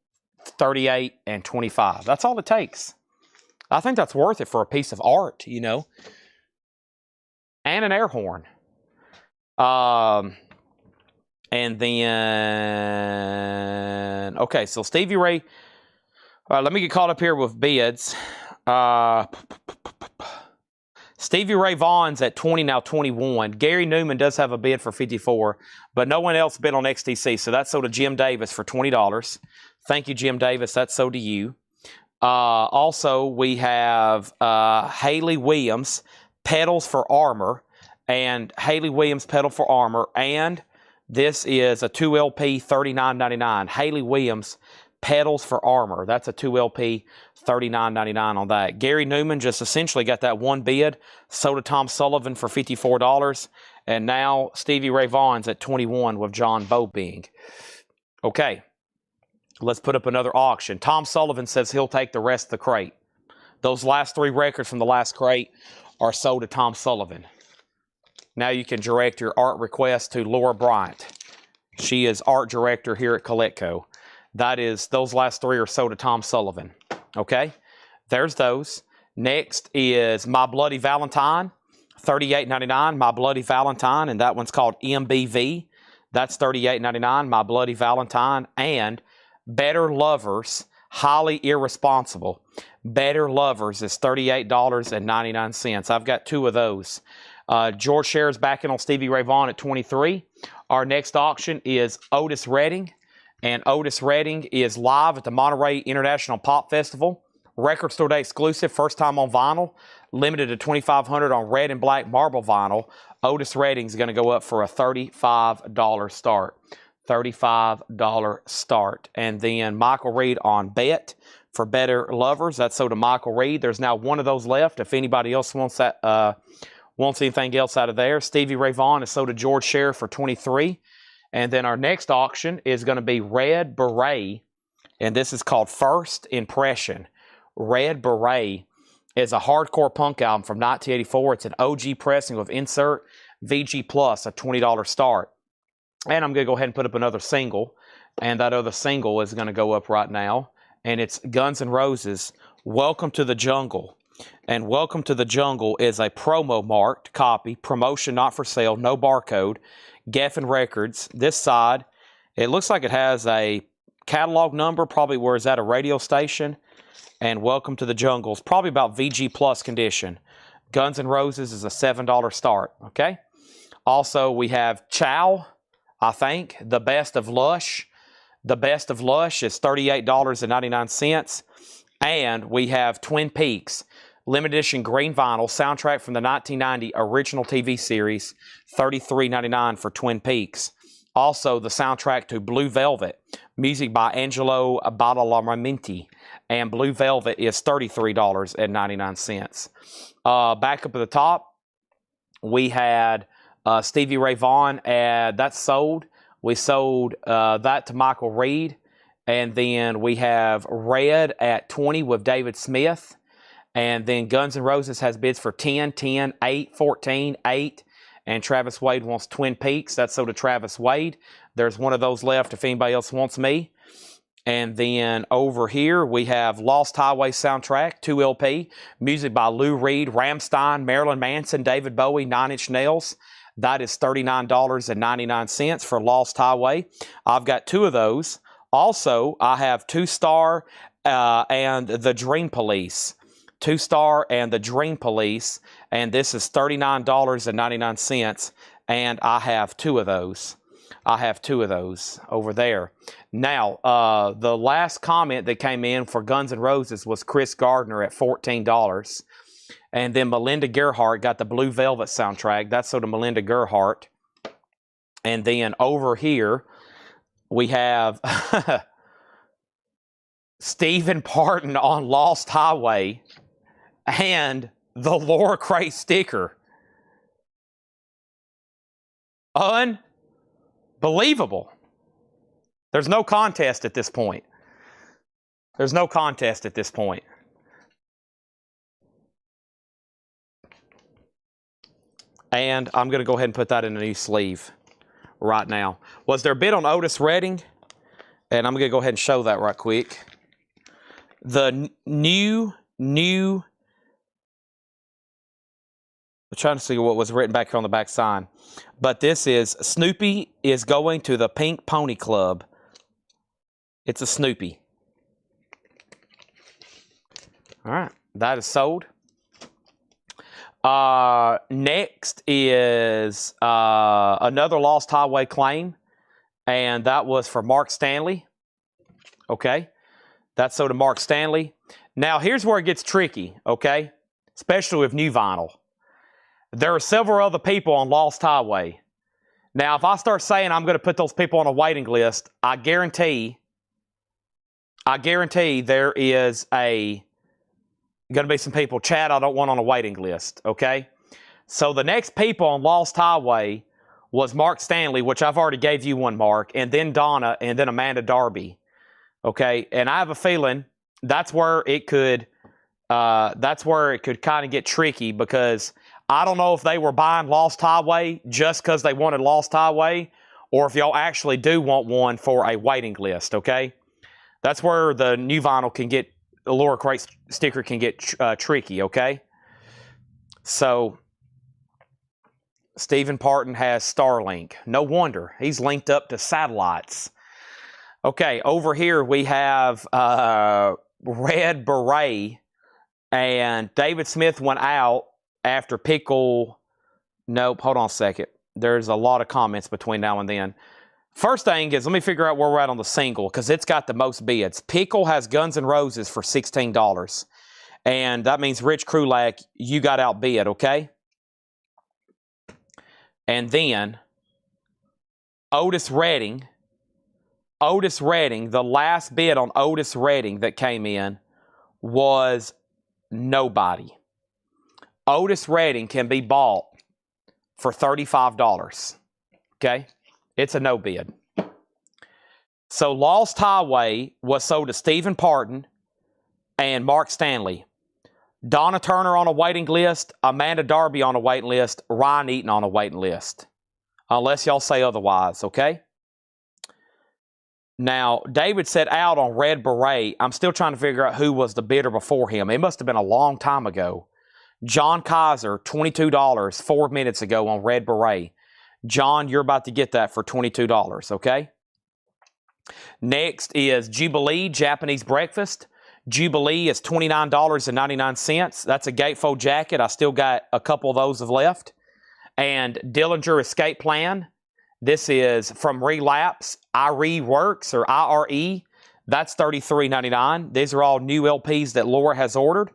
38, and 25. That's all it takes. I think that's worth it for a piece of art, you know. And an air horn. And then, okay, so Stevie Ray. Let me get caught up here with bids. Stevie Ray Vaughan's at 20, now 21. Gary Newman does have a bid for 54, but no one else bid on XTC, so that's sold to Jim Davis for $20. Thank you, Jim Davis. That's sold to you. Also, we have Haley Williams, Pedals for Armor, and Haley Williams Pedal for Armor, and this is a 2LP $39.99. Haley Williams Pedals for Armor. That's a 2LP $39.99 on that. Gary Newman just essentially got that one bid, sold to Tom Sullivan for $54, and now Stevie Ray Vaughan's at 21 with John Bobing. Okay, let's put up another auction. Tom Sullivan says he'll take the rest of the crate. Those last 3 records from the last crate are sold to Tom Sullivan. Now you can direct your art request to Laura Bryant. She is art director here at Coletco. That is, those last 3 are sold to Tom Sullivan. Okay, there's those. Next is My Bloody Valentine, $38.99. My Bloody Valentine, and that one's called MBV. That's $38.99. My Bloody Valentine. And Better Lovers, Highly Irresponsible. Better Lovers is $38.99. I've got 2 of those. George Scherer's back in on Stevie Ray Vaughan at 23. Our next auction is Otis Redding. And Otis Redding is live at the Monterey International Pop Festival. Record Store Day exclusive, first time on vinyl. Limited to 2,500 on red and black marble vinyl. Otis Redding's going to go up for a $35 start. $35 start. And then Michael Reed on Bet for Better Lovers. That's sold to Michael Reed. There's now 1 of those left. If anybody else wants that, wants anything else out of there. Stevie Ray Vaughan is sold to George Scherer for 23. And then our next auction is going to be Red Beret, and this is called First Impression. Red Beret is a hardcore punk album from 1984. It's an OG pressing with insert VG Plus, a $20 start. And I'm going to go ahead and put up another single, and that other single is going to go up right now, and it's Guns N' Roses, Welcome to the Jungle. And Welcome to the Jungle is a promo marked copy, promotion not for sale, no barcode. Geffen Records. This side, it looks like it has a catalog number, probably where it's at a radio station. And Welcome to the Jungle is probably about VG Plus condition. Guns N' Roses is a $7 start, okay? Also, we have Chow, I think, The Best of Lush. The Best of Lush is $38.99. And we have Twin Peaks, limited edition green vinyl, soundtrack from the 1990 original TV series, $33.99 for Twin Peaks. Also, the soundtrack to Blue Velvet, music by Angelo Badalamenti, and Blue Velvet is $33.99. Back up at the top, we had Stevie Ray Vaughan, that's sold. We sold that to Michael Reed. And then we have Red at 20 with David Smith. And then Guns N' Roses has bids for 10, 10, 8, 14, 8. And Travis Wade wants Twin Peaks. That's sold to Travis Wade. There's one of those left if anybody else wants me. And then over here we have Lost Highway soundtrack, 2 LP. Music by Lou Reed, Rammstein, Marilyn Manson, David Bowie, 9 Inch Nails. That is $39.99 for Lost Highway. I've got 2 of those. Also, I have 2 Star and the Dream Police. 2 Star and the Dream Police, and this is $39.99, and I have 2 of those. I have 2 of those over there. Now, the last comment that came in for Guns N' Roses was Chris Gardner at $14. And then Melinda Gerhardt got the Blue Velvet soundtrack. That's sort of Melinda Gerhardt. And then over here, we have Stephen Parton on Lost Highway and the Laura Cray sticker. Unbelievable. There's no contest at this point. There's no contest at this point. And I'm going to go ahead and put that in a new sleeve right now. Was there a bid on Otis Redding? And I'm going to go ahead and show that right quick. The new I'm trying to see what was written back here on the back sign. But this is Snoopy is going to the Pink Pony Club. It's a Snoopy. All right. That is sold. Next is another Lost Highway claim. And that was for Mark Stanley. Okay. That's sold to Mark Stanley. Now, here's where it gets tricky. Okay. Especially with new vinyl. There are several other people on Lost Highway. Now, if I start saying I'm going to put those people on a waiting list, I guarantee there is going to be some people, Chad, I don't want on a waiting list, okay? So the next people on Lost Highway was Mark Stanley, which I've already gave you one, Mark, and then Donna, and then Amanda Darby, okay? And I have a feeling that's where it could kind of get tricky, because I don't know if they were buying Lost Highway just because they wanted Lost Highway, or if y'all actually do want one for a waiting list, okay? That's where the new vinyl can get, the Laura Cray sticker can get tricky, okay? So, Stephen Parton has Starlink. No wonder. He's linked up to satellites. Okay, over here we have Red Beret, and David Smith went out after Pickle. Nope, hold on a second. There's a lot of comments between now and then. First thing is, let me figure out where we're at on the single, because it's got the most bids. Pickle has Guns N' Roses for $16. And that means Rich Krulak, you got outbid, okay? And then Otis Redding, the last bid on Otis Redding that came in was nobody. Otis Redding can be bought for $35, okay? It's a no bid. So Lost Highway was sold to Stephen Parton and Mark Stanley. Donna Turner on a waiting list, Amanda Darby on a waiting list, Ryan Eaton on a waiting list. Unless y'all say otherwise, okay? Now, David set out on Red Beret. I'm still trying to figure out who was the bidder before him. It must have been a long time ago. John Kaiser, $22 4 minutes ago on Red Beret. John, you're about to get that for $22, okay? Next is Jubilee Japanese Breakfast. Jubilee is $29.99. That's a gatefold jacket. I still got a couple of those left. And Dillinger Escape Plan. This is from Relapse. IRE Works, or IRE. That's $33.99. These are all new LPs that Laura has ordered.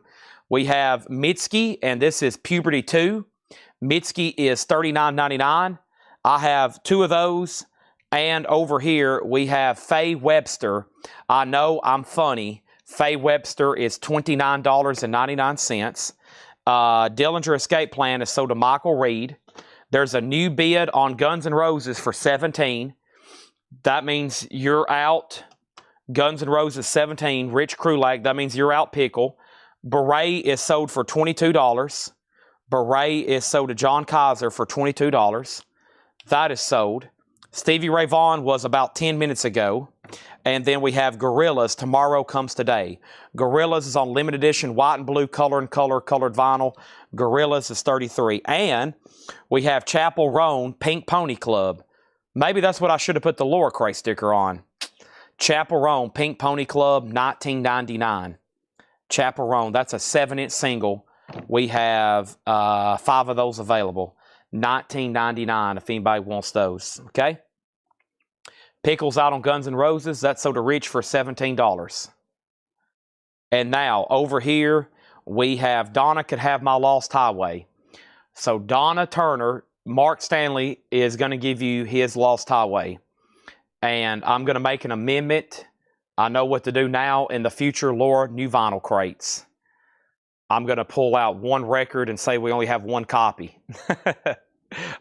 We have Mitski, and this is Puberty 2. Mitski is $39.99. I have 2 of those. And over here, we have Faye Webster. I know I'm funny. Faye Webster is $29.99. Dillinger Escape Plan is sold to Michael Reed. There's a new bid on Guns N' Roses for $17. That means you're out. Guns N' Roses 17. Rich Krulak. That means you're out, Pickle. Beret is sold for $22. Beret is sold to John Kaiser for $22. That is sold. Stevie Ray Vaughan was about 10 minutes ago. And then we have Gorillaz, Tomorrow Comes Today. Gorillaz is on limited edition, white and blue, colored vinyl. Gorillaz is $33. And we have Chapel Roan, Pink Pony Club. Maybe that's what I should have put the Laura Cray sticker on. Chapel Roan, Pink Pony Club, $19.99. Chapel Roan, that's a 7-inch single. We have 5 of those available. $19.99 if anybody wants those, okay? Pickles out on Guns N' Roses. That's sold to Rich for $17. And now, over here, we have Donna Could Have My Lost Highway. So, Donna Turner, Mark Stanley is going to give you his Lost Highway. And I'm going to make an amendment. I know what to do now. In the future, Laura, new vinyl crates. I'm going to pull out 1 record and say we only have 1 copy.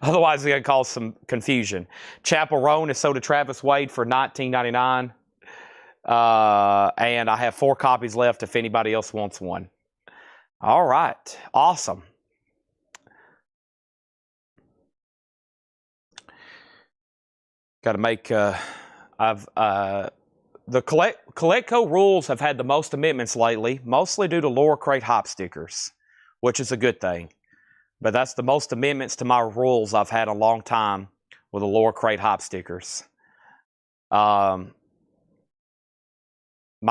Otherwise, it's going to cause some confusion. Chapel Roan is sold to Travis Wade for $19.99. And I have 4 copies left if anybody else wants one. All right. Awesome. Got to make... the Colectco rules have had the most amendments lately, mostly due to Laura Crate hop stickers, which is a good thing. But that's the most amendments to my rules I've had a long time with the Laura Crate hop stickers. My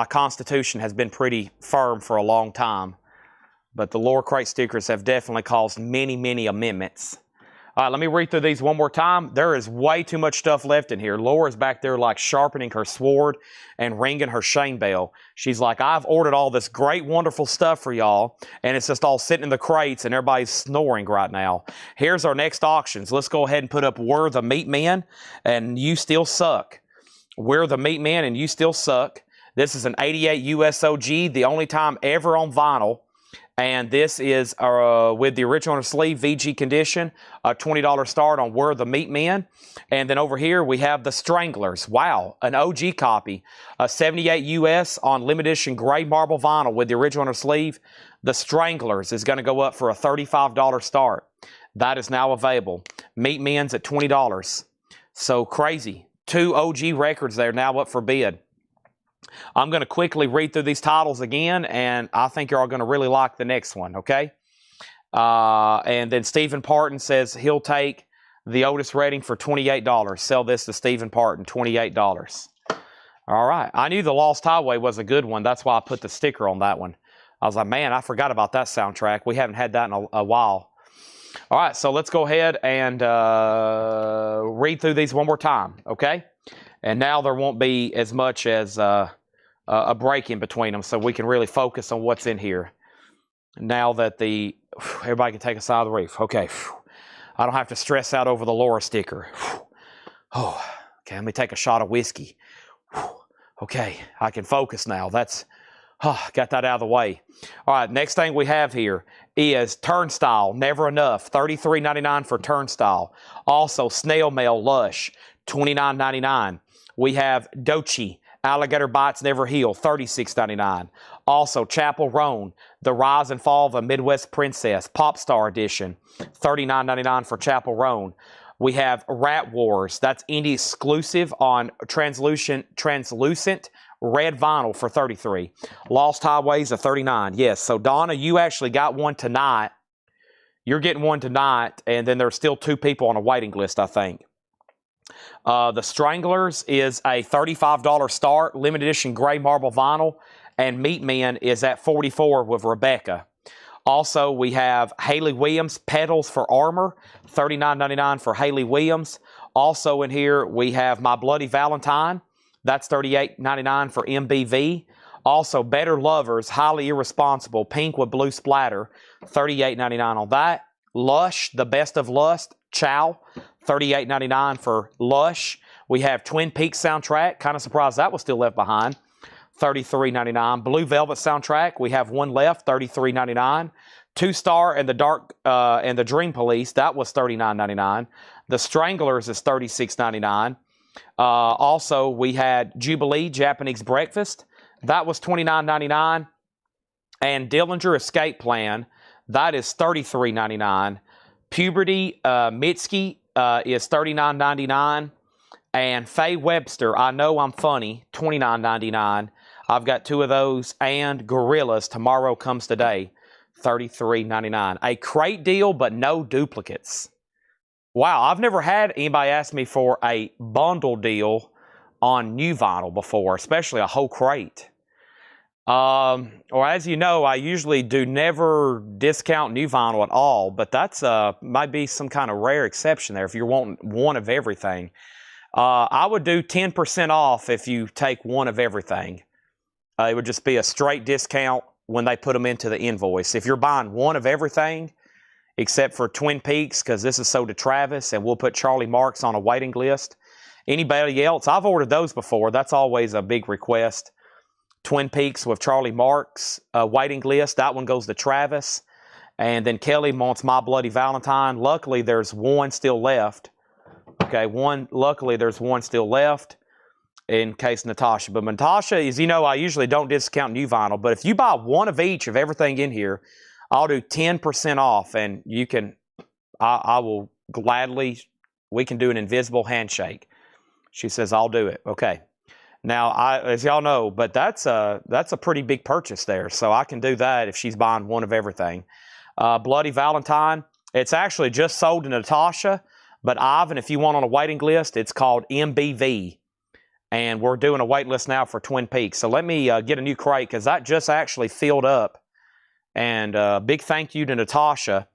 constitution has been pretty firm for a long time, but the Laura Crate stickers have definitely caused many, many amendments. All right, let me read through these one more time. There is way too much stuff left in here. Laura's back there like sharpening her sword and ringing her shame bell. She's like, I've ordered all this great, wonderful stuff for y'all, and it's just all sitting in the crates, and everybody's snoring right now. Here's our next auctions. Let's go ahead and put up We're the Meat Men, and You Still Suck. We're the Meat Men, and You Still Suck. This is an 88 USOG, the only time ever on vinyl. And this is with the original sleeve, VG condition, a $20 start on We're the Meat Men. And then over here, we have the Stranglers. Wow, an OG copy. A 78 US on limited edition gray marble vinyl with the original sleeve. The Stranglers is going to go up for a $35 start. That is now available. Meat Men's at $20. So crazy. 2 OG records there now up for bid. I'm going to quickly read through these titles again, and I think you're all going to really like the next one, okay? And then Stephen Parton says he'll take the Otis Redding for $28. Sell this to Stephen Parton, $28. All right. I knew the Lost Highway was a good one. That's why I put the sticker on that one. I was like, man, I forgot about that soundtrack. We haven't had that in a while. All right, so let's go ahead and read through these one more time, okay? And now there won't be as much as a break in between them, so we can really focus on what's in here. Now that everybody can take a sigh of relief. Okay, I don't have to stress out over the Laura sticker. Oh, okay, let me take a shot of whiskey. Okay, I can focus now. Got that out of the way. All right, next thing we have here is Turnstile, Never Enough, $33.99 for Turnstile. Also, Snail Mail Lush, $29.99. We have Dochi, Alligator Bites Never Heal, $36.99. Also, Chapel Roan, The Rise and Fall of a Midwest Princess, Pop Star Edition, $39.99 for Chapel Roan. We have Rat Wars, that's indie exclusive on translucent red vinyl for $33. Lost Highways of $39. Yes, so Donna, you actually got one tonight. You're getting one tonight, and then there's still 2 people on a waiting list, I think. The Stranglers is a $35 start, limited edition gray marble vinyl, and Meat Men is at $44 with Rebecca. Also, we have Haley Williams, Pedals for Armor, $39.99 for Haley Williams. Also in here, we have My Bloody Valentine. That's $38.99 for MBV. Also, Better Lovers, Highly Irresponsible, pink with blue splatter, $38.99 on that. Lush, The Best of Lust, Chow, $38.99 for Lush. We have Twin Peaks soundtrack. Kind of surprised that was still left behind. $33.99. Blue Velvet soundtrack. We have one left. $33.99. Two Star and the Dark and the Dream Police. That was $39.99. The Stranglers is $36.99. Also, we had Jubilee Japanese Breakfast. That was $29.99. And Dillinger Escape Plan. That is $33.99. Puberty Mitski is $39.99. And Faye Webster, I Know I'm Funny, $29.99. I've got two of those. And Gorillas, Tomorrow Comes Today, $33.99. A crate deal, but no duplicates. Wow, I've never had anybody ask me for a bundle deal on new vinyl before, especially a whole crate. Or as you know, I usually do never discount new vinyl at all, but that's might be some kind of rare exception there if you're wanting one of everything. I would do 10% off if you take one of everything. It would just be a straight discount when they put them into the invoice. If you're buying one of everything, except for Twin Peaks, because this is sold to Travis, and we'll put Charlie Marks on a waiting list. Anybody else, I've ordered those before. That's always a big request. Twin Peaks with Charlie Marks, waiting list. That one goes to Travis. And then Kelly wants My Bloody Valentine. Luckily, there's one still left. Okay, luckily there's one still left in case Natasha. But Natasha, as you know, I usually don't discount new vinyl. But if you buy one of each of everything in here, I'll do 10% off. And you can, I will gladly, we can do an invisible handshake. She says, I'll do it. Okay. Now, as y'all know, but that's a pretty big purchase there. So I can do that if she's buying one of everything. Bloody Valentine, it's actually just sold to Natasha. But Ivan, if you want on a waiting list, it's called MBV. And we're doing a wait list now for Twin Peaks. So let me get a new crate because that just actually filled up. And big thank you to Natasha.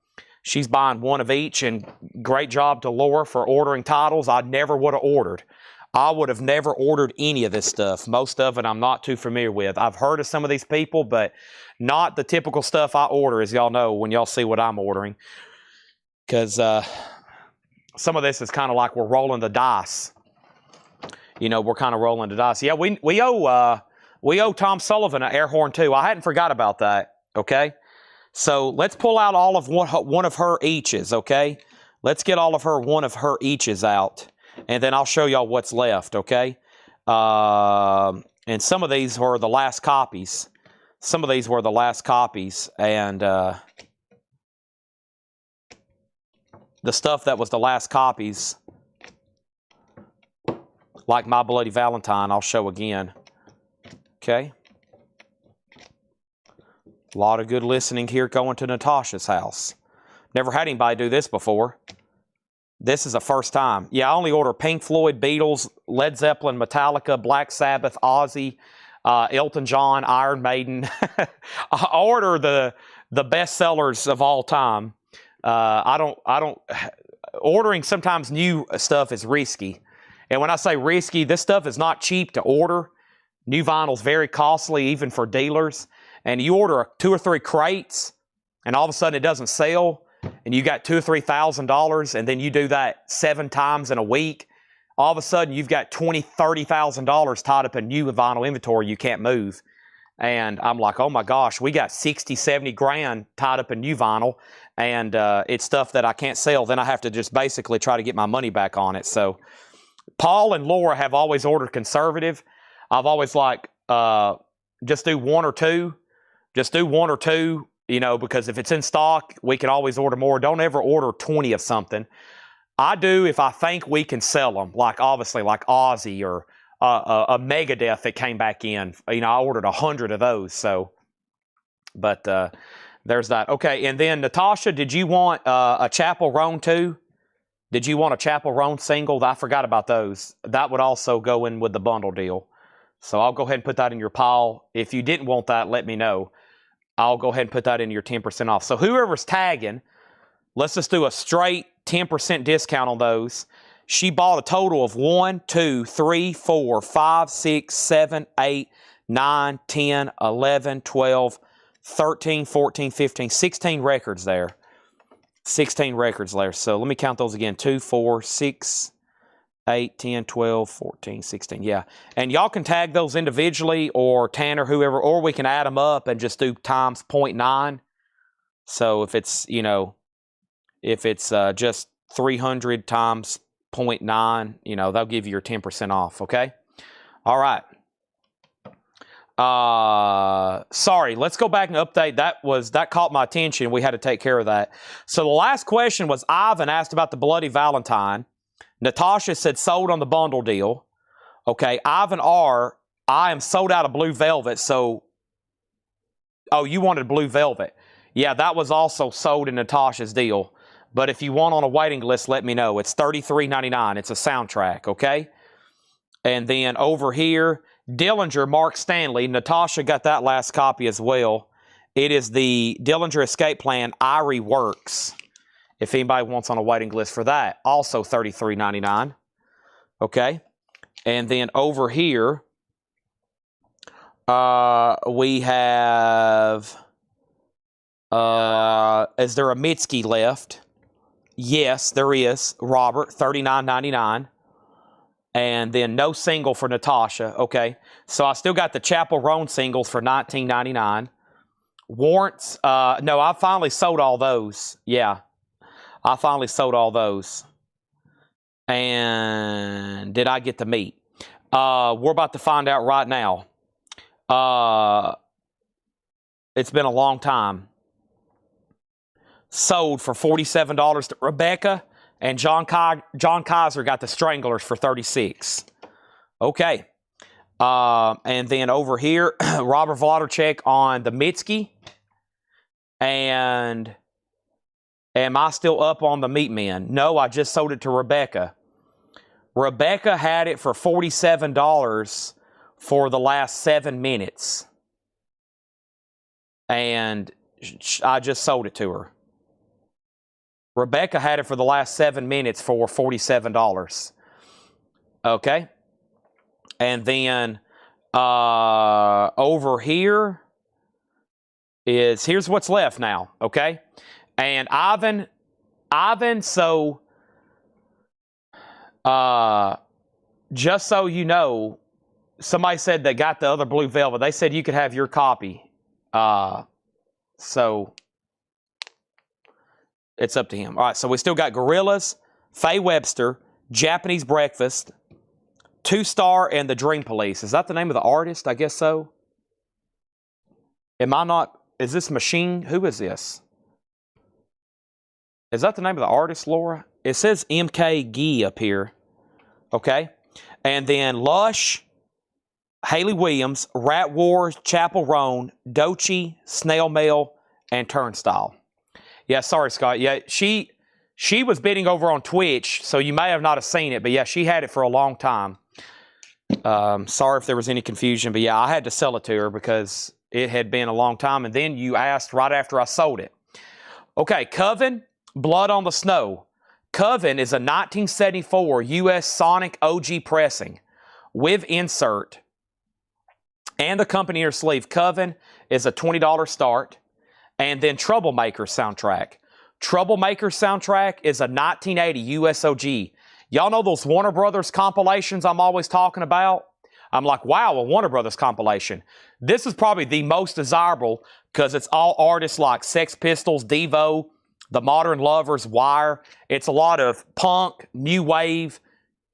She's buying one of each. And great job to Laura for ordering titles I never would have ordered. I would have never ordered any of this stuff. Most of it I'm not too familiar with. I've heard of some of these people, but not the typical stuff I order, as y'all know, when y'all see what I'm ordering. Because some of this is kind of like we're rolling the dice. You know, we're kind of rolling the dice. Yeah, we owe Tom Sullivan an air horn too. I hadn't forgot about that. Okay, so let's pull out all of one of her eaches. Okay, let's get all of her one of her eaches out, and then I'll show y'all what's left. Okay, and some of these were the last copies. Some of these were the last copies, and the stuff that was the last copies, like My Bloody Valentine, I'll show again. Okay. A lot of good listening here going to Natasha's house. Never had anybody do this before. This is a first time. Yeah, I only order Pink Floyd, Beatles, Led Zeppelin, Metallica, Black Sabbath, Ozzy, Elton John, Iron Maiden. I order the best sellers of all time. Ordering sometimes new stuff is risky. And when I say risky, this stuff is not cheap to order. New vinyl's very costly, even for dealers. And you order 2 or 3 crates, and all of a sudden it doesn't sell, and you got $2,000 or $3,000, and then you do that 7 times in a week. All of a sudden you've got $20,000, $30,000 tied up in new vinyl inventory you can't move. And I'm like, oh my gosh, we got 60, 70 grand tied up in new vinyl, and it's stuff that I can't sell. Then I have to just basically try to get my money back on it. So Paul and Laura have always ordered conservative. I've always like, just do 1 or 2. Just do 1 or 2, you know, because if it's in stock, we can always order more. Don't ever order 20 of something. I do if I think we can sell them, like obviously like Ozzy or a Megadeth that came back in. You know, I ordered 100 of those. So, but there's that. Okay, and then Natasha, did you want a Chapel Roan too? Did you want a Chapel Roan single? I forgot about those. That would also go in with the bundle deal. So I'll go ahead and put that in your pile. If you didn't want that, let me know. I'll go ahead and put that in your 10% off. So whoever's tagging, let's just do a straight 10% discount on those. She bought a total of 1, 2, 3, 4, 5, 6, 7, 8, 9, 10, 11, 12, 13, 14, 15, 16 records there. 16 records there. So let me count those again. 2, 4, 6, 8, 10, 12, 14, 16. Yeah. And y'all can tag those individually, or Tanner, whoever, or we can add them up and just do times 0.9. So if it's, you know, if it's just 300 times 0.9, you know, they'll give you your 10% off. Okay. All right. Sorry, let's go back and update. That caught my attention. We had to take care of that. So the last question was Ivan asked about the Bloody Valentine. Natasha said sold on the bundle deal. Okay, Ivan R, I am sold out of Blue Velvet. So, oh, you wanted Blue Velvet. Yeah, that was also sold in Natasha's deal. But if you want on a waiting list, let me know. It's $33.99. It's a soundtrack, okay? And then over here, Dillinger, Mark Stanley. Natasha got that last copy as well. It is the Dillinger Escape Plan Irie Works. If anybody wants on a waiting list for that, also $33.99. Okay. And then over here, we have, is there a Mitski left? Yes, there is. Robert, $39.99. And then no single for Natasha. Okay. So I still got the Chapel Roan singles for $19.99. Warrants. No, I finally sold all those. Yeah. I finally sold all those. And did I get the meat? We're about to find out right now. It's been a long time. Sold for $47 to Rebecca. And John Kaiser got the Stranglers for $36. Okay. And then over here, Robert Vladicek on the Mitski. And am I still up on the Meat Men? No, I just sold it to Rebecca. Rebecca had it for $47 for the last 7 minutes. And I just sold it to her. Rebecca had it for the last 7 minutes for $47. Okay. And then over here here's what's left now. Okay. And Ivan, so just so you know, somebody said they got the other Blue Velvet. They said you could have your copy. So it's up to him. All right, so we still got Gorillaz, Faye Webster, Japanese Breakfast, Two Star, and the Dream Police. Is that the name of the artist? I guess so. Am I not? Is this Machine? Who is this? Is that the name of the artist, Laura? It says MK Gee up here. Okay. And then Lush, Haley Williams, Rat Wars, Chapel Roan, Doechii, Snail Mail, and Turnstile. Yeah, sorry, Scott. Yeah, she was bidding over on Twitch, so you may have not have seen it, but yeah, she had it for a long time. Sorry if there was any confusion, but yeah, I had to sell it to her because it had been a long time, and then you asked right after I sold it. Okay, Coven, Blood on the Snow. Coven is a 1974 U.S. Sonic OG pressing with insert and accompanying sleeve. Coven is a $20 start. And then Troublemaker soundtrack. Troublemaker soundtrack is a 1980 USOG. Y'all know those Warner Brothers compilations I'm always talking about? I'm like, wow, a Warner Brothers compilation. This is probably the most desirable because it's all artists like Sex Pistols, Devo, The Modern Lovers, Wire. It's a lot of punk, new wave,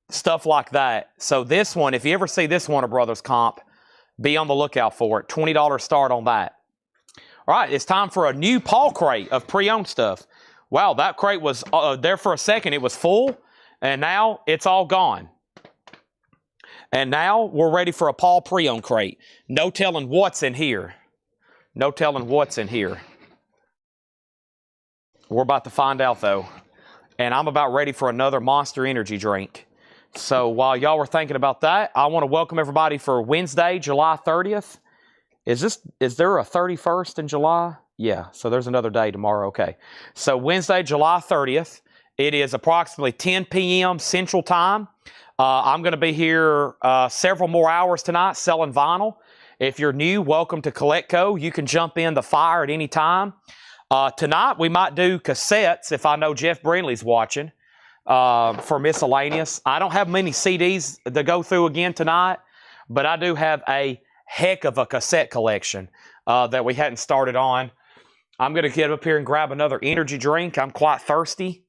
stuff like that. So this one, if you ever see this Warner Brothers comp, be on the lookout for it. $20 start on that. All right, it's time for a new Paul crate of pre-owned stuff. Wow, that crate was there for a second. It was full, and now it's all gone. And now we're ready for a Paul pre-owned crate. No telling what's in here. No telling what's in here. We're about to find out, though. And I'm about ready for another Monster Energy drink. So while y'all were thinking about that, I want to welcome everybody for Wednesday, July 30th. Is there a 31st in July? Yeah, so there's another day tomorrow. Okay. So Wednesday, July 30th. It is approximately 10 p.m. Central Time. I'm going to be here several more hours tonight selling vinyl. If you're new, welcome to Collectco. You can jump in the fire at any time. Tonight, we might do cassettes if I know Jeff Brindley's watching for miscellaneous. I don't have many CDs to go through again tonight, but I do have a heck of a cassette collection that we hadn't started on. I'm going to get up here and grab another energy drink. I'm quite thirsty.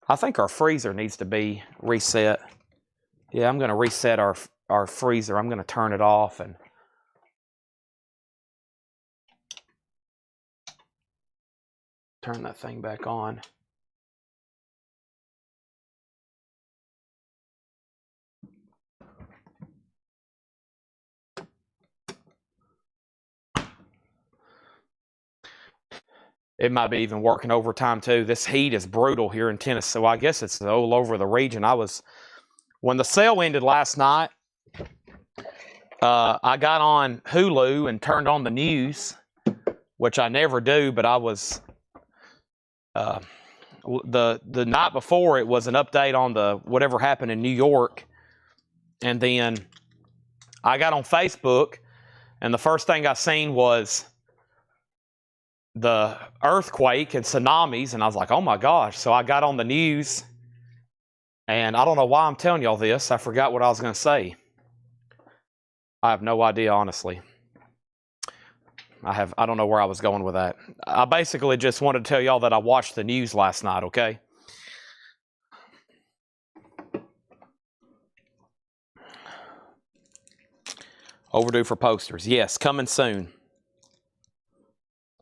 I think our freezer needs to be reset. Yeah, I'm going to reset our freezer. I'm going to turn it off and turn that thing back on. It might be even working overtime too. This heat is brutal here in Tennessee. So I guess it's all over the region. When the sale ended last night, I got on Hulu and turned on the news, which I never do, but I was, the night before it was an update on whatever happened in New York. And then I got on Facebook and the first thing I seen was the earthquake and tsunamis, and I was like, oh my gosh. So I got on the news, and I don't know why I'm telling y'all this. I forgot what I was going to say. I have no idea, honestly. I don't know where I was going with that. I basically just wanted to tell y'all that I watched the news last night, okay? Overdue for posters. Yes, coming soon.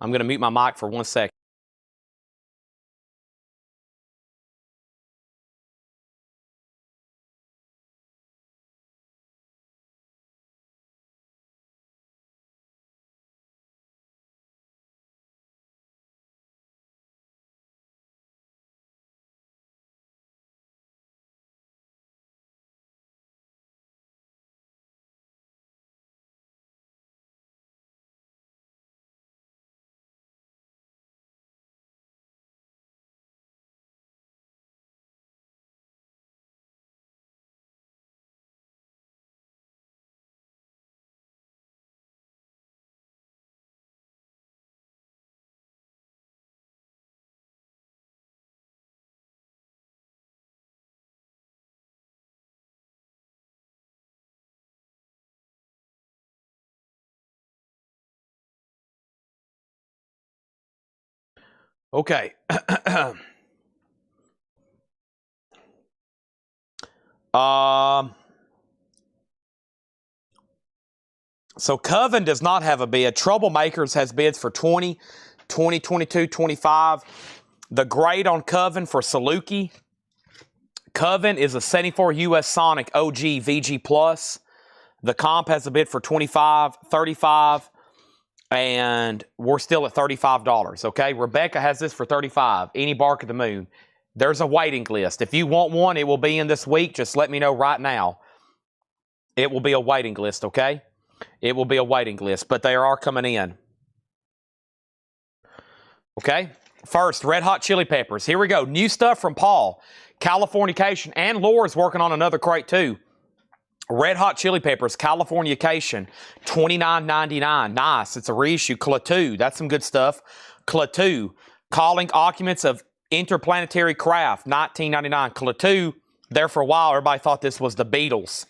I'm going to mute my mic for 1 second. Okay. So Coven does not have a bid. Troublemakers has bids for 20, 22, 25. The grade on Coven for Saluki. Coven is a 74 US Sonic OG VG Plus. The comp has a bid for 25, 35, and we're still at $35, okay? Rebecca has this for 35. Any Bark at the Moon. There's a waiting list. If you want one, it will be in this week. Just let me know right now. It will be a waiting list, okay? It will be a waiting list, but they are coming in. Okay? First, Red Hot Chili Peppers. Here we go. New stuff from Paul. Californication. And Laura's working on another crate, too. Red Hot Chili Peppers, Californication, $29.99. Nice. It's a reissue. Klaatu. That's some good stuff. Klaatu. Calling Occupants of Interplanetary Craft, $19.99. Klaatu. There for a while, everybody thought this was the Beatles.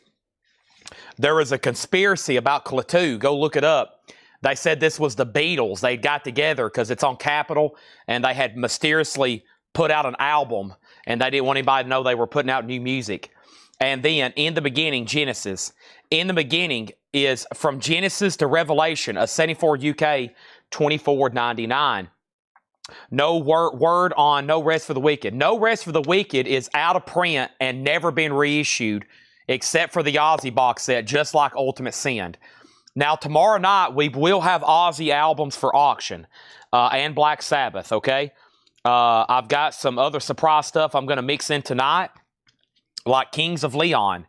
There was a conspiracy about Klaatu. Go look it up. They said this was the Beatles. They got together because it's on Capitol, and they had mysteriously put out an album, and they didn't want anybody to know they were putting out new music. And then, in the beginning, Genesis. In the beginning is from Genesis to Revelation, a 74 UK, $24.99. No word on No Rest for the Wicked. No Rest for the Wicked is out of print and never been reissued, except for the Ozzy box set, just like Ultimate Sin. Now, tomorrow night, we will have Ozzy albums for auction and Black Sabbath, okay? I've got some other surprise stuff I'm going to mix in tonight, like Kings of Leon.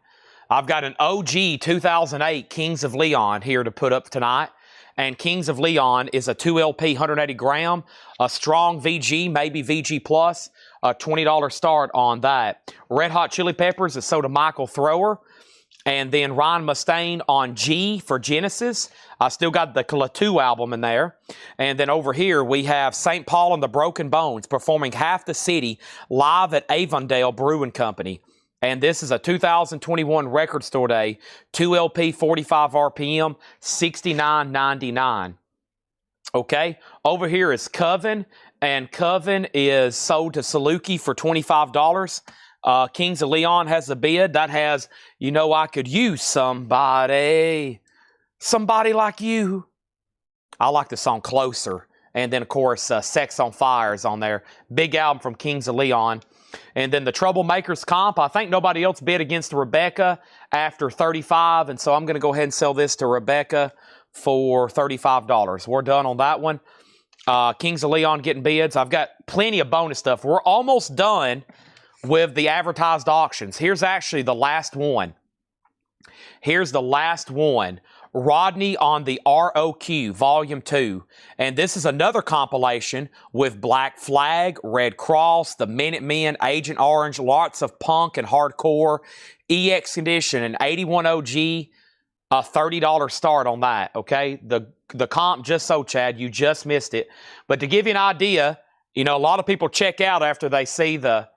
I've got an OG 2008 Kings of Leon here to put up tonight. And Kings of Leon is a 2LP, 180 gram, a strong VG, maybe VG Plus, a $20 start on that. Red Hot Chili Peppers is Soda Michael Thrower. And then Ron Mustaine on G for Genesis. I still got the Klaatu album in there. And then over here we have St. Paul and the Broken Bones performing Half the City live at Avondale Brewing Company. And this is a 2021 Record Store Day, 2 LP, 45 RPM, $69.99. Okay, over here is Coven, and Coven is sold to Saluki for $25. Kings of Leon has a bid that has, you know, I could use somebody like you. I like the song Closer. And then, of course, Sex on Fire is on there. Big album from Kings of Leon. And then the Troublemakers comp, I think nobody else bid against Rebecca after 35, and so I'm going to go ahead and sell this to Rebecca for $35. We're done on that one. Kings of Leon getting bids. I've got plenty of bonus stuff. We're almost done with the advertised auctions. Here's actually the last one. Here's the last one. Rodney on the ROQ, Volume 2. And this is another compilation with Black Flag, Red Cross, the Minutemen, Agent Orange, lots of punk and hardcore, EX Condition, and 81 OG, a $30 start on that, okay? The comp, just so, Chad, you just missed it. But to give you an idea, you know, a lot of people check out after they see the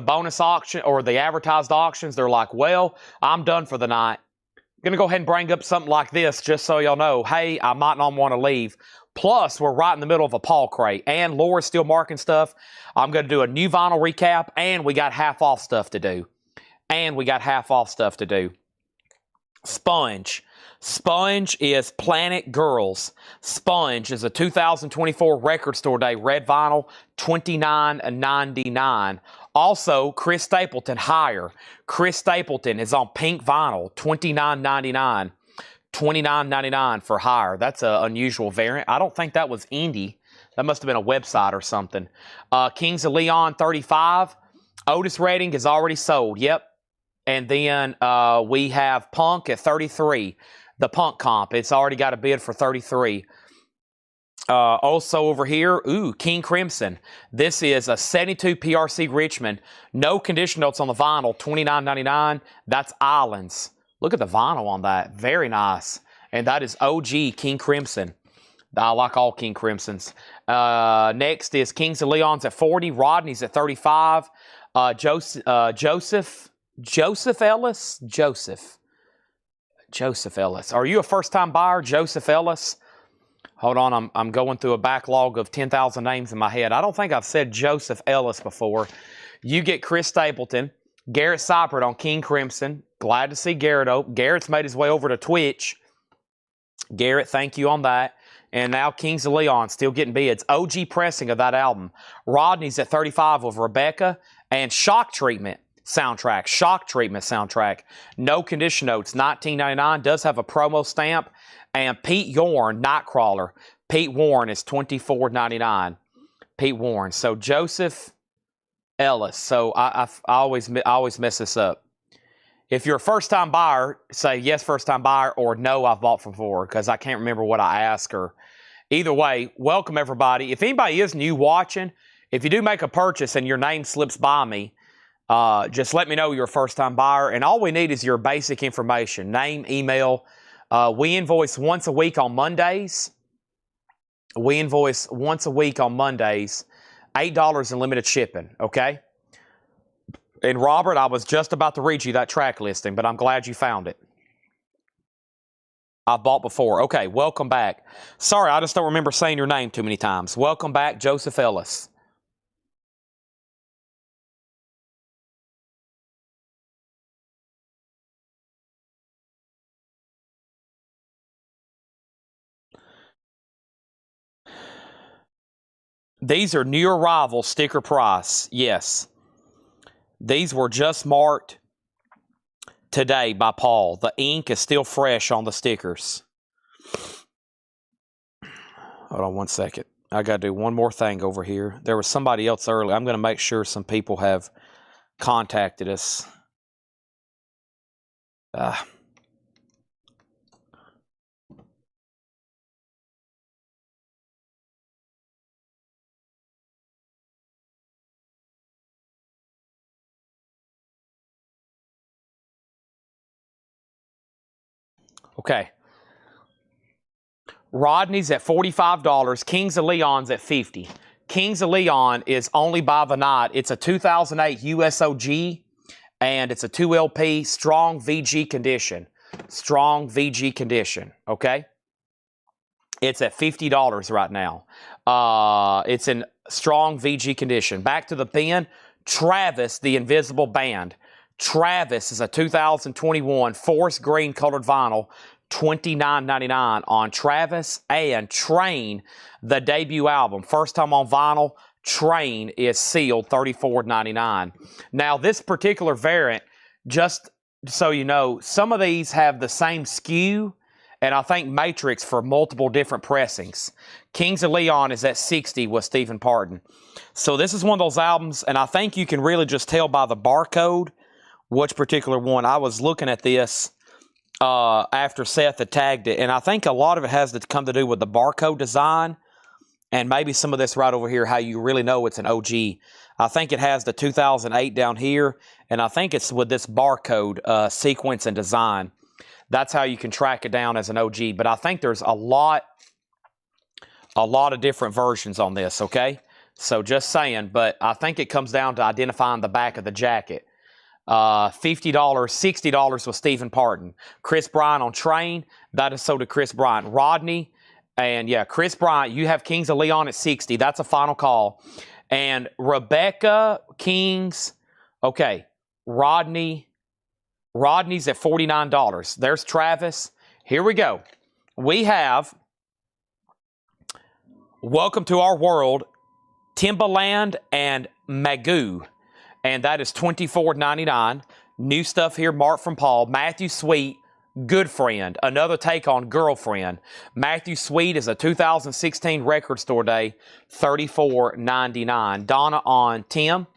bonus auction or the advertised auctions. They're like, well, I'm done for the night. I'm going to go ahead and bring up something like this just so y'all know, hey, I might not want to leave. Plus, we're right in the middle of a Paul crate, and Laura's still marking stuff. I'm going to do a new vinyl recap, and we got half off stuff to do. Sponge. Sponge is Planet Girls. Sponge is a 2024 Record Store Day red vinyl, $29.99. Also, Chris Stapleton, Higher. Chris Stapleton is on pink vinyl, $29.99. $29.99 for Higher. That's an unusual variant. I don't think that was indie. That must have been a website or something. Kings of Leon, 35. Otis Redding is already sold. Yep. And then we have Punk at 33. The Punk comp. It's already got a bid for 33. Also over here, King Crimson. This is a 72 PRC Richmond. No condition notes on the vinyl, $29.99. That's Islands. Look at the vinyl on that. Very nice. And that is OG King Crimson. I like all King Crimsons. Next is Kings of Leon's at 40. Rodney's at 35. Joseph Ellis? Joseph Ellis. Are you a first-time buyer, Joseph Ellis? Hold on, I'm going through a backlog of 10,000 names in my head. I don't think I've said Joseph Ellis before. You get Chris Stapleton, Garrett Seipert on King Crimson. Glad to see Garrett. Garrett's made his way over to Twitch. Garrett, thank you on that. And now Kings of Leon still getting bids. OG pressing of that album. Rodney's at 35 with Rebecca. And Shock Treatment soundtrack. No condition notes, $19.99. Does have a promo stamp. And Pete Yorn, Nightcrawler. Pete Warren is $24.99. Pete Warren. So Joseph Ellis. So I always mess this up. If you're a first-time buyer, say yes, first-time buyer, or no, I've bought before, because I can't remember what I asked her. Either way, welcome everybody. If anybody is new watching, if you do make a purchase and your name slips by me, just let me know you're a first-time buyer, and all we need is your basic information, name, email. We invoice once a week on Mondays. $8 in limited shipping, okay? And Robert, I was just about to read you that track listing, but I'm glad you found it. I've bought before. Okay, welcome back. Sorry, I just don't remember saying your name too many times. Welcome back, Joseph Ellis. These are new arrival sticker price. Yes. These were just marked today by Paul. The ink is still fresh on the stickers. Hold on one second. I got to do one more thing over here. There was somebody else earlier. I'm going to make sure some people have contacted us. Okay. Rodney's at $45. Kings of Leon's at $50. Kings of Leon is only by the night. It's a 2008 USOG, and it's a 2LP strong VG condition. Strong VG condition, okay? It's at $50 right now. It's in strong VG condition. Back to the pen, Travis, the Invisible Band. Travis is a 2021 forest green colored vinyl, $29.99 on Travis. And Train, the debut album, first time on vinyl. Train is sealed, $34.99. Now, this particular variant, just so you know, some of these have the same SKU, and I think Matrix for multiple different pressings. Kings of Leon is at $60 with Stephen Parton. So this is one of those albums, and I think you can really just tell by the barcode which particular one. I was looking at this after Seth had tagged it, and I think a lot of it has to come to do with the barcode design, and maybe some of this right over here, how you really know it's an OG. I think it has the 2008 down here, and I think it's with this barcode sequence and design. That's how you can track it down as an OG. But I think there's a lot of different versions on this, okay? So just saying, but I think it comes down to identifying the back of the jacket. $50, $60 with Stephen Parton. Chris Bryant on Train, that is so to Chris Bryant. Rodney, and yeah, Chris Bryant, you have Kings of Leon at $60. That's a final call. And Rebecca, Kings, okay, Rodney's at $49. There's Travis. Here we go. We have Welcome to Our World, Timbaland and Magoo. And that is $24.99. New stuff here, Mark from Paul. Matthew Sweet, Good Friend. Another take on Girlfriend. Matthew Sweet is a 2016 Record Store Day, $34.99. Donna on Tim.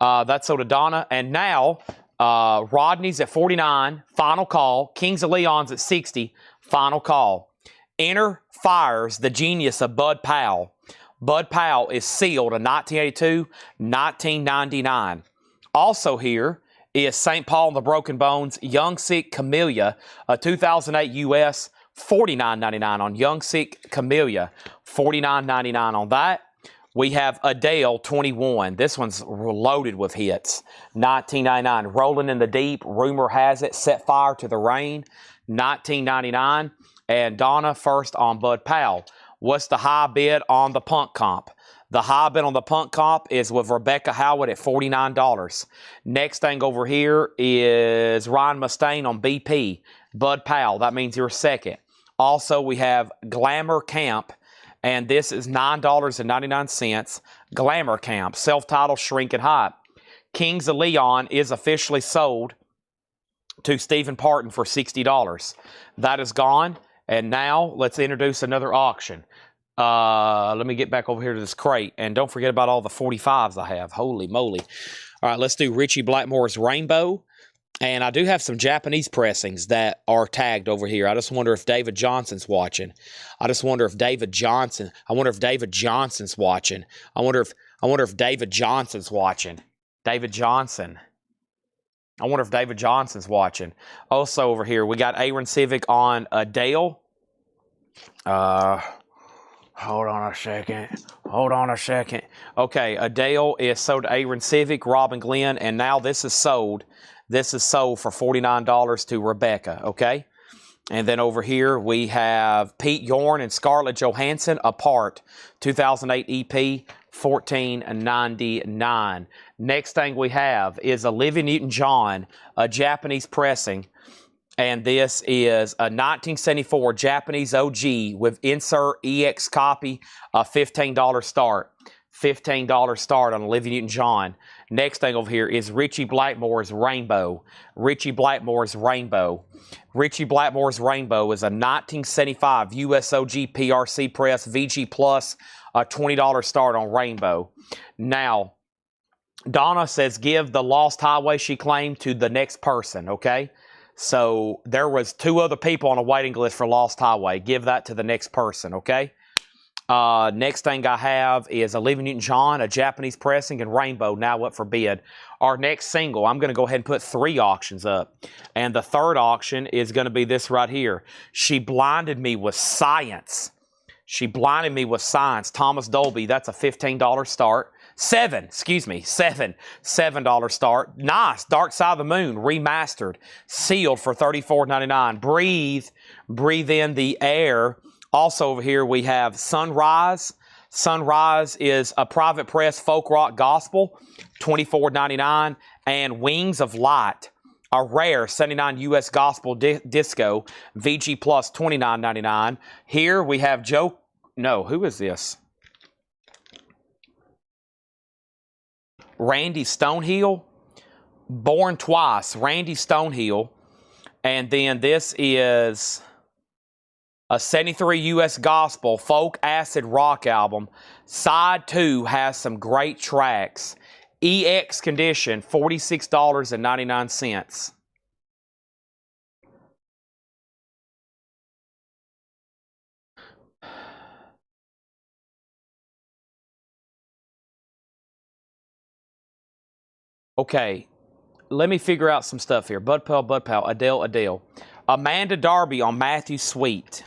That's so to Donna. And now, Rodney's at $49. Final call. Kings of Leon's at $60. Final call. Enter Fires, the genius of Bud Powell. Bud Powell is sealed in 1982, $19.99. Also here is St. Paul and the Broken Bones, Young Sick Camellia, a 2008 US, $49.99 on Young Sick Camellia, $49.99 on that. We have Adele, 21. This one's loaded with hits. $19.99. Rolling in the Deep, Rumor Has It, Set Fire to the Rain, $19.99. And Donna first on Bud Powell. What's the high bid on the punk comp? The high bid on the punk comp is with Rebecca Howard at $49. Next thing over here is Ryan Mustaine on BP. Bud Powell, that means you're second. Also, we have Glamour Camp, and this is $9.99. Glamour Camp, self-titled Shrinking Hot. Kings of Leon is officially sold to Stephen Parton for $60. That is gone, and now let's introduce another auction. Let me get back over here to this crate, and don't forget about all the 45s I have. Holy moly. All right, let's do Richie Blackmore's Rainbow. And I do have some Japanese pressings that are tagged over here. I just wonder if David Johnson's watching. I wonder if David Johnson's watching. I wonder if David Johnson's watching. David Johnson. I wonder if David Johnson's watching. Also over here, we got Aaron Civic on Adele. Hold on a second. Okay, Adele is sold to Aaron Civic, Robin Glenn, and now this is sold. This is sold for $49 to Rebecca, okay? And then over here we have Pete Yorn and Scarlett Johansson, Apart, 2008 EP, $14.99. Next thing we have is Olivia Newton-John, a Japanese pressing. And this is a 1974 Japanese OG with insert EX copy, a $15 start. $15 start on Olivia Newton-John. Next thing over here is Richie Blackmore's Rainbow. Richie Blackmore's Rainbow. Richie Blackmore's Rainbow is a 1975 USOG PRC press VG Plus, a $20 start on Rainbow. Now, Donna says give the lost highway she claimed to the next person, okay? So there was 2 other people on a waiting list for Lost Highway. Give that to the next person, okay? Next thing I have is Olivia Newton-John, A Japanese Pressing, and Rainbow, Now Up for Bid. Our next single, I'm going to go ahead and put 3 auctions up. And the third auction is going to be this right here. She Blinded Me with Science. She Blinded Me with Science. Thomas Dolby, that's a $15 start. $7 start. Nice. Dark Side of the Moon, remastered, sealed for $34.99. Breathe in the Air. Also over here we have Sunrise. Sunrise is a private press folk rock gospel, $24.99. And Wings of Light, a rare 79 U.S. gospel disco, VG Plus, $29.99. Here we have who is this? Randy Stonehill, Born Twice, Randy Stonehill. And then this is a 73 U.S. gospel folk acid rock album. Side 2 has some great tracks. EX condition, $46.99. Okay, let me figure out some stuff here. Bud Pal, Adele. Amanda Darby on Matthew Sweet.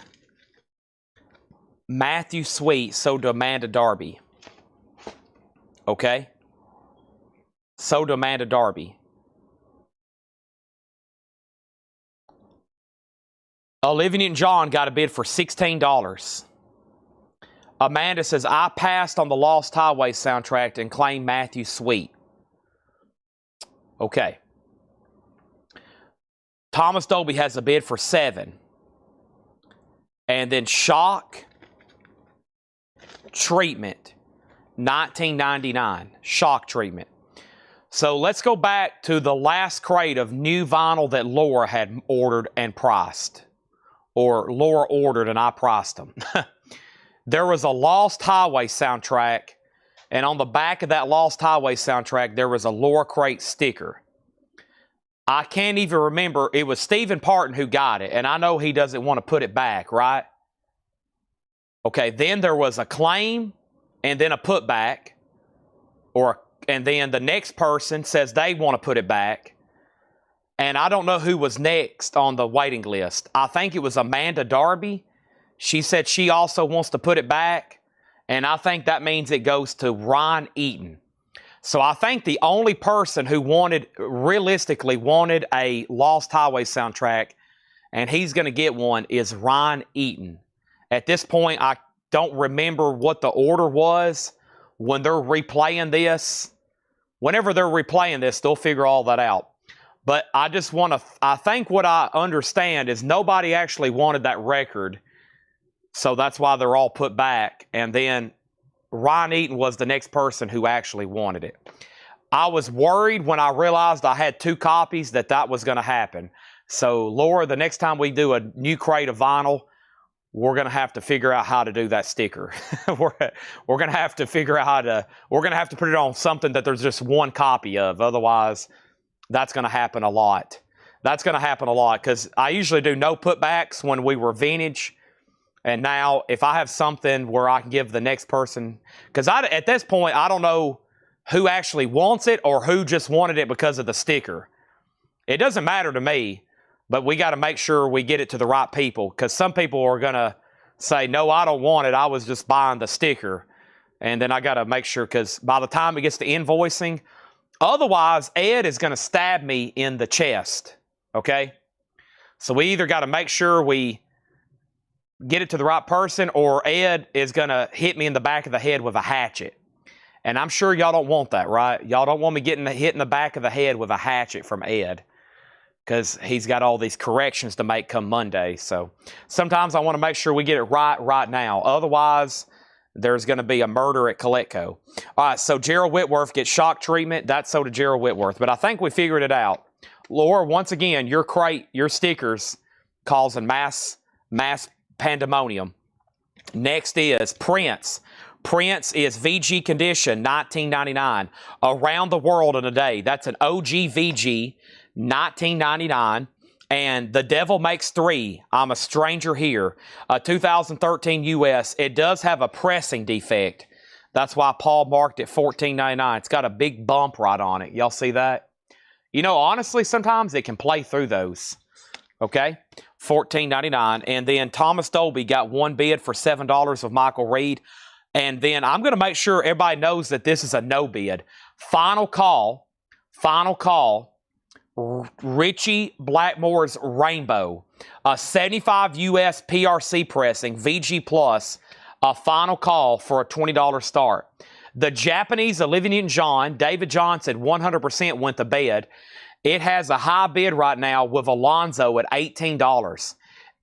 Matthew Sweet sold to Amanda Darby. Okay? Sold to Amanda Darby. Olivia Newton-John got a bid for $16. Amanda says, I passed on the Lost Highway soundtrack and claimed Matthew Sweet. Okay. Thomas Dolby has a bid for $7. And then Shock Treatment, $19.99. Shock Treatment. So let's go back to the last crate of new vinyl that Laura had ordered and priced. Or Laura ordered and I priced them. There was a Lost Highway soundtrack. And on the back of that Lost Highway soundtrack, there was a Laura Crate sticker. I can't even remember. It was Stephen Parton who got it. And I know he doesn't want to put it back, right? Okay, then there was a claim and then a putback. And then the next person says they want to put it back. And I don't know who was next on the waiting list. I think it was Amanda Darby. She said she also wants to put it back. And I think that means it goes to Ron Eaton. So I think the only person who realistically wanted a Lost Highway soundtrack, and he's going to get one, is Ron Eaton. At this point, I don't remember what the order was when they're replaying this. Whenever they're replaying this, they'll figure all that out. But I think what I understand is nobody actually wanted that record. So that's why they're all put back. And then Ron Eaton was the next person who actually wanted it. I was worried when I realized I had 2 copies that was going to happen. So, Laura, the next time we do a new crate of vinyl, we're going to have to figure out how to do that sticker. we're going to have to figure out we're going to have to put it on something that there's just 1 copy of. Otherwise, that's going to happen a lot. That's going to happen a lot because I usually do no putbacks when we were vintage. And now, if I have something where I can give the next person, because at this point, I don't know who actually wants it or who just wanted it because of the sticker. It doesn't matter to me, but we got to make sure we get it to the right people, because some people are going to say, no, I don't want it. I was just buying the sticker. And then I got to make sure, because by the time it gets to invoicing, otherwise, Ed is going to stab me in the chest, okay? So we either got to make sure we get it to the right person, or Ed is going to hit me in the back of the head with a hatchet. And I'm sure y'all don't want that, right? Y'all don't want me getting hit in the back of the head with a hatchet from Ed, because he's got all these corrections to make come Monday. So sometimes I want to make sure we get it right now. Otherwise, there's going to be a murder at Coletco. All right, so Gerald Whitworth gets Shock Treatment. That's so to Gerald Whitworth. But I think we figured it out. Laura, once again, your stickers causing mass pandemonium. Next is Prince. Prince is VG condition, $19.99. Around the World in a Day. That's an OG VG, $19.99. And The Devil Makes Three, I'm a Stranger Here, 2013 US. It does have a pressing defect. That's why Paul marked it $14.99. It's got a big bump right on it. Y'all see that? You know, honestly, sometimes it can play through those. Okay? $14.99. And then Thomas Dolby got one bid for $7 of Michael Reed. And then I'm going to make sure everybody knows that this is a no bid. Final call. Richie Blackmore's Rainbow, a 75 US PRC pressing, VG Plus, a final call for a $20 start. The Japanese Olivia Newton-John, David Johnson, 100% went to bed. It has a high bid right now with Alonzo at $18.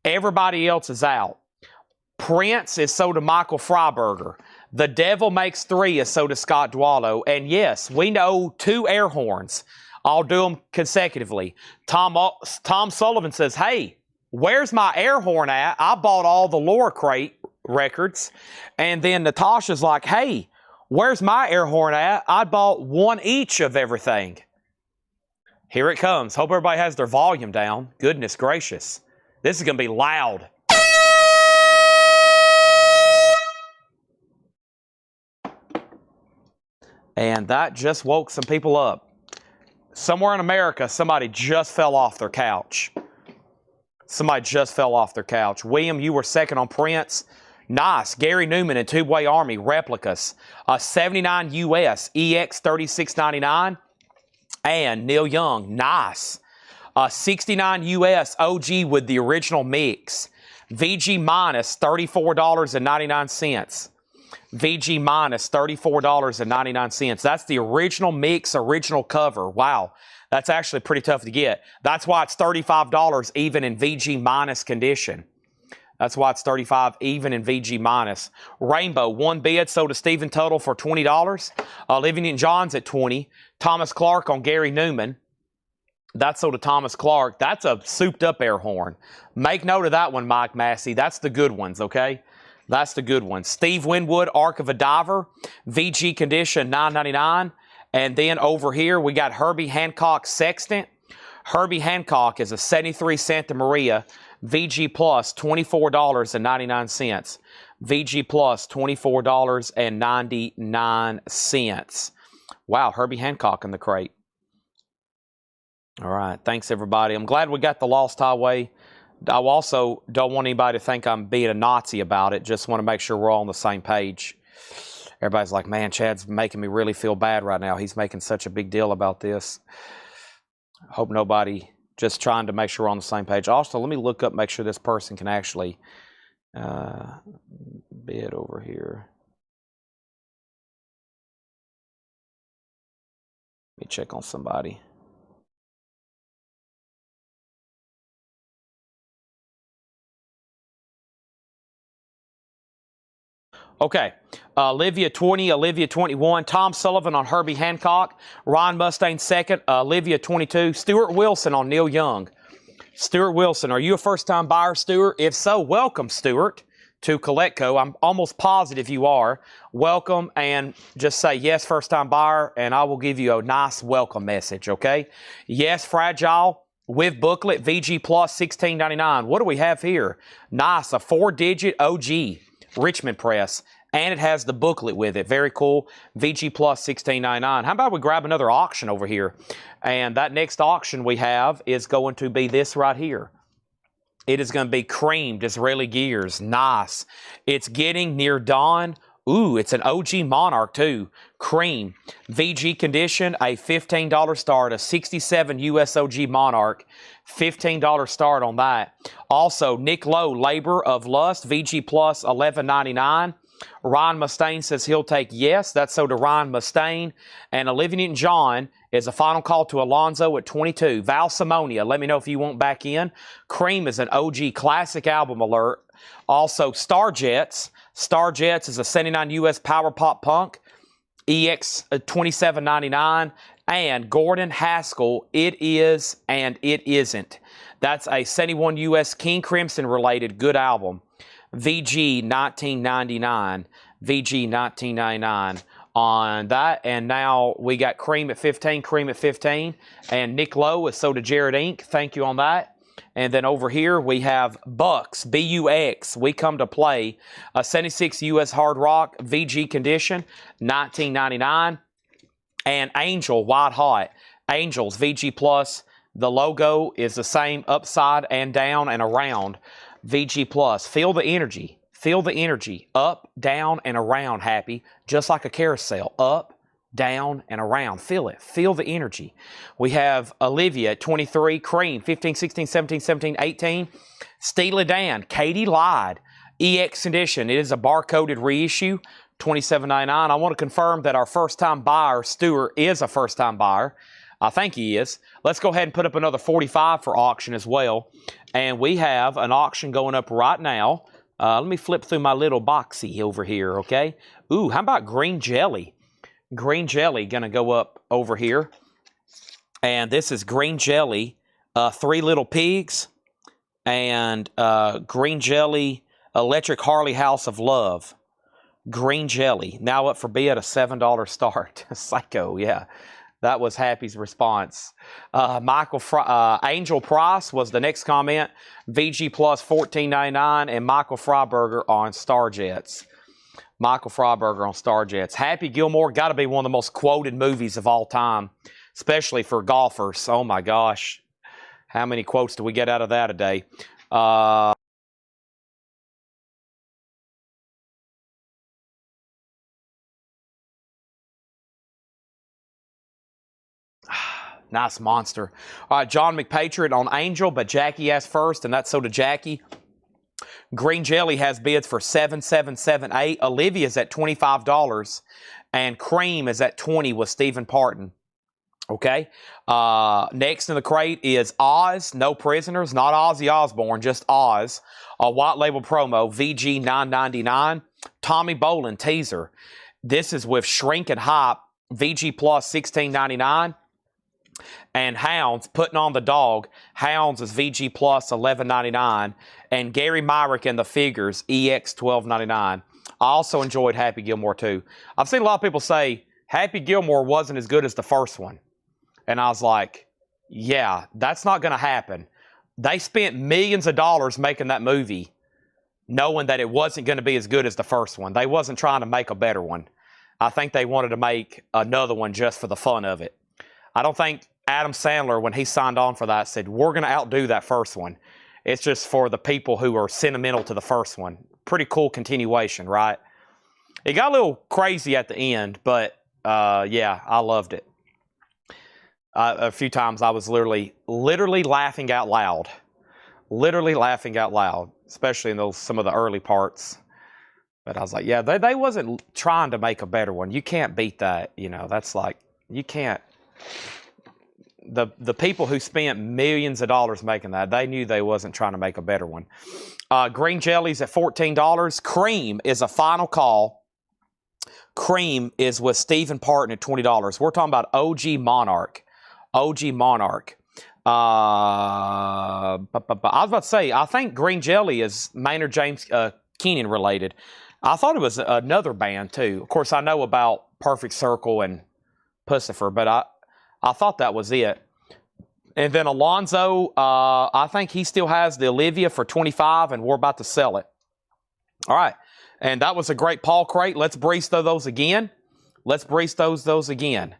Everybody else is out. Prince is sold to Michael Freiberger. The Devil Makes Three is sold to Scott Dwallow. And yes, we know 2 air horns. I'll do them consecutively. Tom Sullivan says, hey, where's my air horn at? I bought all the Laura Crate records. And then Natasha's like, hey, where's my air horn at? I bought one each of everything. Here it comes. Hope everybody has their volume down. Goodness gracious. This is going to be loud. And that just woke some people up. Somewhere in America, somebody just fell off their couch. William, you were second on Prince. Nice. Gary Newman and Two-Way Army replicas. 79 US EX 3699. And Neil Young. Nice. 69 US OG with the original mix. VG minus $34.99. VG minus $34.99. That's the original mix, original cover. Wow, that's actually pretty tough to get. That's why it's $35 even in VG minus condition. That's why it's $35 even in VG minus. Rainbow, one bid sold to Stephen Tuttle for $20. Olivia Newton-John's at $20. Thomas Clark on Gary Newman. That's sold to Thomas Clark. That's a souped up air horn. Make note of that one, Mike Massey. That's the good ones, okay? That's the good one. Steve Winwood, Arc of a Diver, VG condition, $9.99. And then over here, we got Herbie Hancock Sextant. Herbie Hancock is a 73 Santa Maria, VG Plus, $24.99. VG Plus, $24.99. Wow, Herbie Hancock in the crate. All right, thanks, everybody. I'm glad we got the Lost Highway. I also don't want anybody to think I'm being a Nazi about it. Just want to make sure we're all on the same page. Everybody's like, man, Chad's making me really feel bad right now. He's making such a bid deal about this. Hope nobody, just trying to make sure we're on the same page. Also, let me look up, make sure this person can actually bid over here. Let me check on somebody. Okay, Olivia 20, Olivia 21, Tom Sullivan on Herbie Hancock, Ron Mustaine second, Olivia 22, Stuart Wilson on Neil Young. Stuart Wilson, are you a first-time buyer, Stuart? If so, welcome, Stuart, to Collectco. I'm almost positive you are. Welcome, and just say, yes, first-time buyer, and I will give you a nice welcome message, okay? Yes, Fragile, with booklet, VG Plus, $16.99. What do we have here? Nice, a 4-digit OG. Richmond Press, and it has the booklet with it. Very cool. VG Plus $16.99. How about we grab another auction over here? And that next auction we have is going to be this right here. It is going to be cream Disraeli gears. Nice. It's getting near dawn. Ooh, it's an OG Monarch too. Cream. VG condition, a $15 start, a 67 US OG Monarch. $15 start on that. Also, Nick Lowe, Labor of Lust, VG Plus, $11.99. Ryan Mustaine says he'll take yes. That's so to Ryan Mustaine. And Olivia Newton-John is a final call to Alonzo at 22. Val Simonia, let me know if you want back in. Cream is an OG classic album alert. Also, Starjets. Starjets is a 79 US Power Pop Punk. EX $27.99. And Gordon Haskell, It Is and It Isn't. That's a 71 US King Crimson related good album. VG 1999. VG 1999 on that. And now we got Cream at 15, Cream at 15. And Nick Lowe is sold to Jared Inc. Thank you on that. And then over here we have Bucks, B-U-X. We come to play. 76 U.S. Hard Rock, VG condition, $19.99. And Angel, White Hot. Angels, VG Plus. The logo is the same upside and down and around. VG Plus. Feel the energy. Feel the energy. Up, down, and around, Happy. Just like a carousel. Up, down, and around. Feel it. Feel the energy. We have Olivia at 23. Cream, 15, 16, 17, 17, 18. Steely Dan, Katie lied. EX edition. It is a barcoded reissue. $27.99. I want to confirm that our first-time buyer, Stuart, is a first-time buyer. I think he is. Let's go ahead and put up another 45 for auction as well. And we have an auction going up right now. Let me flip through my little boxy over here, okay? Ooh, how about green jelly? Green jelly going to go up over here. And this is green jelly, Three Little Pigs, and green jelly, Electric Harley House of Love. Green jelly, now up for bid, a $7 start. Psycho, yeah. That was Happy's response. Angel Price was the next comment. VG Plus $14.99, and Michael Freiberger on Starjets. Michael Freiberger on Starjets. Happy Gilmore, got to be one of the most quoted movies of all time, especially for golfers. Oh my gosh. How many quotes do we get out of that a day? Nice monster. All right, John McPatriot on Angel, but Jackie asked first, and that's so did Jackie. Green Jelly has bids for $7,778. Olivia's at $25, and Cream is at $20 with Stephen Parton. Okay. Next in the crate is Oz, No Prisoners, not Ozzy Osbourne, just Oz. A white label promo, VG $9.99. Tommy Bolin teaser. This is with Shrink and Hype, VG Plus $16.99. And Hounds, Putting on the Dog. Hounds is VG Plus $11.99. And Gary Myrick and the Figures, EX $12.99. I also enjoyed Happy Gilmore too. I've seen a lot of people say Happy Gilmore wasn't as good as the first one. And I was like, yeah, that's not going to happen. They spent millions of dollars making that movie knowing that it wasn't going to be as good as the first one. They wasn't trying to make a better one. I think they wanted to make another one just for the fun of it. I don't think Adam Sandler, when he signed on for that, said, we're going to outdo that first one. It's just for the people who are sentimental to the first one. Pretty cool continuation, right? It got a little crazy at the end, but yeah, I loved it. A few times I was literally laughing out loud. Literally laughing out loud, especially in some of the early parts. But I was like, yeah, they wasn't trying to make a better one. You can't beat that. You know, that's like, you can't. The people who spent millions of dollars making that, they knew they wasn't trying to make a better one. Green Jelly's at $14. Cream is a final call. Cream is with Stephen Parton at $20. We're talking about OG Monarch. OG Monarch. I was about to say, I think Green Jelly is Maynard James Keenan related. I thought it was another band too. Of course, I know about Perfect Circle and Pussifer, but I thought that was it. And then Alonzo, I think he still has the Olivia for $25, and we're about to sell it. All right. And that was a great Paul crate. Let's breeze through those again. Let's breeze those again.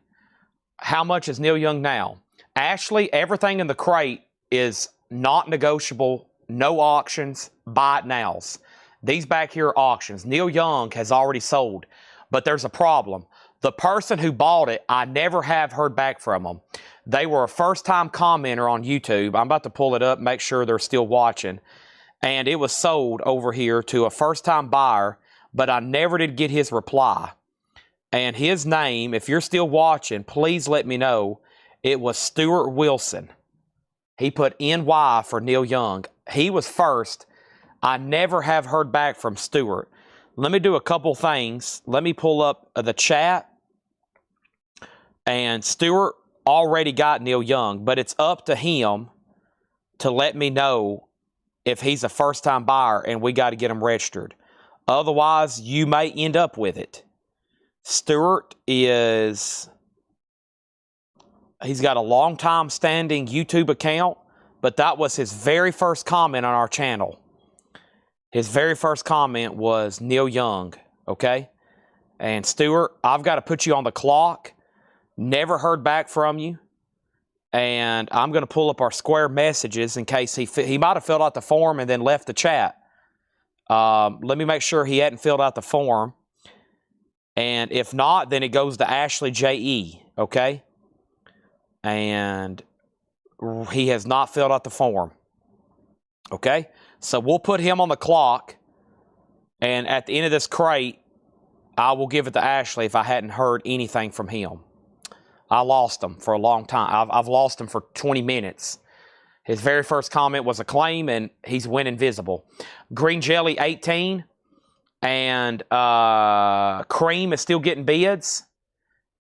How much is Neil Young now? Ashley, everything in the crate is not negotiable, no auctions, buy it nows. These back here are auctions. Neil Young has already sold, but there's a problem. The person who bought it, I never have heard back from them. They were a first-time commenter on YouTube. I'm about to pull it up, make sure they're still watching. And it was sold over here to a first-time buyer, but I never did get his reply. And his name, if you're still watching, please let me know. It was Stuart Wilson. He put NY for Neil Young. He was first. I never have heard back from Stuart. Let me do a couple things. Let me pull up the chat. And Stuart already got Neil Young, but it's up to him to let me know if he's a first-time buyer and we got to get him registered. Otherwise, you may end up with it. Stuart he's got a long-time standing YouTube account, but that was his very first comment on our channel. His very first comment was Neil Young, okay? And Stuart, I've got to put you on the clock. Never heard back from you. And I'm going to pull up our Square messages in case he might have filled out the form and then left the chat. Let me make sure he hadn't filled out the form. And if not, then it goes to Ashley J.E., okay? And he has not filled out the form, okay? So we'll put him on the clock, and at the end of this crate, I will give it to Ashley if I hadn't heard anything from him. I lost him for a long time. I've lost him for 20 minutes. His very first comment was a claim, and he's went invisible. Green Jelly 18, and Cream is still getting bids.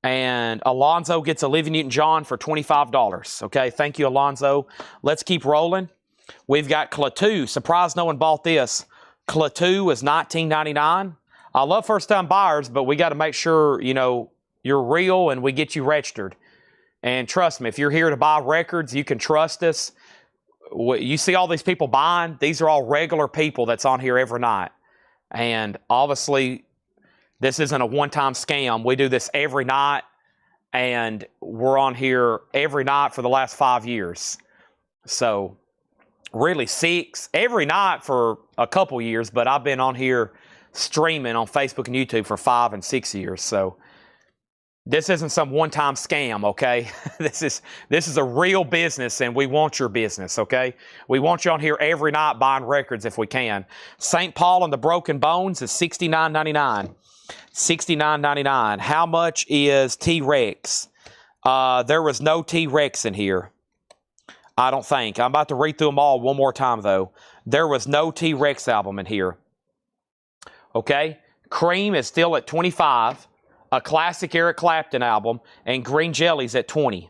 And Alonzo gets Olivia Newton-John for $25. Okay, thank you, Alonzo. Let's keep rolling. We've got Klaatu. Surprised no one bought this. Klaatu is $19.99. I love first-time buyers, but we got to make sure, you know, you're real and we get you registered. And trust me, if you're here to buy records, you can trust us. You see all these people buying, these are all regular people that's on here every night. And obviously, this isn't a one-time scam. We do this every night, and we're on here every night for the last 5 years. So, really 6, every night for a couple years, but I've been on here streaming on Facebook and YouTube for 5 and 6 years. So, this isn't some one-time scam, okay? This is a real business, and we want your business, okay? We want you on here every night buying records if we can. St. Paul and the Broken Bones is $69.99. $69.99. How much is T-Rex? There was no T-Rex in here. I don't think. I'm about to read through them all one more time, though. There was no T-Rex album in here. Okay? Cream is still at $25. A classic Eric Clapton album, and Green Jelly's at $20.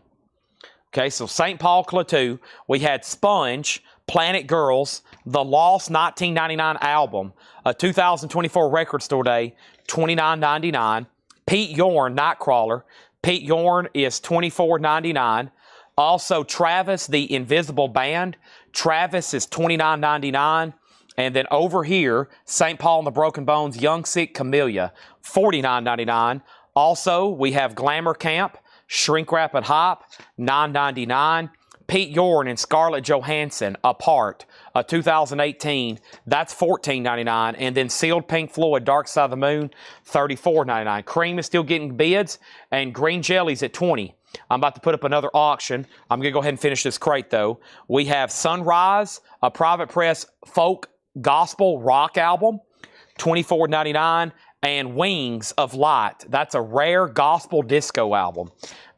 Okay, so St. Paul Klaatu. We had Sponge, Planet Girls, The Lost 1999 album, a 2024 Record Store Day, $29.99. Pete Yorn, Nightcrawler. Pete Yorn is $24.99. Also, Travis, the Invisible Band. Travis is $29.99. And then over here, St. Paul and the Broken Bones, Young Sick Camellia, $49.99. Also, we have Glamour Camp, Shrink Wrap and Hop, $9.99. Pete Yorn and Scarlett Johansson, Apart, 2018, that's $14.99. And then Sealed Pink Floyd, Dark Side of the Moon, $34.99. Cream is still getting bids, and Green Jelly's at $20. I'm about to put up another auction. I'm going to go ahead and finish this crate, though. We have Sunrise, a Private Press folk gospel rock album, $24.99. And Wings of Light, that's a rare gospel disco album,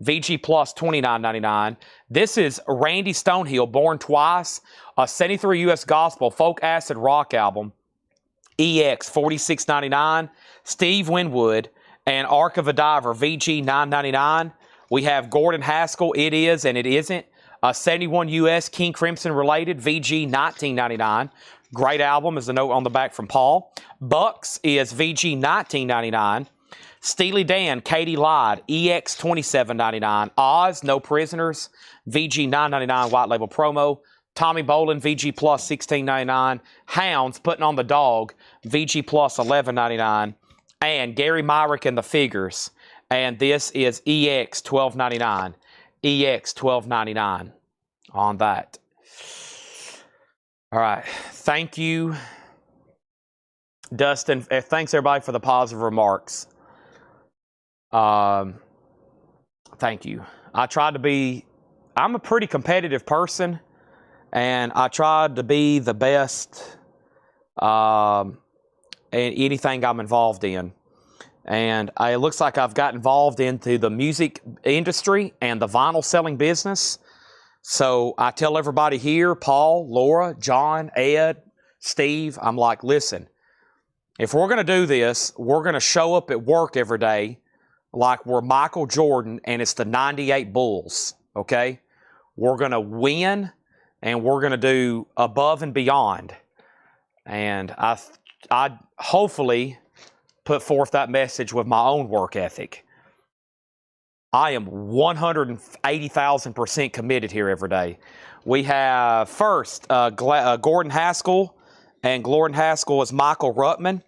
VG Plus, $29.99. This is Randy Stonehill, Born Twice, a 73 U.S. gospel folk acid rock album, EX, $46.99. Steve Winwood and Ark of a Diver, VG, $9.99. We have Gordon Haskell, It Is and It Isn't, a 71 U.S. King Crimson related, VG, $19.99. Great album is the note on the back from Paul. Bucks is VG, $19.99. Steely Dan, Katie Lied, EX, $27.99. Oz, No Prisoners, VG, $9.99 white label promo. Tommy Bolin, VG Plus, $16.99. Hounds, Putting on the Dog, VG Plus, $11.99. And Gary Myrick and the Figures. And this is EX, $12.99. EX, $12.99 on that. All right. Thank you, Dustin. Thanks, everybody, for the positive remarks. Thank you. I'm a pretty competitive person, and I tried to be the best in anything I'm involved in. And it looks like I've got involved into the music industry and the vinyl selling business. So I tell everybody here, Paul, Laura, John, Ed, Steve, I'm like, listen, if we're going to do this, we're going to show up at work every day like we're Michael Jordan and it's the 98 Bulls, okay? We're going to win and we're going to do above and beyond. And I hopefully put forth that message with my own work ethic. I am 180,000% committed here every day. We have first Gordon Haskell, and Gordon Haskell is Michael Ruttman.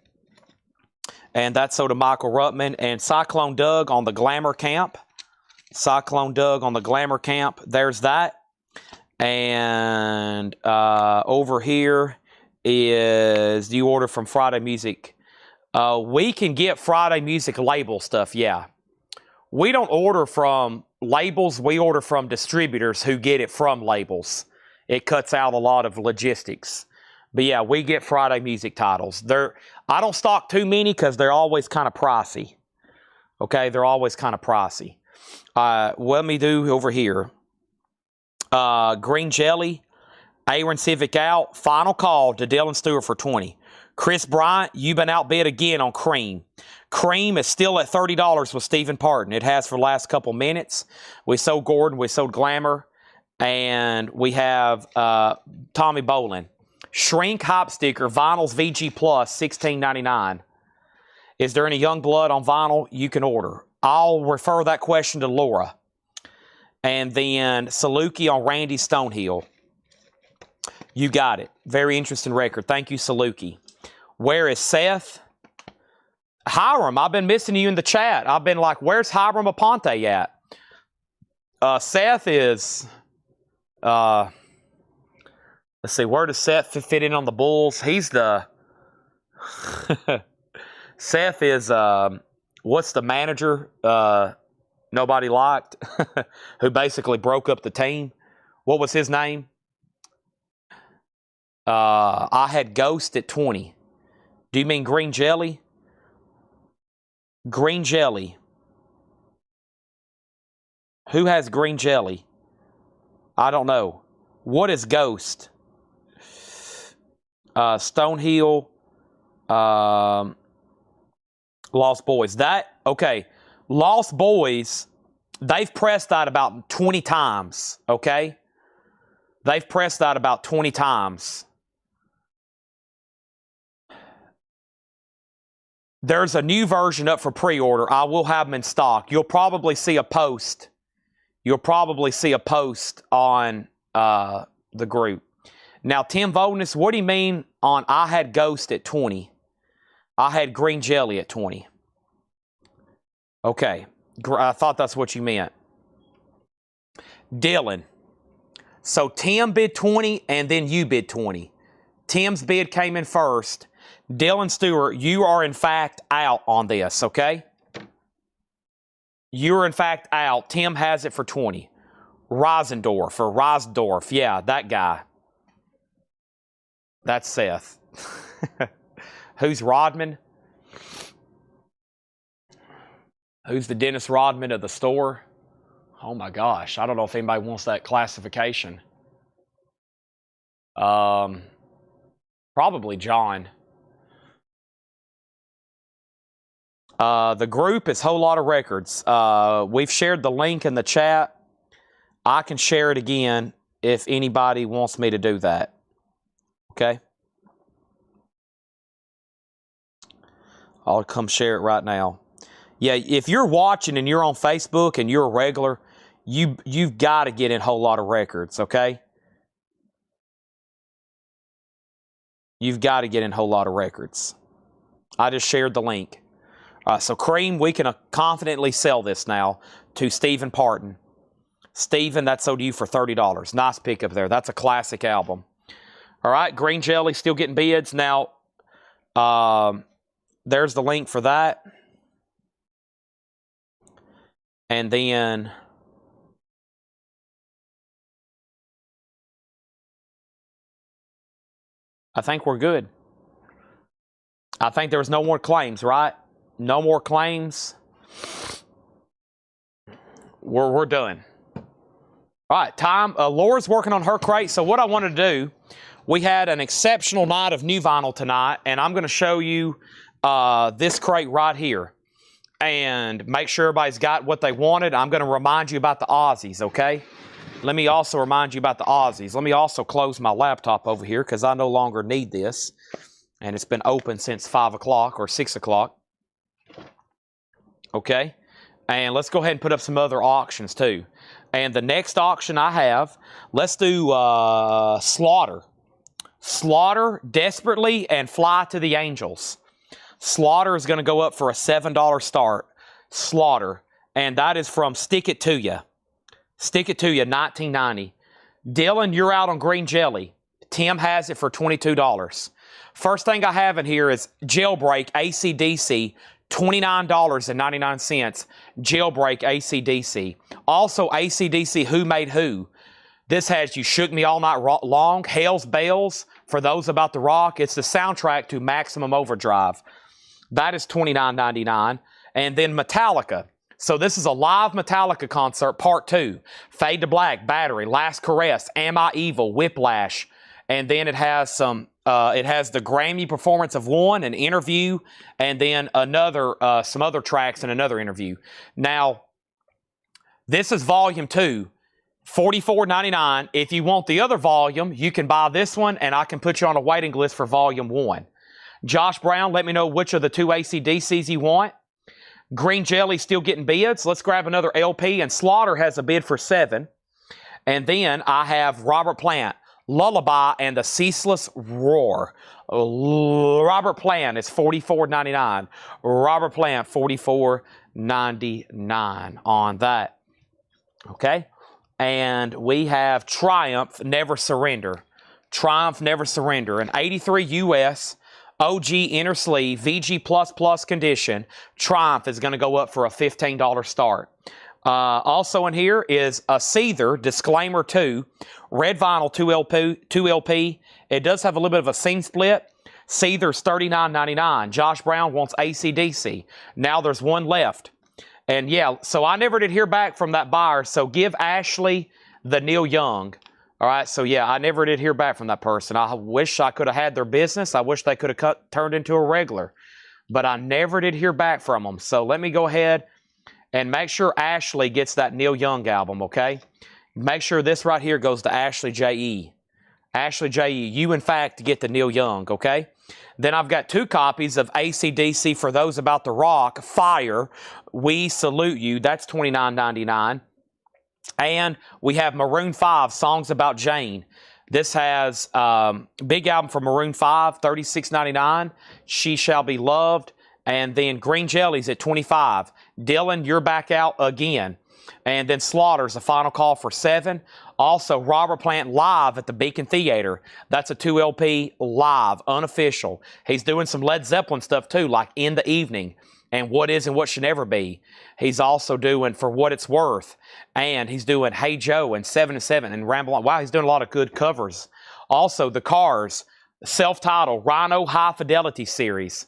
And that's so to Michael Ruttman. And Cyclone Doug on the Glamour Camp. Cyclone Doug on the Glamour Camp. There's that. And over here is the order from Friday Music. We can get Friday Music label stuff, yeah. We don't order from labels. We order from distributors who get it from labels. It cuts out a lot of logistics. But yeah, we get Friday Music titles. I don't stock too many because they're always kind of pricey. Okay, they're always kind of pricey. Let me do over here. Green Jelly, Aaron Civic out. Final call to Dylan Stewart for 20. Chris Bryant, you've been outbid again on Cream. Cream is still at $30 with Stephen Parton. It has for the last couple minutes. We sold Gordon, we sold Glamour, and we have Tommy Bolin. Shrink Hop Sticker, Vinyls VG Plus, $16.99. Is there any young blood on vinyl you can order? I'll refer that question to Laura. And then Saluki on Randy Stonehill. You got it. Very interesting record. Thank you, Saluki. Where is Seth? Hiram, I've been missing you in the chat. I've been like, where's Hiram Aponte at? Seth is... let's see, where does Seth fit in on the Bulls? He's the... Seth is... what's the manager nobody liked? Who basically broke up the team. What was his name? I had Ghost at 20. Do you mean Green Jelly? Green Jelly. Who has Green Jelly? I don't know. What is Ghost? Stonehill. Lost Boys. Okay. Lost Boys, they've pressed that about 20 times, okay? They've pressed that about 20 times. There's a new version up for pre-order. I will have them in stock. You'll probably see a post. You'll probably see a post on the group. Now, Tim Vodness, what do you mean on I had Ghost at 20? I had Green Jelly at 20. Okay. I thought that's what you meant. Dylan. So Tim bid 20 and then you bid 20. Tim's bid came in first. Dylan Stewart, you are in fact out on this, okay? You're in fact out. Tim has it for 20. Reisendorf, yeah, that guy. That's Seth. Who's Rodman? Who's the Dennis Rodman of the store? Oh my gosh, I don't know if anybody wants that classification. Probably John. The group is Whole Lot of Records. We've shared the link in the chat. I can share it again if anybody wants me to do that. Okay? I'll come share it right now. Yeah, if you're watching and you're on Facebook and you're a regular, you've got to get in Whole Lot of Records, okay? You've got to get in Whole Lot of Records. I just shared the link. So Cream, we can confidently sell this now to Stephen Parton. Stephen, that's sold to you for $30. Nice pickup there. That's a classic album. All right, Green Jelly still getting bids. Now, there's the link for that. And then I think we're good. I think there was no more claims, right? No more claims. We're done. All right, time. Laura's working on her crate. So what I wanted to do, we had an exceptional night of new vinyl tonight, and I'm going to show you this crate right here. And make sure everybody's got what they wanted. I'm going to remind you about the Ozzies, okay? Let me also remind you about the Ozzies. Let me also close my laptop over here because I no longer need this. And it's been open since 5 o'clock or 6 o'clock. Okay? And let's go ahead and put up some other auctions too. And the next auction I have, let's do Slaughter. Slaughter, Desperately, and Fly to the Angels. Slaughter is going to go up for a $7 start. Slaughter. And that is from Stick It To Ya. Stick It To Ya, 1990. Dylan, you're out on Green Jelly. Tim has it for $22. First thing I have in here is Jailbreak AC/DC, $29.99. Jailbreak AC/DC. Also AC/DC Who Made Who. This has You Shook Me All Night Long, Hell's Bells, for those about to rock. It's the soundtrack to Maximum Overdrive. That is $29.99. And then Metallica. So this is a live Metallica concert, part 2. Fade to Black, Battery, Last Caress, Am I Evil, Whiplash. And then it has some, it has the Grammy performance of one, an interview, and then another, some other tracks and another interview. Now, this is volume 2, $44.99. If you want the other volume, you can buy this one, and I can put you on a waiting list for volume 1. Josh Brown, let me know which of the 2 AC/DCs you want. Green Jelly still getting bids. Let's grab another LP, and Slaughter has a bid for $7. And then I have Robert Plant, Lullaby and the Ceaseless Roar. Robert Plant is $44.99. Robert Plant, $44.99 on that. Okay? And we have Triumph, Never Surrender. Triumph, Never Surrender. An 83 US OG inner sleeve, VG++ condition. Triumph is going to go up for a $15 start. Also in here is a Seether, Disclaimer 2, red vinyl 2LP. It does have a little bit of a seam split. Seether's $39.99. Josh Brown wants AC/DC. Now there's one left. And yeah, so I never did hear back from that buyer, so give Ashley the Neil Young. All right, so yeah, I never did hear back from that person. I wish I could have had their business. I wish they could have turned into a regular. But I never did hear back from them. So let me go ahead and make sure Ashley gets that Neil Young album, okay? Make sure this right here goes to Ashley J.E. Ashley J.E., you in fact get the Neil Young, okay? Then I've got 2 copies of AC/DC for those about to rock. Fire, We Salute You. That's $29.99. And we have Maroon 5, Songs About Jane. This has big album for Maroon 5, $36.99. She Shall Be Loved. And then Green Jelly's at $25. Dylan, you're back out again. And then Slaughter's a final call for $7. Also, Robert Plant live at the Beacon Theater. That's a 2LP live, unofficial. He's doing some Led Zeppelin stuff too, like In the Evening and What Is and What Should Never Be. He's also doing For What It's Worth. And he's doing Hey Joe and 7 and 7 and Ramble On. Wow, he's doing a lot of good covers. Also, The Cars, self-titled Rhino High Fidelity Series.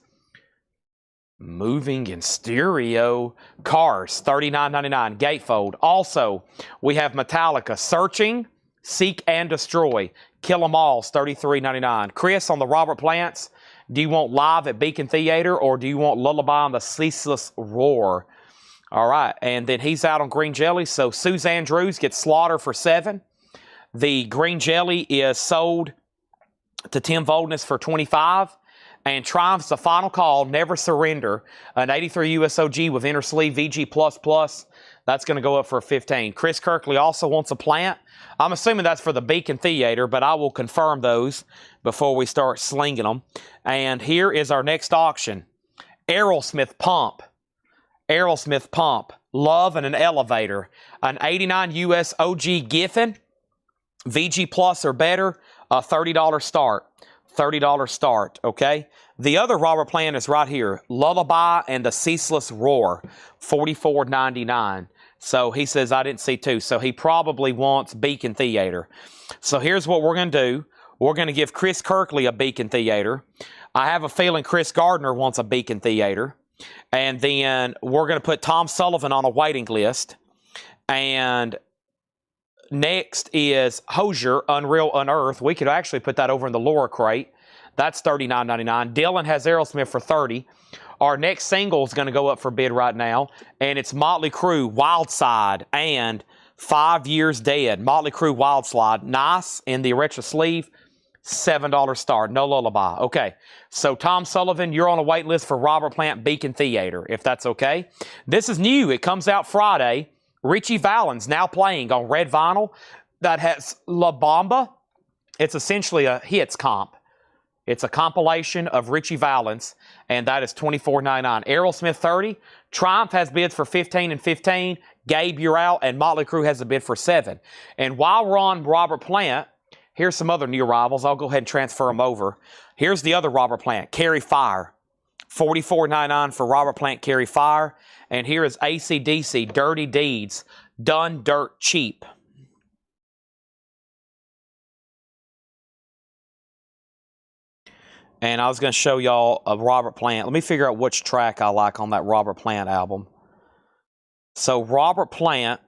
Moving in stereo. Cars, $39.99. Gatefold. Also, we have Metallica, Searching, Seek and Destroy. Kill 'Em All's $33.99. Chris, on the Robert Plants, do you want live at Beacon Theater or do you want Lullaby on the Ceaseless Roar? All right, and then he's out on Green Jelly. So Suzanne Drews gets Slaughter for $7. The Green Jelly is sold to Tim Voldness for $25. And Triumph's the final call, Never Surrender, an 83 US OG with inner sleeve VG++. That's going to go up for a $15. Chris Kirkley also wants a Plant. I'm assuming that's for the Beacon Theater, but I will confirm those before we start slinging them. And here is our next auction. Aerosmith Pump. Aerosmith Pump. Love and an Elevator. An 89 US OG Giffen. VG Plus or better. A $30 start. $30 start, okay? The other Robert Plant is right here. Lullaby and the Ceaseless Roar, $44.99. So he says, I didn't see 2. So he probably wants Beacon Theater. So here's what we're going to do. We're going to give Chris Kirkley a Beacon Theater. I have a feeling Chris Gardner wants a Beacon Theater. And then we're going to put Tom Sullivan on a waiting list. And next is Hosier, Unreal Unearthed. We could actually put that over in the Laura crate. That's $39.99. Dylan has Aerosmith for $30. Our next single is going to go up for bid right now, and it's Motley Crue, Wild Side, and 5 Years Dead. Motley Crue, Wild Slide. Nice in the retro sleeve. $7 star. No lullaby. Okay. So Tom Sullivan, you're on a wait list for Robert Plant Beacon Theater, if that's okay. This is new. It comes out Friday. Richie Valens now playing on red vinyl that has La Bamba. It's essentially a hits comp. It's a compilation of Richie Valens, and that is $24.99. Aerosmith 30. Triumph has bids for $15 and $15. Gabe, you're out, and Motley Crue has a bid for $7. And while we're on Robert Plant, here's some other new arrivals. I'll go ahead and transfer them over. Here's the other Robert Plant, Carry Fire. $44.99 for Robert Plant, Carry Fire. And here is AC/DC, Dirty Deeds, Done Dirt Cheap. And I was going to show y'all a Robert Plant. Let me figure out which track I like on that Robert Plant album. So Robert Plant,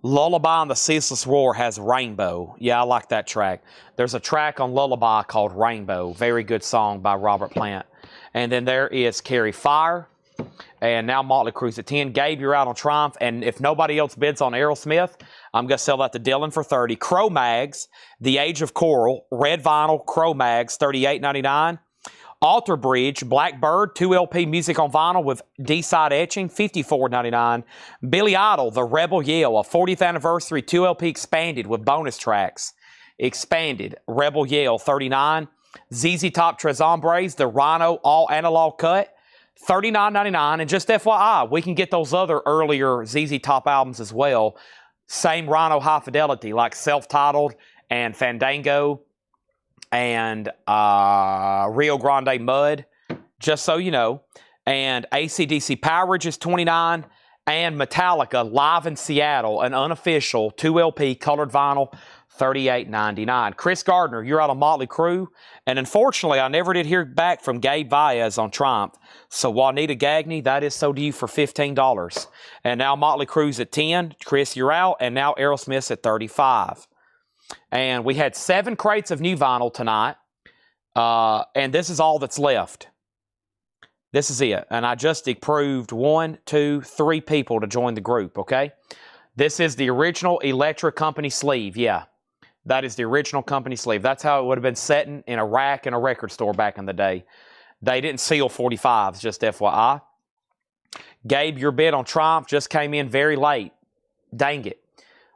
Lullaby and the Ceaseless Roar has Rainbow. Yeah, I like that track. There's a track on Lullaby called Rainbow. Very good song by Robert Plant. And then there is Carry Fire. And now Motley Crue's at 10. Gabe, you're out on Triumph. And if nobody else bids on Aerosmith, I'm going to sell that to Dylan for $30. Cro-Mags, The Age of Coral, red vinyl, Cro-Mags, $38.99. Alter Bridge, Blackbird, 2 LP music on vinyl with D-side etching, $54.99. Billy Idol, The Rebel Yell, a 40th anniversary 2 LP expanded with bonus tracks. Expanded, Rebel Yell, $39. ZZ Top Tres Hombres, The Rhino All Analog Cut, $39.99. And just FYI, we can get those other earlier ZZ Top albums as well. Same Rhino High Fidelity, like Self-Titled and Fandango and Rio Grande Mud, just so you know. And AC/DC Powerage is $29. And Metallica Live in Seattle, an unofficial 2 LP colored vinyl, $38.99. Chris Gardner, you're out of Motley Crue. And unfortunately, I never did hear back from Gabe Baez on Triumph. So Juanita Gagney, that is sold to you for $15. And now Motley Crue's at 10. Chris, you're out. And now Aerosmith's at 35. And we had 7 crates of new vinyl tonight. And this is all that's left. This is it. And I just approved 1, 2, 3 people to join the group, okay? This is the original Electra Company sleeve, yeah. That is the original company sleeve. That's how it would have been sitting in a rack in a record store back in the day. They didn't seal 45s, just FYI. Gabe, your bid on Triumph just came in very late. Dang it.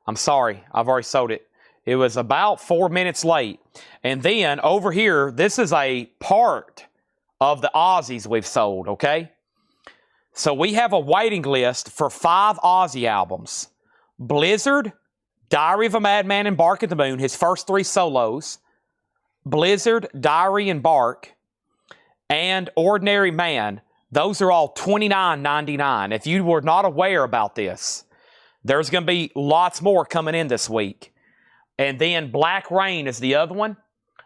I'm sorry. I've already sold it. It was about 4 minutes late. And then over here, this is a part of the Ozzy's we've sold, okay? So we have a waiting list for 5 Ozzy albums. Blizzard, Diary of a Madman and Bark at the Moon, his first 3 solos. Blizzard, Diary and Bark, and Ordinary Man. Those are all $29.99. If you were not aware about this, there's going to be lots more coming in this week. And then Black Rain is the other one.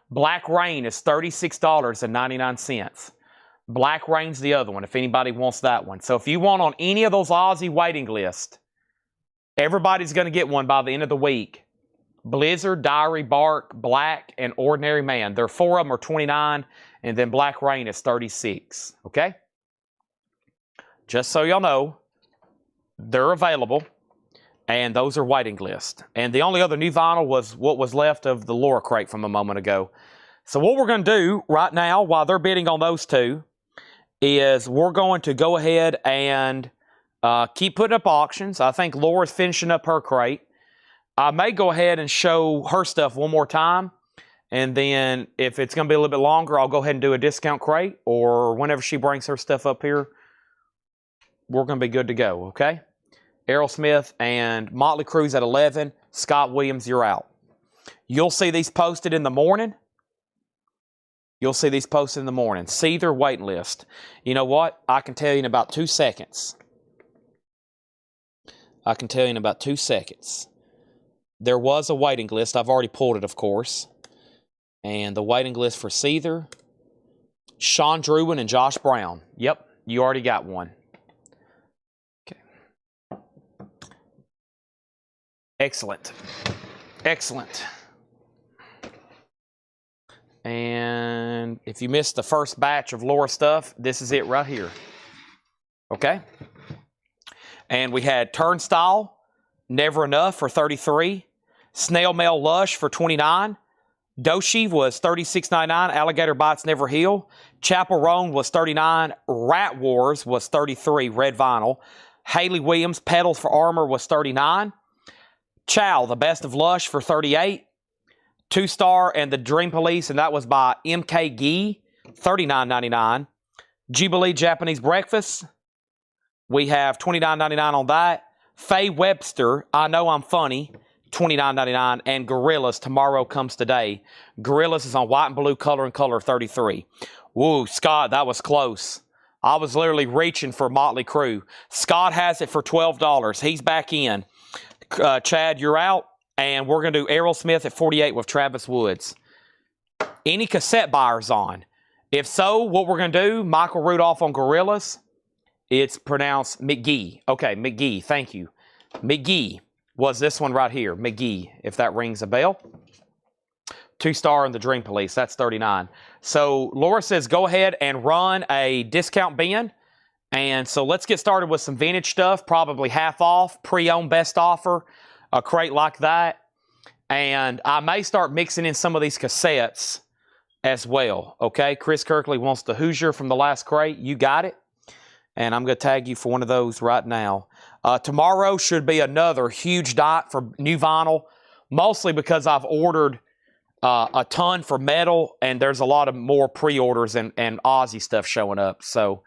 Black Rain is $36.99. Black Rain's the other one, if anybody wants that one. So if you want on any of those Ozzy waiting lists, everybody's going to get one by the end of the week. Blizzard, Diary, Bark, Black, and Ordinary Man. There are 4 of them are $29, and then Black Rain is $36. Okay? Just so y'all know, they're available, and those are waiting lists. And the only other new vinyl was what was left of the Laura crate from a moment ago. So what we're going to do right now, while they're bidding on those 2, is we're going to go ahead and keep putting up auctions. I think Laura's finishing up her crate. I may go ahead and show her stuff one more time. And then if it's going to be a little bit longer, I'll go ahead and do a discount crate. Or whenever she brings her stuff up here, we're going to be good to go, okay? Aerosmith and Motley Crue's at 11. Scott Williams, you're out. You'll see these posted in the morning. You'll see these posted in the morning. Seether waiting list. You know what? I can tell you in about 2 seconds. I can tell you in about 2 seconds. There was a waiting list. I've already pulled it, of course. And the waiting list for Seether, Sean Druin and Josh Brown. Yep, you already got one. Okay. Excellent. Excellent. And if you missed the first batch of Laura stuff, this is it right here. Okay? And we had Turnstile, Never Enough for $33. Snail Mail Lush for $29. Doshi was $36.99. Alligator Bites Never Heal. Chapel Roan was $39. Rat Wars was $33. Red vinyl. Haley Williams Pedals for Armor was $39. Chow, The Best of Lush for $38. 2-Star and the Dream Police, and that was by MK Gee, $39.99. Jubilee Japanese Breakfast, we have $29.99 on that. Faye Webster, I Know I'm Funny, $29.99. And Gorillas, Tomorrow Comes Today. Gorillas is on white and blue, color and color, $33. Woo, Scott, that was close. I was literally reaching for Motley Crue. Scott has it for $12. He's back in. Chad, you're out. And we're going to do Aerosmith at 48 with Travis Woods. Any cassette buyers on? If so, what we're going to do, Michael Rudolph on Gorillas. It's pronounced McGee. Okay, McGee, thank you. McGee was this one right here. McGee, if that rings a bell. 2-Star and the Dream Police, that's $39. So Laura says go ahead and run a discount bin. And so let's get started with some vintage stuff, probably half off, pre-owned best offer. A crate like that, and I may start mixing in some of these cassettes as well, okay? Chris Kirkley wants the Hoosier from the last crate. You got it, and I'm going to tag you for one of those right now. Tomorrow should be another huge night for new vinyl, mostly because I've ordered a ton for metal, and there's a lot of more pre-orders and Ozzy stuff showing up, so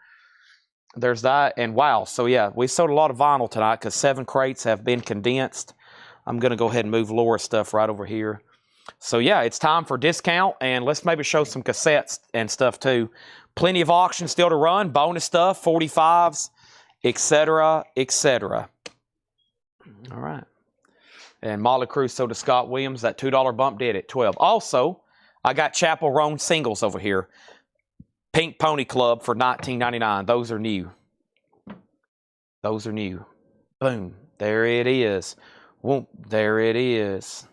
there's that, and wow. So, yeah, we sold a lot of vinyl tonight because 7 crates have been condensed. I'm going to go ahead and move Laura's stuff right over here. So, yeah, it's time for discount, and let's maybe show some cassettes and stuff, too. Plenty of auctions still to run, bonus stuff, 45s, etc., etc. All right. And Motley Crue sold to Scott Williams. That $2 bump did it, 12. Also, I got Chapel Roan singles over here. Pink Pony Club for $19.99. Those are new. Those are new. Boom. There it is. Whoop, there it is.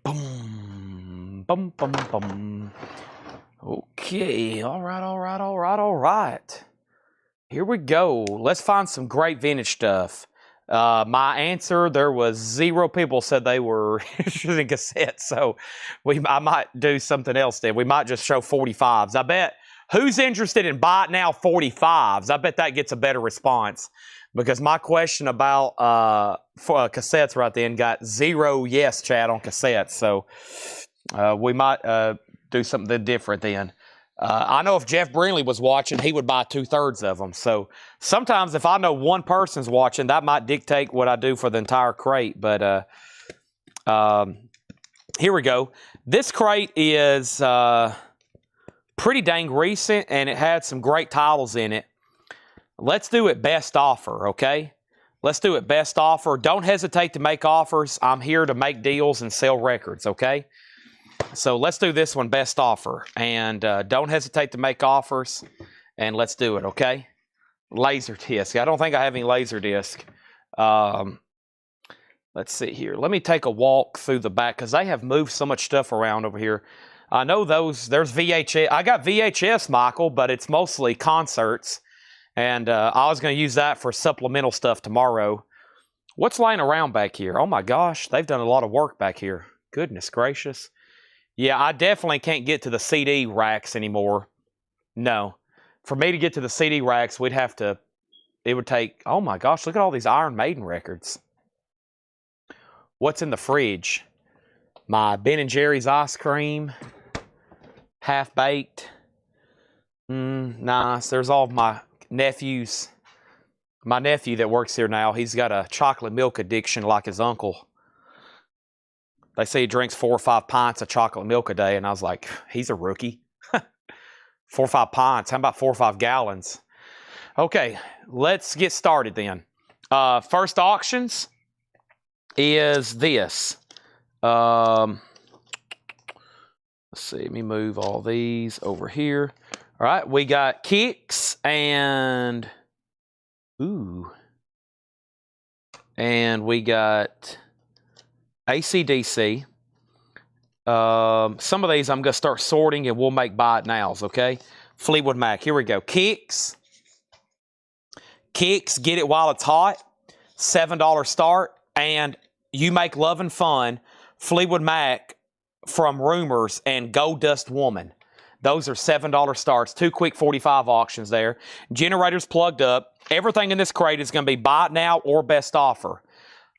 Boom, bum, bum, bum. Okay, all right. Here we go. Let's find some great vintage stuff. My answer, there was 0 people said they were interested in cassettes, so I might do something else then. We might just show 45s. I bet, who's interested in buy it now 45s? I bet that gets a better response. Because my question about cassettes right then got 0 yes, Chad, on cassettes. So we might do something different then. I know if Jeff Breenley was watching, he would buy 2/3 of them. So sometimes if I know one person's watching, that might dictate what I do for the entire crate. But here we go. This crate is pretty dang recent, and it had some great titles in it. Let's do it best offer, okay? Let's do it best offer. Don't hesitate to make offers. I'm here to make deals and sell records, okay? So let's do this one best offer. And don't hesitate to make offers. And let's do it, okay? Laser disc. I don't think I have any laser disc. Let's see here. Let me take a walk through the back because they have moved so much stuff around over here. I know there's VHS. I got VHS, Michael, but it's mostly concerts. And I was going to use that for supplemental stuff tomorrow. What's laying around back here? Oh, my gosh. They've done a lot of work back here. Goodness gracious. Yeah, I definitely can't get to the CD racks anymore. No. For me to get to the CD racks, we'd have to... It would take... Oh, my gosh. Look at all these Iron Maiden records. What's in the fridge? My Ben & Jerry's ice cream. Half-baked. Nice. There's all of my... nephews. My nephew that works here now, he's got a chocolate milk addiction like his uncle. They say he drinks 4 or 5 pints of chocolate milk a day, and I was like, he's a rookie. 4 or 5 pints. How about 4 or 5 gallons? Okay, let's get started then. First auctions is this. Let's see. Let me move all these over here. All right, we got Kicks and and we got AC/DC. Some of these I'm going to start sorting and we'll make buy it nows, okay? Fleetwood Mac, here we go. Kicks, Get It While It's Hot, $7 start, and You Make Lovin' Fun, Fleetwood Mac from Rumors, and Gold Dust Woman. Those are $7 starts. 2 quick 45 auctions there. Generators plugged up. Everything in this crate is going to be buy it now or best offer.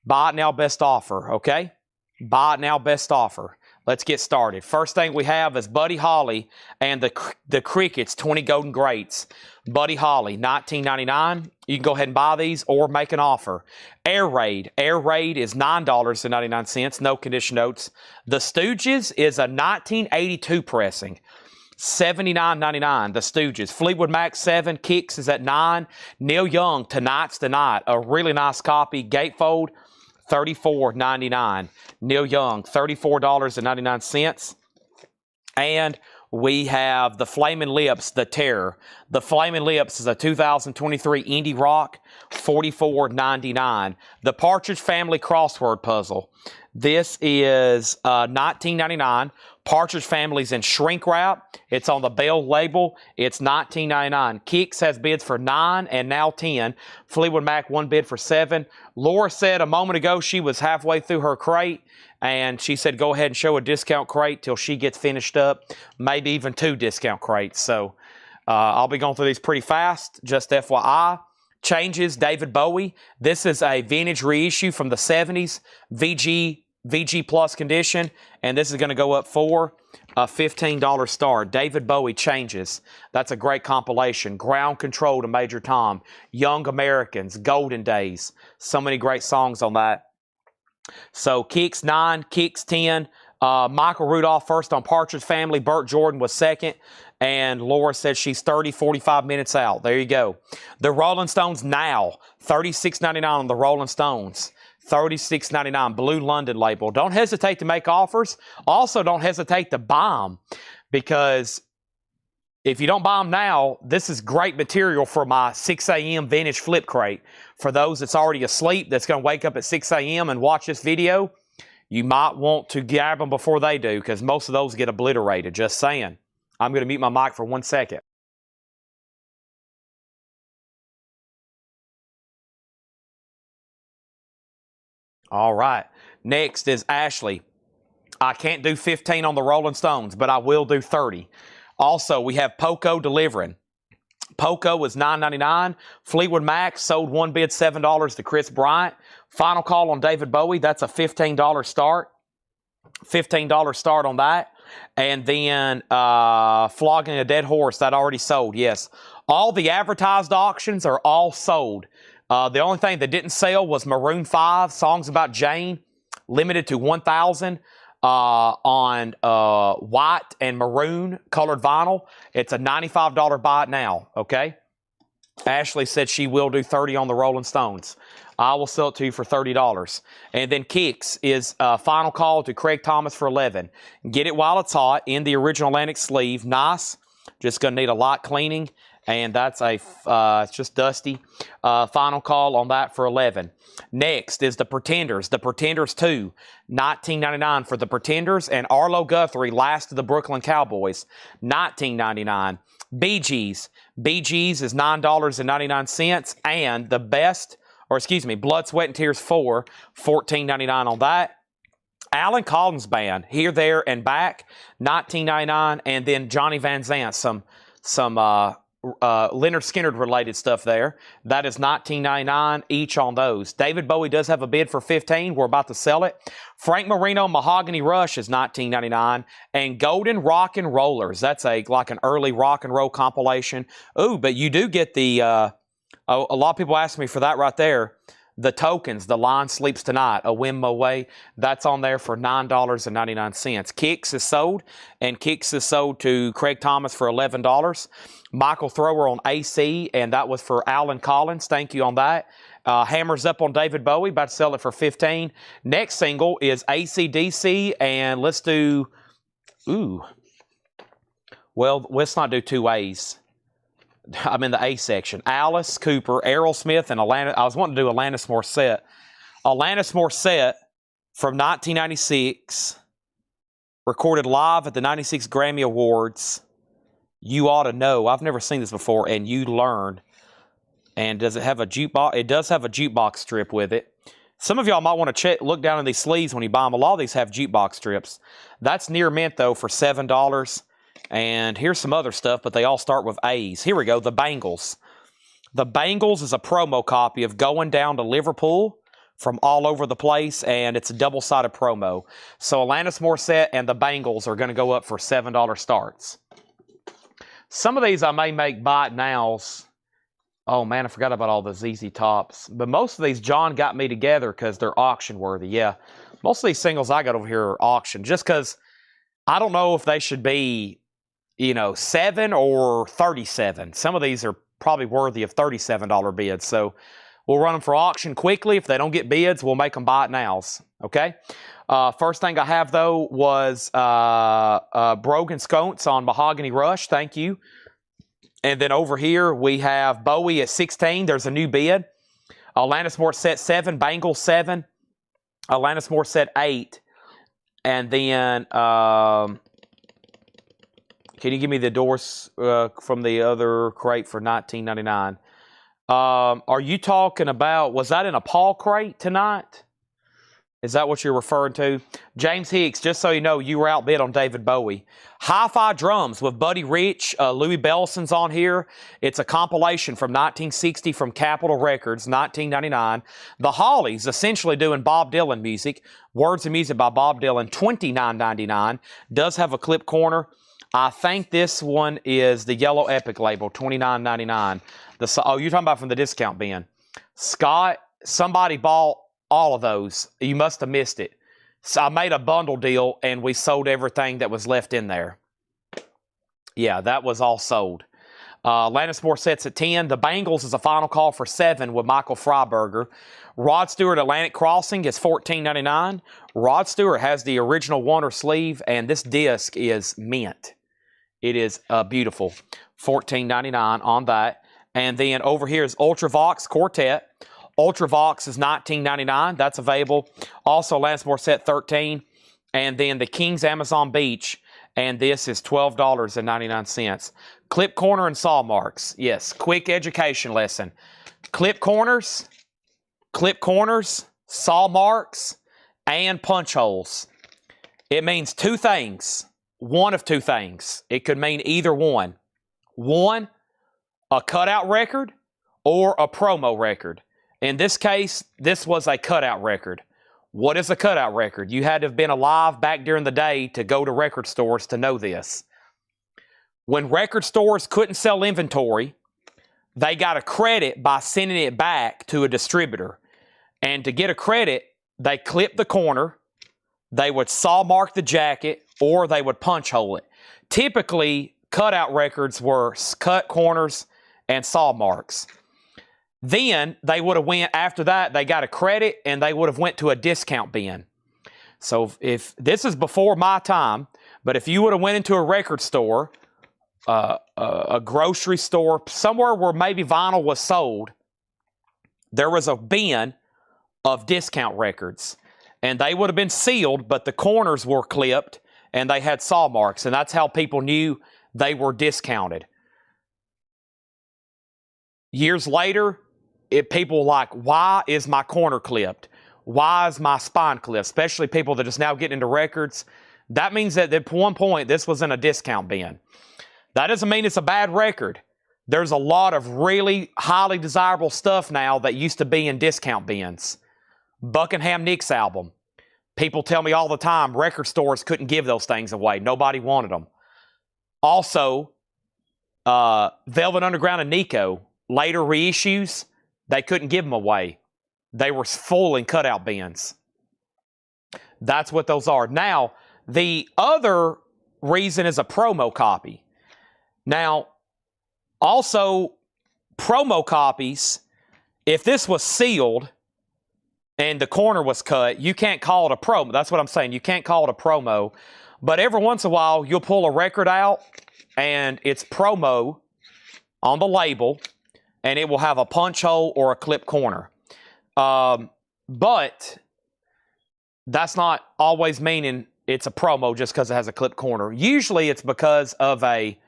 Buy it now, best offer, okay? Buy it now, best offer. Let's get started. First thing we have is Buddy Holly and the Crickets 20 Golden Greats. Buddy Holly, $19.99. You can go ahead and buy these or make an offer. Air Raid is $9.99. No condition notes. The Stooges is a 1982 pressing. $79.99. The Stooges. Fleetwood Mac 7. Kicks is at 9. Neil Young, Tonight's the Night. A really nice copy. Gatefold, $34.99. Neil Young, $34.99. And we have the Flamin' Lips, The Terror. The Flamin' Lips is a 2023 indie rock, $44.99. The Partridge Family Crossword Puzzle. This is $19.99. Partridge Family's in shrink wrap. It's on the Bell label. It's $19.99. Kicks has bids for 9 and now 10. Fleetwood Mac 1 bid for 7. Laura said a moment ago she was halfway through her crate, and she said go ahead and show a discount crate till she gets finished up, maybe even 2 discount crates. So I'll be going through these pretty fast, just FYI. Changes, David Bowie. This is a vintage reissue from the 70s, VG Plus condition, and this is going to go up for a $15 start. David Bowie, Changes. That's a great compilation. Ground Control to Major Tom. Young Americans, Golden Days. So many great songs on that. So Kicks 9, Kicks 10. Michael Rudolph first on Partridge Family. Burt Jordan was second. And Laura said she's 45 minutes out. There you go. The Rolling Stones Now. $36.99 on the Rolling Stones. $36.99, Blue London label. Don't hesitate to make offers. Also, don't hesitate to buy them, because if you don't buy them now, this is great material for my 6 a.m. vintage flip crate. For those that's already asleep, that's going to wake up at 6 a.m. and watch this video, you might want to grab them before they do, because most of those get obliterated. Just saying. I'm going to mute my mic for 1 second. All right. Next is Ashley. I can't do 15 on the Rolling Stones, but I will do 30. Also, we have Poco delivering. Poco was $9.99. Fleetwood Mac sold 1 bid, $7 to Chris Bryant. Final call on David Bowie. That's a $15 start. $15 start on that. And then Flogging a Dead Horse, that already sold, yes. All the advertised auctions are all sold. The only thing that didn't sell was Maroon 5, Songs About Jane, limited to 1,000 on white and maroon colored vinyl. It's a $95 buy it now, okay? Ashley said she will do 30 on the Rolling Stones. I will sell it to you for $30. And then Kicks is final call to Craig Thomas for 11. Get It While It's Hot in the original Atlantic sleeve. Nice. Just going to need a light cleaning. And that's it's just dusty. Final call on that for 11. Next is the Pretenders. The Pretenders 2, $19.99 for the Pretenders. And Arlo Guthrie, Last of the Brooklyn Cowboys, $19.99. Bee Gees. Bee Gees is $9.99. And the best, Blood, Sweat, and Tears 4, $14.99 on that. Alan Collins Band, Here, There, and Back, $19.99. And then Johnny Van Zant, some Leonard Skinner related stuff there. That is $19.99 each on those. David Bowie does have a bid for $15. We're about to sell it. Frank Marino Mahogany Rush is $19.99. And Golden Rock and Rollers. That's like an early rock and roll compilation. Ooh, but you do get the, a lot of people ask me for that right there. The Tokens, The Lion Sleeps Tonight, A Win My Way, that's on there for $9.99. Kicks is sold, and Kicks is sold to Craig Thomas for $11. Michael Thrower on AC, and that was for Alan Collins. Thank you on that. Hammers Up on David Bowie, about to sell it for $15. Next single is AC/DC, and let's do, well, let's not do two A's. I'm in the A section. Alice Cooper, Aerosmith, and I was wanting to do Alanis Morissette. Alanis Morissette from 1996, recorded live at the 96 Grammy Awards. You Ought to Know. I've never seen this before, and You Learn. And does it have a jukebox? It does have a jukebox strip with it. Some of y'all might want to look down in these sleeves when you buy them. A lot of these have jukebox strips. That's near mint, though, for $7. And here's some other stuff, but they all start with A's. Here we go, The Bangles. The Bangles is a promo copy of Going Down to Liverpool from All Over the Place, and it's a double-sided promo. So Alanis Morissette and The Bangles are going to go up for $7 starts. Some of these I may make buy it nows. Oh, man, I forgot about all the ZZ Tops. But most of these John got me together because they're auction-worthy. Yeah, most of these singles I got over here are auction, just because I don't know if they should be, 7 or 37. Some of these are probably worthy of $37 bids. So we'll run them for auction quickly. If they don't get bids, we'll make them buy it nows. Okay? First thing I have, though, was Brogan Sconce on Mahogany Rush. Thank you. And then over here, we have Bowie at 16. There's a new bid. Alanis Morissette 7. Bangles 7. Alanis Morissette 8. And then... can you give me the doors from the other crate for $19.99? Are you talking about, was that in a Paul crate tonight? Is that what you're referring to? James Hicks, just so you know, you were outbid on David Bowie. Hi-Fi Drums with Buddy Rich. Louis Bellison's on here. It's a compilation from 1960 from Capitol Records, $19.99. The Hollies, essentially doing Bob Dylan music. Words and music by Bob Dylan, $29.99. Does have a clip corner. I think this one is the Yellow Epic label, $29.99. Oh, you're talking about from the discount bin. Scott, somebody bought all of those. You must have missed it. So I made a bundle deal, and we sold everything that was left in there. Yeah, that was all sold. Alanis Morissette's at 10. The Bangles is a final call for 7 with Michael Freiberger. Rod Stewart, Atlantic Crossing is $14.99. Rod Stewart has the original Wonder sleeve, and this disc is mint. It is beautiful. $14.99 on that. And then over here is Ultravox Quartet. Ultravox is $19.99. That's available. Also, Alanis Morissette, $13. And then the King's Amazon Beach. And this is $12.99. Clip corner and saw marks. Yes, quick education lesson. Clip corners, saw marks, and punch holes. It means two things. One of two things. It could mean either one. One, a cutout record or a promo record. In this case, this was a cutout record. What is a cutout record? You had to have been alive back during the day to go to record stores to know this. When record stores couldn't sell inventory, they got a credit by sending it back to a distributor. And to get a credit, they clipped the corner, they would saw mark the jacket, or they would punch hole it. Typically, cutout records were cut corners and saw marks. Then they would have went, after that, they got a credit and they would have went to a discount bin. So if this is before my time, but if you would have went into a record store, a grocery store, somewhere where maybe vinyl was sold, there was a bin of discount records. And they would have been sealed, but the corners were clipped and they had saw marks. And that's how people knew they were discounted. Years later, people were like, why is my corner clipped? Why is my spine clipped? Especially people that are just now getting into records. That means that at one point, this was in a discount bin. That doesn't mean it's a bad record. There's a lot of really highly desirable stuff now that used to be in discount bins. Buckingham Nicks album. People tell me all the time record stores couldn't give those things away. Nobody wanted them. Also, Velvet Underground and Nico, later reissues, they couldn't give them away. They were full in cutout bins. That's what those are. Now, the other reason is a promo copy. Now, also, promo copies, if this was sealed and the corner was cut, you can't call it a promo. That's what I'm saying. You can't call it a promo. But every once in a while, you'll pull a record out, and it's promo on the label, and it will have a punch hole or a clip corner. But that's not always meaning it's a promo just because it has a clip corner. Usually it's because of a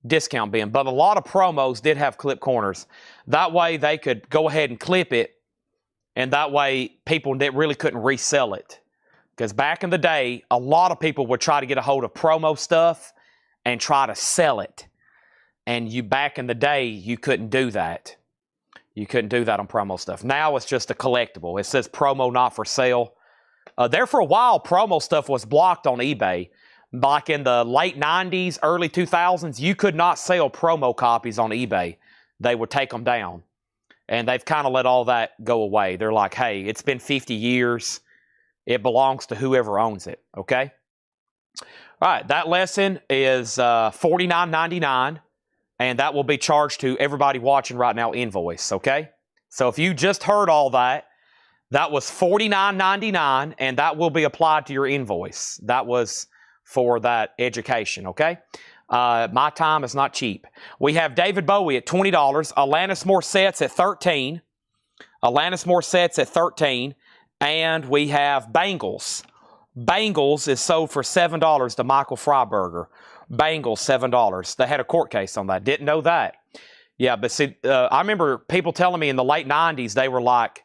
discount bin, but a lot of promos did have clip corners. That way they could go ahead and clip it, and that way people really couldn't resell it. Because back in the day, a lot of people would try to get a hold of promo stuff and try to sell it. And back in the day, you couldn't do that. You couldn't do that on promo stuff. Now it's just a collectible. It says promo not for sale. There for a while, promo stuff was blocked on eBay. Like in the late 90s, early 2000s, you could not sell promo copies on eBay. They would take them down. And they've kind of let all that go away. They're like, hey, it's been 50 years. It belongs to whoever owns it, okay? All right, that lesson is $49.99, and that will be charged to everybody watching right now invoice, okay? So if you just heard all that, that was $49.99, and that will be applied to your invoice. That was for that education, okay? My time is not cheap. We have David Bowie at $20, Alanis Morissette's at $13, Alanis Morissette's at $13, and we have Bangles. Bangles is sold for $7 to Michael Freiberger. Bangles, $7. They had a court case on that. Didn't know that. Yeah, but see, I remember people telling me in the late 90s, they were like,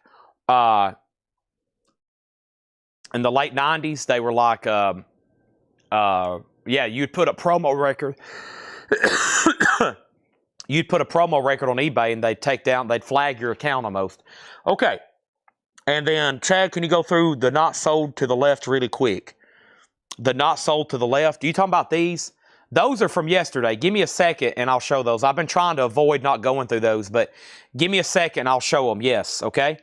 in the late 90s, they were like, yeah, you'd put a promo record. You'd put a promo record on eBay and they'd flag your account almost. Okay. And then, Chad, can you go through the not sold to the left really quick? The not sold to the left. You talking about these? Those are from yesterday. Give me a second and I'll show those. I've been trying to avoid not going through those, but give me a second and I'll show them. Yes, okay?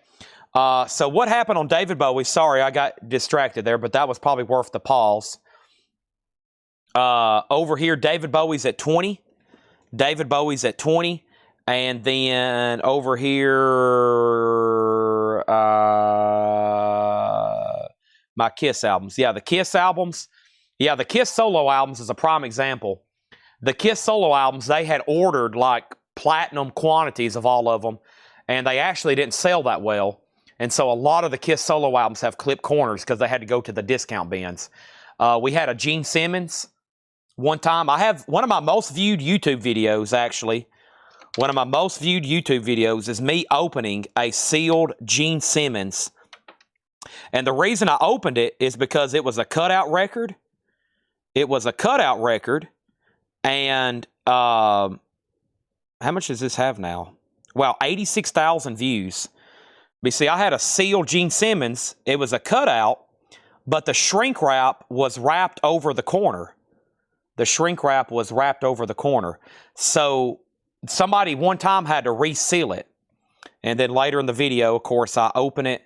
So what happened on David Bowie? Sorry, I got distracted there, but that was probably worth the pause. Over here, David Bowie's at 20. David Bowie's at 20. And then over here, my Kiss albums. Yeah, the Kiss albums. Yeah, the Kiss solo albums is a prime example. The Kiss solo albums, they had ordered like platinum quantities of all of them, and they actually didn't sell that well. And so a lot of the Kiss solo albums have clip corners because they had to go to the discount bins. We had a Gene Simmons one time. I have one of my most viewed YouTube videos, actually. One of my most viewed YouTube videos is me opening a sealed Gene Simmons. And the reason I opened it is because it was a cutout record. It was a cutout record. And how much does this have now? Wow, 86,000 views. But see, I had a sealed Gene Simmons. It was a cutout, but the shrink wrap was wrapped over the corner. The shrink wrap was wrapped over the corner. So somebody one time had to reseal it. And then later in the video, of course, I open it,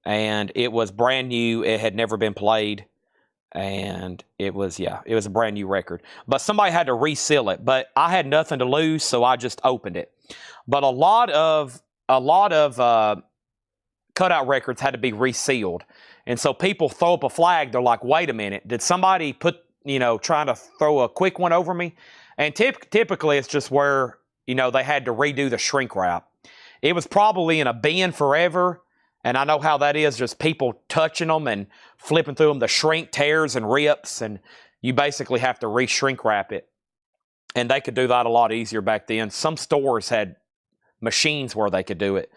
and it was brand new. It had never been played. And it was, yeah, it was a brand new record. But somebody had to reseal it. But I had nothing to lose, so I just opened it. But a lot of cutout records had to be resealed. And so people throw up a flag. They're like, wait a minute. Did somebody trying to throw a quick one over me? And typically it's just where, they had to redo the shrink wrap. It was probably in a bin forever. And I know how that is, just people touching them and flipping through them. The shrink tears and rips, and you basically have to re-shrink wrap it. And they could do that a lot easier back then. Some stores had machines where they could do it.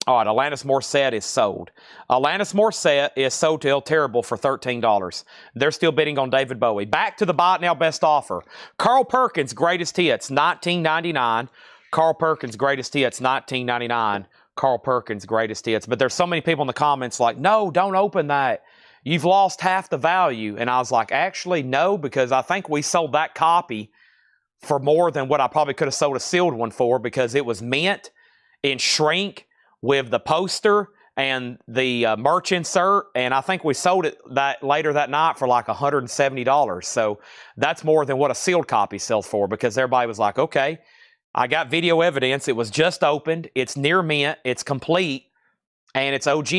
All right, Alanis Morissette is sold. Alanis Morissette is sold to El Terrible for $13. They're still bidding on David Bowie. Back to the Buy It Now Best Offer. Carl Perkins' Greatest Hits, $19.99. Carl Perkins' Greatest Hits, $19.99. Carl Perkins' Greatest Hits. But there's so many people in the comments like, no, don't open that. You've lost half the value. And I was like, actually, no, because I think we sold that copy for more than what I probably could have sold a sealed one for, because it was mint in shrink with the poster and the merch insert, and I think we sold it later that night for like $170. So that's more than what a sealed copy sells for, because everybody was like, okay, I got video evidence. It was just opened. It's near mint. It's complete, and it's OG.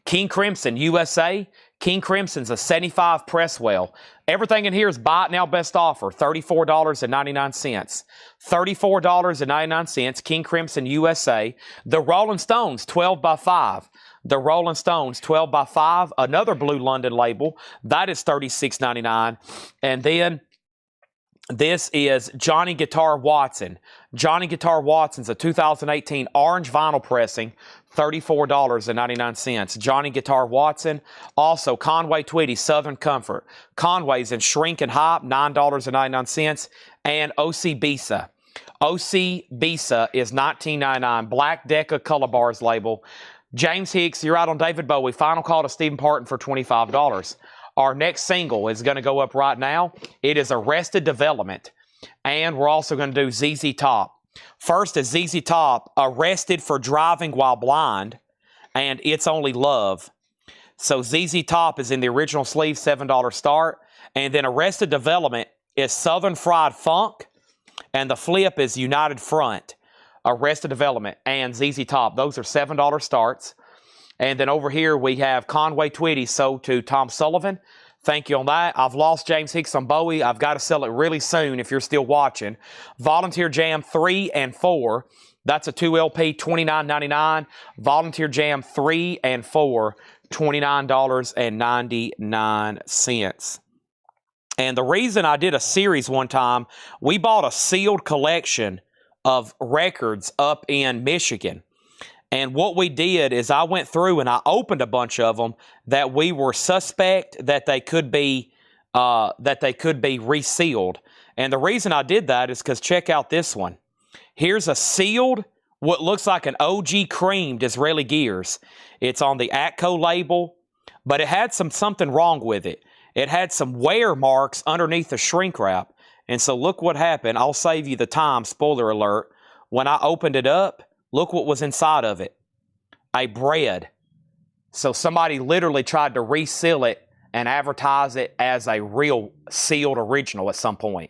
King Crimson USA. King Crimson's a 75 press well. Everything in here is buy it now best offer, $34.99. $34.99, King Crimson USA. The Rolling Stones, 12 by 5. The Rolling Stones, 12 by 5. Another Blue London label. That is $36.99. And then this is Johnny Guitar Watson. Johnny Guitar Watson's a 2018 orange vinyl pressing, $34.99. Johnny Guitar Watson. Also, Conway Twitty Southern Comfort. Conway's in Shrink and Hop, $9.99. And OC Bisa. OC Bisa is $19.99. Black Decca Color Bars label. James Hicks, you're out on David Bowie. Final call to Stephen Parton for $25. Our next single is going to go up right now. It is Arrested Development. And we're also going to do ZZ Top. First is ZZ Top, Arrested for Driving While Blind, and It's Only Love. So ZZ Top is in the original sleeve, $7 start. And then Arrested Development is Southern Fried Funk, and the flip is United Front. Arrested Development and ZZ Top. Those are $7 starts. And then over here we have Conway Twitty sold to Tom Sullivan. Thank you on that. I've lost James Hicks on Bowie. I've got to sell it really soon if you're still watching. Volunteer Jam 3 and 4. That's a 2 LP, $29.99. Volunteer Jam 3 and 4, $29.99. And the reason I did a series one time, we bought a sealed collection of records up in Michigan. And what we did is I went through and I opened a bunch of them that we were suspect that they could be resealed. And the reason I did that is because check out this one. Here's a sealed, what looks like an OG creamed Israeli Gears. It's on the Atco label, but it had something wrong with it. It had some wear marks underneath the shrink wrap. And so look what happened. I'll save you the time, spoiler alert. When I opened it up, look what was inside of it. A bread. So somebody literally tried to reseal it and advertise it as a real sealed original at some point.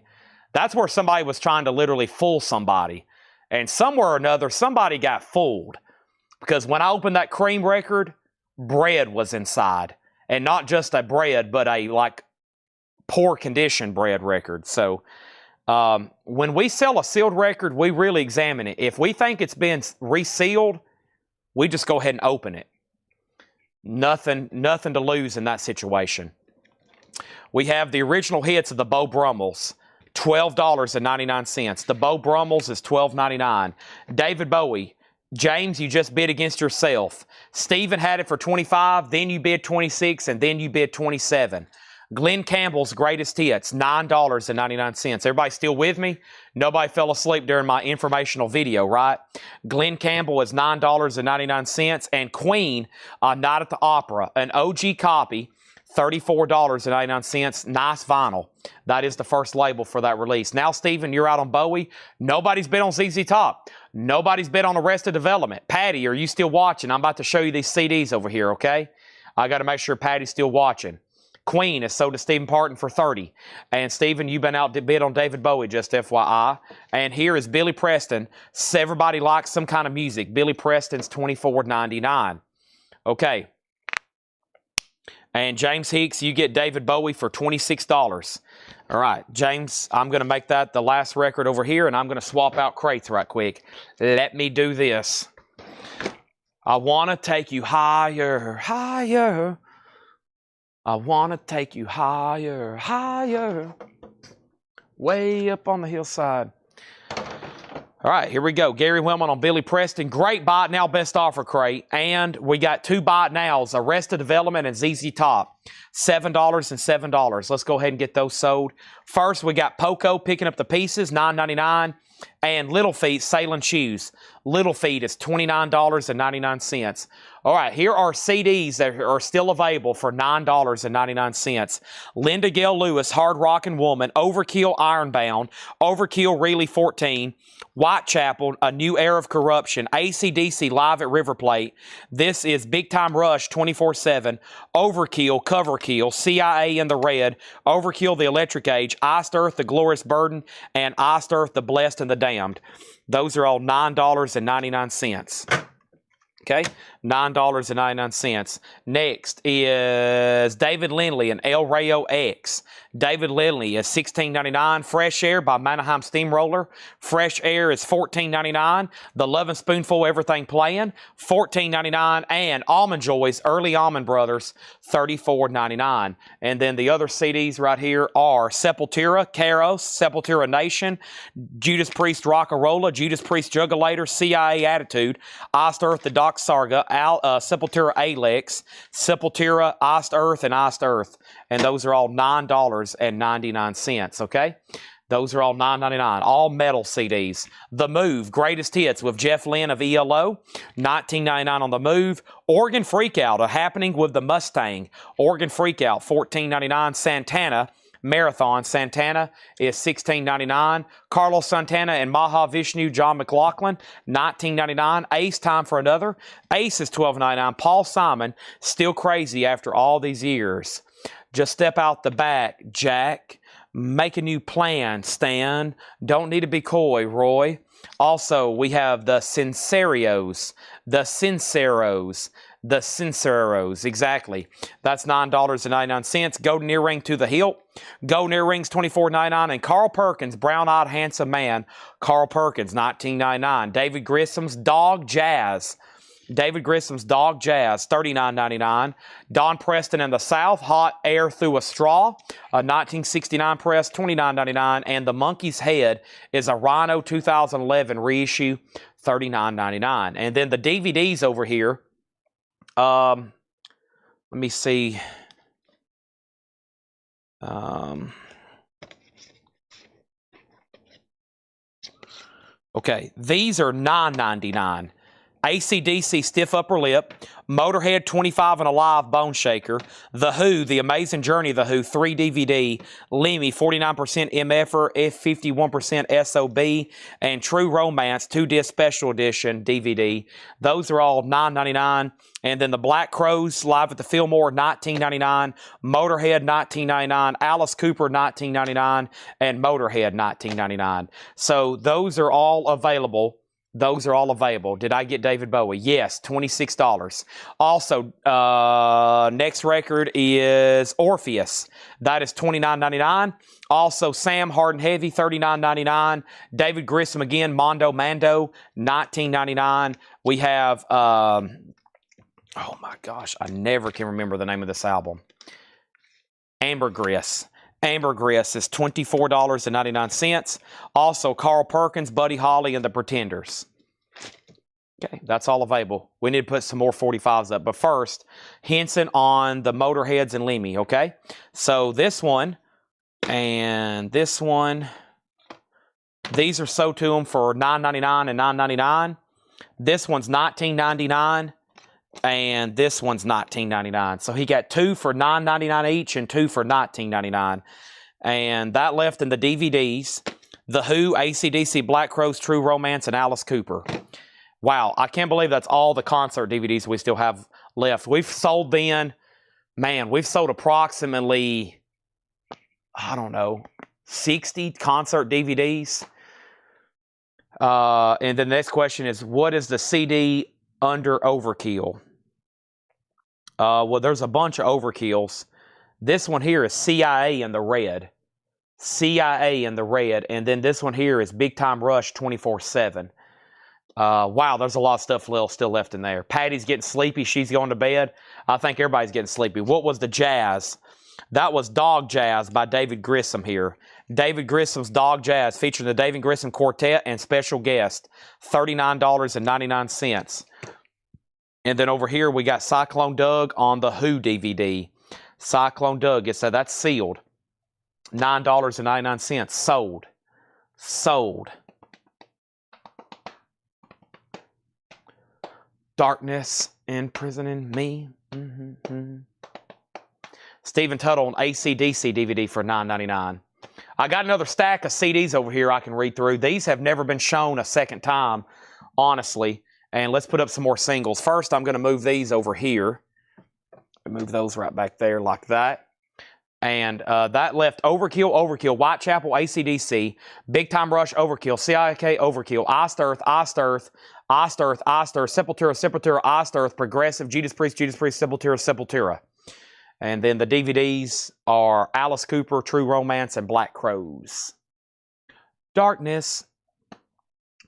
That's where somebody was trying to literally fool somebody. And somewhere or another, somebody got fooled. Because when I opened that cream record, bread was inside. And not just a bread, but a like poor condition bread record. So when we sell a sealed record, we really examine it. If we think it's been resealed, we just go ahead and open it. Nothing to lose in that situation. We have the original hits of the Beau Brummels, $12.99. The Beau Brummels is $12.99. David Bowie, James, you just bid against yourself. Stephen had it for $25, then you bid $26, and then you bid $27. Glenn Campbell's Greatest Hits, $9.99. Everybody still with me? Nobody fell asleep during my informational video, right? Glenn Campbell is $9.99. And Queen, Night at the Opera, an OG copy, $34.99. Nice vinyl. That is the first label for that release. Now, Stephen, you're out on Bowie. Nobody's been on ZZ Top. Nobody's been on Arrested Development. Patty, are you still watching? I'm about to show you these CDs over here, okay? I got to make sure Patty's still watching. Queen is sold to Stephen Parton for $30. And Stephen, you've been outbid on David Bowie, just FYI. And here is Billy Preston. Everybody likes some kind of music. Billy Preston's $24.99. Okay. And James Hicks, you get David Bowie for $26. All right, James, I'm going to make that the last record over here, and I'm going to swap out crates right quick. Let me do this. I want to take you higher, higher. I want to take you higher, higher, way up on the hillside. All right, here we go. Gary Wellman on Billy Preston. Great buy it now, best offer crate. And we got two buy it nows, Arrested Development and ZZ Top. $7 and $7. Let's go ahead and get those sold. First, we got Poco picking up the pieces, $9.99. And Little Feet Sailing Shoes. Little Feet is $29.99. All right, here are CDs that are still available for $9.99. Linda Gail Lewis, Hard Rockin' Woman, Overkill Ironbound, Overkill Really 14, Whitechapel, A New Era of Corruption, AC/DC Live at River Plate. This is Big Time Rush 24/7, Overkill, Coverkill, CIA in the Red, Overkill the Electric Age, Iced Earth the Glorious Burden, and Iced Earth the Blessed and the Damned. Those are all $9.99. Okay, $9.99. Next is David Lindley and El Rayo X. David Lindley is $16.99. Fresh Air by Manaheim Steamroller. Fresh Air is $14.99. The Lovin' Spoonful Everything Playing, $14.99. And Almond Joys, Early Almond Brothers, $34.99. And then the other CDs right here are Sepultura, Caros, Sepultura Nation, Judas Priest Rockarola, Judas Priest Juggulator, CIA Attitude, Iced Earth, The Doc Sarga, Sepultura Alex, Sepultura, Iced Earth, and Iced Earth. And those are all $9.99, okay? Those are all $9.99, all metal CDs. The Move, Greatest Hits with Jeff Lynne of ELO, $19.99 on The Move. Organ Freakout, A Happening with the Mustang, Organ Freakout, $14.99. Santana, Marathon, Santana is $16.99. Carlos Santana and Mahavishnu John McLaughlin, $19.99. Ace, Time for Another. Ace is $12.99. Paul Simon, Still Crazy After All These Years. Just Step Out the Back, Jack. Make a New Plan, Stan. Don't Need to Be Coy, Roy. Also, we have the Sinceros. The Sinceros. The Sinceros, exactly. That's $9.99. Golden Earring to the Hilt. Golden Earrings, $24.99. And Carl Perkins, Brown-Eyed Handsome Man. Carl Perkins, $19.99. David Grissom's Dog Jazz. David Grissom's Dog Jazz, $39.99. Don Preston and the South, Hot Air Through a Straw, a 1969 press, $29.99. And The Monkey's Head is a Rhino 2011 reissue, $39.99. And then the DVDs over here, let me see. Okay, these are $9.99. AC/DC Stiff Upper Lip, Motorhead 25 and Alive Bone Shaker, The Who, The Amazing Journey of The Who 3 DVD, Lemmy 49% MFR, F51% SOB, and True Romance 2-disc Special Edition DVD. Those are all $9.99. And then the Black Crowes Live at the Fillmore, $19.99. Motorhead, $19.99. Alice Cooper, $19.99. And Motorhead, $19.99. So those are all available. Those are all available. Did I get David Bowie? Yes, $26. Also, next record is Orpheus. That is $29.99. Also, Sam Hard and Heavy, $39.99. David Grissom again, Mondo Mando, $19.99. We have, oh my gosh, I never can remember the name of this album. Ambergris. Ambergris is $24.99. Also, Carl Perkins, Buddy Holly, and the Pretenders. Okay, that's all available. We need to put some more 45s up. But first, Henson on the Motorheads and Lemmy, okay? So this one and this one, these are sold to them for $9.99 and $9.99. This one's $19.99. And this one's $19.99. So he got two for $9.99 each and two for $19.99. And that left in the DVDs, The Who, AC/DC, Black Crowes, True Romance, and Alice Cooper. Wow, I can't believe that's all the concert DVDs we still have left. We've sold then, man, we've sold approximately, I don't know, 60 concert DVDs. And the next question is, what is the CD under Overkill? Well, there's a bunch of Overkills. This one here is CIA in the Red. CIA in the Red. And then this one here is Big Time Rush 24/7. Wow, there's a lot of stuff still left in there. Patty's getting sleepy. She's going to bed. I think everybody's getting sleepy. What was the jazz? That was Dog Jazz by David Grissom here. David Grissom's Dog Jazz featuring the David Grissom Quartet and special guest. $39.99. And then over here we got Cyclone Doug on the Who DVD. Cyclone Doug. So that's sealed. $9.99. Sold. Sold. Darkness imprisoning me. Stephen Tuttle on AC/DC DVD for $9.99. I got another stack of CDs over here I can read through. These have never been shown a second time, honestly. And let's put up some more singles. First, I'm going to move these over here. Move those right back there like that. And that left Overkill, Overkill, Whitechapel, AC/DC, Big Time Rush, Overkill, CIK, Overkill, Iced Earth, Iced Earth, Iced Earth, Iced Earth, Sepultura, Sepultura, Iced Earth, Progressive, Judas Priest, Sepultura, Sepultura. And then the DVDs are Alice Cooper, True Romance, and Black Crows. Darkness.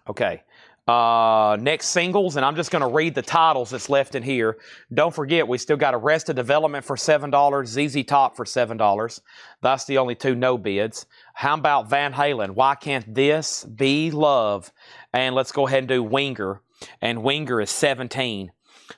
Okay. Next singles, and I'm just going to read the titles that's left in here. Don't forget, we still got Arrested Development for $7, ZZ Top for $7. That's the only two no bids. How about Van Halen? Why Can't This Be Love? And let's go ahead and do Winger. And Winger is $17.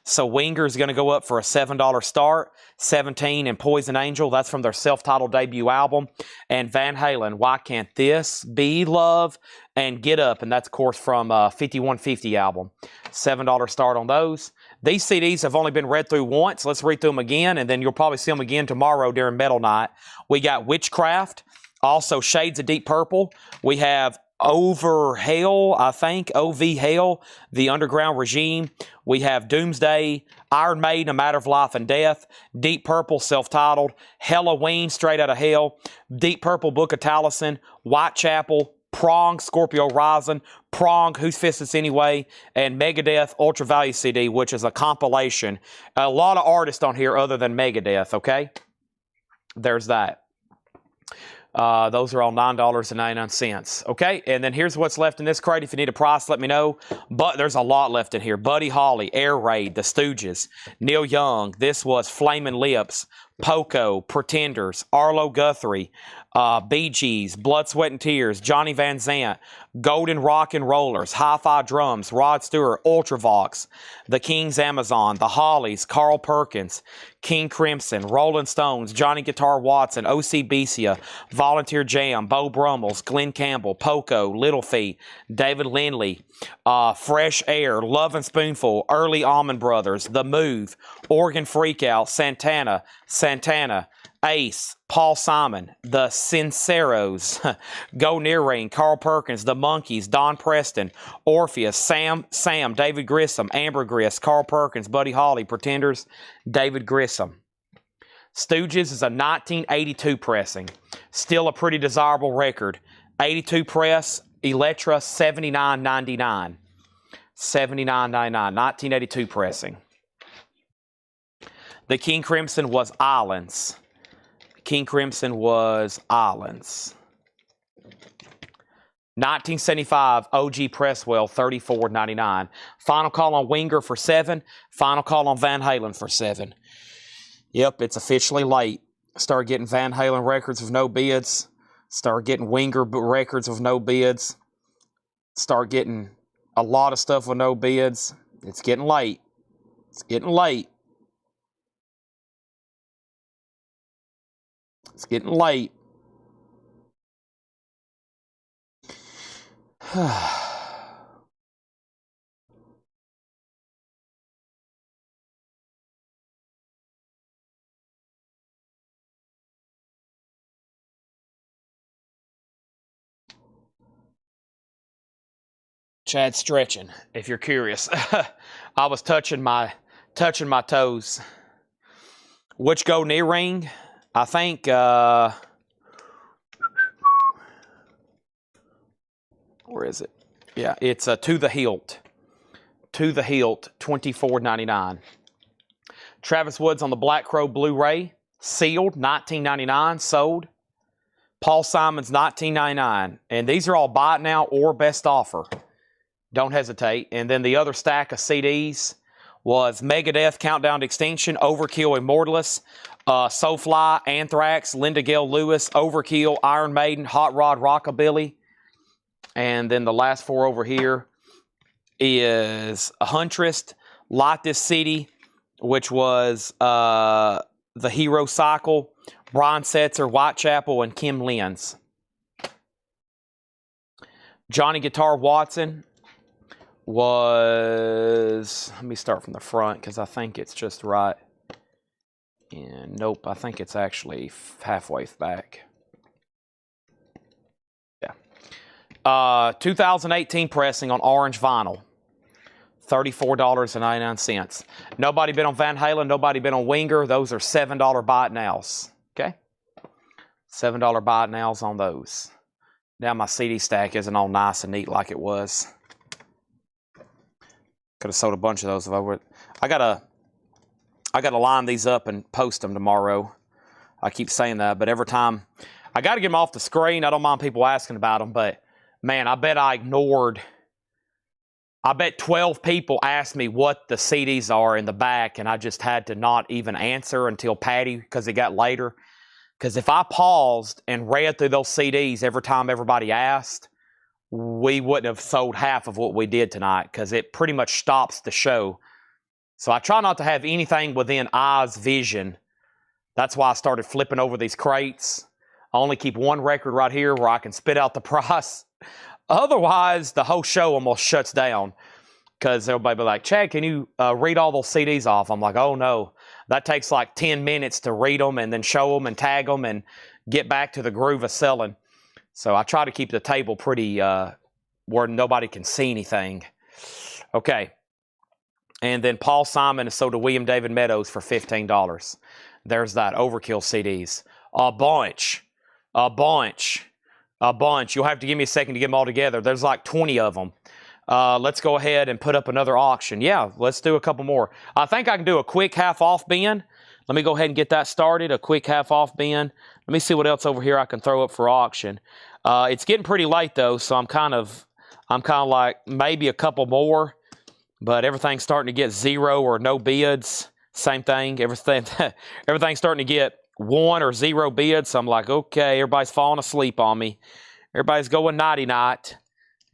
So Winger is going to go up for a $7 start. 17 and Poison Angel, that's from their self-titled debut album. And Van Halen, Why Can't This Be Love? And Get Up, and that's, of course, from 5150 album. $7 start on those. These CDs have only been read through once. Let's read through them again, and then you'll probably see them again tomorrow during Metal Night. We got Witchcraft, also Shades of Deep Purple. We have Over Hell, I think, OV Hell, The Underground Regime. We have Doomsday, Iron Maiden, A Matter of Life and Death, Deep Purple, self-titled, Halloween, Straight Outta Hell, Deep Purple, Book of Taliesin, Whitechapel, Prong, Scorpio Rising, Prong, Whose Fist Is Anyway, and Megadeth Ultra Value CD, which is a compilation. A lot of artists on here other than Megadeth, okay? There's that. Those are all $9.99. Okay, and then here's what's left in this crate. If you need a price, let me know. But there's a lot left in here. Buddy Holly, Air Raid, The Stooges, Neil Young. This was Flamin' Lips, Poco, Pretenders, Arlo Guthrie, Bee Gees, Blood, Sweat, and Tears, Johnny Van Zant, Golden Rock and Rollers, Hi-Fi Drums, Rod Stewart, Ultravox, The King's Amazon, The Hollies, Carl Perkins, King Crimson, Rolling Stones, Johnny Guitar Watson, O.C. Becia, Volunteer Jam, Bo Brummels, Glenn Campbell, Poco, Little Feat, David Lindley, Fresh Air, Love and Spoonful, Early Allman Brothers, The Move, Oregon Freakout, Santana, Ace, Paul Simon, The Sinceros, Go Near Rain, Carl Perkins, The Monkees, Don Preston, Orpheus, Sam, David Grissom, Amber Grist, Carl Perkins, Buddy Holly, Pretenders, David Grissom. Stooges is a 1982 pressing. Still a pretty desirable record. 82 press, Electra, $79.99. $79.99, 1982 pressing. The King Crimson was Islands. King Crimson was Islands. 1975 OG Presswell, $34.99. Final call on Winger for $7. Final call on Van Halen for $7. Yep, it's officially late. Start getting Van Halen records with no bids. Start getting Winger records with no bids. Start getting a lot of stuff with no bids. It's getting late. It's getting late. It's getting late. Chad's stretching, if you're curious. I was touching my toes. Which Go Near Ring? I think where is it? Yeah, it's To the Hilt. To the Hilt, $24.99. Travis Woods on the Black Crow Blu-ray, sealed, $19.99, sold. Paul Simon's $19.99. And these are all buy it now or best offer. Don't hesitate. And then the other stack of CDs was Megadeth, Countdown to Extinction, Overkill, Immortalis, Soulfly, Anthrax, Linda Gale Lewis, Overkill, Iron Maiden, Hot Rod Rockabilly. And then the last four over here is Huntress, Light This City, which was The Hero Cycle, Brian Setzer, Whitechapel, and Kim Lenz. Johnny Guitar Watson was, let me start from the front because I think it's just right. And nope, I think it's actually halfway back. Yeah. 2018 pressing on orange vinyl. $34.99. Nobody been on Van Halen. Nobody been on Winger. Those are $7 buy it nows. Okay? $7 buy it nows on those. Now my CD stack isn't all nice and neat like it was. Could have sold a bunch of those if I would. I gotta line these up and post them tomorrow. I keep saying that, but every time I gotta get them off the screen. I don't mind people asking about them, but man, I bet 12 people asked me what the CDs are in the back, and I just had to not even answer until Patty, because it got later. Because if I paused and read through those CDs every time everybody asked, we wouldn't have sold half of what we did tonight, because it pretty much stops the show. So I try not to have anything within eye's vision. That's why I started flipping over these crates. I only keep one record right here where I can spit out the price. Otherwise, the whole show almost shuts down because everybody be like, Chad, can you read all those CDs off? I'm like, oh, no. That takes like 10 minutes to read them and then show them and tag them and get back to the groove of selling. So I try to keep the table pretty where nobody can see anything. Okay. And then Paul Simon is sold to William David Meadows for $15. There's that Overkill CDs. A bunch. You'll have to give me a second to get them all together. There's like 20 of them. Let's go ahead and put up another auction. Yeah, let's do a couple more. I think I can do a quick half-off bin. Let me go ahead and get that started, a quick half-off bin. Let me see what else over here I can throw up for auction. It's getting pretty late, though, so I'm kind of like maybe a couple more, but everything's starting to get 0 or no bids. Same thing. Everything's starting to get 1 or 0 bids. So I'm like, okay, everybody's falling asleep on me. Everybody's going nighty-night.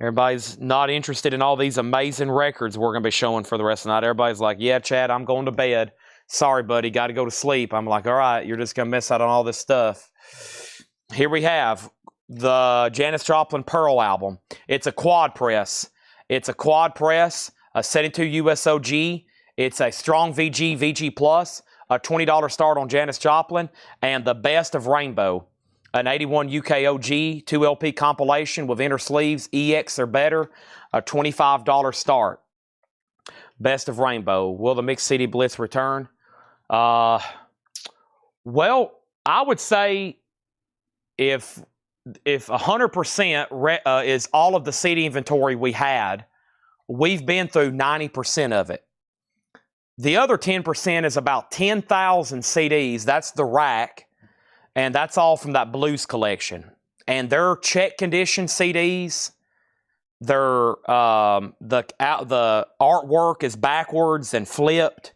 Everybody's not interested in all these amazing records we're going to be showing for the rest of the night. Everybody's like, yeah, Chad, I'm going to bed. Sorry, buddy, got to go to sleep. I'm like, all right, you're just going to miss out on all this stuff. Here we have the Janis Joplin Pearl album. It's a quad press. A 72 USOG. It's a strong VG Plus, a $20 start on Janis Joplin, and the Best of Rainbow, an 81 UKOG 2LP compilation with inner sleeves, EX or better, a $25 start. Best of Rainbow. Will the Mixed CD Blitz return? Well, I would say if 100% is all of the CD inventory we had, we've been through 90% of it. The other 10% is about 10,000 CDs. That's the rack. And that's all from that blues collection. And they're check condition CDs. They're the artwork is backwards and flipped.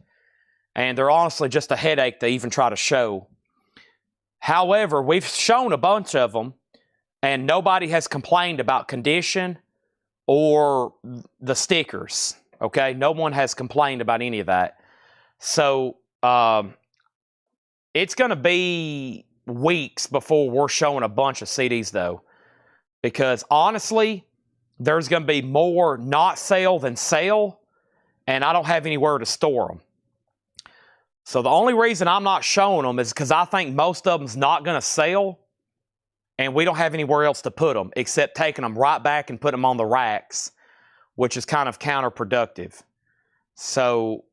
And they're honestly just a headache to even try to show. However, we've shown a bunch of them, and nobody has complained about condition or the stickers. Okay, no one has complained about any of that. So it's going to be weeks before we're showing a bunch of CDs, though, because honestly, there's going to be more not sale than sale, and I don't have anywhere to store them. So the only reason I'm not showing them is because I think most of them's not going to sell, and we don't have anywhere else to put them except taking them right back and putting them on the racks, which is kind of counterproductive. So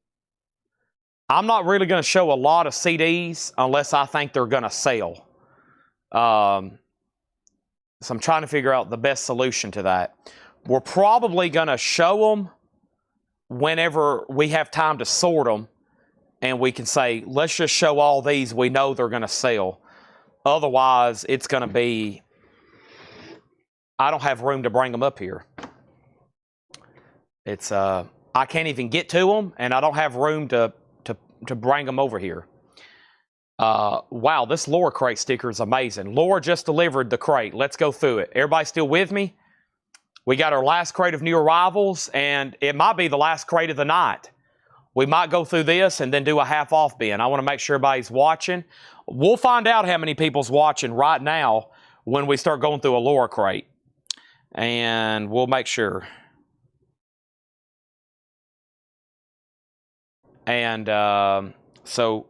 I'm not really going to show a lot of CDs unless I think they're going to sell. So I'm trying to figure out the best solution to that. We're probably going to show them whenever we have time to sort them, and we can say, let's just show all these we know they're going to sell. Otherwise, it's going to be, I don't have room to bring them up here. It's I can't even get to them, and I don't have room to bring them over here. Wow, this Laura crate sticker is amazing. Laura just delivered the crate. Let's go through it. Everybody still with me? We got our last crate of new arrivals, and it might be the last crate of the night. We might go through this and then do a half off bin. I want to make sure everybody's watching. We'll find out how many people's watching right now when we start going through a Laura crate. And we'll make sure. And so,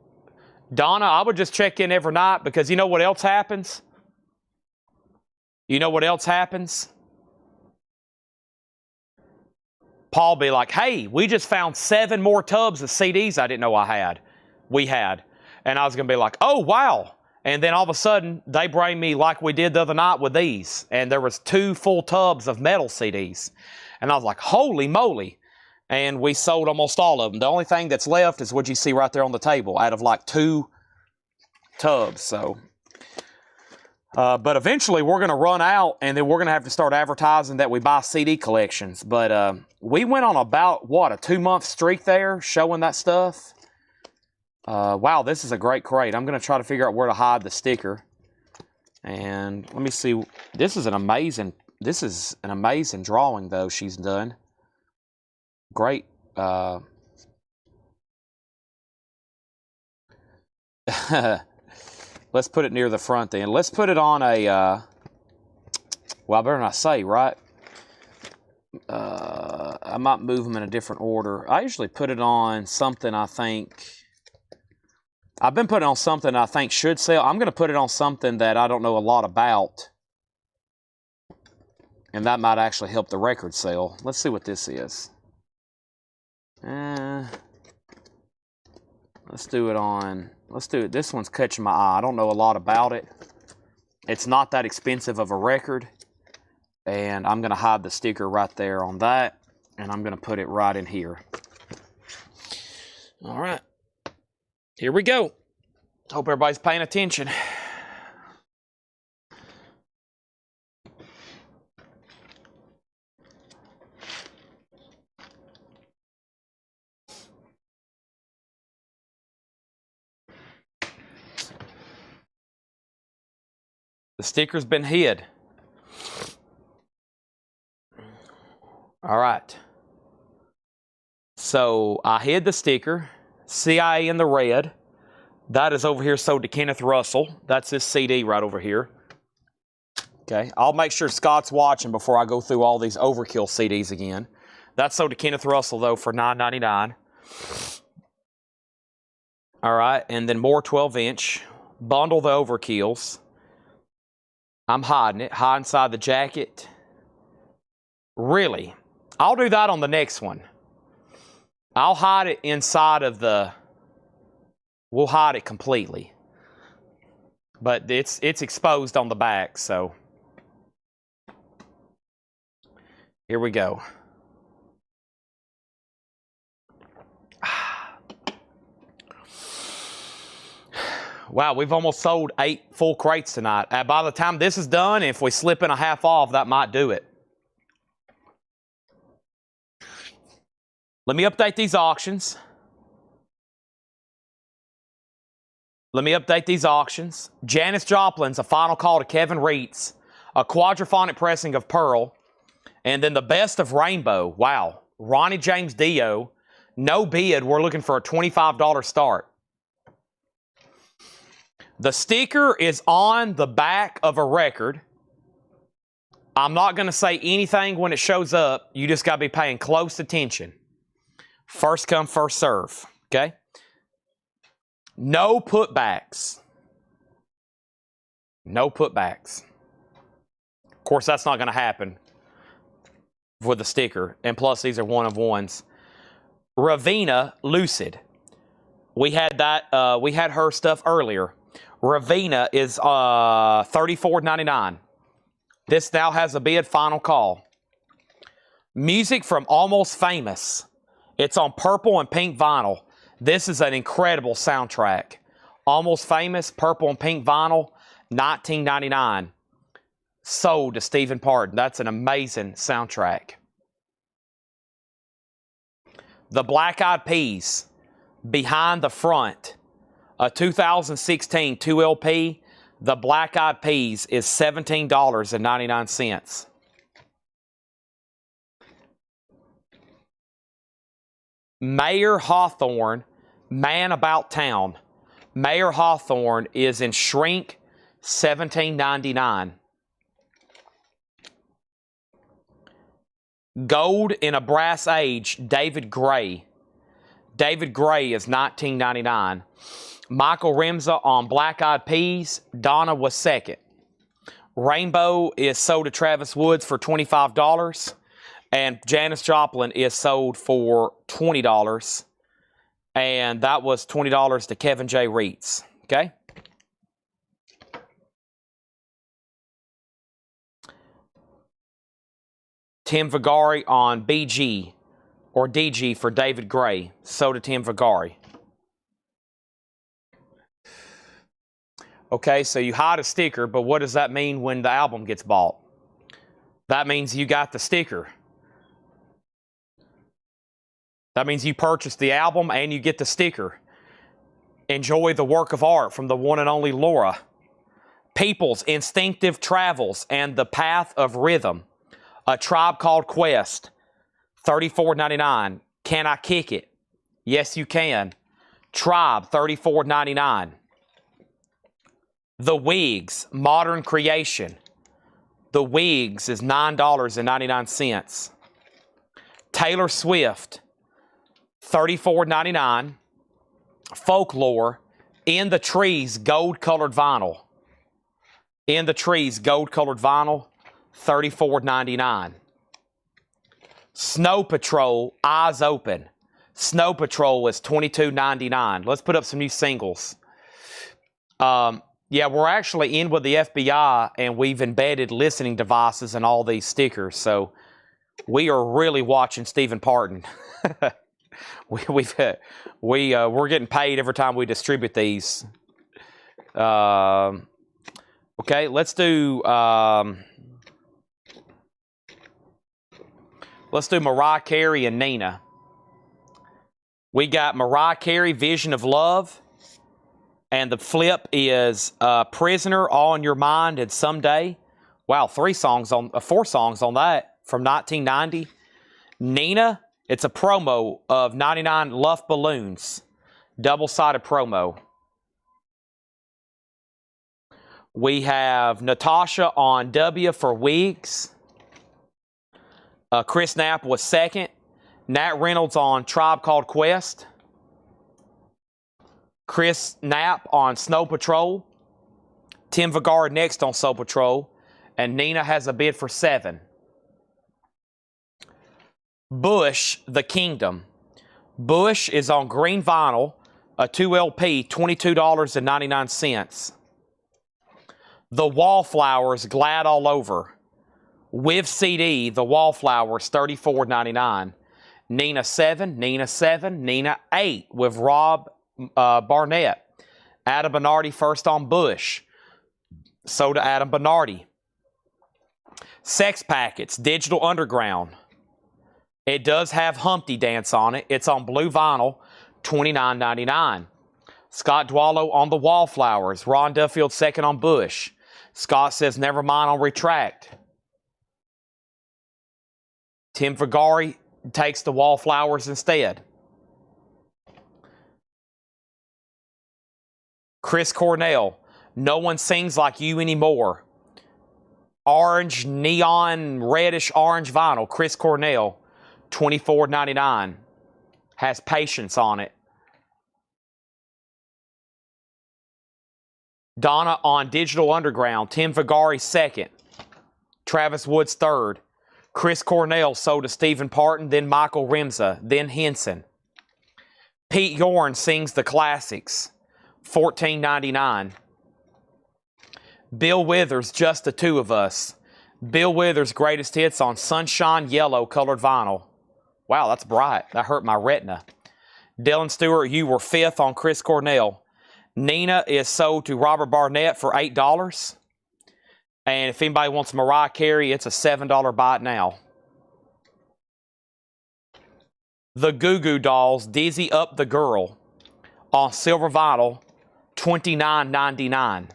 Donna, I would just check in every night because you know what else happens? You know what else happens? Paul be like, hey, we just found 7 more tubs of CDs I didn't know I had. We had. And I was going to be like, oh, wow. And then all of a sudden, they bring me like we did the other night with these. And there was 2 full tubs of metal CDs. And I was like, holy moly. And we sold almost all of them. The only thing that's left is what you see right there on the table out of like 2 tubs. So, but eventually we're going to run out and then we're going to have to start advertising that we buy CD collections. But we went on about, what, a 2-month streak there showing that stuff. Wow, this is a great crate. I'm going to try to figure out where to hide the sticker. And let me see. This is an amazing drawing, though, she's done. Great. Let's put it near the front then. Let's put it on a, well, I better not say, right? I might move them in a different order. I usually put it on something I've been putting on something I think should sell. I'm going to put it on something that I don't know a lot about. And that might actually help the record sell. Let's see what this is. Let's do it. This one's catching my eye. I don't know a lot about it. It's not that expensive of a record. And I'm going to hide the sticker right there on that. And I'm going to put it right in here. All right. Here we go. Hope everybody's paying attention. The sticker's been hid. All right. So I hid the sticker. CIA in the red. That is over here sold to Kenneth Russell. That's this CD right over here. Okay. I'll make sure Scott's watching before I go through all these overkill CDs again. That's sold to Kenneth Russell, though, for $9.99. All right. And then more 12-inch. Bundle the overkills. I'm hiding it. Hide inside the jacket. Really? I'll do that on the next one. I'll hide it inside of the... We'll hide it completely. But it's exposed on the back, so... Here we go. Wow, we've almost sold 8 full crates tonight. By the time this is done, if we slip in a half off, that might do it. Let me update these auctions. Janis Joplin's A Final Call to Kevin Reitz, a quadraphonic pressing of Pearl, and then the Best of Rainbow. Wow. Ronnie James Dio. No bid. We're looking for a $25 start. The sticker is on the back of a record. I'm not going to say anything when it shows up. You just got to be paying close attention. First come, first serve. Okay? No putbacks. No putbacks. Of course, that's not going to happen with the sticker. And plus, these are one-of-ones. Ravina Lucid. We had that. We had her stuff earlier. Ravina is $34.99. This now has a bid. Final call. Music from Almost Famous. It's on purple and pink vinyl. This is an incredible soundtrack. Almost Famous, purple and pink vinyl, $19.99. Sold to Stephen Pardon. That's an amazing soundtrack. The Black Eyed Peas, Behind the Front, a 2016 2LP. The Black Eyed Peas is $17.99. Mayor Hawthorne, Man About Town. Mayor Hawthorne is in Shrink, $17.99. Gold in a Brass Age, David Gray. David Gray is $19.99. Michael Remza on Black Eyed Peas, Donna was second. Rainbow is sold to Travis Woods for $25. And Janis Joplin is sold for $20. And that was $20 to Kevin J. Reitz. Okay? Tim Vigari on BG or DG for David Gray. So to Tim Vigari. Okay, so you hide a sticker, but what does that mean when the album gets bought? That means you got the sticker. That means you purchased the album and you get the sticker. Enjoy the work of art from the one and only Laura. People's Instinctive Travels and the Path of Rhythm. A Tribe Called Quest, $34.99. Can I Kick It? Yes, you can. Tribe, $34.99. The Wigs, Modern Creation. The Wigs is $9.99. Taylor Swift, $34.99. Folklore, In the Trees, gold-colored vinyl. In the Trees, gold-colored vinyl, $34.99. Snow Patrol, Eyes Open. Snow Patrol is $22.99. Let's put up some new singles. Yeah, we're actually in with the FBI, and we've embedded listening devices in all these stickers, so we are really watching Stephen Parton. We're getting paid every time we distribute these. Okay, let's do Mariah Carey and Nina. We got Mariah Carey, Vision of Love. And the flip is Prisoner, All in Your Mind, and Someday. Wow, 4 songs on that from 1990. Nina, it's a promo of 99 Luff Balloons. Double-sided promo. We have Natasha on W for Wigs. Chris Knapp was second. Nat Reynolds on Tribe Called Quest. Chris Knapp on Snow Patrol. Tim Vigari next on Snow Patrol. And Nina has a bid for 7. Bush, The Kingdom. Bush is on green vinyl, a 2LP, $22.99. The Wallflowers, Glad All Over. With CD, The Wallflowers, $34.99. Nina 7, Nina 7, Nina 8 with Rob Barnett. Adam Bernardi first on Bush. So to Adam Bernardi. Sex Packets, Digital Underground. It does have Humpty Dance on it. It's on blue vinyl, $29.99. Scott Dwallow on the Wallflowers. Ron Duffield second on Bush. Scott says never mind on Retract. Tim Vigari takes the Wallflowers instead. Chris Cornell, No One Sings Like You Anymore. Orange, neon, reddish orange vinyl. Chris Cornell, $24.99. Has Patience on it. Donna on Digital Underground. Tim Vigari second. Travis Woods third. Chris Cornell sold to Stephen Parton, then Michael Remza, then Henson. Pete Yorn sings the classics. $14.99. Bill Withers, Just the Two of Us. Bill Withers' greatest hits on Sunshine Yellow colored vinyl. Wow, that's bright. That hurt my retina. Dylan Stewart, You Were Fifth on Chris Cornell. Nina is sold to Robert Barnett for $8. And if anybody wants Mariah Carey, it's a $7 buy it now. The Goo Goo Dolls, Dizzy Up the Girl on silver vinyl, $29.99.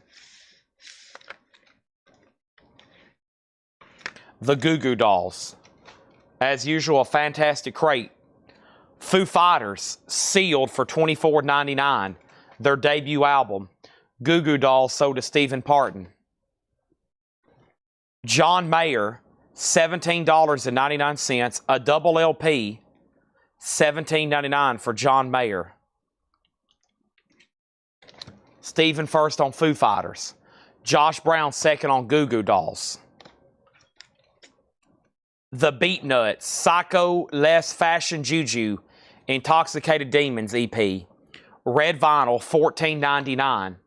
The Goo Goo Dolls. As usual, a fantastic crate. Foo Fighters, Sealed for $24.99. Their debut album. Goo Goo Dolls sold to Stephen Parton. John Mayer, $17.99. A double LP, $17.99 for John Mayer. Stephen first on Foo Fighters. Josh Brown second on Goo Goo Dolls. The Beatnuts, Psycho, Less Fashion Juju, Intoxicated Demons EP. Red vinyl, $14.99.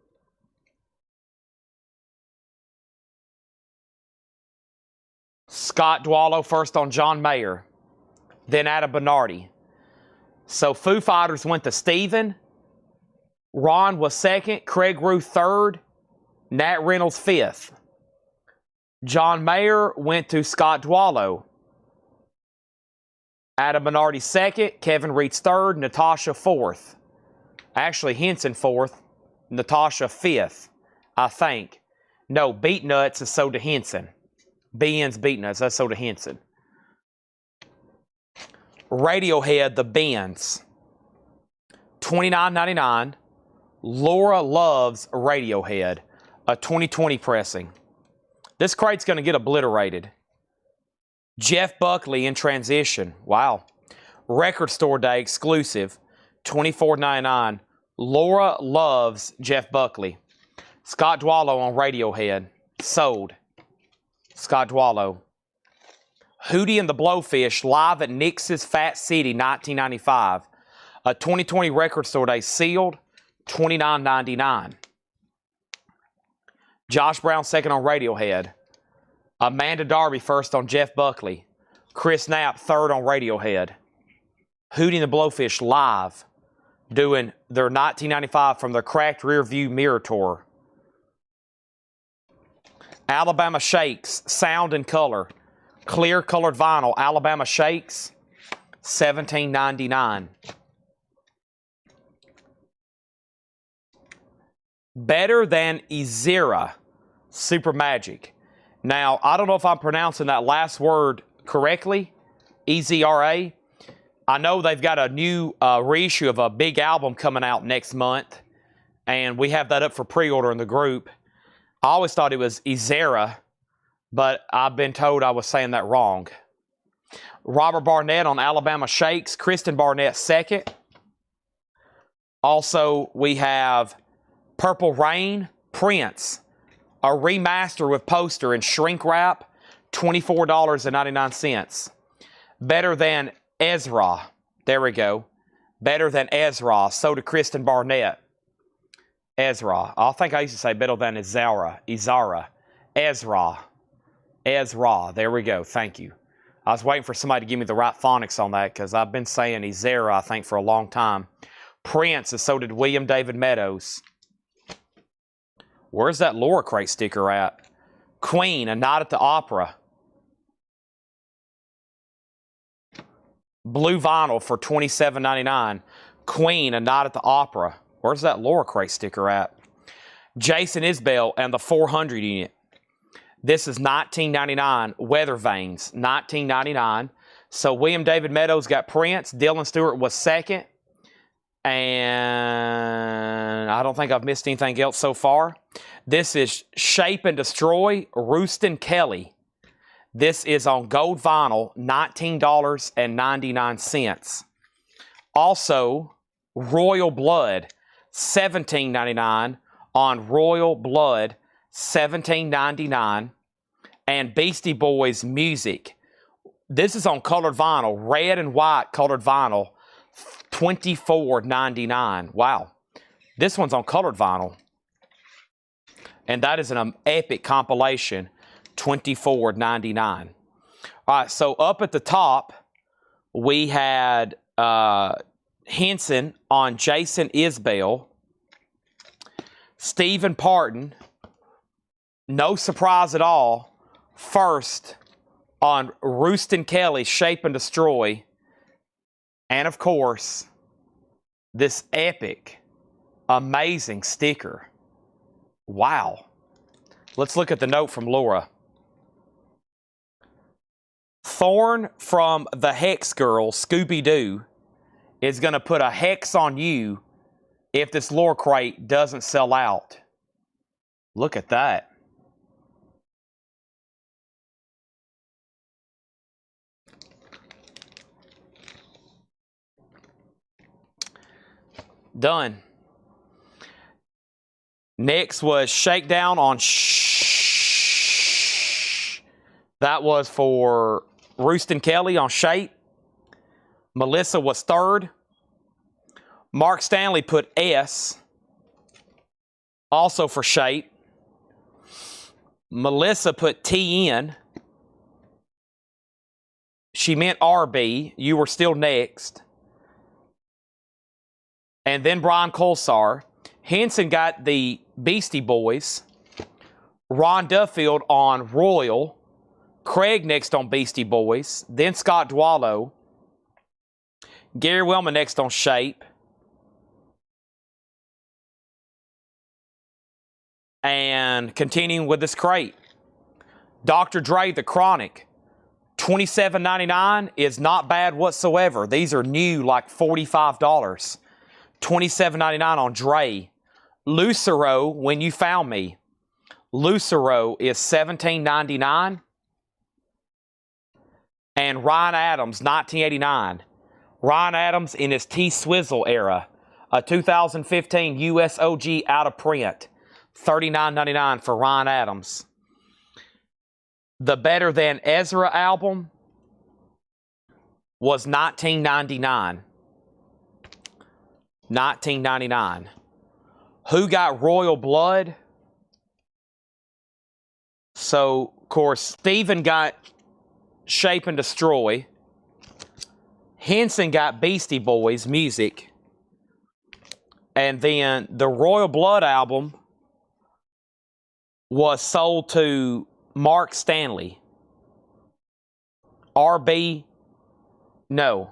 Scott Dwallow first on John Mayer. Then Adam Bernardi. So Foo Fighters went to Stephen. Ron was second. Craig Ruth third. Nat Reynolds fifth. John Mayer went to Scott Dwallow. Adam Bernardi second. Kevin Reed's third. Natasha fourth. Actually, Henson fourth. Natasha fifth, I think. No, Beatnuts is sold to Henson. BN's Beatnuts, that's sold to Henson. Radiohead, The Bends, $29.99. Laura Loves Radiohead, a 2020 pressing. This crate's going to get obliterated. Jeff Buckley in transition. Wow. Record Store Day exclusive, $24.99. Laura Loves Jeff Buckley. Scott Dwallow on Radiohead. Sold. Scott Dwallow. Hootie and the Blowfish live at Nix's Fat City, 1995. A 2020 Record Store Day sealed, $29.99. Josh Brown second on Radiohead. Amanda Darby first on Jeff Buckley. Chris Knapp third on Radiohead. Hootie and the Blowfish live, doing their 1995 From the Cracked Rearview Mirror Tour. Alabama Shakes, Sound and Color. Clear colored vinyl, Alabama Shakes, $17.99. Better Than Ezra, Super Magic. Now, I don't know if I'm pronouncing that last word correctly, EZRA. I know they've got a new reissue of a big album coming out next month, and we have that up for pre-order in the group. I always thought it was Ezra, but I've been told I was saying that wrong. Robert Barnett on Alabama Shakes, Kristen Barnett second. Also, we have Purple Rain, Prince, a remaster with poster and shrink wrap, $24.99. Better Than Ezra. There we go. Better Than Ezra. So to Kristen Barnett. Ezra. I think I used to say Better Than Izara. Ezra. Ezra. There we go. Thank you. I was waiting for somebody to give me the right phonics on that because I've been saying Ezra, I think, for a long time. Prince, and so did William David Meadows. Where's that Laura Crate sticker at? Queen, A Night at the Opera. Blue vinyl for $27.99. Queen, A Night at the Opera. Where's that Laura Crate sticker at? Jason Isbell and the 400 unit. This is $19.99. Weather Vanes, $19.99. So William David Meadows got Prince. Dylan Stewart was second. And I don't think I've missed anything else so far. This is Shape and Destroy, Rooston Kelly. This is on gold vinyl, $19.99. Also, Royal Blood, $17.99 on Royal Blood, $17.99. And Beastie Boys Music. This is on colored vinyl, red and white colored vinyl, $24.99. Wow. This one's on colored vinyl. And that is an epic compilation, $24.99. All right, so up at the top, we had Henson on Jason Isbell. Stephen Parton, no surprise at all, first on Rooston Kelly, Shape and Destroy. And of course, this epic, amazing sticker. Wow. Let's look at the note from Laura. Thorn from the Hex Girl, Scooby-Doo, is going to put a hex on you if this lure crate doesn't sell out. Look at that. Done. Next was Shakedown on That was for Roostin Kelly on Shape. Melissa was third. Mark Stanley put S, also for Shape. Melissa put TN. She meant RB. You were still next. And then Brian Colsar. Henson got the Beastie Boys. Ron Duffield on Royal. Craig next on Beastie Boys. Then Scott Dwallow. Gary Wilma next on Shape. And continuing with this crate. Dr. Dre, The Chronic. $27.99 is not bad whatsoever. These are new, like $45. $27.99 on Dre. Lucero, When You Found Me. Lucero is $17.99. And Ryan Adams, 1989. Ryan Adams in his T-Swizzle era. A 2015 US OG out of print. $39.99 for Ryan Adams. The Better Than Ezra album was $19.99. $19.99. Who Got Royal Blood? So, of course, Steven got Shape and Destroy. Henson got Beastie Boys music. And then the Royal Blood album was sold to Mark Stanley. RB, no.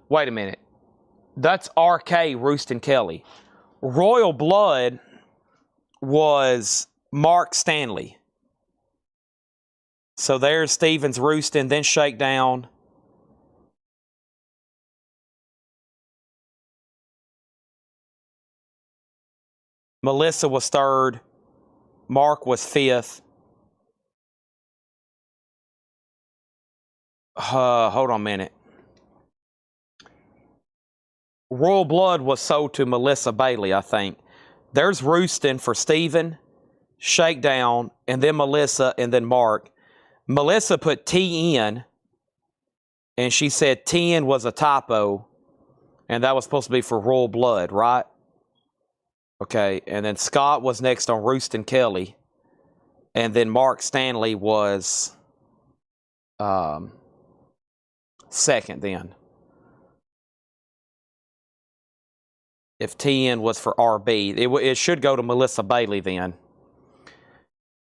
Wait a minute. That's RK Roostin Kelly. Royal Blood was Mark Stanley. So there's Stevens Roostin, then Shakedown. Melissa was third. Mark was fifth. Hold on a minute. Royal Blood was sold to Melissa Bailey, I think. There's Roostin for Steven, Shakedown, and then Melissa, and then Mark. Melissa put TN, and she said TN was a typo, and that was supposed to be for Royal Blood, right? Okay, and then Scott was next on Roostin Kelly, and then Mark Stanley was second then. If TN was for RB, it should go to Melissa Bailey then.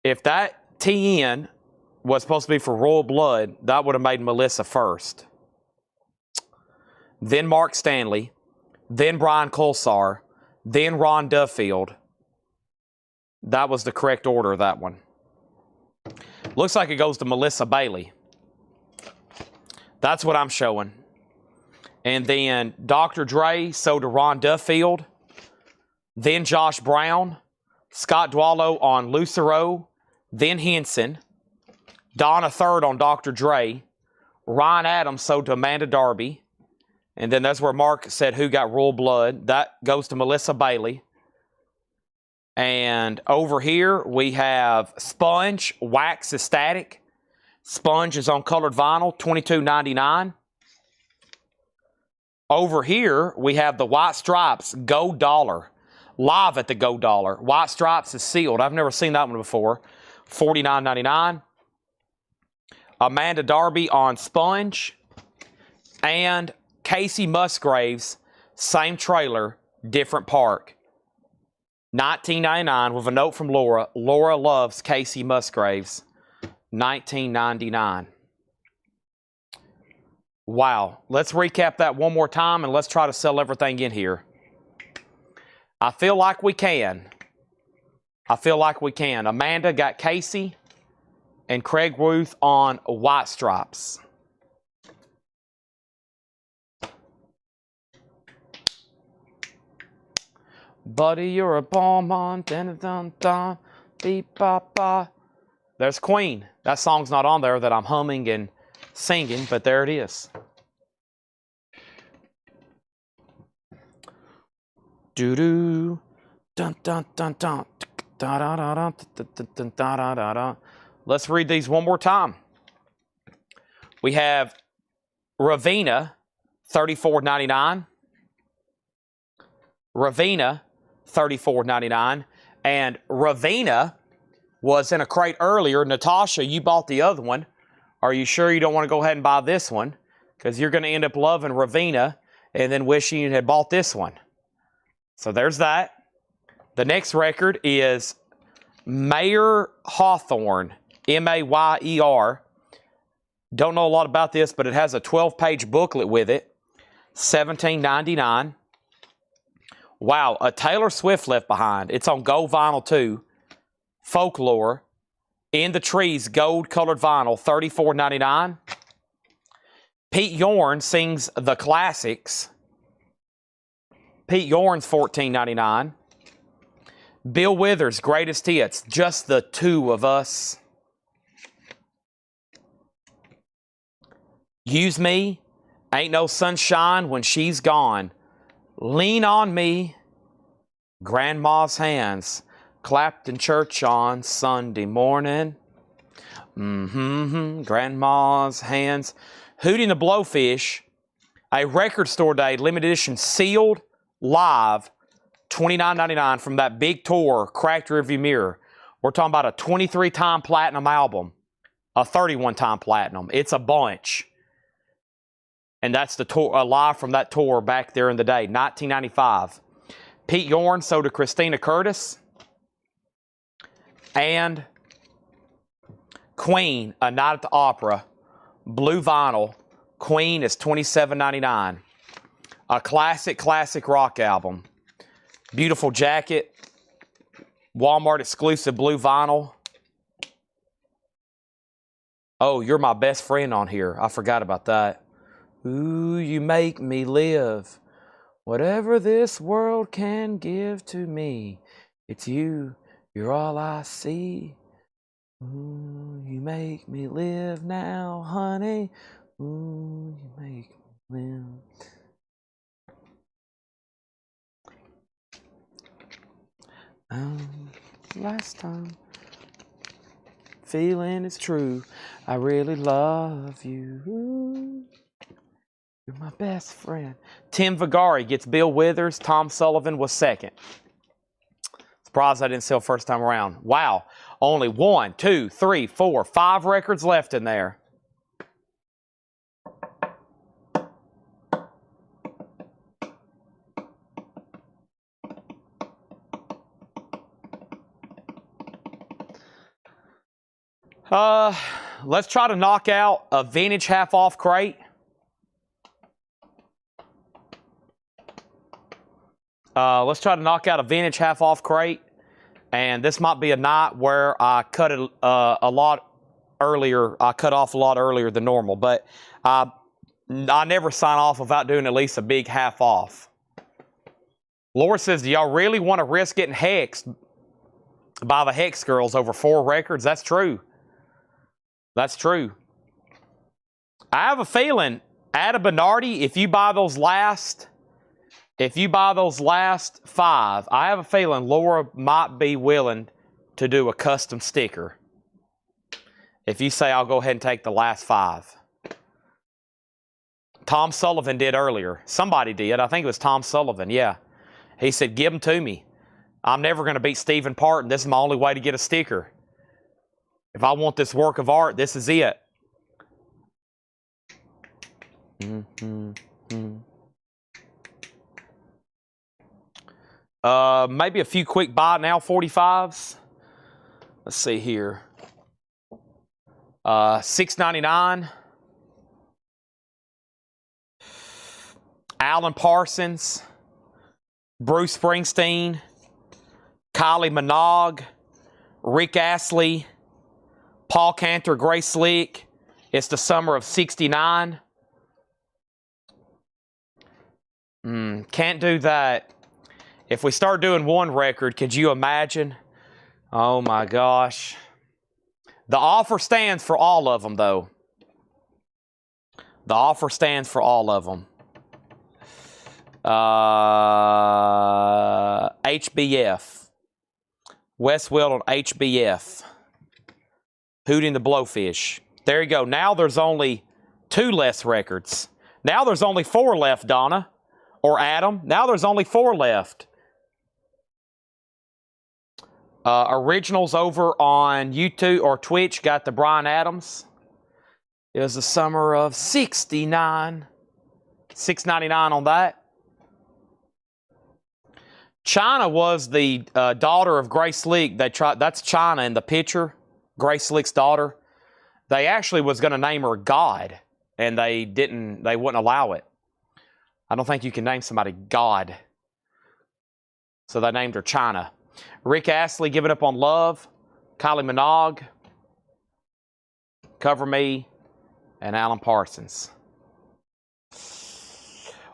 If that TN was supposed to be for Royal Blood, that would have made Melissa first. Then Mark Stanley, then Brian Colsar, then Ron Duffield. That was the correct order of that one. Looks like it goes to Melissa Bailey. That's what I'm showing. And then Dr. Dre sold to Ron Duffield. Then Josh Brown. Scott Dwallow on Lucero. Then Henson. Donna third on Dr. Dre. Ryan Adams sold to Amanda Darby. And then that's where Mark said Who Got Royal Blood. That goes to Melissa Bailey. And over here we have Sponge, Wax is Static. Sponge is on colored vinyl, $22.99. Over here we have the White Stripes Gold Dollar. Live at the Gold Dollar. White Stripes is sealed. I've never seen that one before. $49.99. Amanda Darby on Sponge. And Casey Musgraves, same trailer, different park. $19.99 with a note from Laura. Laura loves Casey Musgraves. $19.99. Wow. Let's recap that one more time and let's try to sell everything in here. I feel like we can. I feel like we can. Amanda got Casey and Craig Ruth on White Stripes. Buddy, you're a bomb, dun dun dun, beep ba ba. There's Queen. That song's not on there that I'm humming and singing, but there it is. Doo doo, dun dun dun dun, da da da da da da da da. Let's read these one more time. We have Ravenna, $34.99. Ravenna, $34.99. And Ravenna was in a crate earlier. Natasha, you bought the other one. Are you sure you don't want to go ahead and buy this one? Because you're going to end up loving Ravenna and then wishing you had bought this one. So there's that. The next record is Mayer Hawthorne, M-A-Y-E-R. Don't know a lot about this, but it has a 12-page booklet with it. $17.99. Wow, a Taylor Swift left behind. It's on gold vinyl too. Folklore. In the Trees, gold-colored vinyl, $34.99. Pete Yorn sings the classics. Pete Yorn's $14.99. Bill Withers, greatest hits, Just the Two of Us. Use Me, Ain't No Sunshine When She's Gone. Lean on Me, Grandma's Hands, clapped in church on Sunday morning. Grandma's Hands. Hootie and the Blowfish, a Record Store Day limited edition sealed live, $29.99 from that big tour, Cracked Rearview Mirror. We're talking about a 23-time platinum album, a 31-time platinum. It's a bunch. And that's the tour, live from that tour back there in the day, 1995. Pete Yorn sold to Christina Curtis. And Queen, A Night at the Opera, blue vinyl. Queen is $27.99. A classic rock album. Beautiful jacket. Walmart exclusive blue vinyl. Oh, You're My Best Friend on here. I forgot about that. Ooh, you make me live. Whatever this world can give to me, it's you. You're all I see. Ooh, you make me live now, honey. Ooh, you make me live. Last time. Feeling is true. I really love you. Ooh. You're my best friend. Tim Vigari gets Bill Withers. Tom Sullivan was second. Surprised I didn't sell first time around. Wow. Only 1, 2, 3, 4, 5 records left in there. Let's try to knock out a vintage half-off crate. Let's try to knock out a vintage half-off crate. And this might be a night where I cut it a lot earlier. I cut off a lot earlier than normal. But I never sign off without doing at least a big half-off. Laura says, do y'all really want to risk getting hexed by the Hex Girls over 4 records? That's true. That's true. I have a feeling, Ada Bernardi, if you buy those last 5, I have a feeling Laura might be willing to do a custom sticker. If you say I'll go ahead and take the last 5. Tom Sullivan did earlier. Somebody did. I think it was Tom Sullivan. Yeah. He said, give them to me. I'm never going to beat Stephen Parton. This is my only way to get a sticker. If I want this work of art, this is it. Maybe a few quick buy now 45s. Let's see here. $6.99. Alan Parsons, Bruce Springsteen, Kylie Minogue, Rick Astley, Paul Cantor, Grace Slick. It's the summer of '69. Can't do that. If we start doing one record, could you imagine? Oh my gosh. The offer stands for all of them, though. The offer stands for all of them. HBF. Wes Will on HBF. Hootie and the Blowfish. There you go. Now there's only 2 less records. Now there's only 4 left, Donna. Or Adam. Now there's only 4 left. Originals over on YouTube or Twitch got the Bryan Adams. It was the summer of '69. $6.99 on that. China was the daughter of Grace Slick. That's China in the picture. Grace Slick's daughter. They actually was going to name her God, and they wouldn't allow it. I don't think you can name somebody God. So they named her China. Rick Astley giving up on Love. Kylie Minogue. Cover Me. And Alan Parsons.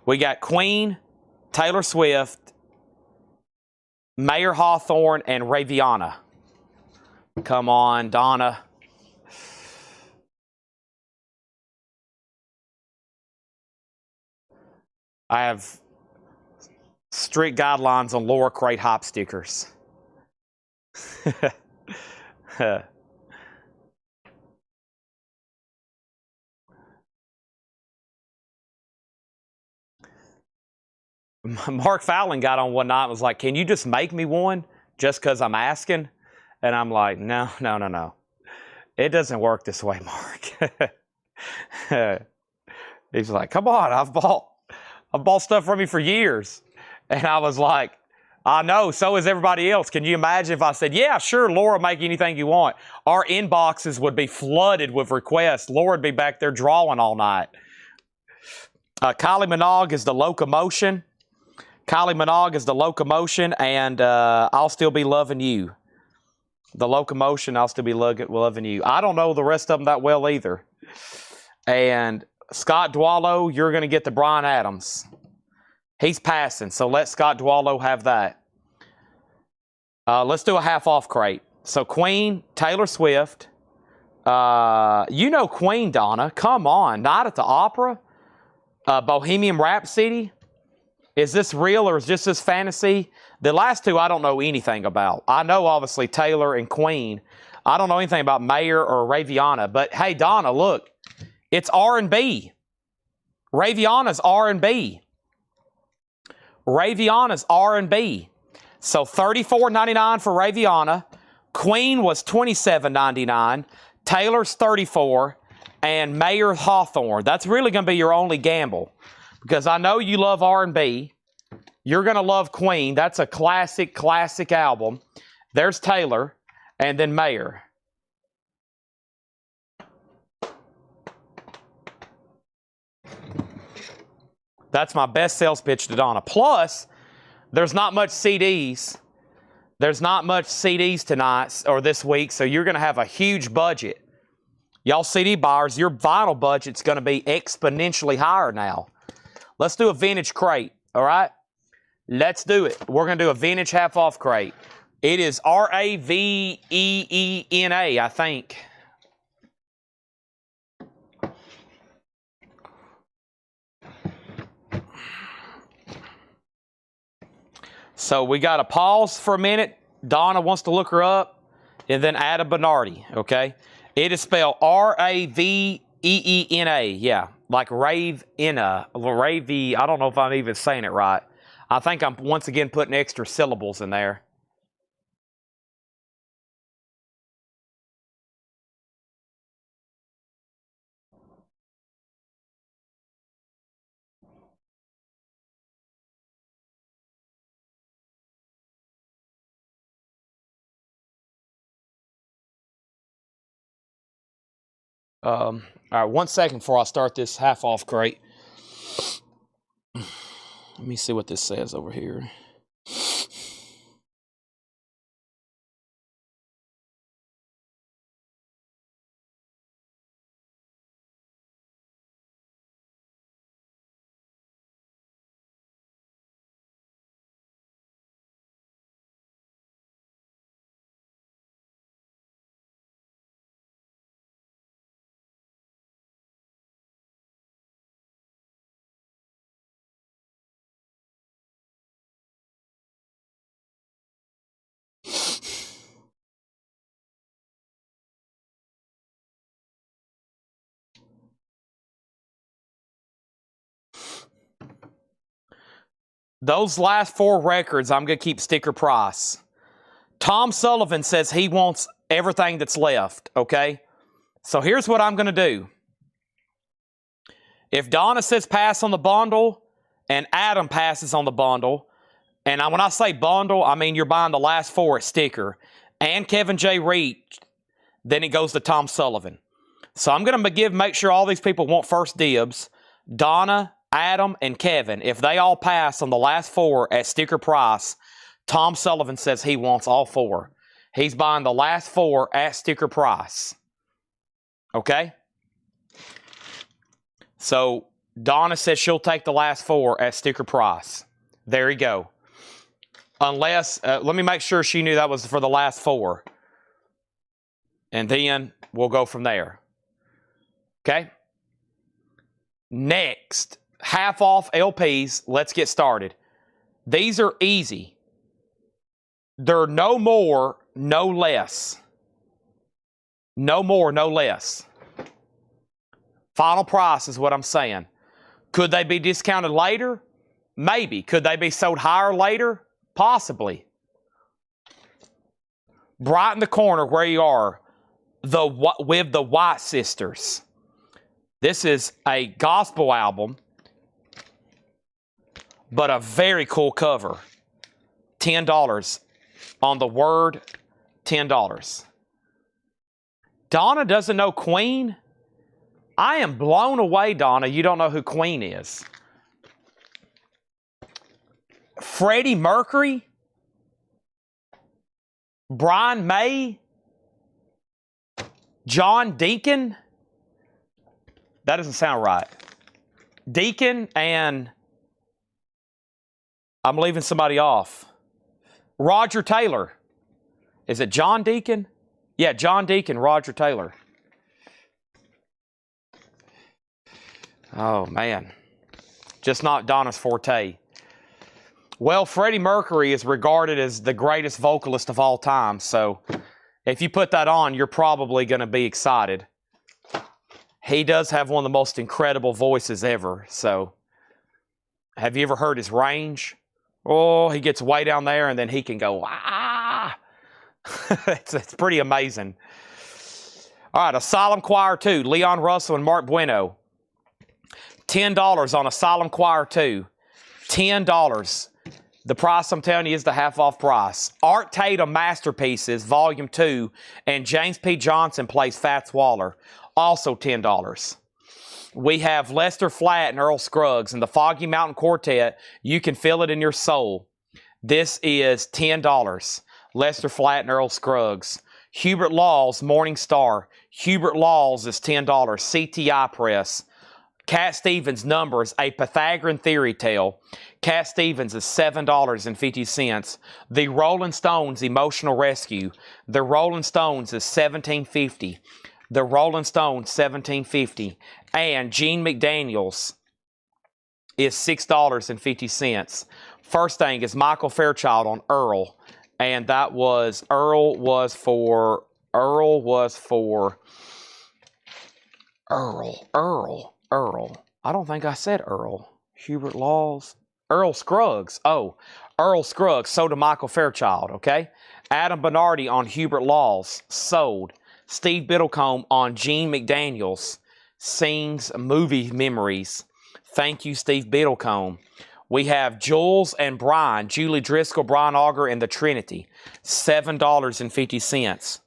We got Queen, Taylor Swift, Mayer Hawthorne, and Raviana. Come on, Donna. I have strict guidelines on Laura Crate hop stickers. Mark Fallon got on one night and was like, can you just make me one just because I'm asking? And I'm like, no. It doesn't work this way, Mark. He's like, come on, I've bought stuff from you for years. And I was like, I know, so is everybody else. Can you imagine if I said, yeah, sure, Laura, make anything you want. Our inboxes would be flooded with requests. Laura would be back there drawing all night. Kylie Minogue is the locomotion. Kylie Minogue is the locomotion, and I'll Still Be Loving You. The locomotion, I'll Still Be Loving You. I don't know the rest of them that well either. And Scott Dwallow, you're going to get the Bryan Adams. He's passing, so let Scott Dwallow have that. Let's do a half-off crate. So Queen, Taylor Swift. You know Queen, Donna. Come on. Night at the Opera. Bohemian Rhapsody. Is this real or is this fantasy? The last 2 I don't know anything about. I know, obviously, Taylor and Queen. I don't know anything about Mayer or Raviana. But, hey, Donna, look. It's R&B. Raviana's R&B. Raviana's R&B. So $34.99 for Raviana. Queen was $27.99. Taylor's $34. And Mayer Hawthorne. That's really going to be your only gamble. Because I know you love R&B. You're going to love Queen. That's a classic album. There's Taylor. And then Mayer. That's my best sales pitch to Donna. Plus, there's not much CDs. There's not much CDs tonight or this week, so you're going to have a huge budget. Y'all CD buyers, your vinyl budget's going to be exponentially higher now. Let's do a vintage crate, all right? Let's do it. We're going to do a vintage half-off crate. It is Raveena, I think. So we got to pause for a minute. Donna wants to look her up. And then Adam Bernardi, okay? It is spelled Raveena. Yeah, like Raveena. Ravy. I don't know if I'm even saying it right. I think I'm once again putting extra syllables in there. All right, 1 second before I start this half-off crate. Let me see what this says over here. Those last 4 records, I'm going to keep sticker price. Tom Sullivan says he wants everything that's left, okay? So here's what I'm going to do. If Donna says pass on the bundle and Adam passes on the bundle, and when I say bundle, I mean you're buying the last 4 at sticker, and Kevin J. Reed, then it goes to Tom Sullivan. So I'm going to make sure all these people want first dibs. Donna, Adam, and Kevin, if they all pass on the last 4 at sticker price, Tom Sullivan says he wants all 4. He's buying the last 4 at sticker price. Okay? So Donna says she'll take the last 4 at sticker price. There you go. Unless, let me make sure she knew that was for the last 4. And then we'll go from there. Okay? Next, half off LPs. Let's get started. These are easy. They're no more, no less. No more, no less. Final price is what I'm saying. Could they be discounted later? Maybe. Could they be sold higher later? Possibly. Right in the corner where you are, with the White Sisters. This is a gospel album, but a very cool cover. $10 on the Word, $10. Donna doesn't know Queen? I am blown away, Donna. You don't know who Queen is. Freddie Mercury? Brian May? John Deacon? That doesn't sound right. Deacon and... I'm leaving somebody off. Roger Taylor. Is it John Deacon? Yeah, John Deacon, Roger Taylor. Oh, man. Just not Donna's forte. Well, Freddie Mercury is regarded as the greatest vocalist of all time, so if you put that on, you're probably going to be excited. He does have one of the most incredible voices ever, so have you ever heard his range? Oh, he gets way down there, and then he can go, ah! It's pretty amazing. All right, Asylum Choir 2, Leon Russell and Mark Bueno. $10 on Asylum Choir 2. $10. The price I'm telling you is the half-off price. Art Tatum Masterpieces, Volume 2, and James P. Johnson plays Fats Waller. Also $10. We have Lester Flatt and Earl Scruggs and the Foggy Mountain Quartet. You Can Feel It in Your Soul. This is $10. Lester Flatt and Earl Scruggs. Hubert Laws, Morning Star. Hubert Laws is $10. CTI Press. Cat Stevens' Numbers, A Pythagorean Theory Tale. Cat Stevens is $7.50. The Rolling Stones, Emotional Rescue. The Rolling Stones is $17.50. The Rolling Stones, $17.50. And Gene McDaniels is $6.50. First thing is Michael Fairchild on Earl. And that was, Earl was for Earl. I don't think I said Earl. Hubert Laws. Earl Scruggs. Oh, Earl Scruggs sold to Michael Fairchild, okay? Adam Bernardi on Hubert Laws, sold. Steve Biddlecombe on Gene McDaniels, sings Movie Memories. Thank you, Steve Biddlecombe. We have Jules and Brian, Julie Driscoll, Brian Auger, and the Trinity, $7.50.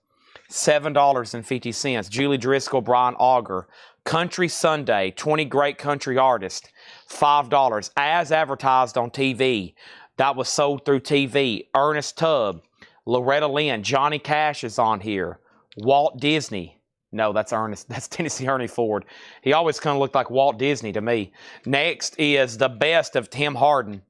$7.50. Julie Driscoll, Brian Auger. Country Sunday, 20 great country artists, $5. As advertised on TV. That was sold through TV. Ernest Tubb, Loretta Lynn, Johnny Cash is on here. Walt Disney. No, that's Ernest. That's Tennessee Ernie Ford. He always kind of looked like Walt Disney to me. Next is the best of Tim Hardin.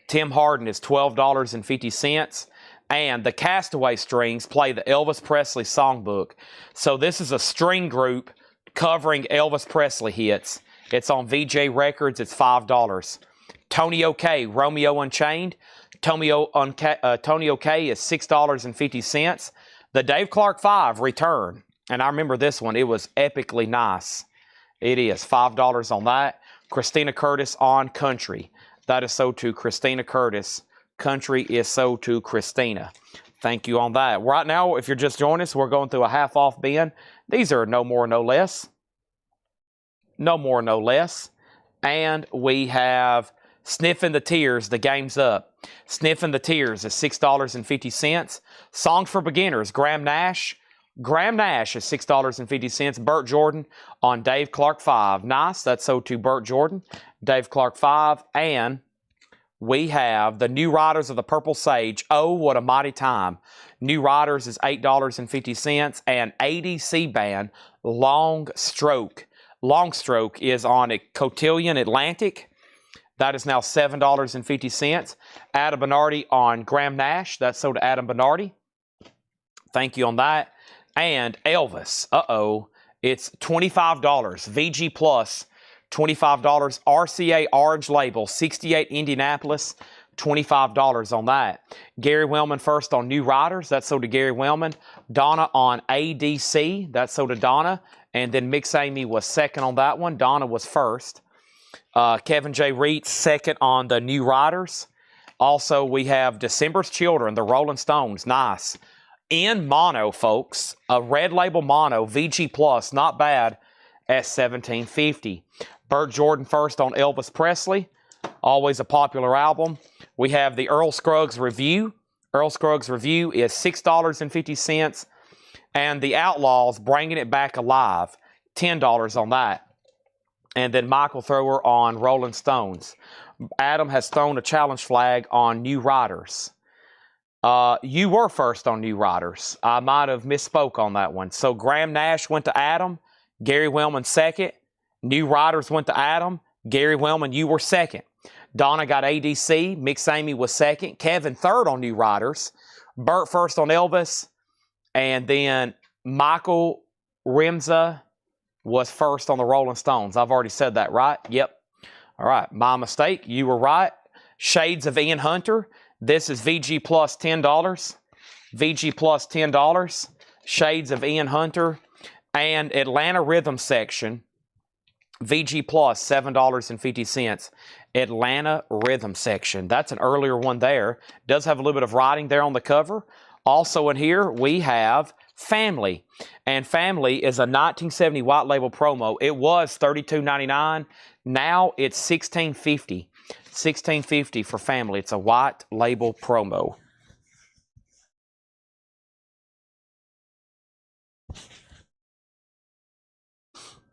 Tim Hardin is $12.50. And the Castaway Strings play the Elvis Presley songbook. So this is a string group covering Elvis Presley hits. It's on VJ Records. It's $5. Tony OK, Romeo Unchained. Tony OK is $6.50. The Dave Clark 5, Return. And I remember this one. It was epically nice. It is $5 on that. Christina Curtis on Country. That is sold to Christina Curtis. Country is sold to Christina. Thank you on that. Right now, if you're just joining us, we're going through a half-off bin. These are no more, no less. No more, no less. And we have Sniffing the Tears, The Game's Up. Sniffing the Tears is $6.50. Songs for Beginners, Graham Nash. Graham Nash is $6.50. Burt Jordan on Dave Clark 5. Nice. That's sold to Burt Jordan. Dave Clark 5. And we have the New Riders of the Purple Sage. Oh, what a mighty time. New Riders is $8.50. And ADC band, Long Stroke. Long Stroke is on a Cotillion Atlantic. That is now $7.50. Adam Bernardi on Graham Nash. That's sold to Adam Bernardi. Thank you on that. And Elvis. It's $25. VG Plus, $25. RCA Orange Label, 68 Indianapolis, $25 on that. Gary Wellman first on New Riders. That's sold to Gary Wellman. Donna on ADC. That's sold to Donna. And then Mix Amy was second on that one. Donna was first. Kevin J. Reitz second on the New Riders. Also, we have December's Children, the Rolling Stones. Nice. In mono, folks. A red label mono, VG Plus, not bad, at $17.50. Burt Jordan first on Elvis Presley. Always a popular album. We have the Earl Scruggs Review. Earl Scruggs Review is $6.50. And the Outlaws, Bringing It Back Alive, $10 on that. And then Michael Thrower on Rolling Stones. Adam has thrown a challenge flag on New Riders. You were first on New Riders. I might have misspoke on that one. So Graham Nash went to Adam. Gary Wellman second. New Riders went to Adam. Gary Wellman, you were second. Donna got ADC. Mix Amy was second. Kevin third on New Riders. Burt first on Elvis. And then Michael Rimza was first on the Rolling Stones. I've already said that, right? Yep. All right. My mistake. You were right. Shades of Ian Hunter. This is VG Plus $10. VG Plus $10. Shades of Ian Hunter. And Atlanta Rhythm Section. VG Plus $7.50. Atlanta Rhythm Section. That's an earlier one there. Does have a little bit of writing there on the cover. Also in here, we have Family. And Family is a 1970 white label promo. It was $32.99. Now it's $16.50. $16.50 for Family. It's a white label promo.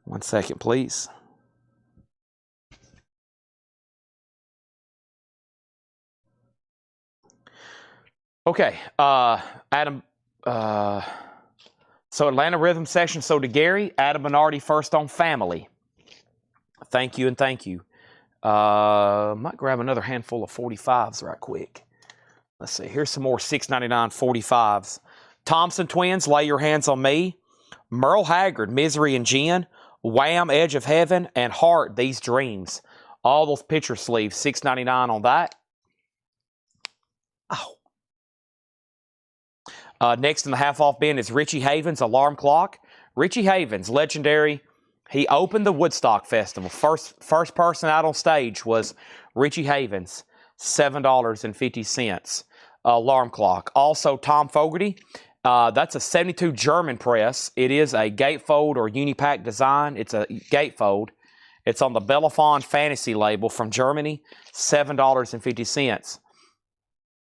One second, please. Okay, Adam, so Atlanta Rhythm Section sold to Gary. Adam Bernardi first on Family. Thank you and thank you. Might grab another handful of 45s right quick. Let's see, here's some more $6.99 45s. Thompson Twins, Lay Your Hands on Me. Merle Haggard, Misery and Gin. Wham, Edge of Heaven. And Heart, These Dreams. All those picture sleeves, $6.99 on that. Oh. Next in the half-off bin is Richie Havens, Alarm Clock. Richie Havens, legendary. He opened the Woodstock Festival. First person out on stage was Richie Havens, $7.50. Alarm Clock. Also, Tom Fogerty. That's a 72 German press. It is a gatefold or unipack design. It's a gatefold. It's on the Bellafon Fantasy label from Germany, $7.50.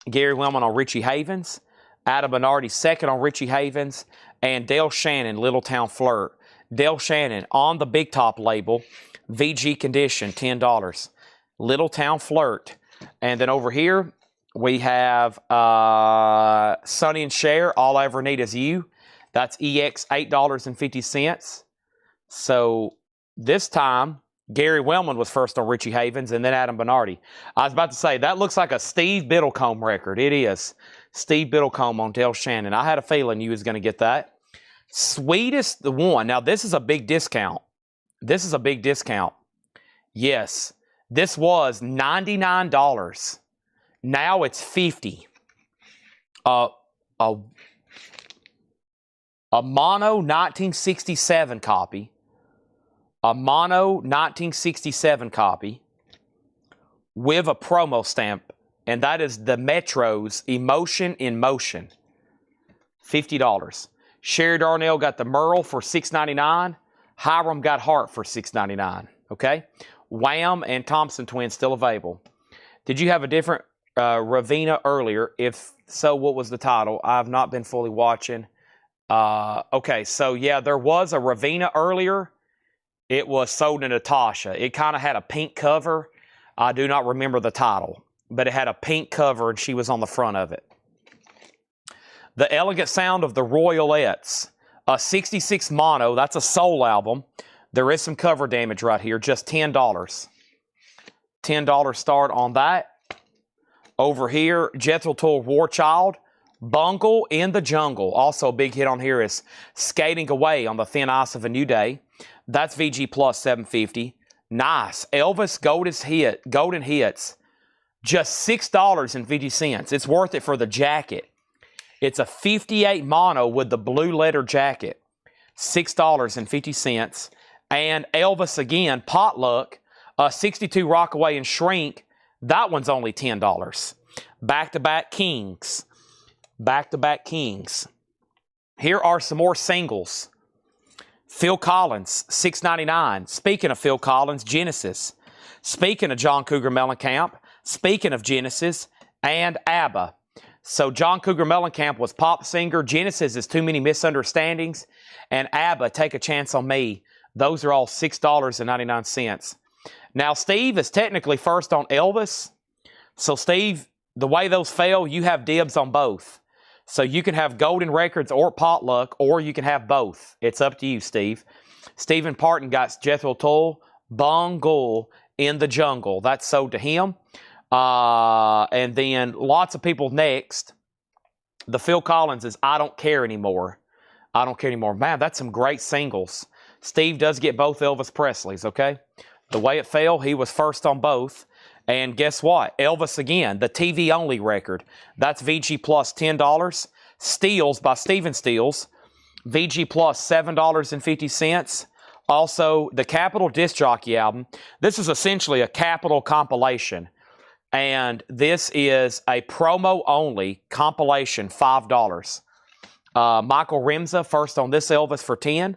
Gary Wellman on Richie Havens. Adam Bernardi second on Richie Havens. And Dale Shannon, Little Town Flirt. Dale Shannon on the Big Top label, VG Condition, $10. Little Town Flirt. And then over here, we have Sonny and Cher, All I Ever Need Is You. That's EX, $8.50. So this time, Gary Wellman was first on Richie Havens and then Adam Bernardi. I was about to say, that looks like a Steve Biddlecombe record. It is. Steve Biddlecombe on Dale Shannon. I had a feeling you was going to get that. Sweetest the one. Now, this is a big discount. This is a big discount. Yes. This was $99. Now it's $50. A mono 1967 copy. A mono 1967 copy with a promo stamp, and that is the Metro's Emotion in Motion. $50. Sherry Darnell got the Merle for $6.99. Hiram got Hart for $6.99. Okay? Wham and Thompson Twins still available. Did you have a different Ravina earlier? If so, what was the title? I've not been fully watching. Okay, so yeah, there was a Ravina earlier. It was sold to Natasha. It kind of had a pink cover. I do not remember the title, but it had a pink cover and she was on the front of it. The Elegant Sound of the Royalettes. A 66 mono. That's a soul album. There is some cover damage right here. Just $10. $10 start on that. Over here, Jethro Tull War Child. Bungle in the Jungle. Also a big hit on here is Skating Away on the Thin Ice of a New Day. That's VG Plus $7.50. Nice. Elvis Golden Hits. Just $6.50. It's worth it for the jacket. It's a 58 mono with the blue letter jacket. $6.50. And Elvis again, Potluck, 62 Rockaway and Shrink. That one's only $10. Back-to-back Kings. Back-to-back Kings. Here are some more singles. Phil Collins, $6.99. Speaking of Phil Collins, Genesis. Speaking of John Cougar Mellencamp. Speaking of Genesis. And ABBA. So John Cougar Mellencamp was Pop Singer. Genesis is Too Many Misunderstandings. And ABBA, Take a Chance on Me. Those are all $6.99. Now, Steve is technically first on Elvis. So, Steve, the way those fell, you have dibs on both. So, you can have Golden Records or Potluck, or you can have both. It's up to you, Steve. Stephen Parton got Jethro Tull, Bungle in the Jungle. That's sold to him. And then lots of people next. The Phil Collins is I Don't Care Anymore. I Don't Care Anymore. Man, that's some great singles. Steve does get both Elvis Presleys, okay? The way it fell, he was first on both. And guess what? Elvis again, the TV-only record. That's VG Plus $10. Steals by Stephen Steels. VG Plus $7.50. Also, the Capitol Disc Jockey album. This is essentially a Capitol compilation. And this is a promo-only compilation, $5. Michael Remza, first on this Elvis for $10.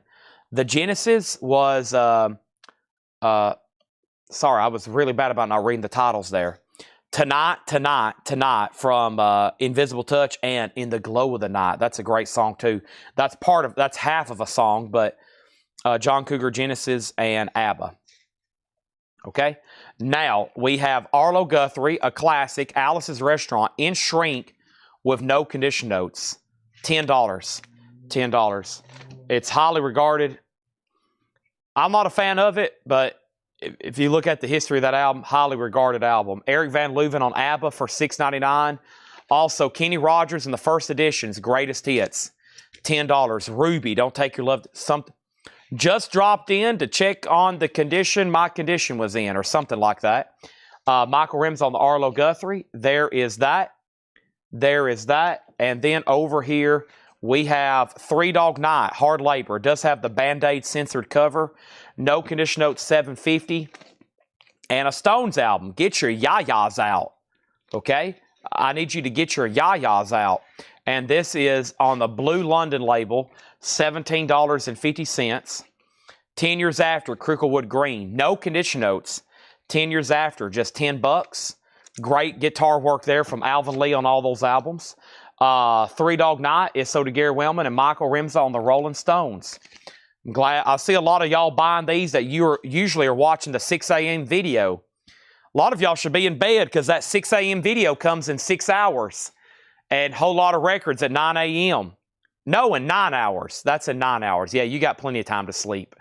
The Genesis was, sorry, I was really bad about not reading the titles there. Tonight from Invisible Touch and In the Glow of the Night. That's a great song too. That's half of a song, but John Cougar, Genesis, and ABBA. Okay, now we have Arlo Guthrie, a classic, Alice's Restaurant in Shrink with no condition notes. $10. $10. It's highly regarded. I'm not a fan of it, but if you look at the history of that album, highly regarded album. Eric Van Leuven on ABBA for $6.99. Also, Kenny Rogers in the first edition's Greatest Hits, $10. Ruby, Don't Take Your Love to Something. Just dropped in to check on the condition my condition was in, or something like that. Michael Rims on the Arlo Guthrie. There is that. There is that. And then over here, we have Three Dog Night, Hard Labor. It does have the Band-Aid censored cover. No condition note, $7.50. And a Stones album. Get your yayas out. Okay? I need you to get your yayas out. And this is on the Blue London label, $17.50. 10 years after, Cricklewood Green. No condition notes. 10 years after, just $10. Great guitar work there from Alvin Lee on all those albums. Three Dog Night is sold to Gary Wellman and Michael Remza on the Rolling Stones. I'm glad I see a lot of y'all buying these that you usually are watching the 6 a.m. video. A lot of y'all should be in bed because that 6 a.m. video comes in 6 hours. And a whole lot of records at 9 a.m. No, in 9 hours. That's in 9 hours. Yeah, you got plenty of time to sleep.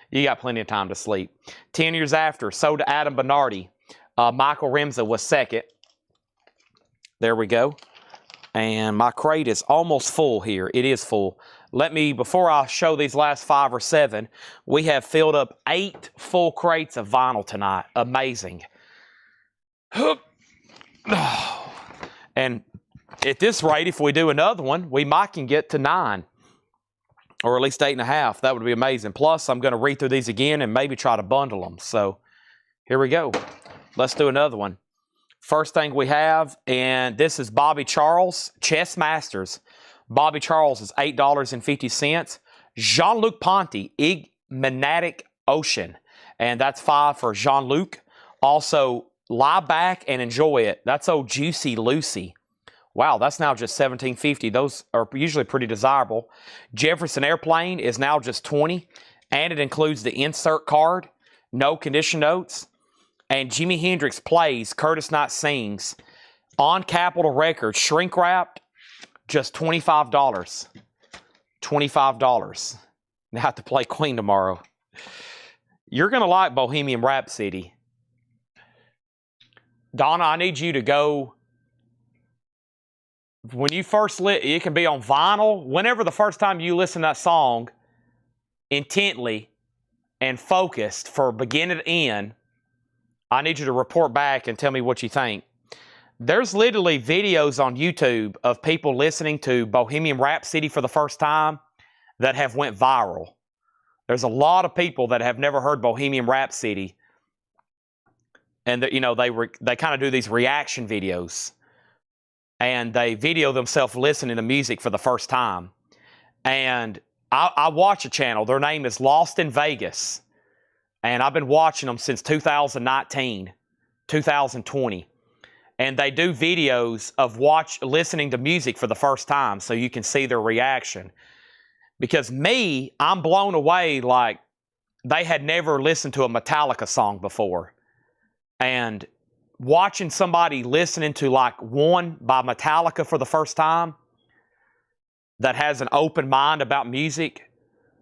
You got plenty of time to sleep. 10 years after, sold to Adam Bernardi. Michael Remza was second. There we go. And my crate is almost full here. It is full. Let me, before I show these last 5 or 7, we have filled up 8 full crates of vinyl tonight. Amazing. And at this rate, if we do another one, we might can get to 9. Or at least 8.5. That would be amazing. Plus, I'm going to read through these again and maybe try to bundle them. So, here we go. let's do another one. First thing we have, and this is Bobby Charles, Chess Masters. Bobby Charles is $8.50. Jean-Luc Ponty, Enigmatic Ocean. And that's $5 for Jean-Luc. Also, Lie Back and Enjoy It. That's old Juicy Lucy. Wow, that's now just $17.50. Those are usually pretty desirable. Jefferson Airplane is now just $20. And it includes the insert card, no condition notes. And Jimi Hendrix Plays, Curtis Knight Sings. On Capitol Records, shrink wrapped, just $25. $25. Now I have to play Queen tomorrow. You're going to like Bohemian Rhapsody. Donna, I need you to go. When you first it can be on vinyl. Whenever the first time you listen to that song intently and focused for beginning to end, I need you to report back and tell me what you think. There's literally videos on YouTube of people listening to Bohemian Rhapsody for the first time that have went viral. There's a lot of people that have never heard Bohemian Rhapsody, and they kind of do these reaction videos, and they video themselves listening to music for the first time. And I watch a channel. Their name is Lost in Vegas. And I've been watching them since 2019, 2020. And they do videos of listening to music for the first time so you can see their reaction. Because I'm blown away like they had never listened to a Metallica song before. And watching somebody listening to like One by Metallica for the first time that has an open mind about music,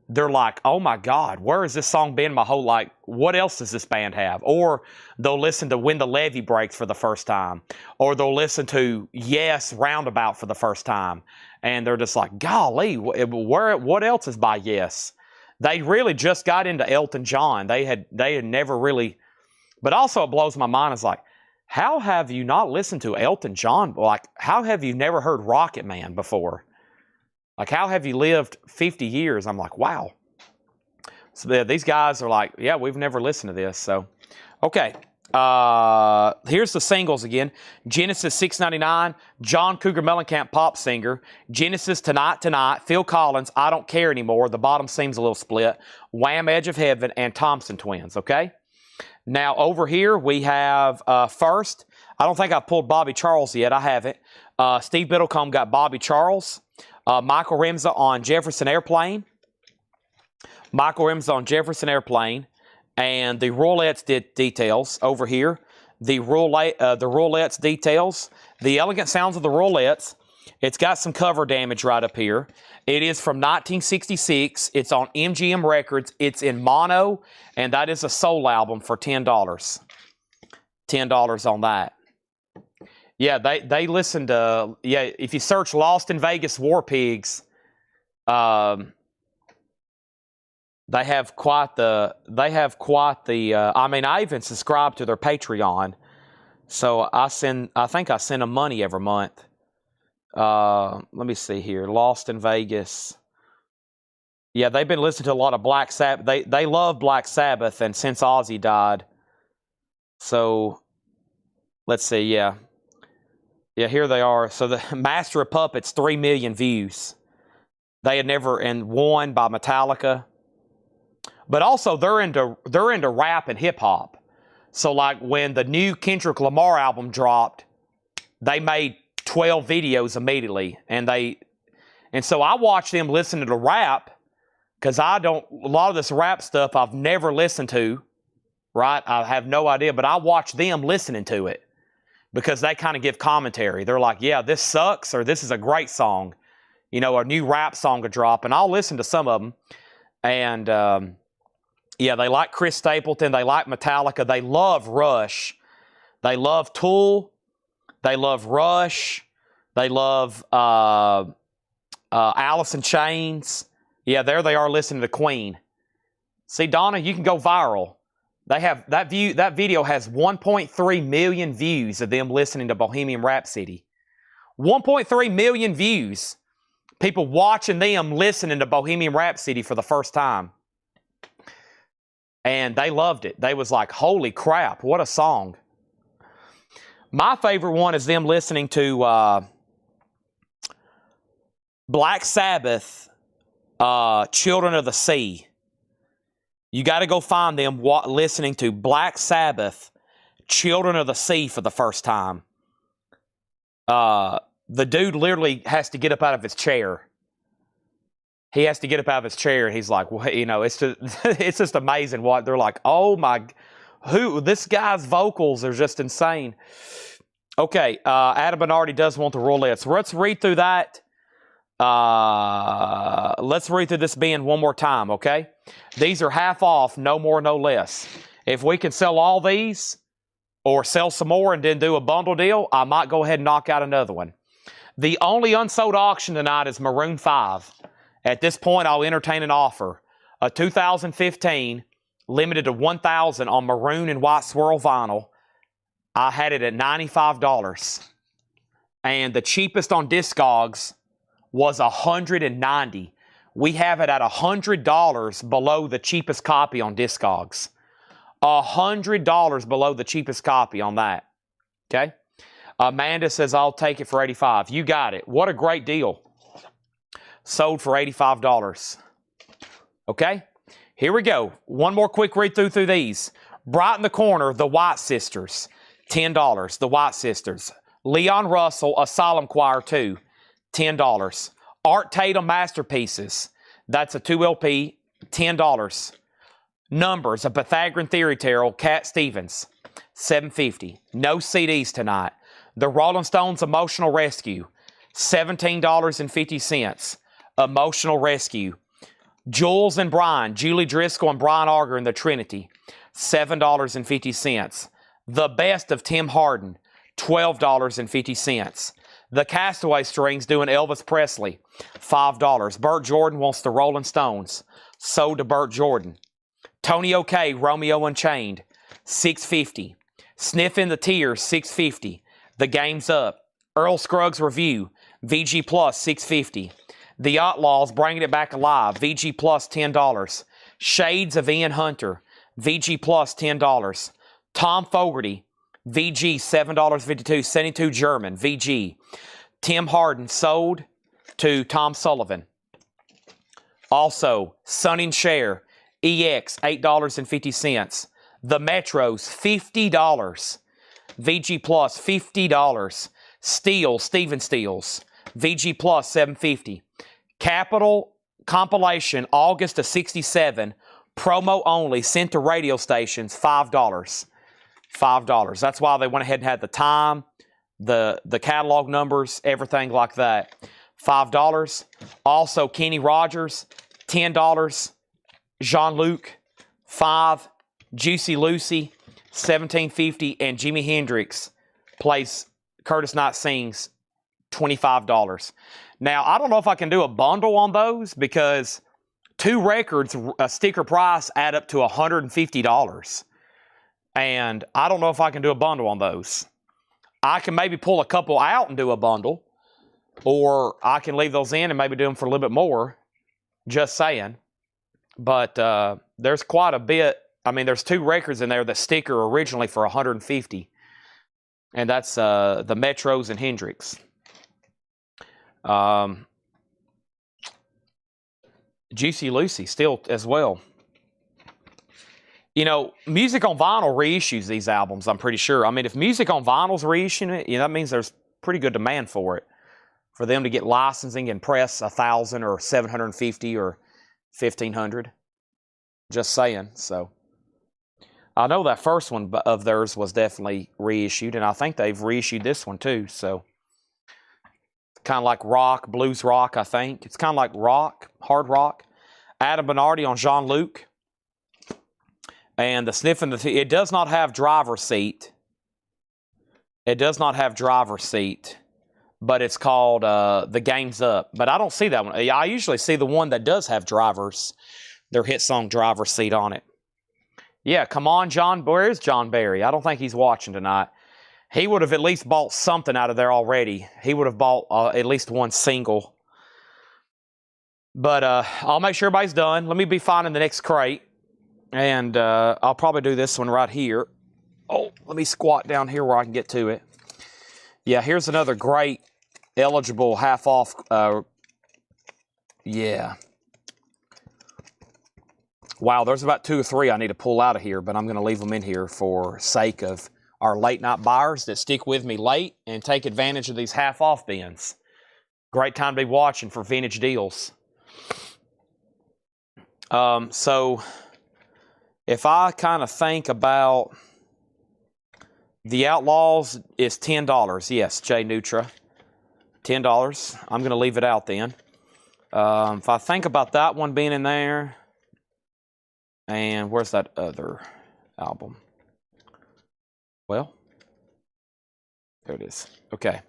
they're like, oh my God, where has this song been my whole life? What else does this band have? Or they'll listen to When the Levee Breaks for the first time. Or they'll listen to Yes Roundabout for the first time. And they're just like, golly, what else is by Yes? They really just got into Elton John. They had never really, but also it blows my mind. It's like, how have you not listened to Elton John? Like, how have you never heard Rocket Man before? Like, how have you lived 50 years? I'm like, wow. So these guys are like, yeah, we've never listened to this. So, okay. Here's the singles again. Genesis 699, John Cougar Mellencamp pop singer. Genesis Tonight, Phil Collins, I Don't Care Anymore. The bottom seems a little split. Wham! Edge of Heaven, and Thompson Twins, okay? Now, over here we have first, I don't think I've pulled Bobby Charles yet. I haven't. Steve Biddlecombe got Bobby Charles. Michael Remza on Jefferson Airplane. And the Roulettes details over here. The Roulettes details. The Elegant Sounds of the Roulettes. It's got some cover damage right up here. It is from 1966. It's on MGM Records. It's in mono, and that is a soul album for $10. $10 on that. Yeah, they listen to, if you search Lost in Vegas War Pigs, they have quite the, I even subscribe to their Patreon. So I think I send them money every month. Let me see here. Lost in Vegas. Yeah, they've been listening to a lot of Black Sabbath. They love Black Sabbath, and since Ozzy died. So, let's see, yeah. Yeah, here they are. So the Master of Puppets, 3 million views. They had never, and One by Metallica. But also they're into rap and hip hop. So like when the new Kendrick Lamar album dropped, they made 12 videos immediately. And so I watch them listening to rap, because a lot of this rap stuff I've never listened to, right? I have no idea, but I watch them listening to it. Because they kind of give commentary. They're like, yeah, this sucks, or this is a great song. You know, a new rap song will drop, and I'll listen to some of them. And, yeah, they like Chris Stapleton. They like Metallica. They love Rush. They love Tool. They love Rush. They love Alice in Chains. Yeah, there they are listening to Queen. See, Donna, you can go viral. They have that video has 1.3 million views of them listening to Bohemian Rhapsody. 1.3 million views. People watching them listening to Bohemian Rhapsody for the first time. And they loved it. They was like, holy crap, what a song. My favorite one is them listening to Black Sabbath, Children of the Sea. You got to go find them listening to Black Sabbath, Children of the Sea for the first time. The dude literally has to get up out of his chair. He has to get up out of his chair, and he's like, well, you know, it's just amazing what they're like. Oh my, this guy's vocals are just insane. Okay, Adam Bernardi does want the roulette, so let's read through that. Let's read through this bin one more time, okay? These are half off, no more, no less. If we can sell all these, or sell some more and then do a bundle deal, I might go ahead and knock out another one. The only unsold auction tonight is Maroon 5. At this point, I'll entertain an offer. A 2015, limited to 1,000 on maroon and white swirl vinyl. I had it at $95. And the cheapest on Discogs was $190. We have it at $100 below the cheapest copy on Discogs. $100 below the cheapest copy on that. Okay? Amanda says, I'll take it for $85. You got it. What a great deal. Sold for $85. Okay? Here we go. One more quick read through these. Bright in the corner, the White Sisters. $10. The White Sisters. Leon Russell, Asylum Choir 2. $10. Art Tatum Masterpieces. That's a 2 LP. $10. Numbers, a Pythagorean Theory Tarot, Cat Stevens. $7.50. No CDs tonight. The Rolling Stones Emotional Rescue. $17.50. Emotional Rescue. Jules and Brian, Julie Driscoll and Brian Auger in the Trinity. $7.50. The Best of Tim Hardin. $12.50. The Castaway Strings doing Elvis Presley. $5. Burt Jordan wants the Rolling Stones. Sold to Burt Jordan. Tony O'Kay, Romeo Unchained. $6.50. Sniffing the Tears, $6.50. The Game's Up. Earl Scruggs Review. VG Plus, $6.50. The Outlaws, Bringing It Back Alive. VG Plus, $10. Shades of Ian Hunter. VG Plus, $10. Tom Fogerty. VG, $7.52. 72 German. VG. Tim Hardin sold to Tom Sullivan. Also, Son and Cher. EX, $8.50. The Metros, $50. VG Plus, $50. Steel, Stephen Steels. VG Plus, $7.50. Capital compilation, August of '67. Promo only, sent to radio stations, $5. $5. That's why they went ahead and had the time, the catalog numbers, everything like that. $5. Also, Kenny Rogers, $10. Jean-Luc, $5. Juicy Lucy, $17.50. And Jimi Hendrix plays Curtis Knight Sings, $25. Now, I don't know if I can do a bundle on those because 2 records, a sticker price, add up to $150. And I don't know if I can do a bundle on those. I can maybe pull a couple out and do a bundle, or I can leave those in and maybe do them for a little bit more. Just saying. But there's quite a bit. I mean, there's 2 records in there that sticker originally for $150. And that's the Metros and Hendrix. Juicy Lucy still as well. You know, Music on Vinyl reissues these albums, I'm pretty sure. I mean, if Music on Vinyl's reissuing it, you know, that means there's pretty good demand for it. For them to get licensing and press 1,000 or 750 or 1,500. Just saying, so. I know that first one of theirs was definitely reissued, and I think they've reissued this one too, so. Kind of like rock, blues rock, I think. It's kind of like rock, hard rock. Adam Bernardi on Jean-Luc. And the Sniffing the... It does not have driver's seat. It does not have driver's seat. But it's called The Game's Up. But I don't see that one. I usually see the one that does have their hit song driver's seat on it. Yeah, come on, John. Where is John Barry? I don't think he's watching tonight. He would have at least bought something out of there already. He would have bought at least one single. But I'll make sure everybody's done. Let me be finding the next crate. And I'll probably do this one right here. Oh, let me squat down here where I can get to it. Yeah, here's another great eligible half off. Yeah. Wow, there's about 2 or 3 I need to pull out of here, but I'm going to leave them in here for sake of our late night buyers that stick with me late and take advantage of these half off bins. Great time to be watching for vintage deals. So if I kind of think about the Outlaws is $10. Yes, Jay Nutra. $10. I'm going to leave it out then. If I think about that one being in there, and where's that other album? Well, there it is. Okay.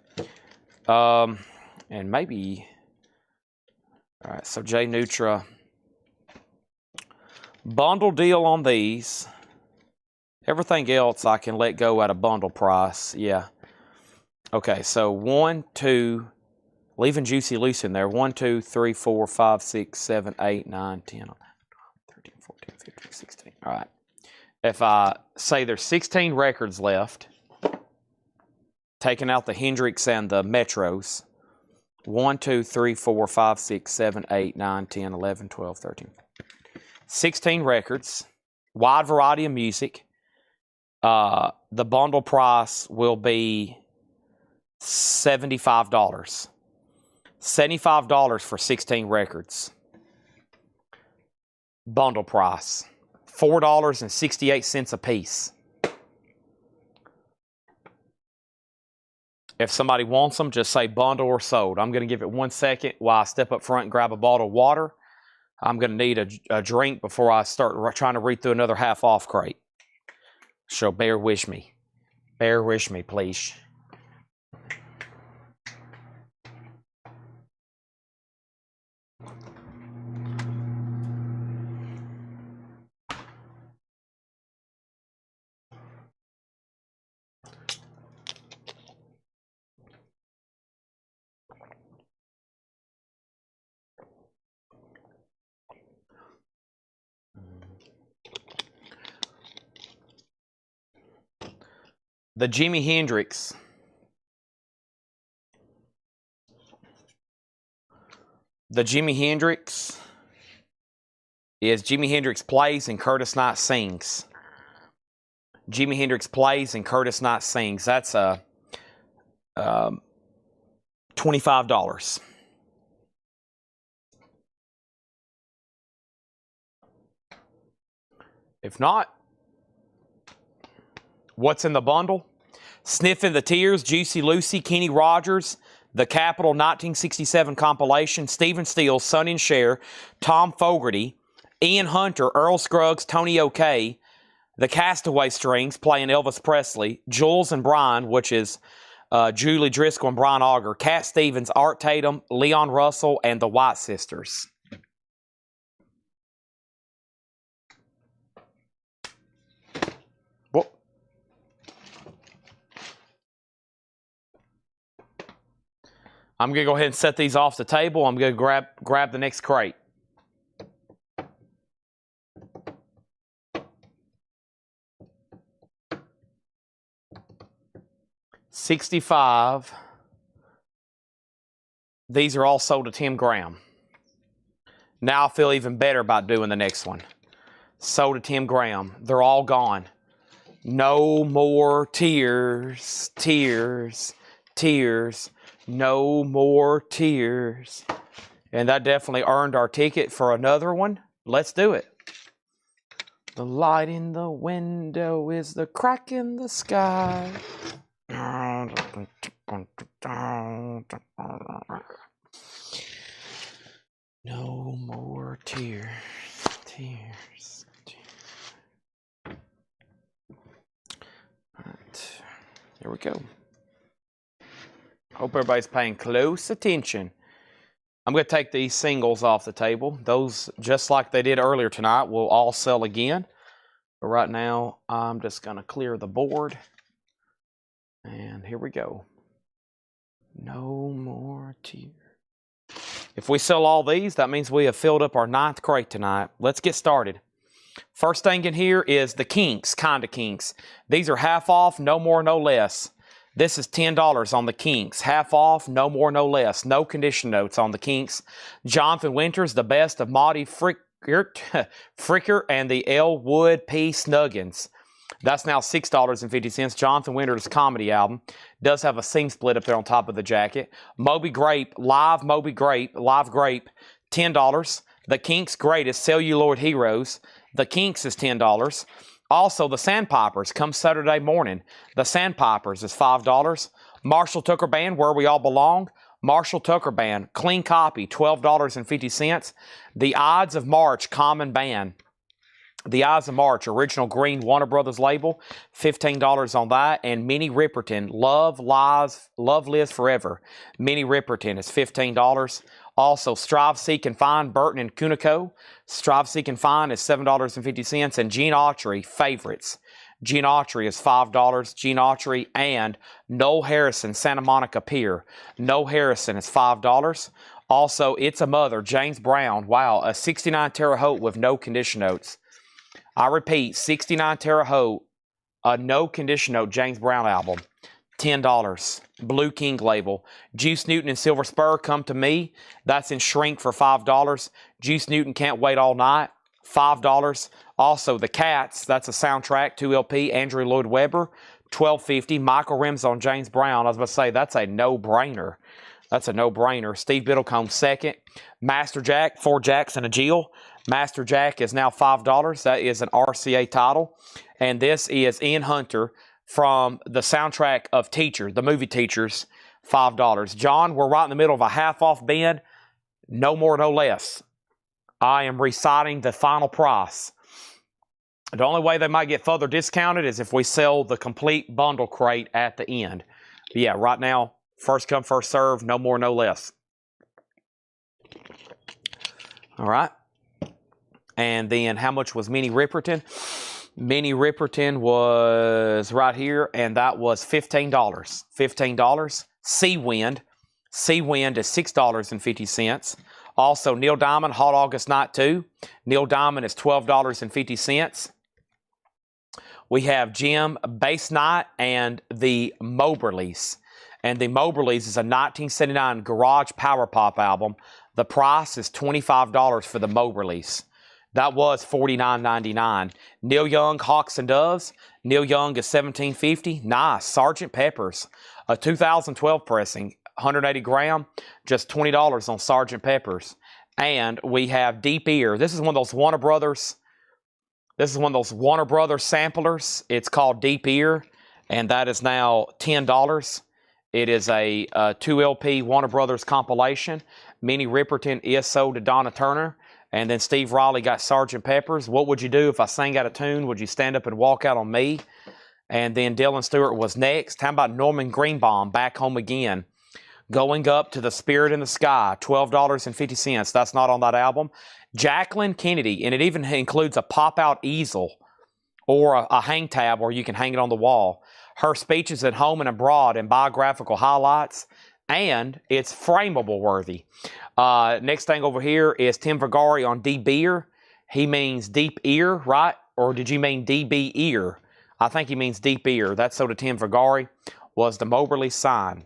And maybe, all right, so Jay Nutra. Bundle deal on these. Everything else I can let go at a bundle price. Yeah. Okay, so 1, 2, leaving Juicy Loose in there. 1, 2, 3, 4, 5, 6, 7, 8, 9, 10, 11, 12, 13, 14, 15, 16. All right. If I say there's 16 records left, taking out the Hendrix and the Metros, 1, 2, 3, 4, 5, 6, 7, 8, 9, 10, 11, 12, 13. 16 records, wide variety of music. The bundle price will be $75. $75 for 16 records. Bundle price. $4.68 a piece. If somebody wants them, just say bundle or sold. I'm going to give it 1 second while I step up front and grab a bottle of water. I'm going to need a drink before I start trying to read through another half off crate. So bear with me. Bear with me, please. The Jimi Hendrix. The Jimi Hendrix is Jimi Hendrix plays and Curtis Knight sings. Jimi Hendrix plays and Curtis Knight sings. That's $25. If not, what's in the bundle? Sniffing the Tears, Juicy Lucy, Kenny Rogers, The Capitol 1967 compilation, Stephen Stills, Sonny and Cher, Tom Fogerty, Ian Hunter, Earl Scruggs, Tony O'Kay, The Castaway Strings playing Elvis Presley, Jules and Brian, which is Julie Driscoll and Brian Auger, Cat Stevens, Art Tatum, Leon Russell, and the White Sisters. I'm going to go ahead and set these off the table. I'm going to grab the next crate. $65. These are all sold to Tim Graham. Now I feel even better about doing the next one. Sold to Tim Graham. They're all gone. No more tears, tears, tears. No more tears. And that definitely earned our ticket for another one. Let's do it. The light in the window is the crack in the sky. No more tears, tears, tears. All right, here we go. Hope everybody's paying close attention. I'm going to take these singles off the table. Those, just like they did earlier tonight, will all sell again. But right now, I'm just going to clear the board. And here we go. No more tears. If we sell all these, that means we have filled up our 9th crate tonight. Let's get started. First thing in here is the Kinks, Kinda Kinks. These are half off, no more, no less. This is $10 on the Kinks. Half off, no more, no less. No condition notes on the Kinks. Jonathan Winters, the best of Monty Fricker and the Elwood P. Snuggins. That's now $6.50. Jonathan Winters' comedy album. Does have a seam split up there on top of the jacket. Moby Grape, live Grape, $10. The Kinks' Greatest, Celluloid Heroes. The Kinks is $10. Also, the Sandpipers come Saturday morning. The Sandpipers is $5. Marshall Tucker Band, Where We All Belong. Marshall Tucker Band, clean copy, $12.50. The Ides of March Common Band. The Ides of March, original green Warner Brothers label, $15 on that. And Minnie Riperton, Love Lives Forever. Minnie Riperton is $15. Also, Strive, Seek, and Find, Burton and Cunico. Strive, Seek, and Find is $7.50. And Gene Autry, Favorites. Gene Autry is $5. Gene Autry and Noel Harrison, Santa Monica Pier. Noel Harrison is $5. Also, It's a Mother, James Brown. Wow, a 69 Terre Haute with no condition notes. I repeat, 69 Terre Haute, a no condition note James Brown album, $10. Blue King label. Juice Newton and Silver Spur, Come to Me. That's in shrink for $5. Juice Newton, Can't Wait All Night, $5. Also, The Cats, that's a soundtrack, 2 LP, Andrew Lloyd Webber, $12.50. Michael Rims on James Brown. I was about to say, that's a no-brainer. That's a no-brainer. Steve Biddlecombe, second. Master Jack, 4 Jacks and a Jill. Master Jack is now $5. That is an RCA title. And this is Ian Hunter from the soundtrack of Teacher, the movie Teachers, $5. John, we're right in the middle of a half-off bid. No more, no less. I am reciting the final price. The only way they might get further discounted is if we sell the complete bundle crate at the end. But yeah, right now, first come, first serve, no more, no less. All right. And then how much was Minnie Riperton? Minnie Riperton was right here, and that was $15. $15. Sea Wind is $6.50. Also, Neil Diamond, Hot August Night 2. Neil Diamond is $12.50. We have Jim, Bass Night, and the Moberlys. And the Moberlys is a 1979 garage power pop album. The price is $25 for the Moberlys. That was $49.99. Neil Young, Hawks and Doves. Neil Young is $17.50. Nice. Sgt. Pepper's, a 2012 pressing, 180 gram, just $20 on Sgt. Pepper's. And we have Deep Ear. This is one of those Warner Brothers. This is one of those Warner Brothers samplers. It's called Deep Ear, and that is now $10. It is a 2 LP Warner Brothers compilation. Minnie Riperton is sold to Donna Turner. And then Steve Riley got Sgt. Pepper's. What would you do if I sang out of tune? Would you stand up and walk out on me? And then Dylan Stewart was next. How about Norman Greenbaum, Back Home Again? Going Up to the Spirit in the Sky, $12.50. That's not on that album. Jacqueline Kennedy, and it even includes a pop-out easel or a hang tab where you can hang it on the wall. Her speeches at home and abroad and biographical highlights. And it's frameable worthy. Next thing over here is Tim Vergari on Deep Ear. He means deep ear, right? Or did you mean DB ear? I think he means deep ear. That's so to Tim Vergari. Was the Moberly signed?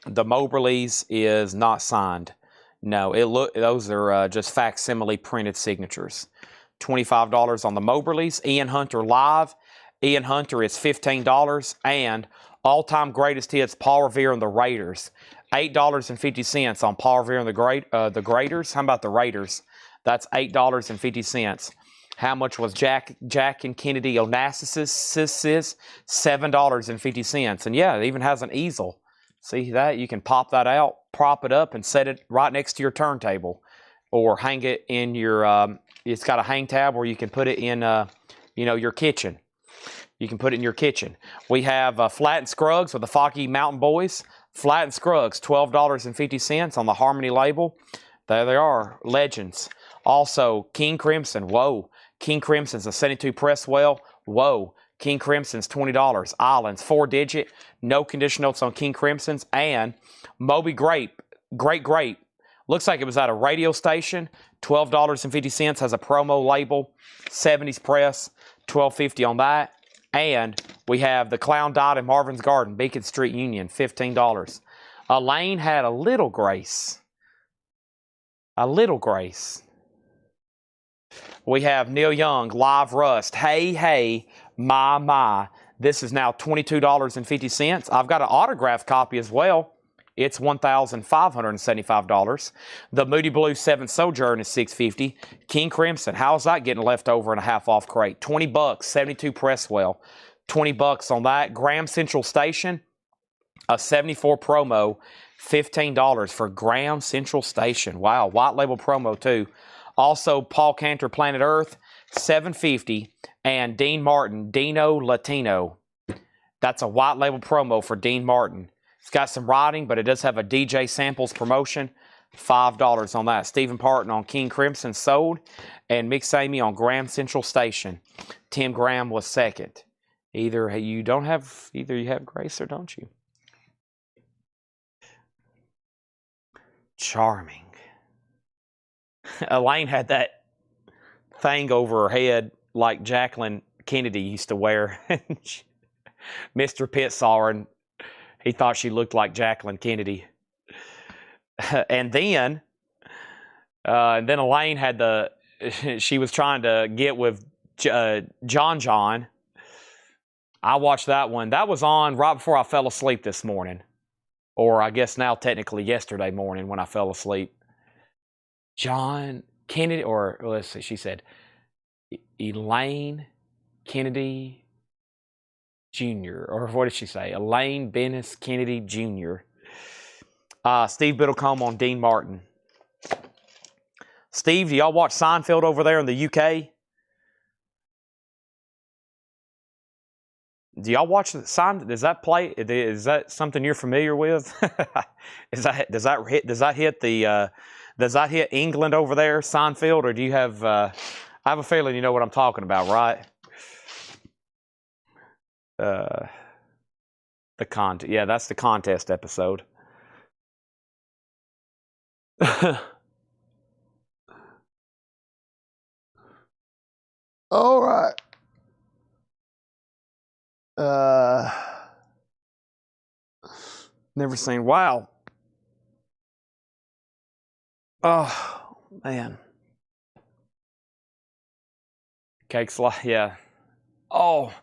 The Moberlys is not signed. No, those are just facsimile printed signatures. $25 on the Moberlys. Ian Hunter live. Ian Hunter is $15. And all-time greatest hits, Paul Revere and the Raiders. $8.50 on Paul Revere and the Graders. How about the Raiders? That's $8.50. How much was Jack and Kennedy Onassis? $7.50. And yeah, it even has an easel. See that? You can pop that out, prop it up, and set it right next to your turntable. Or hang it in your, it's got a hang tab where you can put it in, your kitchen. You can put it in your kitchen. We have Flat and Scruggs with the Foggy Mountain Boys. Flat and Scruggs, $12.50 on the Harmony label. There they are, legends. Also, King Crimson, whoa. King Crimson's a 72 Presswell, whoa. King Crimson's $20. Islands, 4-digit, no condition notes on King Crimson's. And Moby Grape, Great Grape. Looks like it was at a radio station. $12.50, has a promo label. 70s Press, $12.50 on that. And We have the Clown Dot in Marvin's Garden, Beacon Street Union, $15. Elaine had a little grace. A little grace. We have Neil Young, Live Rust, Hey, Hey, My. This is now $22.50. I've got an autographed copy as well. It's $1,575. The Moody Blue 7 Sojourn is $650. King Crimson, how's that getting left over in a half off crate? $20, 72 Presswell. $20 on that. Graham Central Station, a 74 promo, $15 for Graham Central Station. Wow, white label promo too. Also, Paul Cantor, Planet Earth, $750. And Dean Martin, Dino Latino. That's a white label promo for Dean Martin. It's got some writing, but it does have a DJ Samples promotion. $5 on that. Stephen Parton on King Crimson sold. And Mick Samey on Graham Central Station. Tim Graham was second. Either you have grace or don't you? Charming. Elaine had that thing over her head like Jacqueline Kennedy used to wear. Mr. Pitt saw her and he thought she looked like Jacqueline Kennedy. And then Elaine had she was trying to get with John. I watched that one. That was on right before I fell asleep this morning. Or I guess now technically yesterday morning when I fell asleep. John Kennedy, or let's see, she said Elaine Kennedy Jr., or what did she say? Elaine Bennis Kennedy Jr. Steve Biddlecombe on Dean Martin. Steve, do y'all watch Seinfeld over there in the UK? Do y'all watch the Seinfeld? Does that play? Is that something you're familiar with? Does that hit England over there, Seinfeld, or do you have? I have a feeling you know what I'm talking about, right? Yeah, that's the contest episode. All right. Never seen. Wow. Oh man. Cakes like yeah. Oh,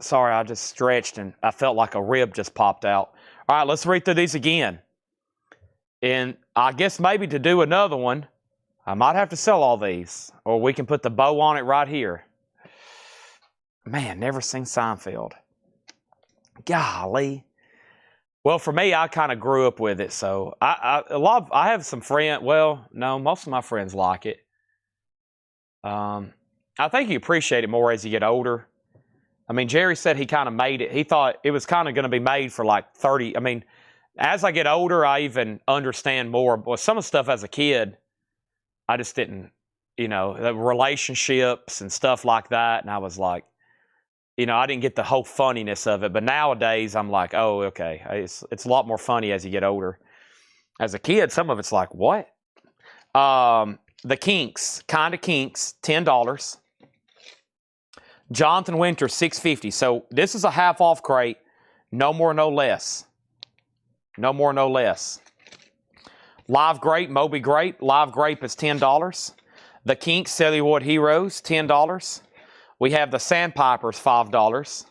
sorry. I just stretched and I felt like a rib just popped out. All right, let's read through these again. And I guess maybe to do another one, I might have to sell all these, or we can put the bow on it right here. Man, never seen Seinfeld. Golly. Well, for me, I kind of grew up with it, so I have some friends. Well, no, most of my friends like it. I think you appreciate it more as you get older. I mean, Jerry said he kind of made it. He thought it was kind of going to be made for like 30. I mean, as I get older, I even understand more. But some of the stuff as a kid, I just didn't, the relationships and stuff like that. And I was like, I didn't get the whole funniness of it. But nowadays, I'm like, oh, okay. It's a lot more funny as you get older. As a kid, some of it's like, what? The Kinks, $10. Jonathan Winter, $6.50. So this is a half off crate. No more, no less. No more, no less. Live Grape, Moby Grape. Live Grape is $10. The Kinks, Celluloid Heroes, $10. We have the Sandpipers, $5.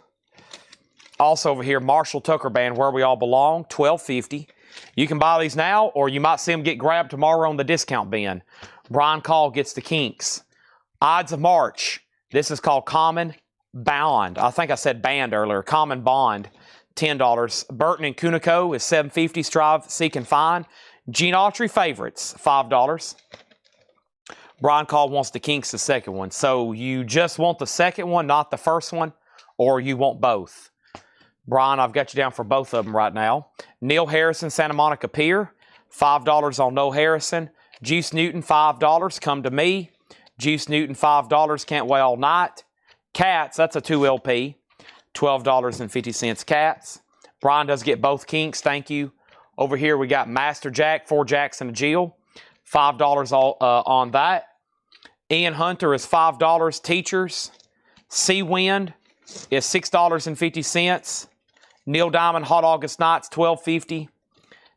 Also over here, Marshall Tucker Band, Where We All Belong, $12.50. You can buy these now, or you might see them get grabbed tomorrow on the discount bin. Brian Call gets the Kinks. Ides of March. This is called Common Bond. I think I said band earlier. Common Bond, $10. Burton and Kunico is $7.50. Strive, Seek, and Find. Gene Autry Favorites, $5. Brian Call wants the Kinks, the second one. So you just want the second one, not the first one, or you want both. Brian, I've got you down for both of them right now. Neil Harrison, Santa Monica Pier, $5 on Noel Harrison. Juice Newton, $5. Come to Me. Juice Newton, $5. Can't Wait All Night. Cats, that's a 2 LP, $12.50 Cats. Brian does get both Kinks, thank you. Over here we got Master Jack, 4 Jacks and a Jill, $5 on that. Ian Hunter is $5. Teachers. Sea Wind, is $6.50. Neil Diamond Hot August Nights, $12.50.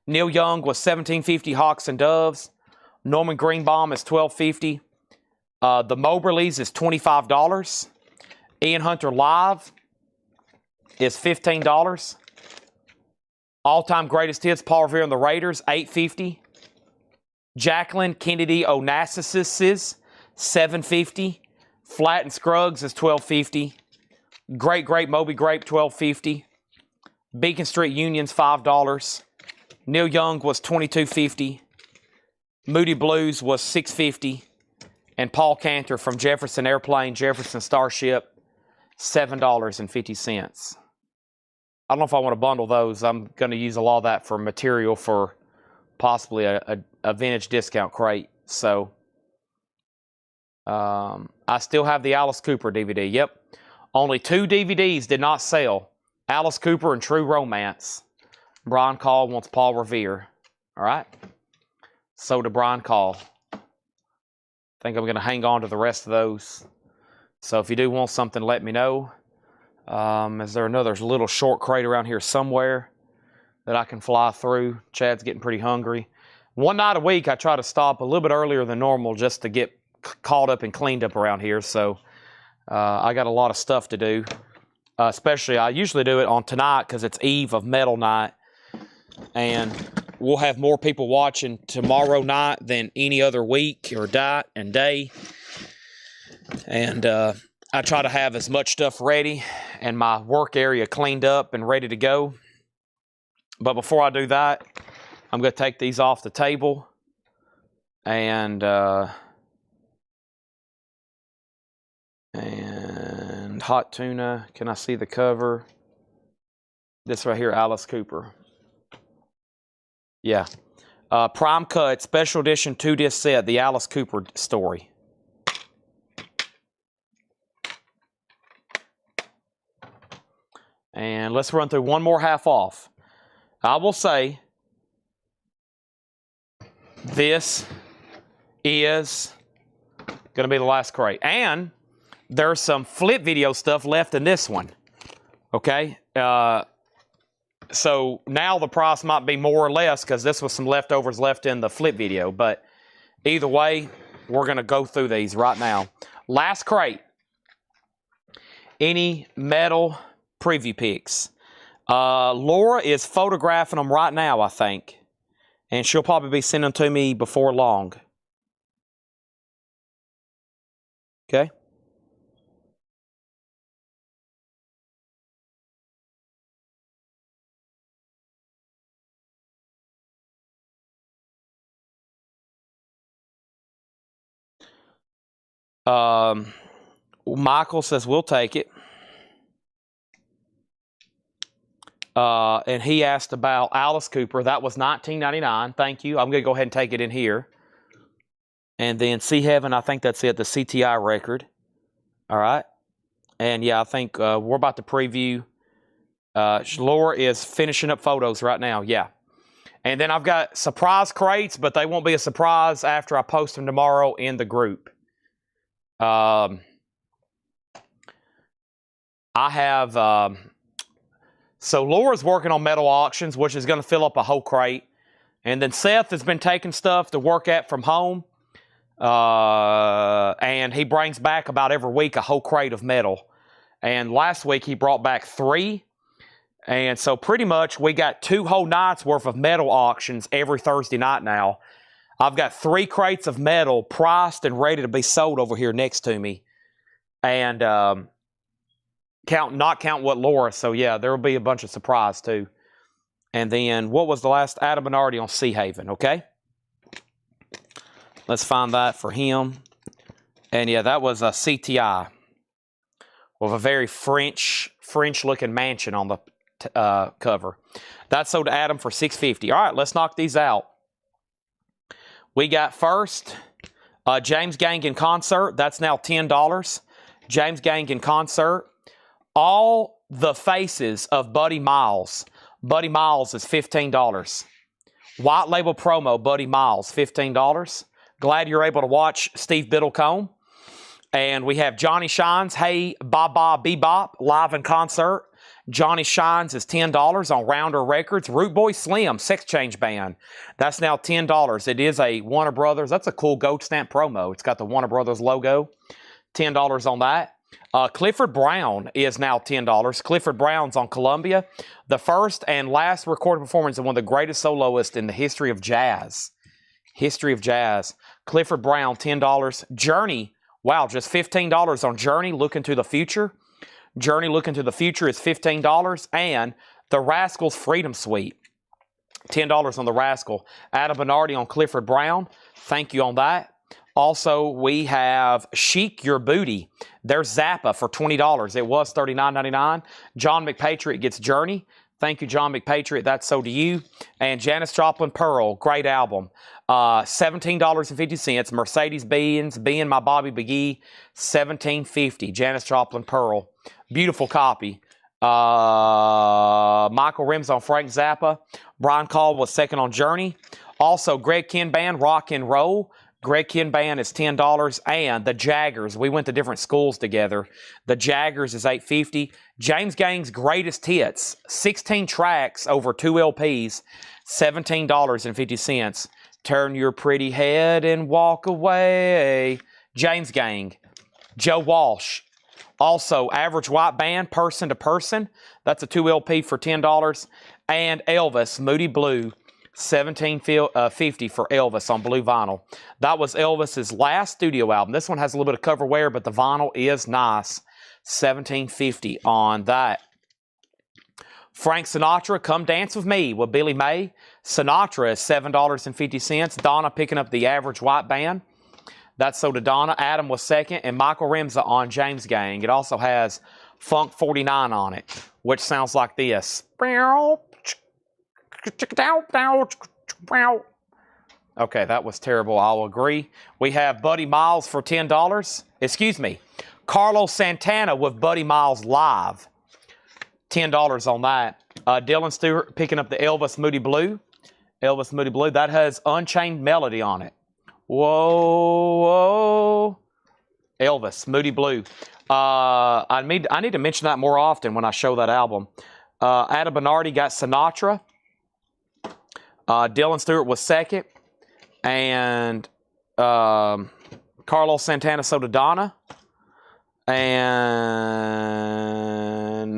Neil Young was $17.50. Hawks and Doves. Norman Greenbaum is $12.50. The Moberleys is $25. Ian Hunter Live is $15. All-time greatest hits, Paul Revere and the Raiders, $8.50. Jacqueline Kennedy Onassis is $7.50. Flat and Scruggs is $12.50. Great Grape Moby Grape, $12.50. Beacon Street Union's $5. Neil Young was $22.50. Moody Blues was $6.50. And Paul Cantor from Jefferson Airplane, Jefferson Starship, $7.50. I don't know if I want to bundle those. I'm going to use a lot of that for material for possibly a vintage discount crate. So, I still have the Alice Cooper DVD. Yep. Only 2 DVDs did not sell. Alice Cooper and True Romance. Brian Call wants Paul Revere. All right. So to Brian Call. I think I'm going to hang on to the rest of those. So if you do want something, let me know. Is there another little short crate around here somewhere that I can fly through? Chad's getting pretty hungry. One night a week, I try to stop a little bit earlier than normal just to get caught up and cleaned up around here. So I got a lot of stuff to do. Especially, I usually do it on tonight because it's eve of metal night. And we'll have more people watching tomorrow night than any other week or day. And I try to have as much stuff ready and my work area cleaned up and ready to go. But before I do that, I'm going to take these off the table. And hot tuna. Can I see the cover? This right here, Alice Cooper. Yeah. Prime Cut, Special Edition 2-disc set, the Alice Cooper story. And let's run through one more half off. I will say this is going to be the last crate. And there's some flip video stuff left in this one. Okay? So now the price might be more or less because this was some leftovers left in the flip video. But either way, we're going to go through these right now. Last crate. Any metal preview pics. Laura is photographing them right now, I think. And she'll probably be sending them to me before long. Okay? Michael says we'll take it. And he asked about Alice Cooper. That was $19.99. Thank you. I'm going to go ahead and take it in here. And then Sea Heaven, I think that's it, the CTI record. All right. And yeah, I think we're about to preview. Laura is finishing up photos right now. Yeah. And then I've got surprise crates, but they won't be a surprise after I post them tomorrow in the group. I have... So Laura's working on metal auctions, which is going to fill up a whole crate. And then Seth has been taking stuff to work at from home. And he brings back about every week a whole crate of metal. And last week he brought back 3. And so pretty much we got 2 whole nights worth of metal auctions every Thursday night now. I've got 3 crates of metal priced and ready to be sold over here next to me. And not count what Laura. So yeah, there will be a bunch of surprise too. And then what was the last? Adam Bernardi on Sea Haven. Okay. Let's find that for him. And yeah, that was a CTI with a very French looking mansion on the cover. That sold to Adam for $6.50. All right, let's knock these out. We got first James Gang in concert. That's now $10. James Gang in concert. All the faces of Buddy Miles. Buddy Miles is $15. White label promo, Buddy Miles, $15. Glad you're able to watch Steve Biddlecombe. And we have Johnny Shines, Hey Baba Bebop, live in concert. Johnny Shines is $10 on Rounder Records. Root Boy Slim, Sex Change Band. That's now $10. It is a Warner Brothers. That's a cool gold stamp promo. It's got the Warner Brothers logo. $10 on that. Clifford Brown is now $10. Clifford Brown's on Columbia. The first and last recorded performance of one of the greatest soloists in the history of jazz. Clifford Brown, $10. Journey, wow, just $15 on Journey, Look Into the Future. Journey, Look Into the Future is $15. And the Rascals Freedom Suite, $10 on the Rascal. Adam Bernardi on Clifford Brown. Thank you on that. Also, we have Chic Your Booty. There's Zappa for $20. It was $39.99. John McPatriot gets Journey. Thank you, John McPatriot. That's so to you. And Janis Joplin, Pearl. Great album. $17.50. Mercedes-Benz, Being My Bobby McGee, $17.50. Janis Joplin, Pearl. Beautiful copy. Michael Rims on Frank Zappa. Brian Call was second on Journey. Also, Greg Ken Band, Rock and Roll. Greg Ken Band is $10. And the Jaggers. We went to different schools together. The Jaggers is $8.50. James Gang's Greatest Hits. 16 tracks over 2 LPs. $17.50. Turn Your Pretty Head and Walk Away. James Gang. Joe Walsh. Also, Average White Band, Person to Person. That's a 2 LP for $10. And Elvis, Moody Blue. $17.50 for Elvis on blue vinyl. That was Elvis's last studio album. This one has a little bit of cover wear, but the vinyl is nice. $17.50 on that. Frank Sinatra, Come Dance With Me with Billy May. Sinatra is $7.50. Donna picking up the Average White Band. That's so to Donna. Adam was second, and Michael Remza on James Gang. It also has Funk 49 on it, which sounds like this. Okay, that was terrible. I'll agree. We have Buddy Miles for $10. Excuse me. Carlos Santana with Buddy Miles live. $10 on that. Dylan Stewart picking up the Elvis Moody Blue. Elvis Moody Blue. That has Unchained Melody on it. Whoa. Elvis Moody Blue. I need to mention that more often when I show that album. Adam Bernardi got Sinatra. Dylan Stewart was second. And Carlos Santana, so to Donna. And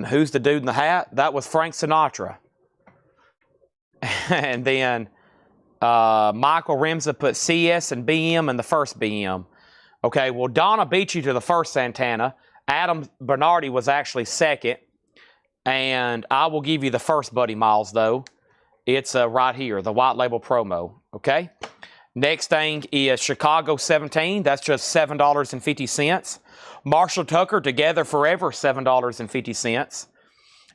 who's the dude in the hat? That was Frank Sinatra. And then Michael Remza put CS and BM in the first BM. Okay, well, Donna beat you to the first Santana. Adam Bernardi was actually second. And I will give you the first Buddy Miles, though. It's right here, the white label promo. Okay? Next thing is Chicago 17. That's just $7.50. Marshall Tucker, Together Forever, $7.50.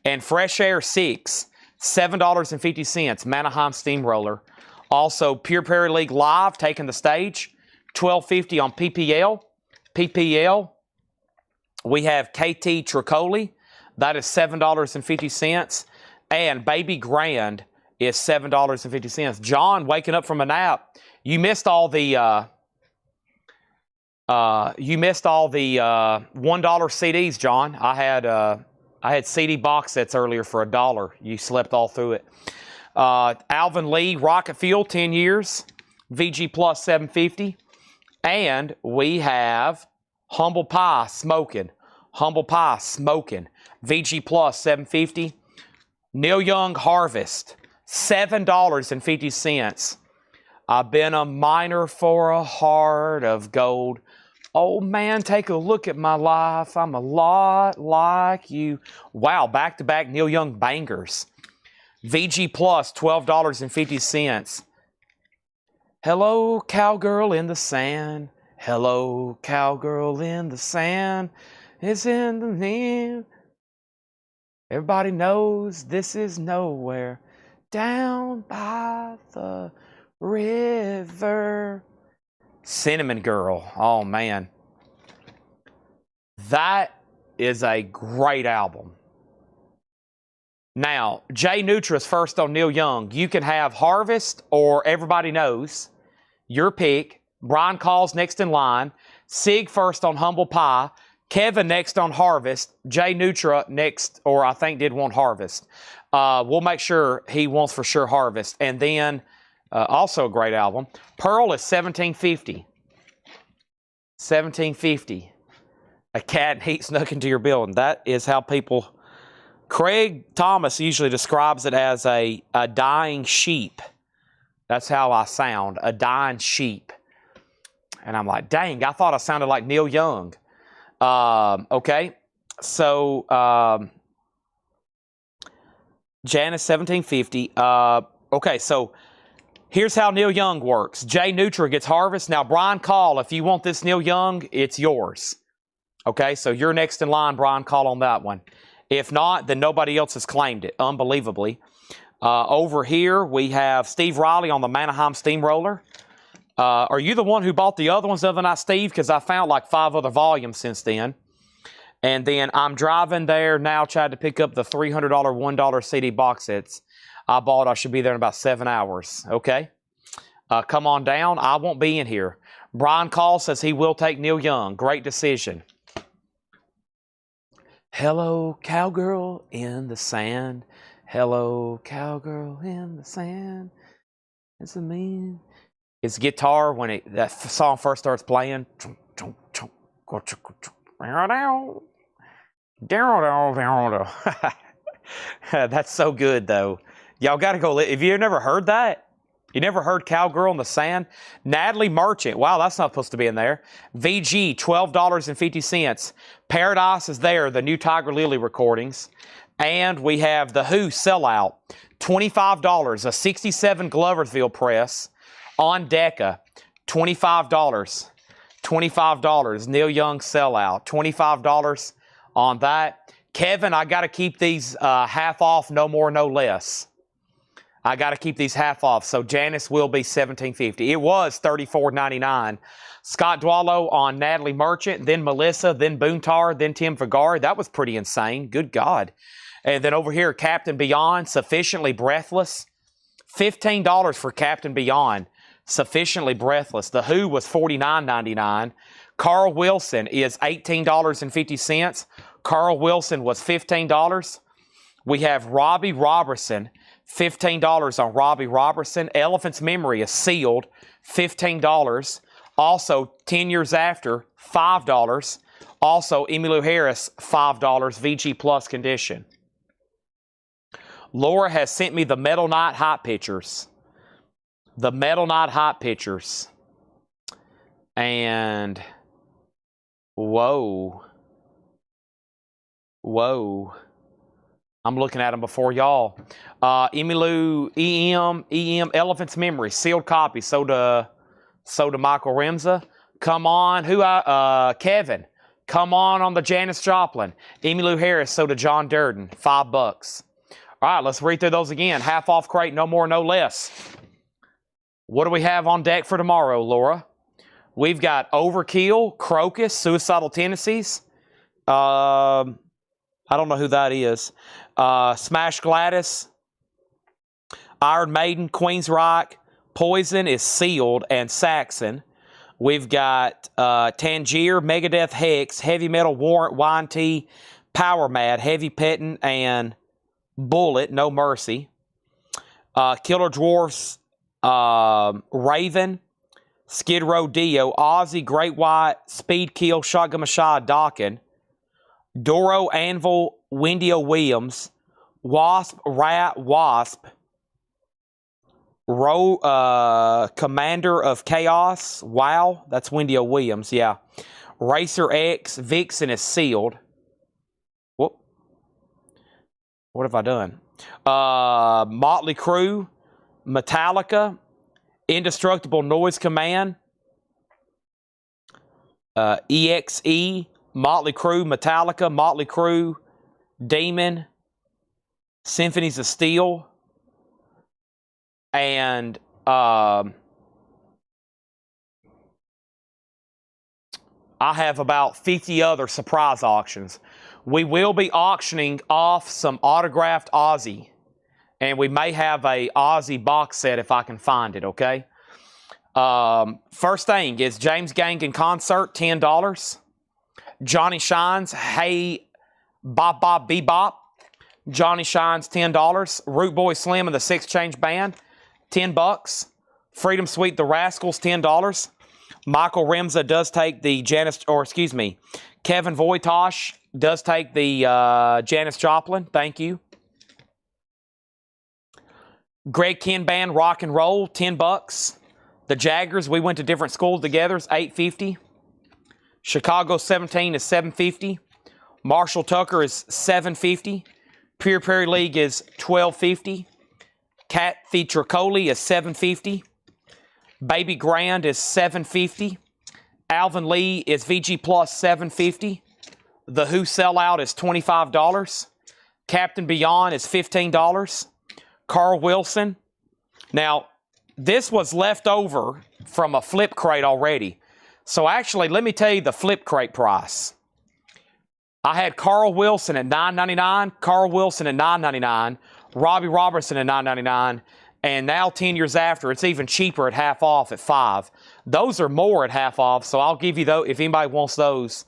And Fresh Air 6, $7.50. Manaheim Steamroller. Also, Pure Prairie League Live, taking the stage, $12.50 on PPL. PPL, we have KT Tricoli. That is $7.50. And Baby Grand is $7.50. John, waking up from a nap. You missed all the $1 CDs, John. I had CD box sets earlier for $1. You slept all through it. Alvin Lee, Rocket Fuel, 10 years. VG Plus, $7.50. And we have Humble Pie Smoking. Humble Pie Smoking. VG Plus, $7.50. Neil Young Harvest, $7.50. I've been a miner for a heart of gold. Oh man, take a look at my life. I'm a lot like you. Wow, back-to-back Neil Young bangers. VG Plus, $12.50. Hello, cowgirl in the sand. Hello, cowgirl in the sand. It's in the name. Everybody knows this is nowhere. Down by the river. Cinnamon Girl. Oh, man. That is a great album. Now, Jay Neutra's first on Neil Young. You can have Harvest or Everybody Knows. Your pick. Brian Call's next in line. Sig first on Humble Pie. Kevin next on Harvest. Jay Nutra next, or I think did want Harvest. We'll make sure he wants for sure Harvest. And then, also a great album, Pearl is $17.50. $17.50. A cat and heat snuck into your building. That is how people... Craig Thomas usually describes it as a dying sheep. That's how I sound, a dying sheep. And I'm like, dang, I thought I sounded like Neil Young. Okay, so Janice, $17.50. Okay, so here's how Neil Young works. Jay Nutra gets Harvest. Now, Brian Call, if you want this Neil Young, it's yours. Okay, so you're next in line, Brian Call, on that one. If not, then nobody else has claimed it, unbelievably. Over here, we have Steve Riley on the Manaheim Steamroller. Are you the one who bought the other ones the other night, Steve? Because I found like 5 other volumes since then. And then I'm driving there now, trying to pick up the $300 $1 CD box sets I bought. I should be there in about 7 hours. Okay? Come on down. I won't be in here. Brian Call says he will take Neil Young. Great decision. Hello, cowgirl in the sand. Hello, cowgirl in the sand. It's a mean... His guitar, when that song first starts playing, that's so good, though. Y'all got to go. If you never heard that, you never heard Cowgirl in the Sand? Natalie Merchant, wow, that's not supposed to be in there. VG, $12.50. Paradise is there, the new Tiger Lily recordings. And we have The Who Sellout, $25, a 67 Gloversville press. On Decca, $25. $25. Neil Young Sellout, $25 on that. Kevin, I got to keep these half off, no more, no less. I got to keep these half off. So Janice will be $17.50. It was $34.99. Scott Dwallow on Natalie Merchant, then Melissa, then Boontar, then Tim Vergara. That was pretty insane. Good God. And then over here, Captain Beyond, Sufficiently Breathless. $15 for Captain Beyond. Sufficiently Breathless. The Who was $49.99. Carl Wilson is $18.50. Carl Wilson was $15. We have Robbie Robertson, $15 on Robbie Robertson. Elephant's Memory is sealed, $15. Also, 10 years after, $5. Also, Emmylou Harris, $5, VG Plus condition. Laura has sent me the Metal Knight Hot Pictures. The Metal Knight Hot Pictures. And, whoa. Whoa. I'm looking at them before y'all. Emmylou, EM, Elephant's Memory, sealed copy. So to Michael Remza. Come on, Kevin. Come on the Janis Joplin. Emmylou Harris, so to John Durden, $5. All right, let's read through those again. Half off crate, no more, no less. What do we have on deck for tomorrow, Laura? We've got Overkill, Crocus, Suicidal Tendencies. I don't know who that is. Smash Gladys, Iron Maiden, Queensryche, Poison is sealed, and Saxon. We've got Tangier, Megadeth, Hex, Heavy Metal, Warrant, YNT, Power Mad, Heavy Pettin, and Bullet, No Mercy. Killer Dwarfs, Raven, Skid Row Dio, Ozzy, Great White, Speed Kill, Shotgun Machado, Dawkin, Doro, Anvil, Wendy Williams, Wasp, Rat, Wasp, Commander of Chaos, wow, that's Wendy Williams, yeah. Racer X, Vixen is sealed. Whoop. What have I done? Motley Crue, Metallica, Indestructible Noise Command, EXE, Motley Crue, Metallica, Motley Crue, Demon, Symphonies of Steel, and I have about 50 other surprise auctions. We will be auctioning off some autographed Ozzy, and we may have a Ozzy box set if I can find it, okay? First thing is James Gang in concert, $10. Johnny Shines, Hey Bop Bop Bebop. Johnny Shines, $10. Root Boy Slim and the Six Change Band, $10. Freedom Sweet the Rascals, $10. Michael Remza does take the Kevin Voitosh does take the Janis Joplin. Thank you. Greg Ken Band Rock and Roll, $10. The Jaggers, we went to different schools together, is $8.50. Chicago 17 is $7.50. Marshall Tucker is $7.50. Pure Prairie League is $12.50. Cat Theatricoli is $7.50. Baby Grand is $7.50. Alvin Lee is VG Plus $7.50. The Who Sellout is $25. Captain Beyond is $15. Carl Wilson. Now, this was left over from a flip crate already. So actually, let me tell you the flip crate price. I had Carl Wilson at $9.99, Carl Wilson at $9.99, Robbie Robertson at $9.99, and now 10 years after, it's even cheaper at half off at $5. Those are more at half off, so I'll give you those if anybody wants those.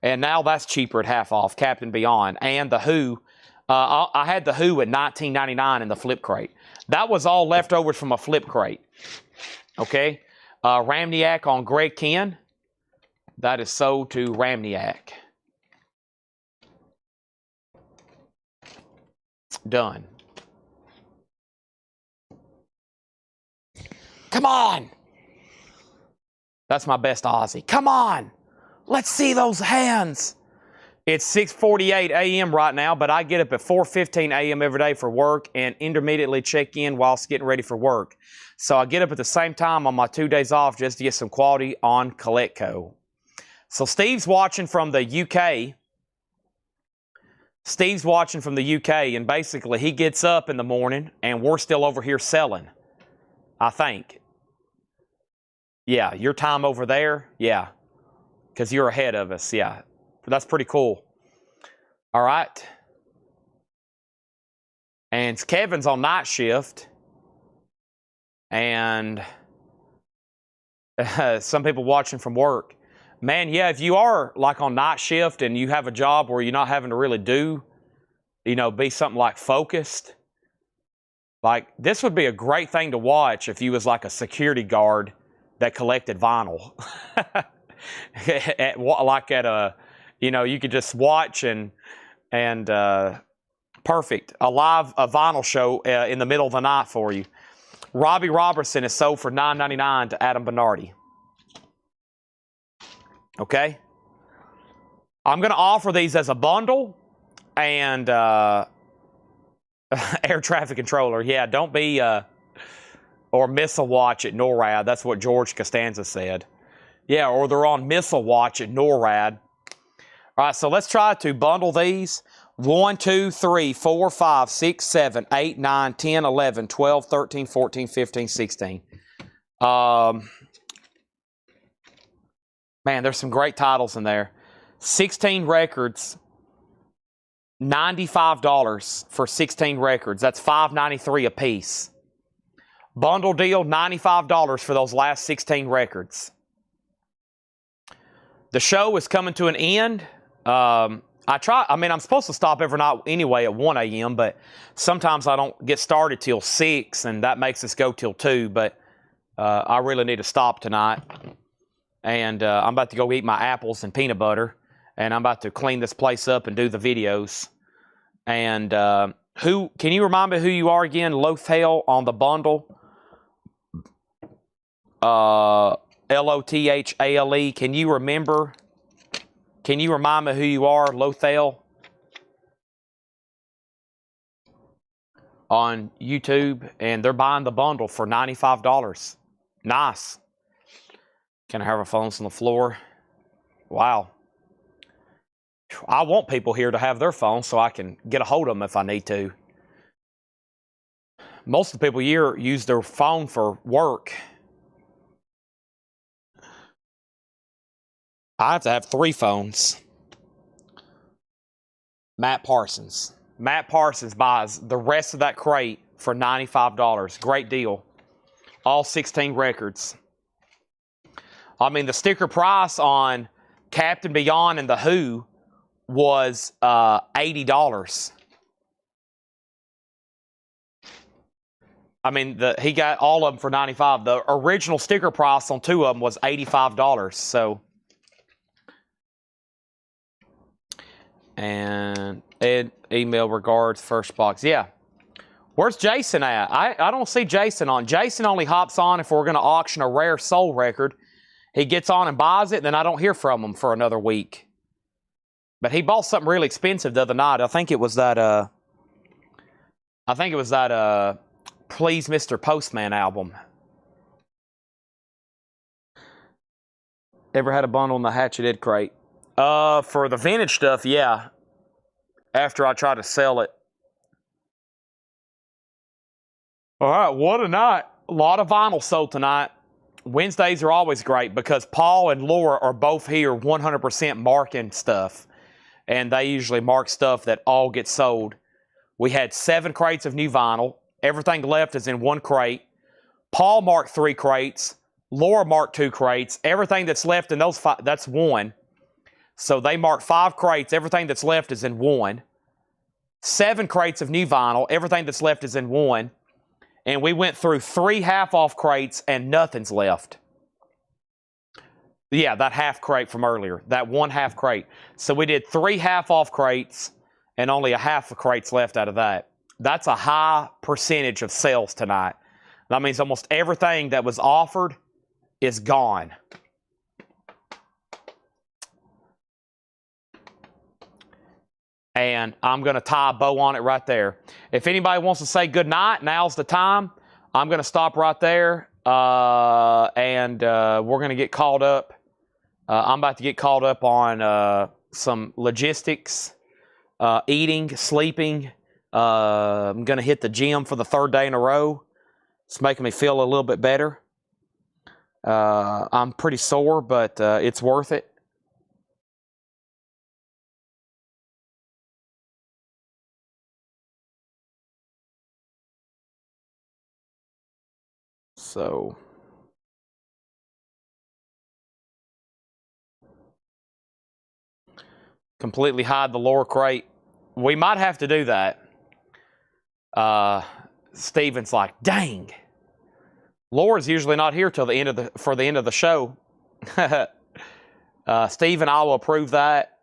And now that's cheaper at half off, Captain Beyond. And the Who, I had the Who at $19.99 in the flip crate. That was all leftovers from a flip crate. Okay? Ramniak on Greg Ken. That is sold to Ramniak. Done. Come on. That's my best Ozzy. Come on. Let's see those hands. It's 6:48 a.m. right now, but I get up at 4:15 a.m. every day for work and intermittently check in whilst getting ready for work. So I get up at the same time on my 2 days off just to get some quality on Coletco. So Steve's watching from the UK. Steve's watching from the UK, and basically he gets up in the morning, and we're still over here selling, I think. Yeah, your time over there, yeah, because you're ahead of us, yeah. That's pretty cool. All right. And Kevin's on night shift, and some people watching from work. Man, yeah, if you are like on night shift and you have a job where you're not having to really do, be something like focused, like this would be a great thing to watch if you was like a security guard that collected vinyl. You could just watch and perfect. A vinyl show in the middle of the night for you. Robbie Robertson is sold for $9.99 to Adam Bernardi. Okay? I'm going to offer these as a bundle and air traffic controller. Yeah, don't be or missile watch at NORAD. That's what George Costanza said. Yeah, or they're on missile watch at NORAD. All right, so let's try to bundle these. 1, 2, 3, 4, 5, 6, 7, 8, 9, 10, 11, 12, 13, 14, 15, 16. Man, there's some great titles in there. 16 records, $95 for 16 records. That's $5.93 a piece. Bundle deal, $95 for those last 16 records. The show is coming to an end. I'm supposed to stop every night anyway at 1 a.m., but sometimes I don't get started till 6, and that makes us go till 2, but I really need to stop tonight. And I'm about to go eat my apples and peanut butter, and I'm about to clean this place up and do the videos. And can you remind me who you are again? Lothale on the bundle. Lothale. Can you remember? Can you remind me who you are, Lothale? On YouTube, and they're buying the bundle for $95. Nice. Can I have our phones on the floor? Wow. I want people here to have their phones so I can get a hold of them if I need to. Most of the people here use their phone for work. I have to have 3 phones. Matt Parsons. Matt Parsons buys the rest of that crate for $95. Great deal. All 16 records. I mean, the sticker price on Captain Beyond and The Who was $80. I mean, he got all of them for $95. The original sticker price on 2 of them was $85. So, and Ed, email regards, first box. Yeah. Where's Jason at? I don't see Jason on. Jason only hops on if we're going to auction a rare soul record. He gets on and buys it, then I don't hear from him for another week. But he bought something really expensive the other night. I think it was that Please Mr. Postman album. Ever had a bundle in the Hatchet Ed crate? For the vintage stuff, yeah. After I try to sell it. All right, what a night. A lot of vinyl sold tonight. Wednesdays are always great because Paul and Laura are both here 100% marking stuff. And they usually mark stuff that all gets sold. We had 7 crates of new vinyl. Everything left is in 1 crate. Paul marked 3 crates. Laura marked 2 crates. Everything that's left in those 5, that's 1. So they marked 5 crates. Everything that's left is in 1. 7 crates of new vinyl. Everything that's left is in 1. And we went through 3 half-off crates and nothing's left. Yeah, that half crate from earlier. That 1 half crate. So we did 3 half-off crates and only a half of crates left out of that. That's a high percentage of sales tonight. That means almost everything that was offered is gone. And I'm going to tie a bow on it right there. If anybody wants to say good night, now's the time. I'm going to stop right there. And we're going to get called up. I'm about to get called up on some logistics, eating, sleeping. I'm going to hit the gym for the 3rd day in a row. It's making me feel a little bit better. I'm pretty sore, but it's worth it. So, completely hide the lower crate. We might have to do that. Steven's like, dang. Laura's usually not here till the end of for the end of the show. Steven, I will approve that.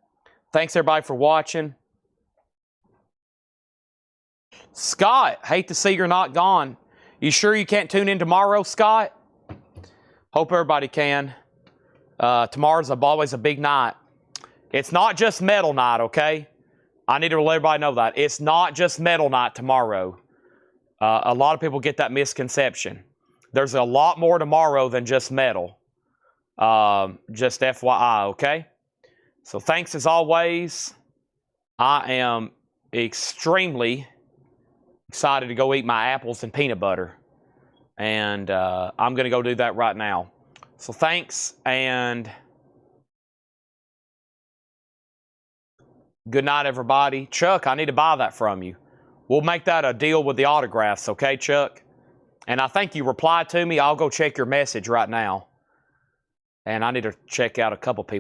Thanks everybody for watching. Scott, hate to see you're not gone. You sure you can't tune in tomorrow, Scott? Hope everybody can. Tomorrow's always a big night. It's not just metal night, okay? I need to let everybody know that. It's not just metal night tomorrow. A lot of people get that misconception. There's a lot more tomorrow than just metal. Just FYI, okay? So thanks as always. I am extremely excited to go eat my apples and peanut butter. And I'm going to go do that right now. So thanks and good night, everybody. Chuck, I need to buy that from you. We'll make that a deal with the autographs, okay, Chuck? And I think you replied to me. I'll go check your message right now. And I need to check out a couple people.